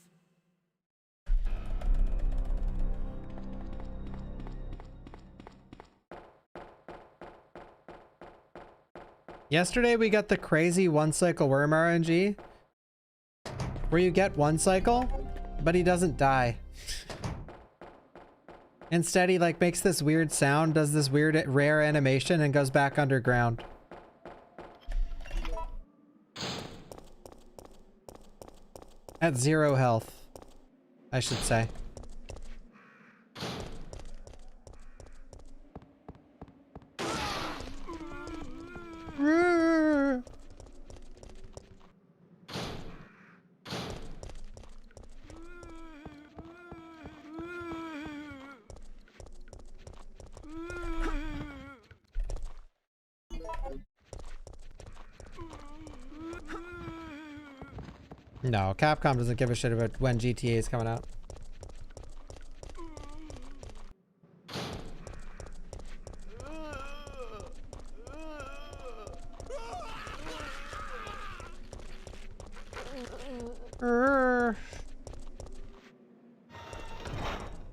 Yesterday we got the crazy 1 cycle worm RNG where you get 1 cycle, but he doesn't die. Instead, he like makes this weird sound, does this weird rare animation, and goes back underground. At 0 health, I should say. No, Capcom doesn't give a shit about when GTA is coming out.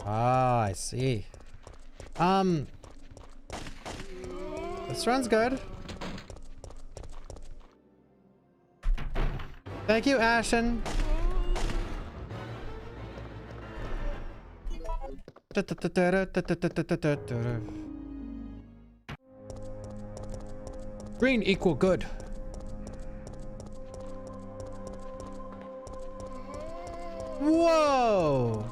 Ah, I see. This run's good. Thank you, Ashen. Green equal good. Whoa!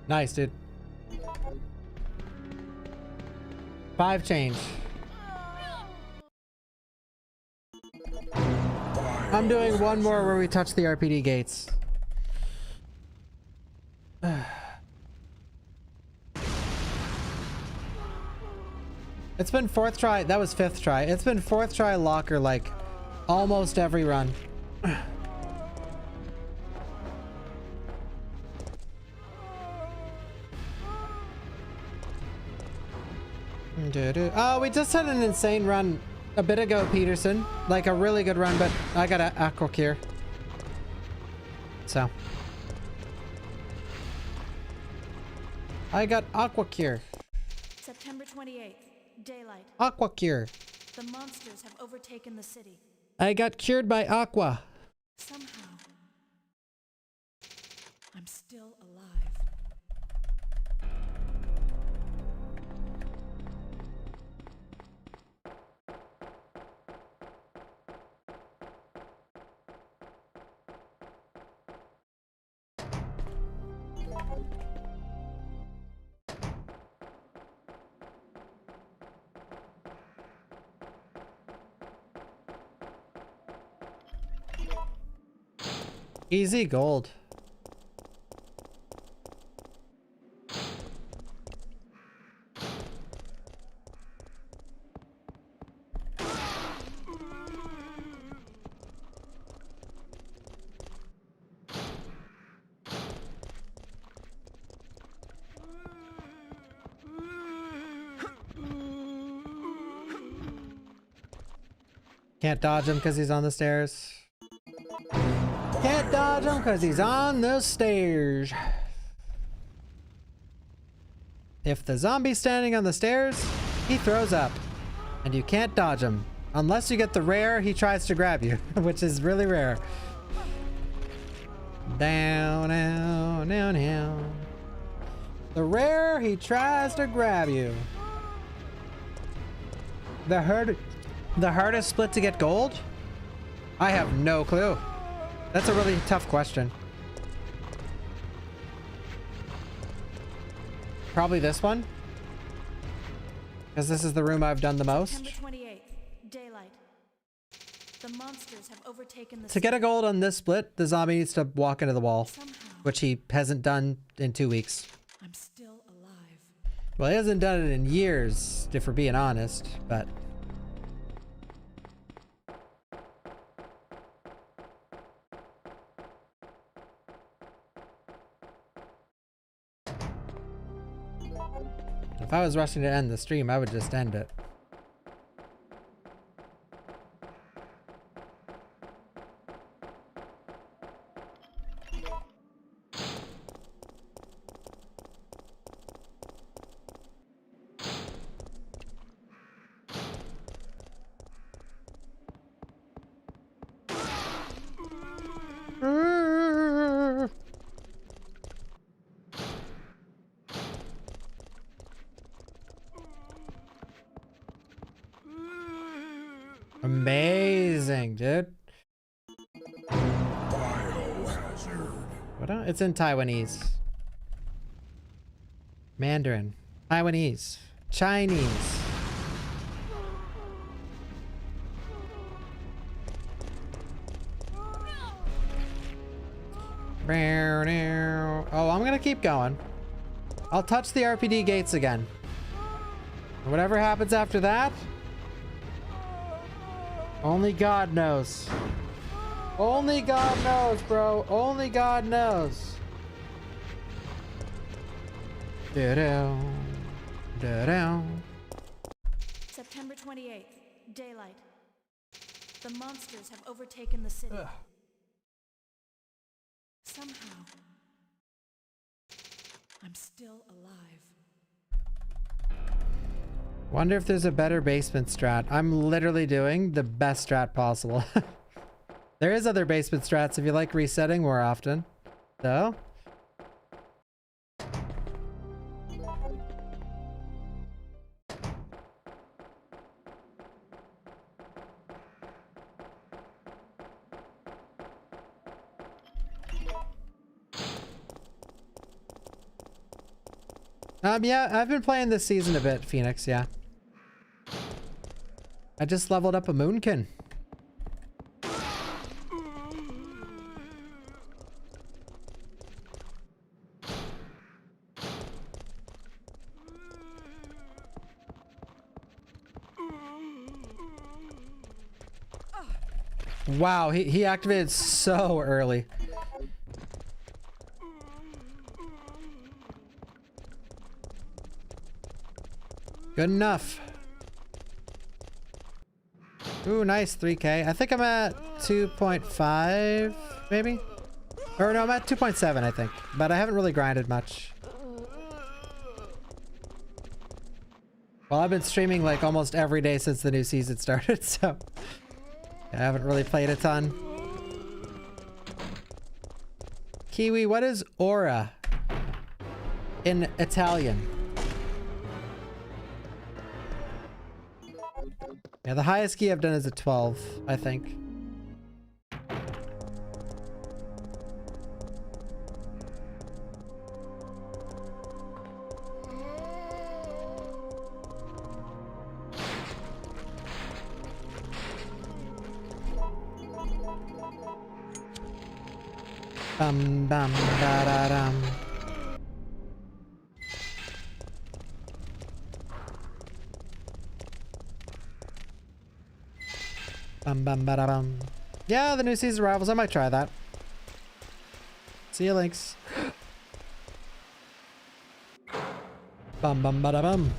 Nice, dude. 5 change. I'm doing one more where we touch the RPD gates. It's been 4th try. That was 5th try. It's been 4th try locker like almost every run. Oh, we just had an insane run a bit ago, Peterson. Like a really good run, but I got an aqua cure. So. I got aqua cure. September 28th, daylight. Aqua cure. The monsters have overtaken the city. I got cured by aqua. Somehow, I'm still alive. Easy gold. Can't dodge him because he's on the stairs. Can't dodge him because he's on the stairs. If the zombie's standing on the stairs, he throws up. And you can't dodge him. Unless you get the rare, he tries to grab you, which is really rare. Down, down, down, down. The rare, he tries to grab you. The hardest split to get gold? I have no clue. That's a really tough question. Probably this one. Because this is the room I've done the most. September 28th, daylight. The monsters have overtaken the To get a gold on this split, the zombie needs to walk into the wall. Somehow, Which he hasn't done in 2 weeks. I'm still alive. Well, he hasn't done it in years, if we're being honest, but... If I was rushing to end the stream, I would just end it. Amazing, dude. What? It's in Taiwanese. Mandarin. Taiwanese. Chinese. Oh, I'm gonna keep going. I'll touch the RPD gates again. Whatever happens after that, only God knows. Only God knows, bro. Only God knows. Da-dow. Da-dow. September 28th, daylight. The monsters have overtaken the city. Ugh. Somehow, I'm still alive. Wonder if there's a better basement strat. I'm literally doing the best strat possible. There is other basement strats if you like resetting more often. So. Yeah, I've been playing this season a bit, Phoenix, yeah. I just leveled up a Moonkin. Wow, he activated so early. Good enough. Ooh, nice 3K. I think I'm at 2.5, maybe? Or no, I'm at 2.7, I think. But I haven't really grinded much. Well, I've been streaming like almost every day since the new season started, so I haven't really played a ton. Kiwi, what is aura in Italian? Yeah, the highest key I've done is a 12, I think. Bum bum da da dum. Bum bum ba da bum. Yeah, the new season arrivals. I might try that. See you, Lynx. Bum bum ba da bum.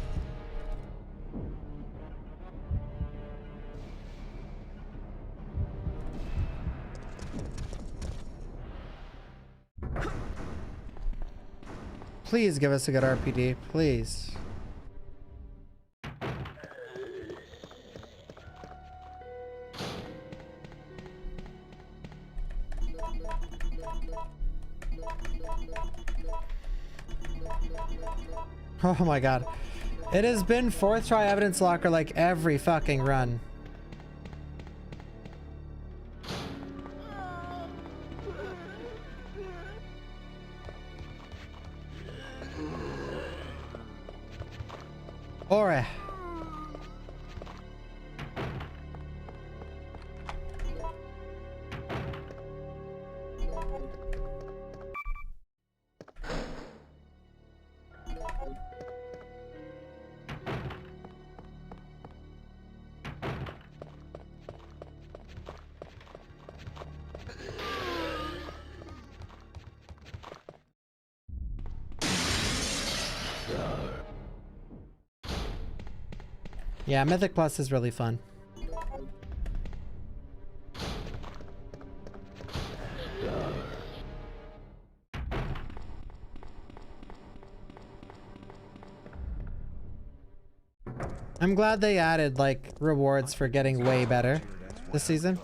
Please give us a good RPD, please. Oh my god. It has been 4th try evidence locker like every fucking run. Ore. Yeah, Mythic Plus is really fun. I'm glad they added like rewards for getting way better this season.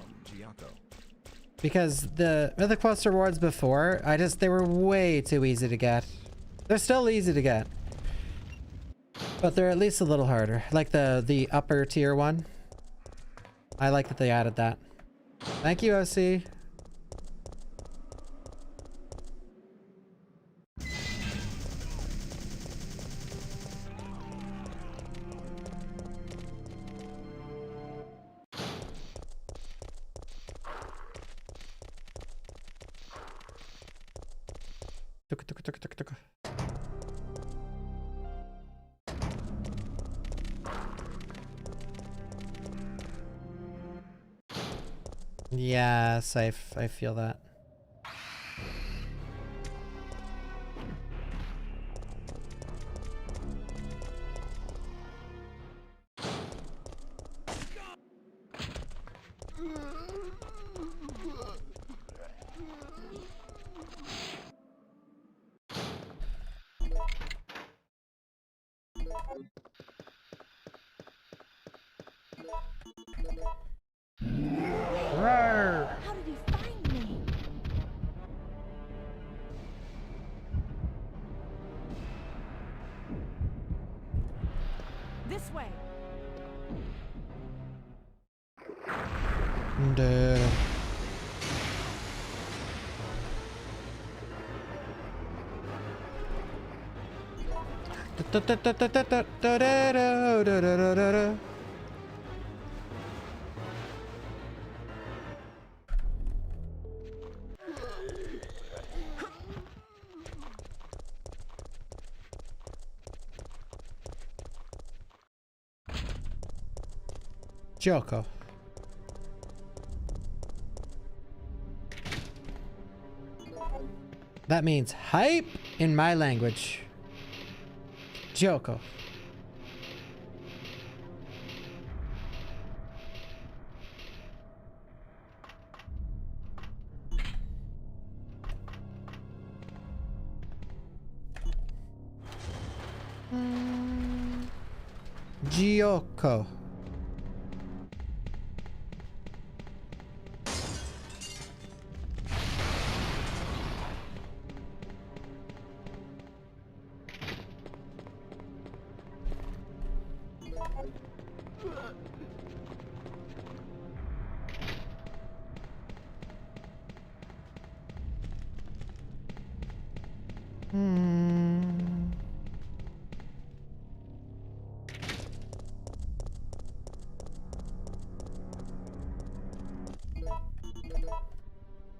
Because the Mythic Plus rewards before, they were way too easy to get. They're still easy to get, but they're at least a little harder. Like the upper tier one. I like that they added that. Thank you, OC. Yes, I feel that. How did he find me? This way. Joko. That means hype in my language. Joko. Gyoko.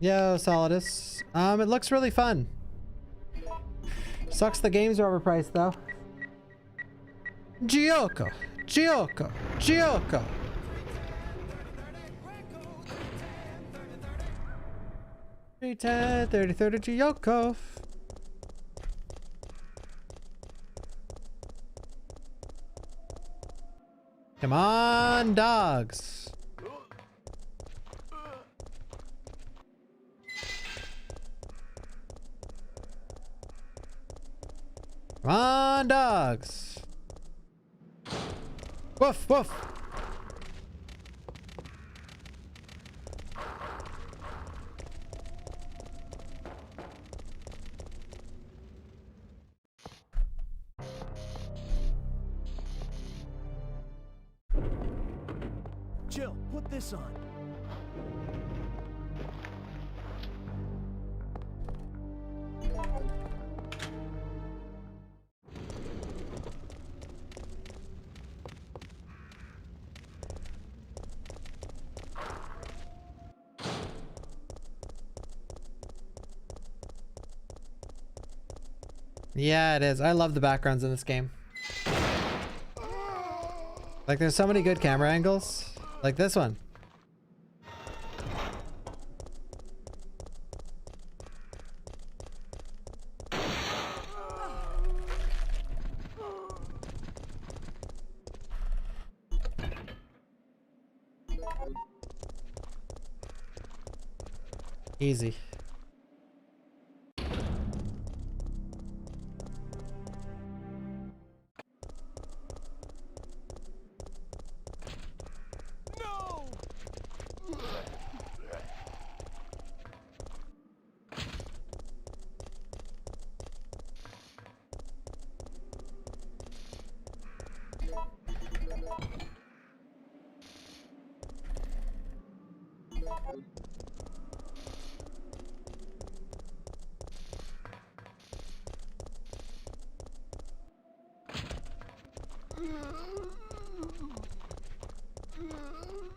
Yo, Solidus. It looks really fun. Sucks the games are overpriced though. Gyoko. Gyoko. Gyoko. $3.10, $30, Gyoko. Come on, dogs. Come on, dogs. Woof, woof. Jill, put this on. Yeah, it is. I love the backgrounds in this game. Like, there's so many good camera angles. Like this one. Easy.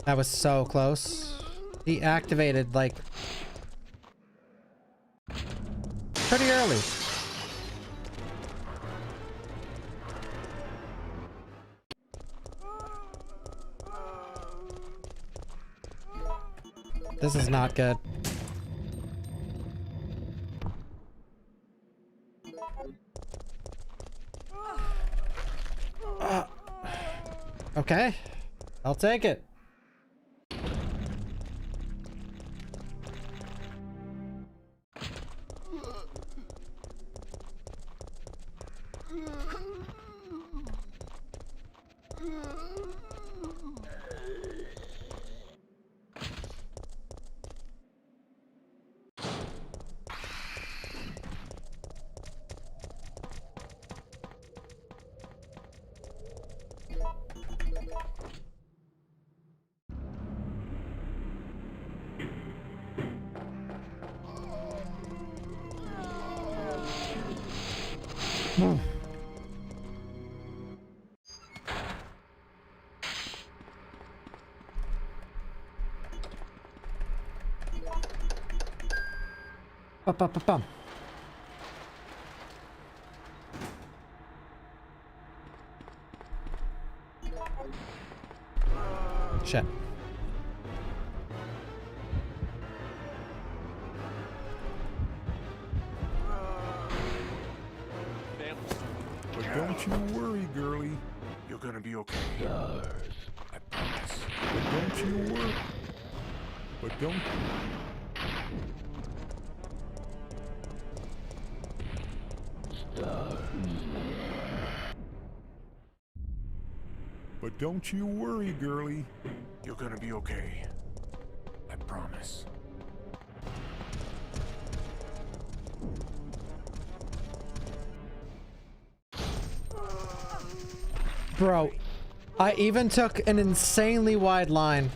That was so close. He activated like pretty early. This is not good. Okay, I'll take it. Bum. Shit. But don't you worry, girlie. You're gonna be okay. I promise. But don't you worry. But don't. But don't you worry, girlie. You're gonna be okay. I promise. Bro, I even took an insanely wide line.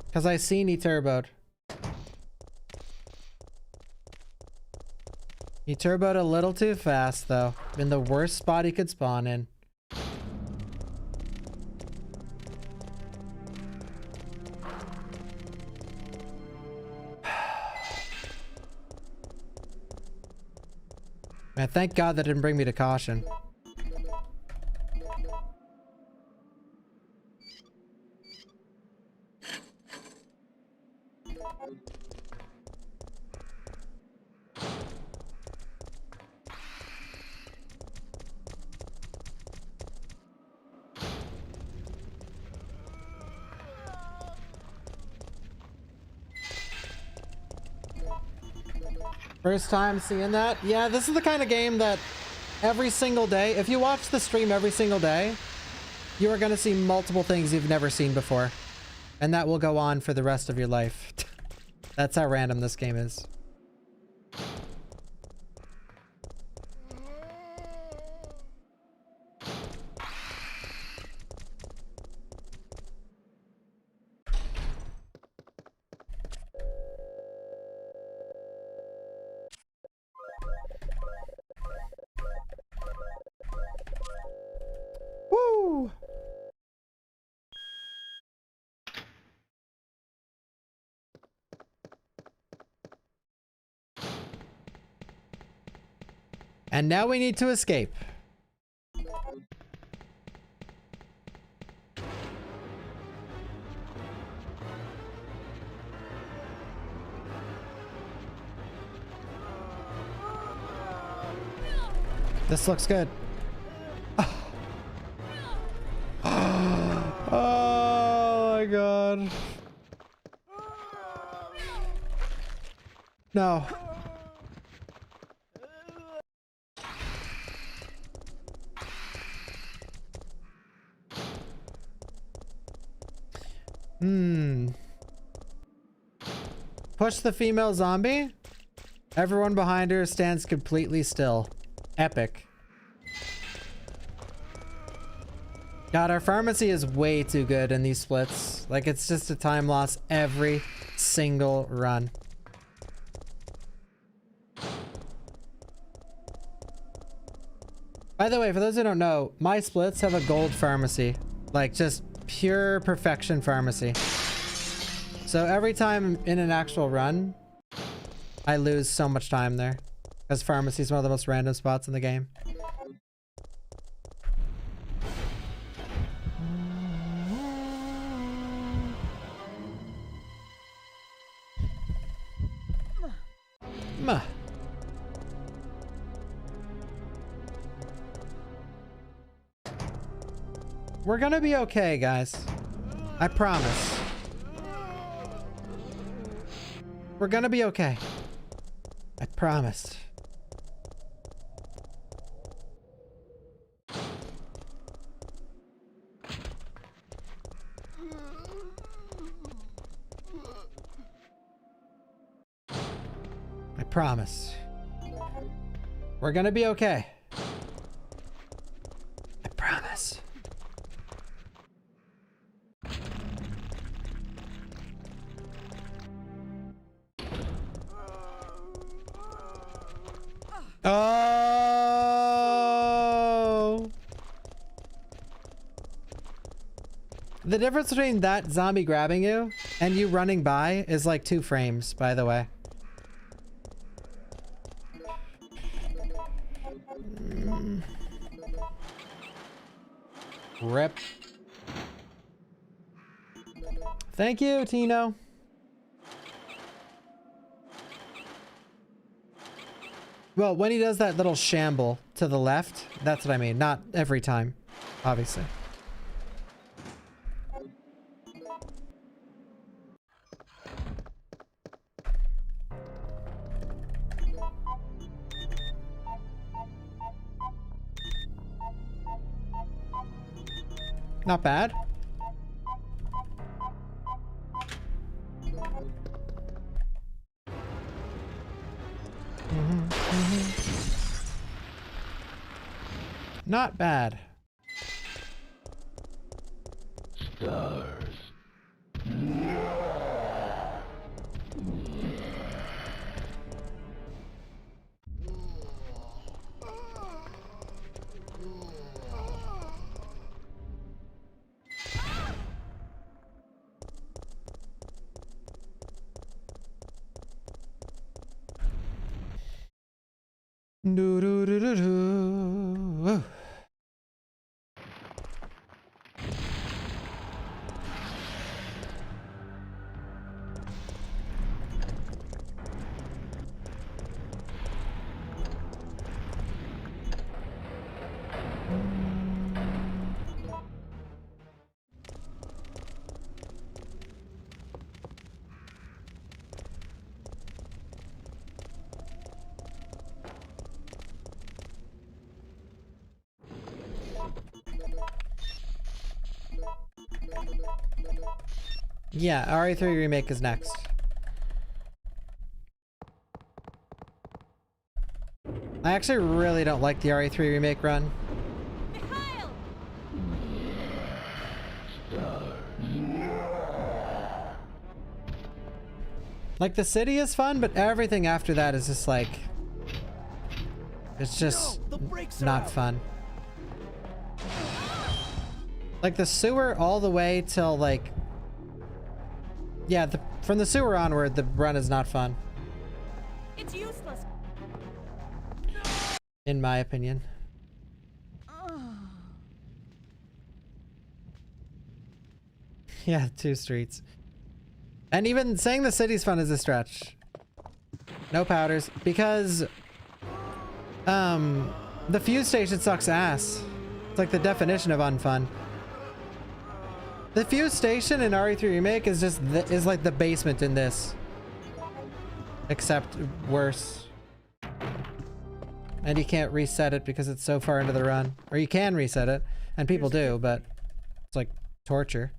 Because I seen he turboed. He turboed a little too fast, though. In the worst spot he could spawn in. Man, thank God that didn't bring me to caution. First time seeing that? Yeah, this is the kind of game that every single day, if you watch the stream every single day, you are going to see multiple things you've never seen before. And that will go on for the rest of your life. That's how random this game is. Woo! And now we need to escape. This looks good. Oh my God. No. Push the female zombie. Everyone behind her stands completely still. Epic. God, our pharmacy is way too good in these splits. Like, it's just a time loss every single run. By the way, for those who don't know, my splits have a gold pharmacy. Like, just pure perfection pharmacy. So every time in an actual run, I lose so much time there. Because pharmacy is one of the most random spots in the game. We're gonna be okay, guys. I promise. We're gonna be okay. I promise. I promise. We're gonna be okay. I promise. Oh! The difference between that zombie grabbing you and you running by is like 2 frames, by the way. Rip. Thank you, Tino. Well, when he does that little shamble to the left, that's what I mean. Not every time, obviously. Not bad. Not bad. Do do do do do. Yeah, RE3 Remake is next. I actually really don't like the RE3 Remake run. Like, the city is fun, but everything after that is just like... It's just not fun. Like, the sewer all the way till, like... Yeah, from the sewer onward, the run is not fun. It's useless. In my opinion. Yeah, 2 streets. And even saying the city's fun is a stretch. No powders, because the fuse station sucks ass. It's like the definition of unfun. The fuse station in RE3 Remake is just is like the basement in this, except worse. And you can't reset it because it's so far into the run. Or you can reset it, and people do, but it's like torture.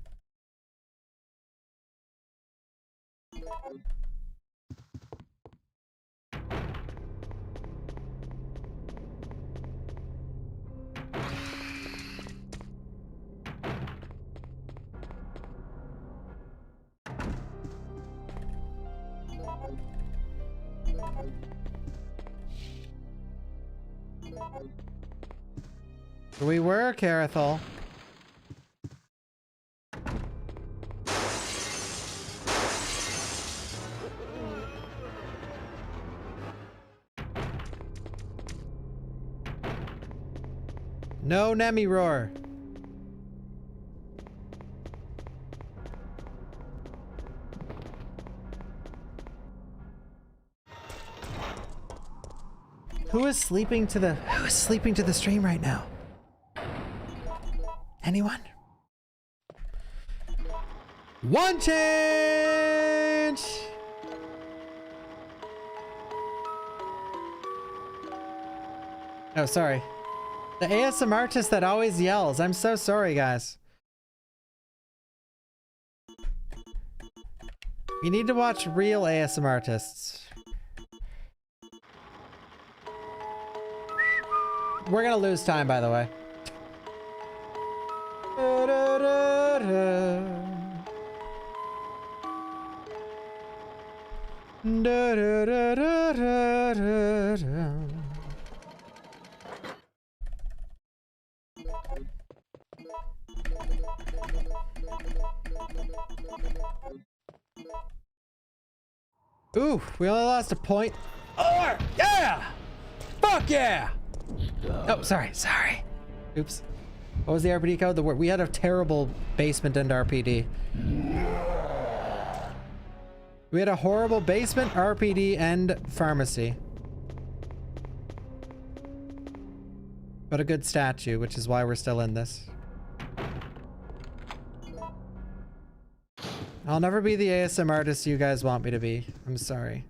We were, Carathol. No Nemi roar. Who is sleeping to the stream right now? Anyone? One change! Oh, sorry. The ASMR artist that always yells. I'm so sorry, guys. You need to watch real ASMR artists. We're gonna lose time, by the way. Ooh, we only lost a point. Oh, yeah! Fuck yeah! Oh, sorry. Oops. What was the RPD code? We had a terrible basement and RPD. We had a horrible basement, RPD, and pharmacy. But a good statue, which is why we're still in this. I'll never be the ASM artist you guys want me to be. I'm sorry.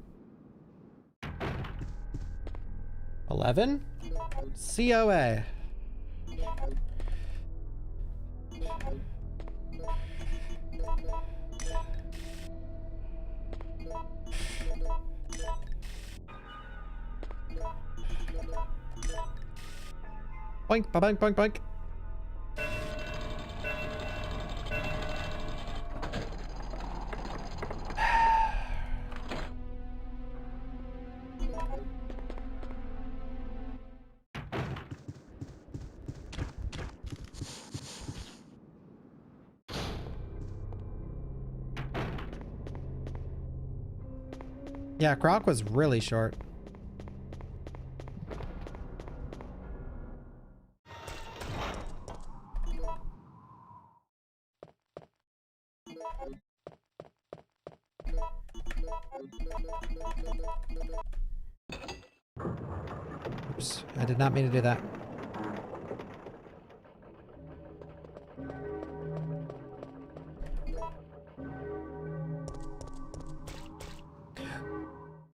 11? COA. Boink, boink, boink, boink. Yeah, Croc was really short. Oops, I did not mean to do that.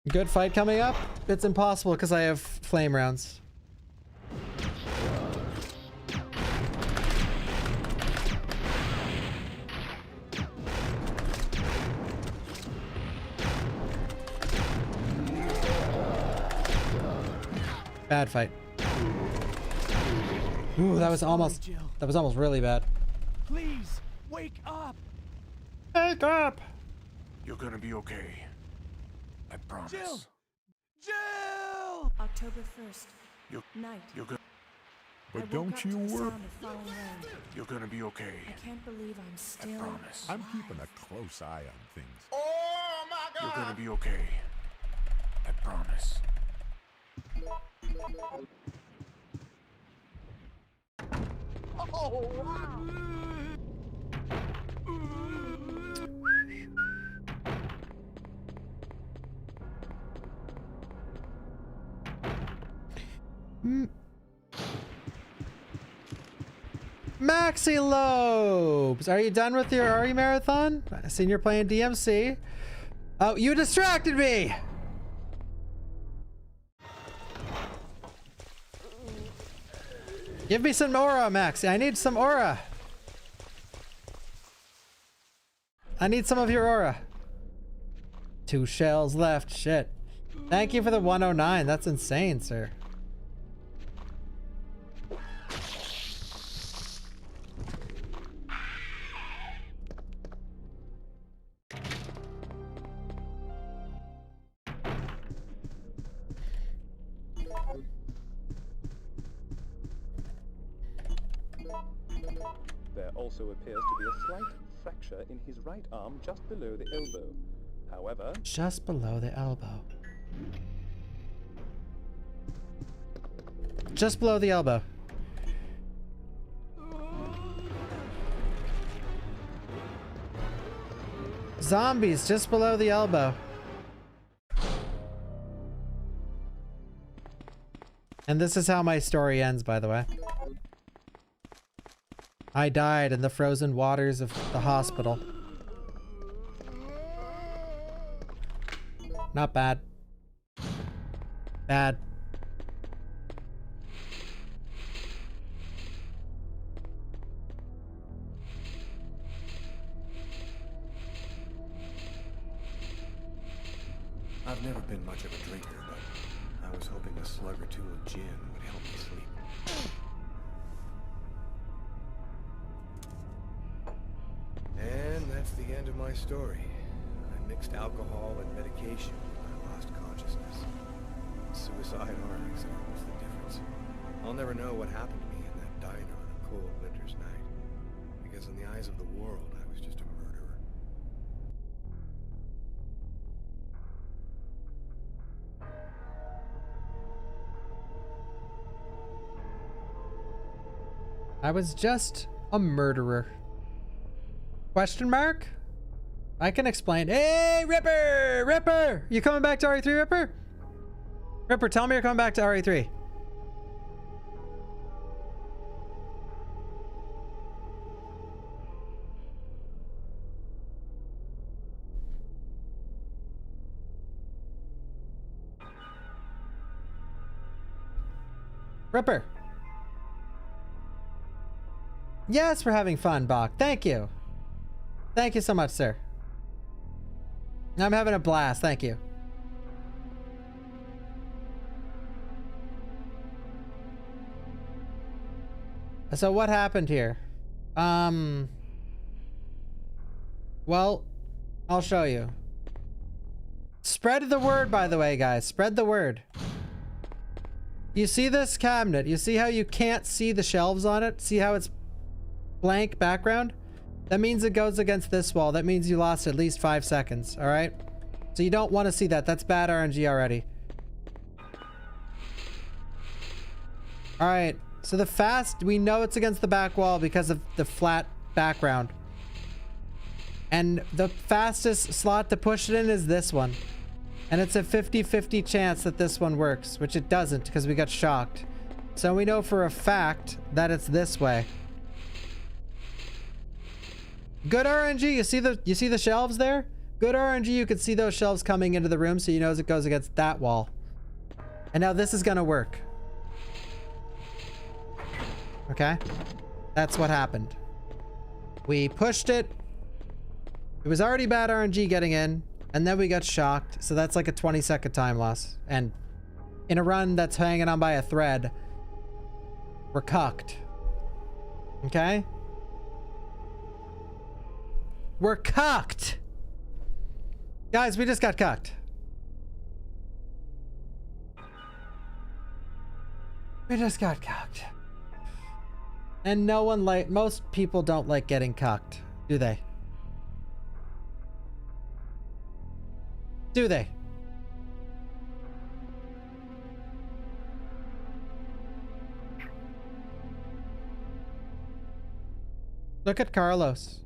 Good fight coming up? It's impossible because I have flame rounds. Bad fight. Ooh, that was almost really bad. Please, wake up! Wake up! You're gonna be okay. I promise. Jill! Jill! October 1st. Night. You're gonna But I woke don't up you to the worry. sound of falling rain. you're gonna be okay. I can't believe I'm I still. promise. I'm keeping a close eye on things. You're gonna be okay. I promise. Maxi Lobes, are you done with your RE marathon? I seen you're playing DMC. Oh, you distracted me! Give me some aura, Maxi. I need some aura. I need some of your aura. 2 shells left. Shit. Thank you for the 109. That's insane, sir. There also appears to be a slight fracture in his right arm just below the elbow. However, Just below the elbow. Just below the elbow. Zombies just below the elbow. And this is how my story ends, by the way. I died in the frozen waters of the hospital. Not bad. Bad. I've never been much of a drinker, but I was hoping a slug or two of gin would help me sleep. And that's the end of my story. I mixed alcohol and medication when I lost consciousness. Suicide or accident was the difference. I'll never know what happened to me in that diner on a cold winter's night. Because in the eyes of the world, I was just a murderer. I was just a murderer. Question mark? I can explain. Hey, Ripper! Ripper! You coming back to RE3, Ripper? Ripper, tell me you're coming back to RE3. Ripper. Yes, we're having fun, Bach. Thank you. Thank you so much, sir. I'm having a blast. Thank you. So what happened here? Well, I'll show you. Spread the word, by the way, guys. Spread the word. You see this cabinet? You see how you can't see the shelves on it? See how it's blank background? That means it goes against this wall. That means you lost at least 5 seconds, all right? So you don't want to see that. That's bad RNG already. All right, so the fast, we know it's against the back wall because of the flat background. And the fastest slot to push it in is this one. And it's a 50-50 chance that this one works, which it doesn't because we got shocked. So we know for a fact that it's this way. Good RNG, you see the shelves there? Good RNG, you could see those shelves coming into the room, so you know it goes against that wall. And now this is gonna work. Okay? That's what happened. We pushed it. It was already bad RNG getting in, and then we got shocked, so that's like a 20-second time loss. And in a run that's hanging on by a thread, we're cucked. Okay? We're cucked! Guys, we just got cucked. We just got cucked. And no one most people don't like getting cucked, do they? Do they? Look at Carlos.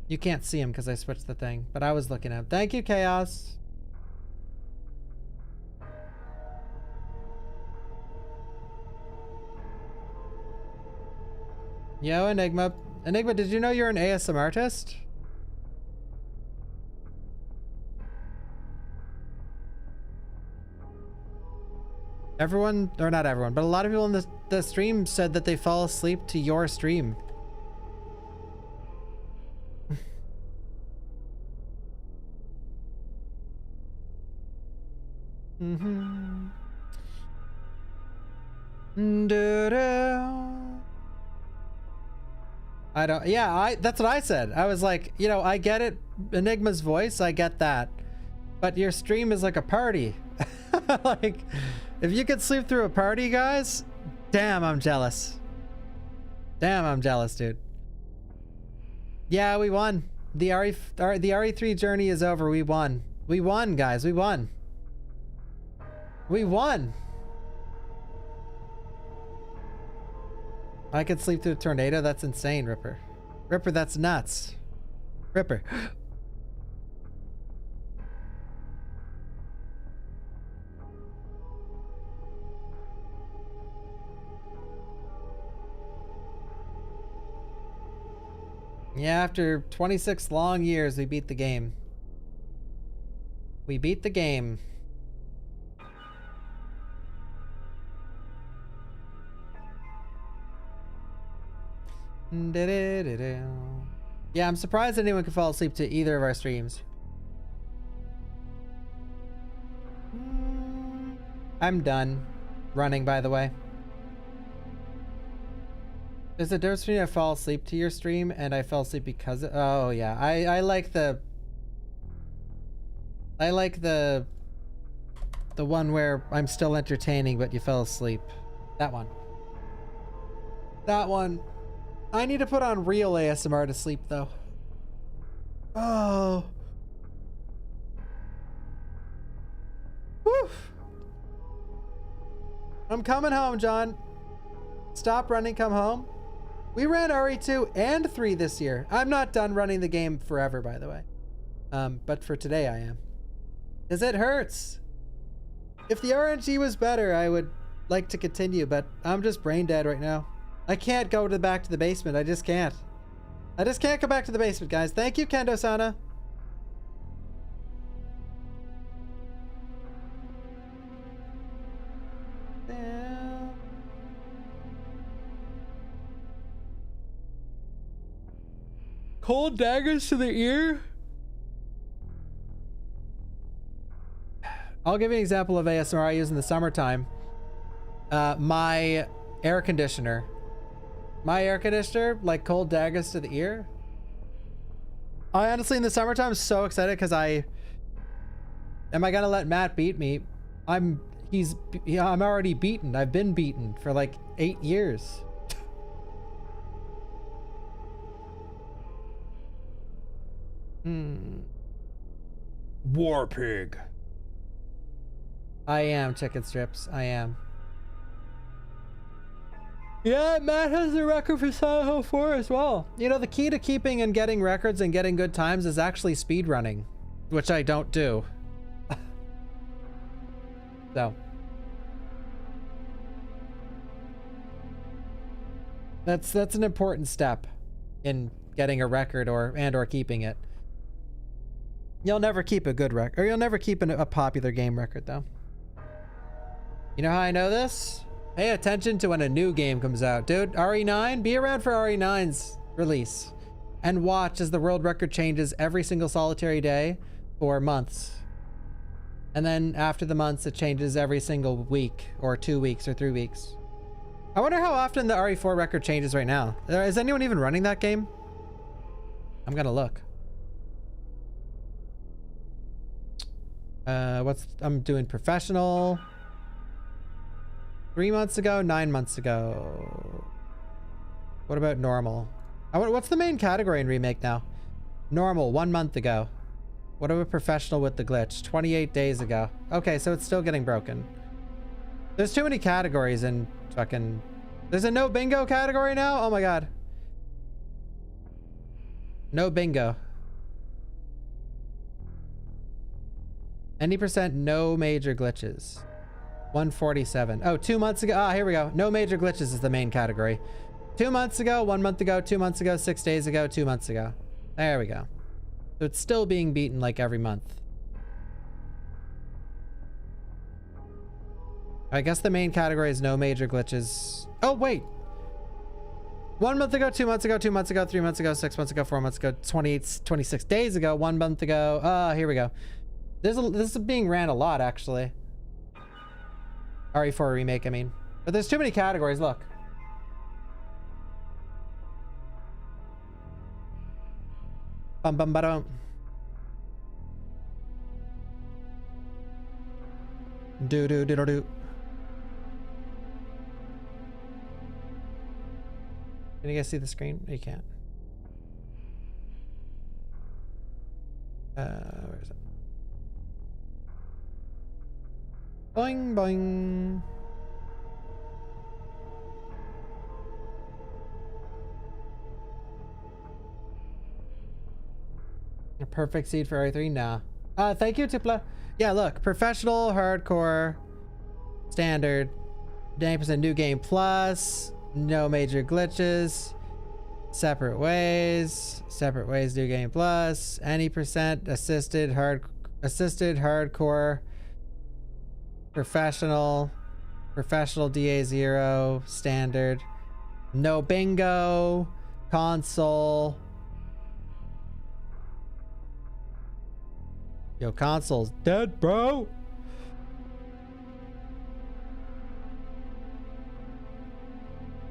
You can't see him because I switched the thing, but I was looking at him. Thank you, Chaos. Yo, Enigma. Enigma, did you know you're an ASMR artist? Everyone, or not everyone, but a lot of people in the stream said that they fall asleep to your stream. Mm-hmm. I don't, yeah, that's what I said. I was like, you know, I get it. Enigma's voice, I get that. But your stream is like a party. Like, if you could sleep through a party, guys, damn, I'm jealous. Damn, I'm jealous, dude. Yeah, we won. The RE3 journey is over. We won. We won, guys. We won. We won. I could sleep through a tornado? That's insane, Ripper. Ripper, that's nuts. Ripper. Yeah, after 26 long years, we beat the game. We beat the game. Yeah, I'm surprised anyone could fall asleep to either of our streams. I'm done running, by the way. There's a difference between I fall asleep to your stream and I fell asleep because oh yeah, I like the one where I'm still entertaining but you fell asleep. That one. That one. I need to put on real ASMR to sleep though. Oh. Whew. I'm coming home, John. Stop running, come home. We ran RE2 and 3 this year. I'm not done running the game forever, by the way. But for today I am. 'Cause it hurts. If the RNG was better, I would like to continue, but I'm just brain dead right now. I can't go back to the basement. I just can't. I just can't go back to the basement, guys. Thank you, Kendo-sana. Cold daggers to the ear? I'll give you an example of ASMR I use in the summertime. My air conditioner. My air conditioner, like cold daggers to the ear. I honestly, in the summertime, I'm so excited because am I gonna let Matt beat me? I'm already beaten. I've been beaten for like 8 years. War pig. I am chicken strips. I am. Yeah, Matt has the record for Silent Hill 4 as well. You know, the key to keeping and getting records and getting good times is actually speedrunning, which I don't do. So. That's an important step in getting a record or keeping it. You'll never keep a good record, or you'll never keep a popular game record though. You know how I know this? Pay attention to when a new game comes out. Dude, RE9, be around for RE9's release and watch as the world record changes every single solitary day for months. And then after the months, it changes every single week or 2 weeks or 3 weeks. I wonder how often the RE4 record changes right now. Is anyone even running that game? I'm gonna look. I'm doing professional. 3 months ago, 9 months ago. What about normal? What's the main category in Remake now? Normal, 1 month ago. What about professional with the glitch? 28 days ago. Okay, so it's still getting broken. There's too many categories in fucking... There's a no bingo category now? Oh my god. No bingo. Any percent no major glitches. 147. Oh, 2 months ago. Ah, here we go. No major glitches is the main category. 2 months ago, 1 month ago, 2 months ago, 6 days ago, 2 months ago. There we go. So it's still being beaten like every month. I guess the main category is no major glitches. Oh, wait. 1 month ago, 2 months ago, 2 months ago, 3 months ago, 6 months ago, 4 months ago, 26 days ago, 1 month ago. Here we go. This is being ran a lot, actually. RE4 Remake, I mean. But there's too many categories, look. Bum bum ba-dum. Do do diddle do. Can you guys see the screen? You can't. Where is it? Boing boing. A perfect seed for RE3? Nah. Thank you, Tipla. Yeah, look. Professional, hardcore, standard, 90% new game plus, no major glitches, separate ways, new game plus, any percent, assisted, hardcore, professional DA0, standard, no bingo, console. Yo, console's dead, bro.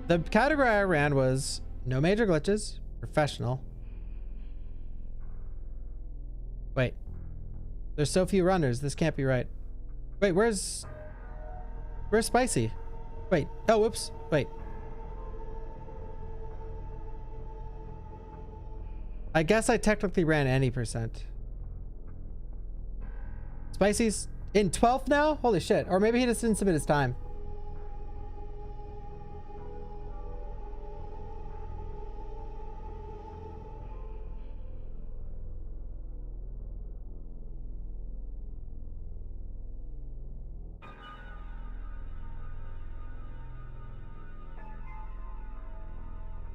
The category I ran was no major glitches, professional. Wait. There's so few runners. This can't be right. Wait, where's Spicy? Wait. Oh, whoops. Wait. I guess I technically ran any percent. Spicy's in 12th now? Holy shit. Or maybe he just didn't submit his time.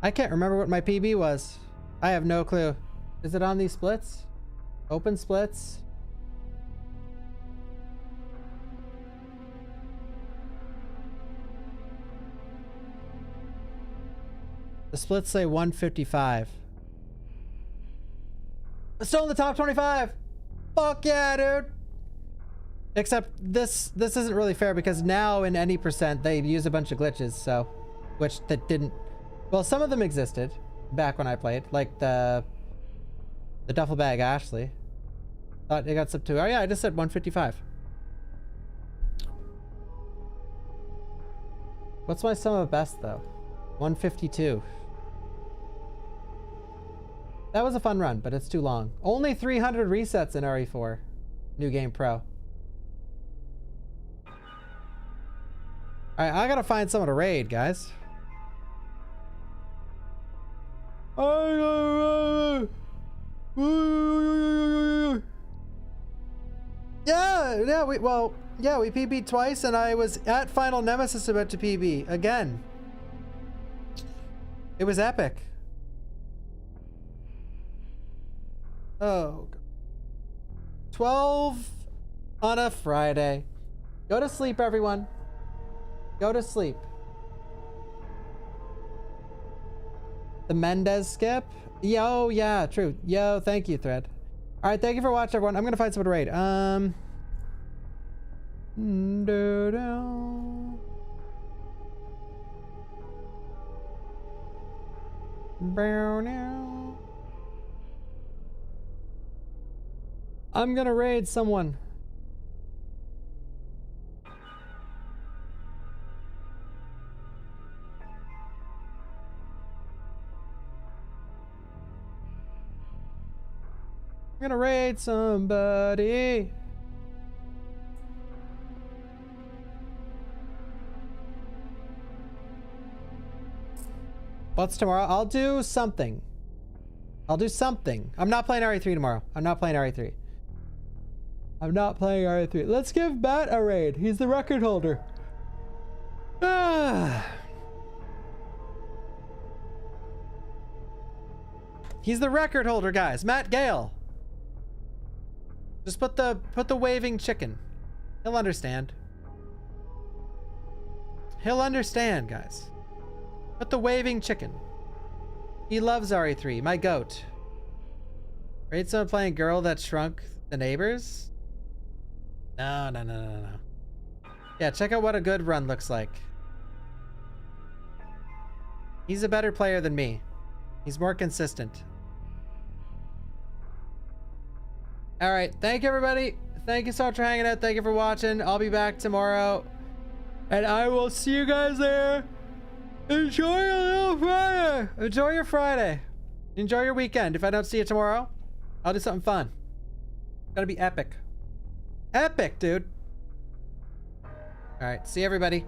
I can't remember what my PB was. I have no clue. Is it on these splits? Open splits. The splits say 155. It's still in the top 25. Fuck yeah, dude. Except this isn't really fair because now in any percent they use a bunch of glitches, so which that didn't, well, some of them existed back when I played, like the duffel bag Ashley. Thought it got sub 2. Oh yeah, I just said 155. What's my sum of best though? 152. That was a fun run, but it's too long. Only 300 resets in RE4 New Game Pro. Alright, I gotta find someone to raid, guys. Yeah, we PB'd twice, and I was at Final Nemesis about to PB again. It was epic. Oh, 12 on a Friday. Go to sleep, everyone. Go to sleep. The Mendez skip? Yo, yeah, true. Yo, thank you, Thread. All right, thank you for watching, everyone. I'm gonna find someone to raid. I'm gonna raid someone. I'm gonna raid somebody. What's tomorrow? I'll do something. I'll do something. I'm not playing RE3 tomorrow. I'm not playing RE3. I'm not playing RE3. Let's give Matt a raid. He's the record holder. He's the record holder, guys. Matt Gale. Just put the waving chicken. He'll understand. He'll understand, guys. Put the waving chicken. He loves RE3. My goat. Raid someone playing Girl That Shrunk the Neighbors? No. Yeah, check out what a good run looks like. He's a better player than me. He's more consistent. All right, thank you, everybody. Thank you so much for hanging out. Thank you for watching. I'll be back tomorrow, and I will see you guys there. Enjoy your little Friday. Enjoy your Friday. Enjoy your weekend. If I don't see you tomorrow, I'll do something fun. It's gonna be epic. Epic, dude. All right, see everybody.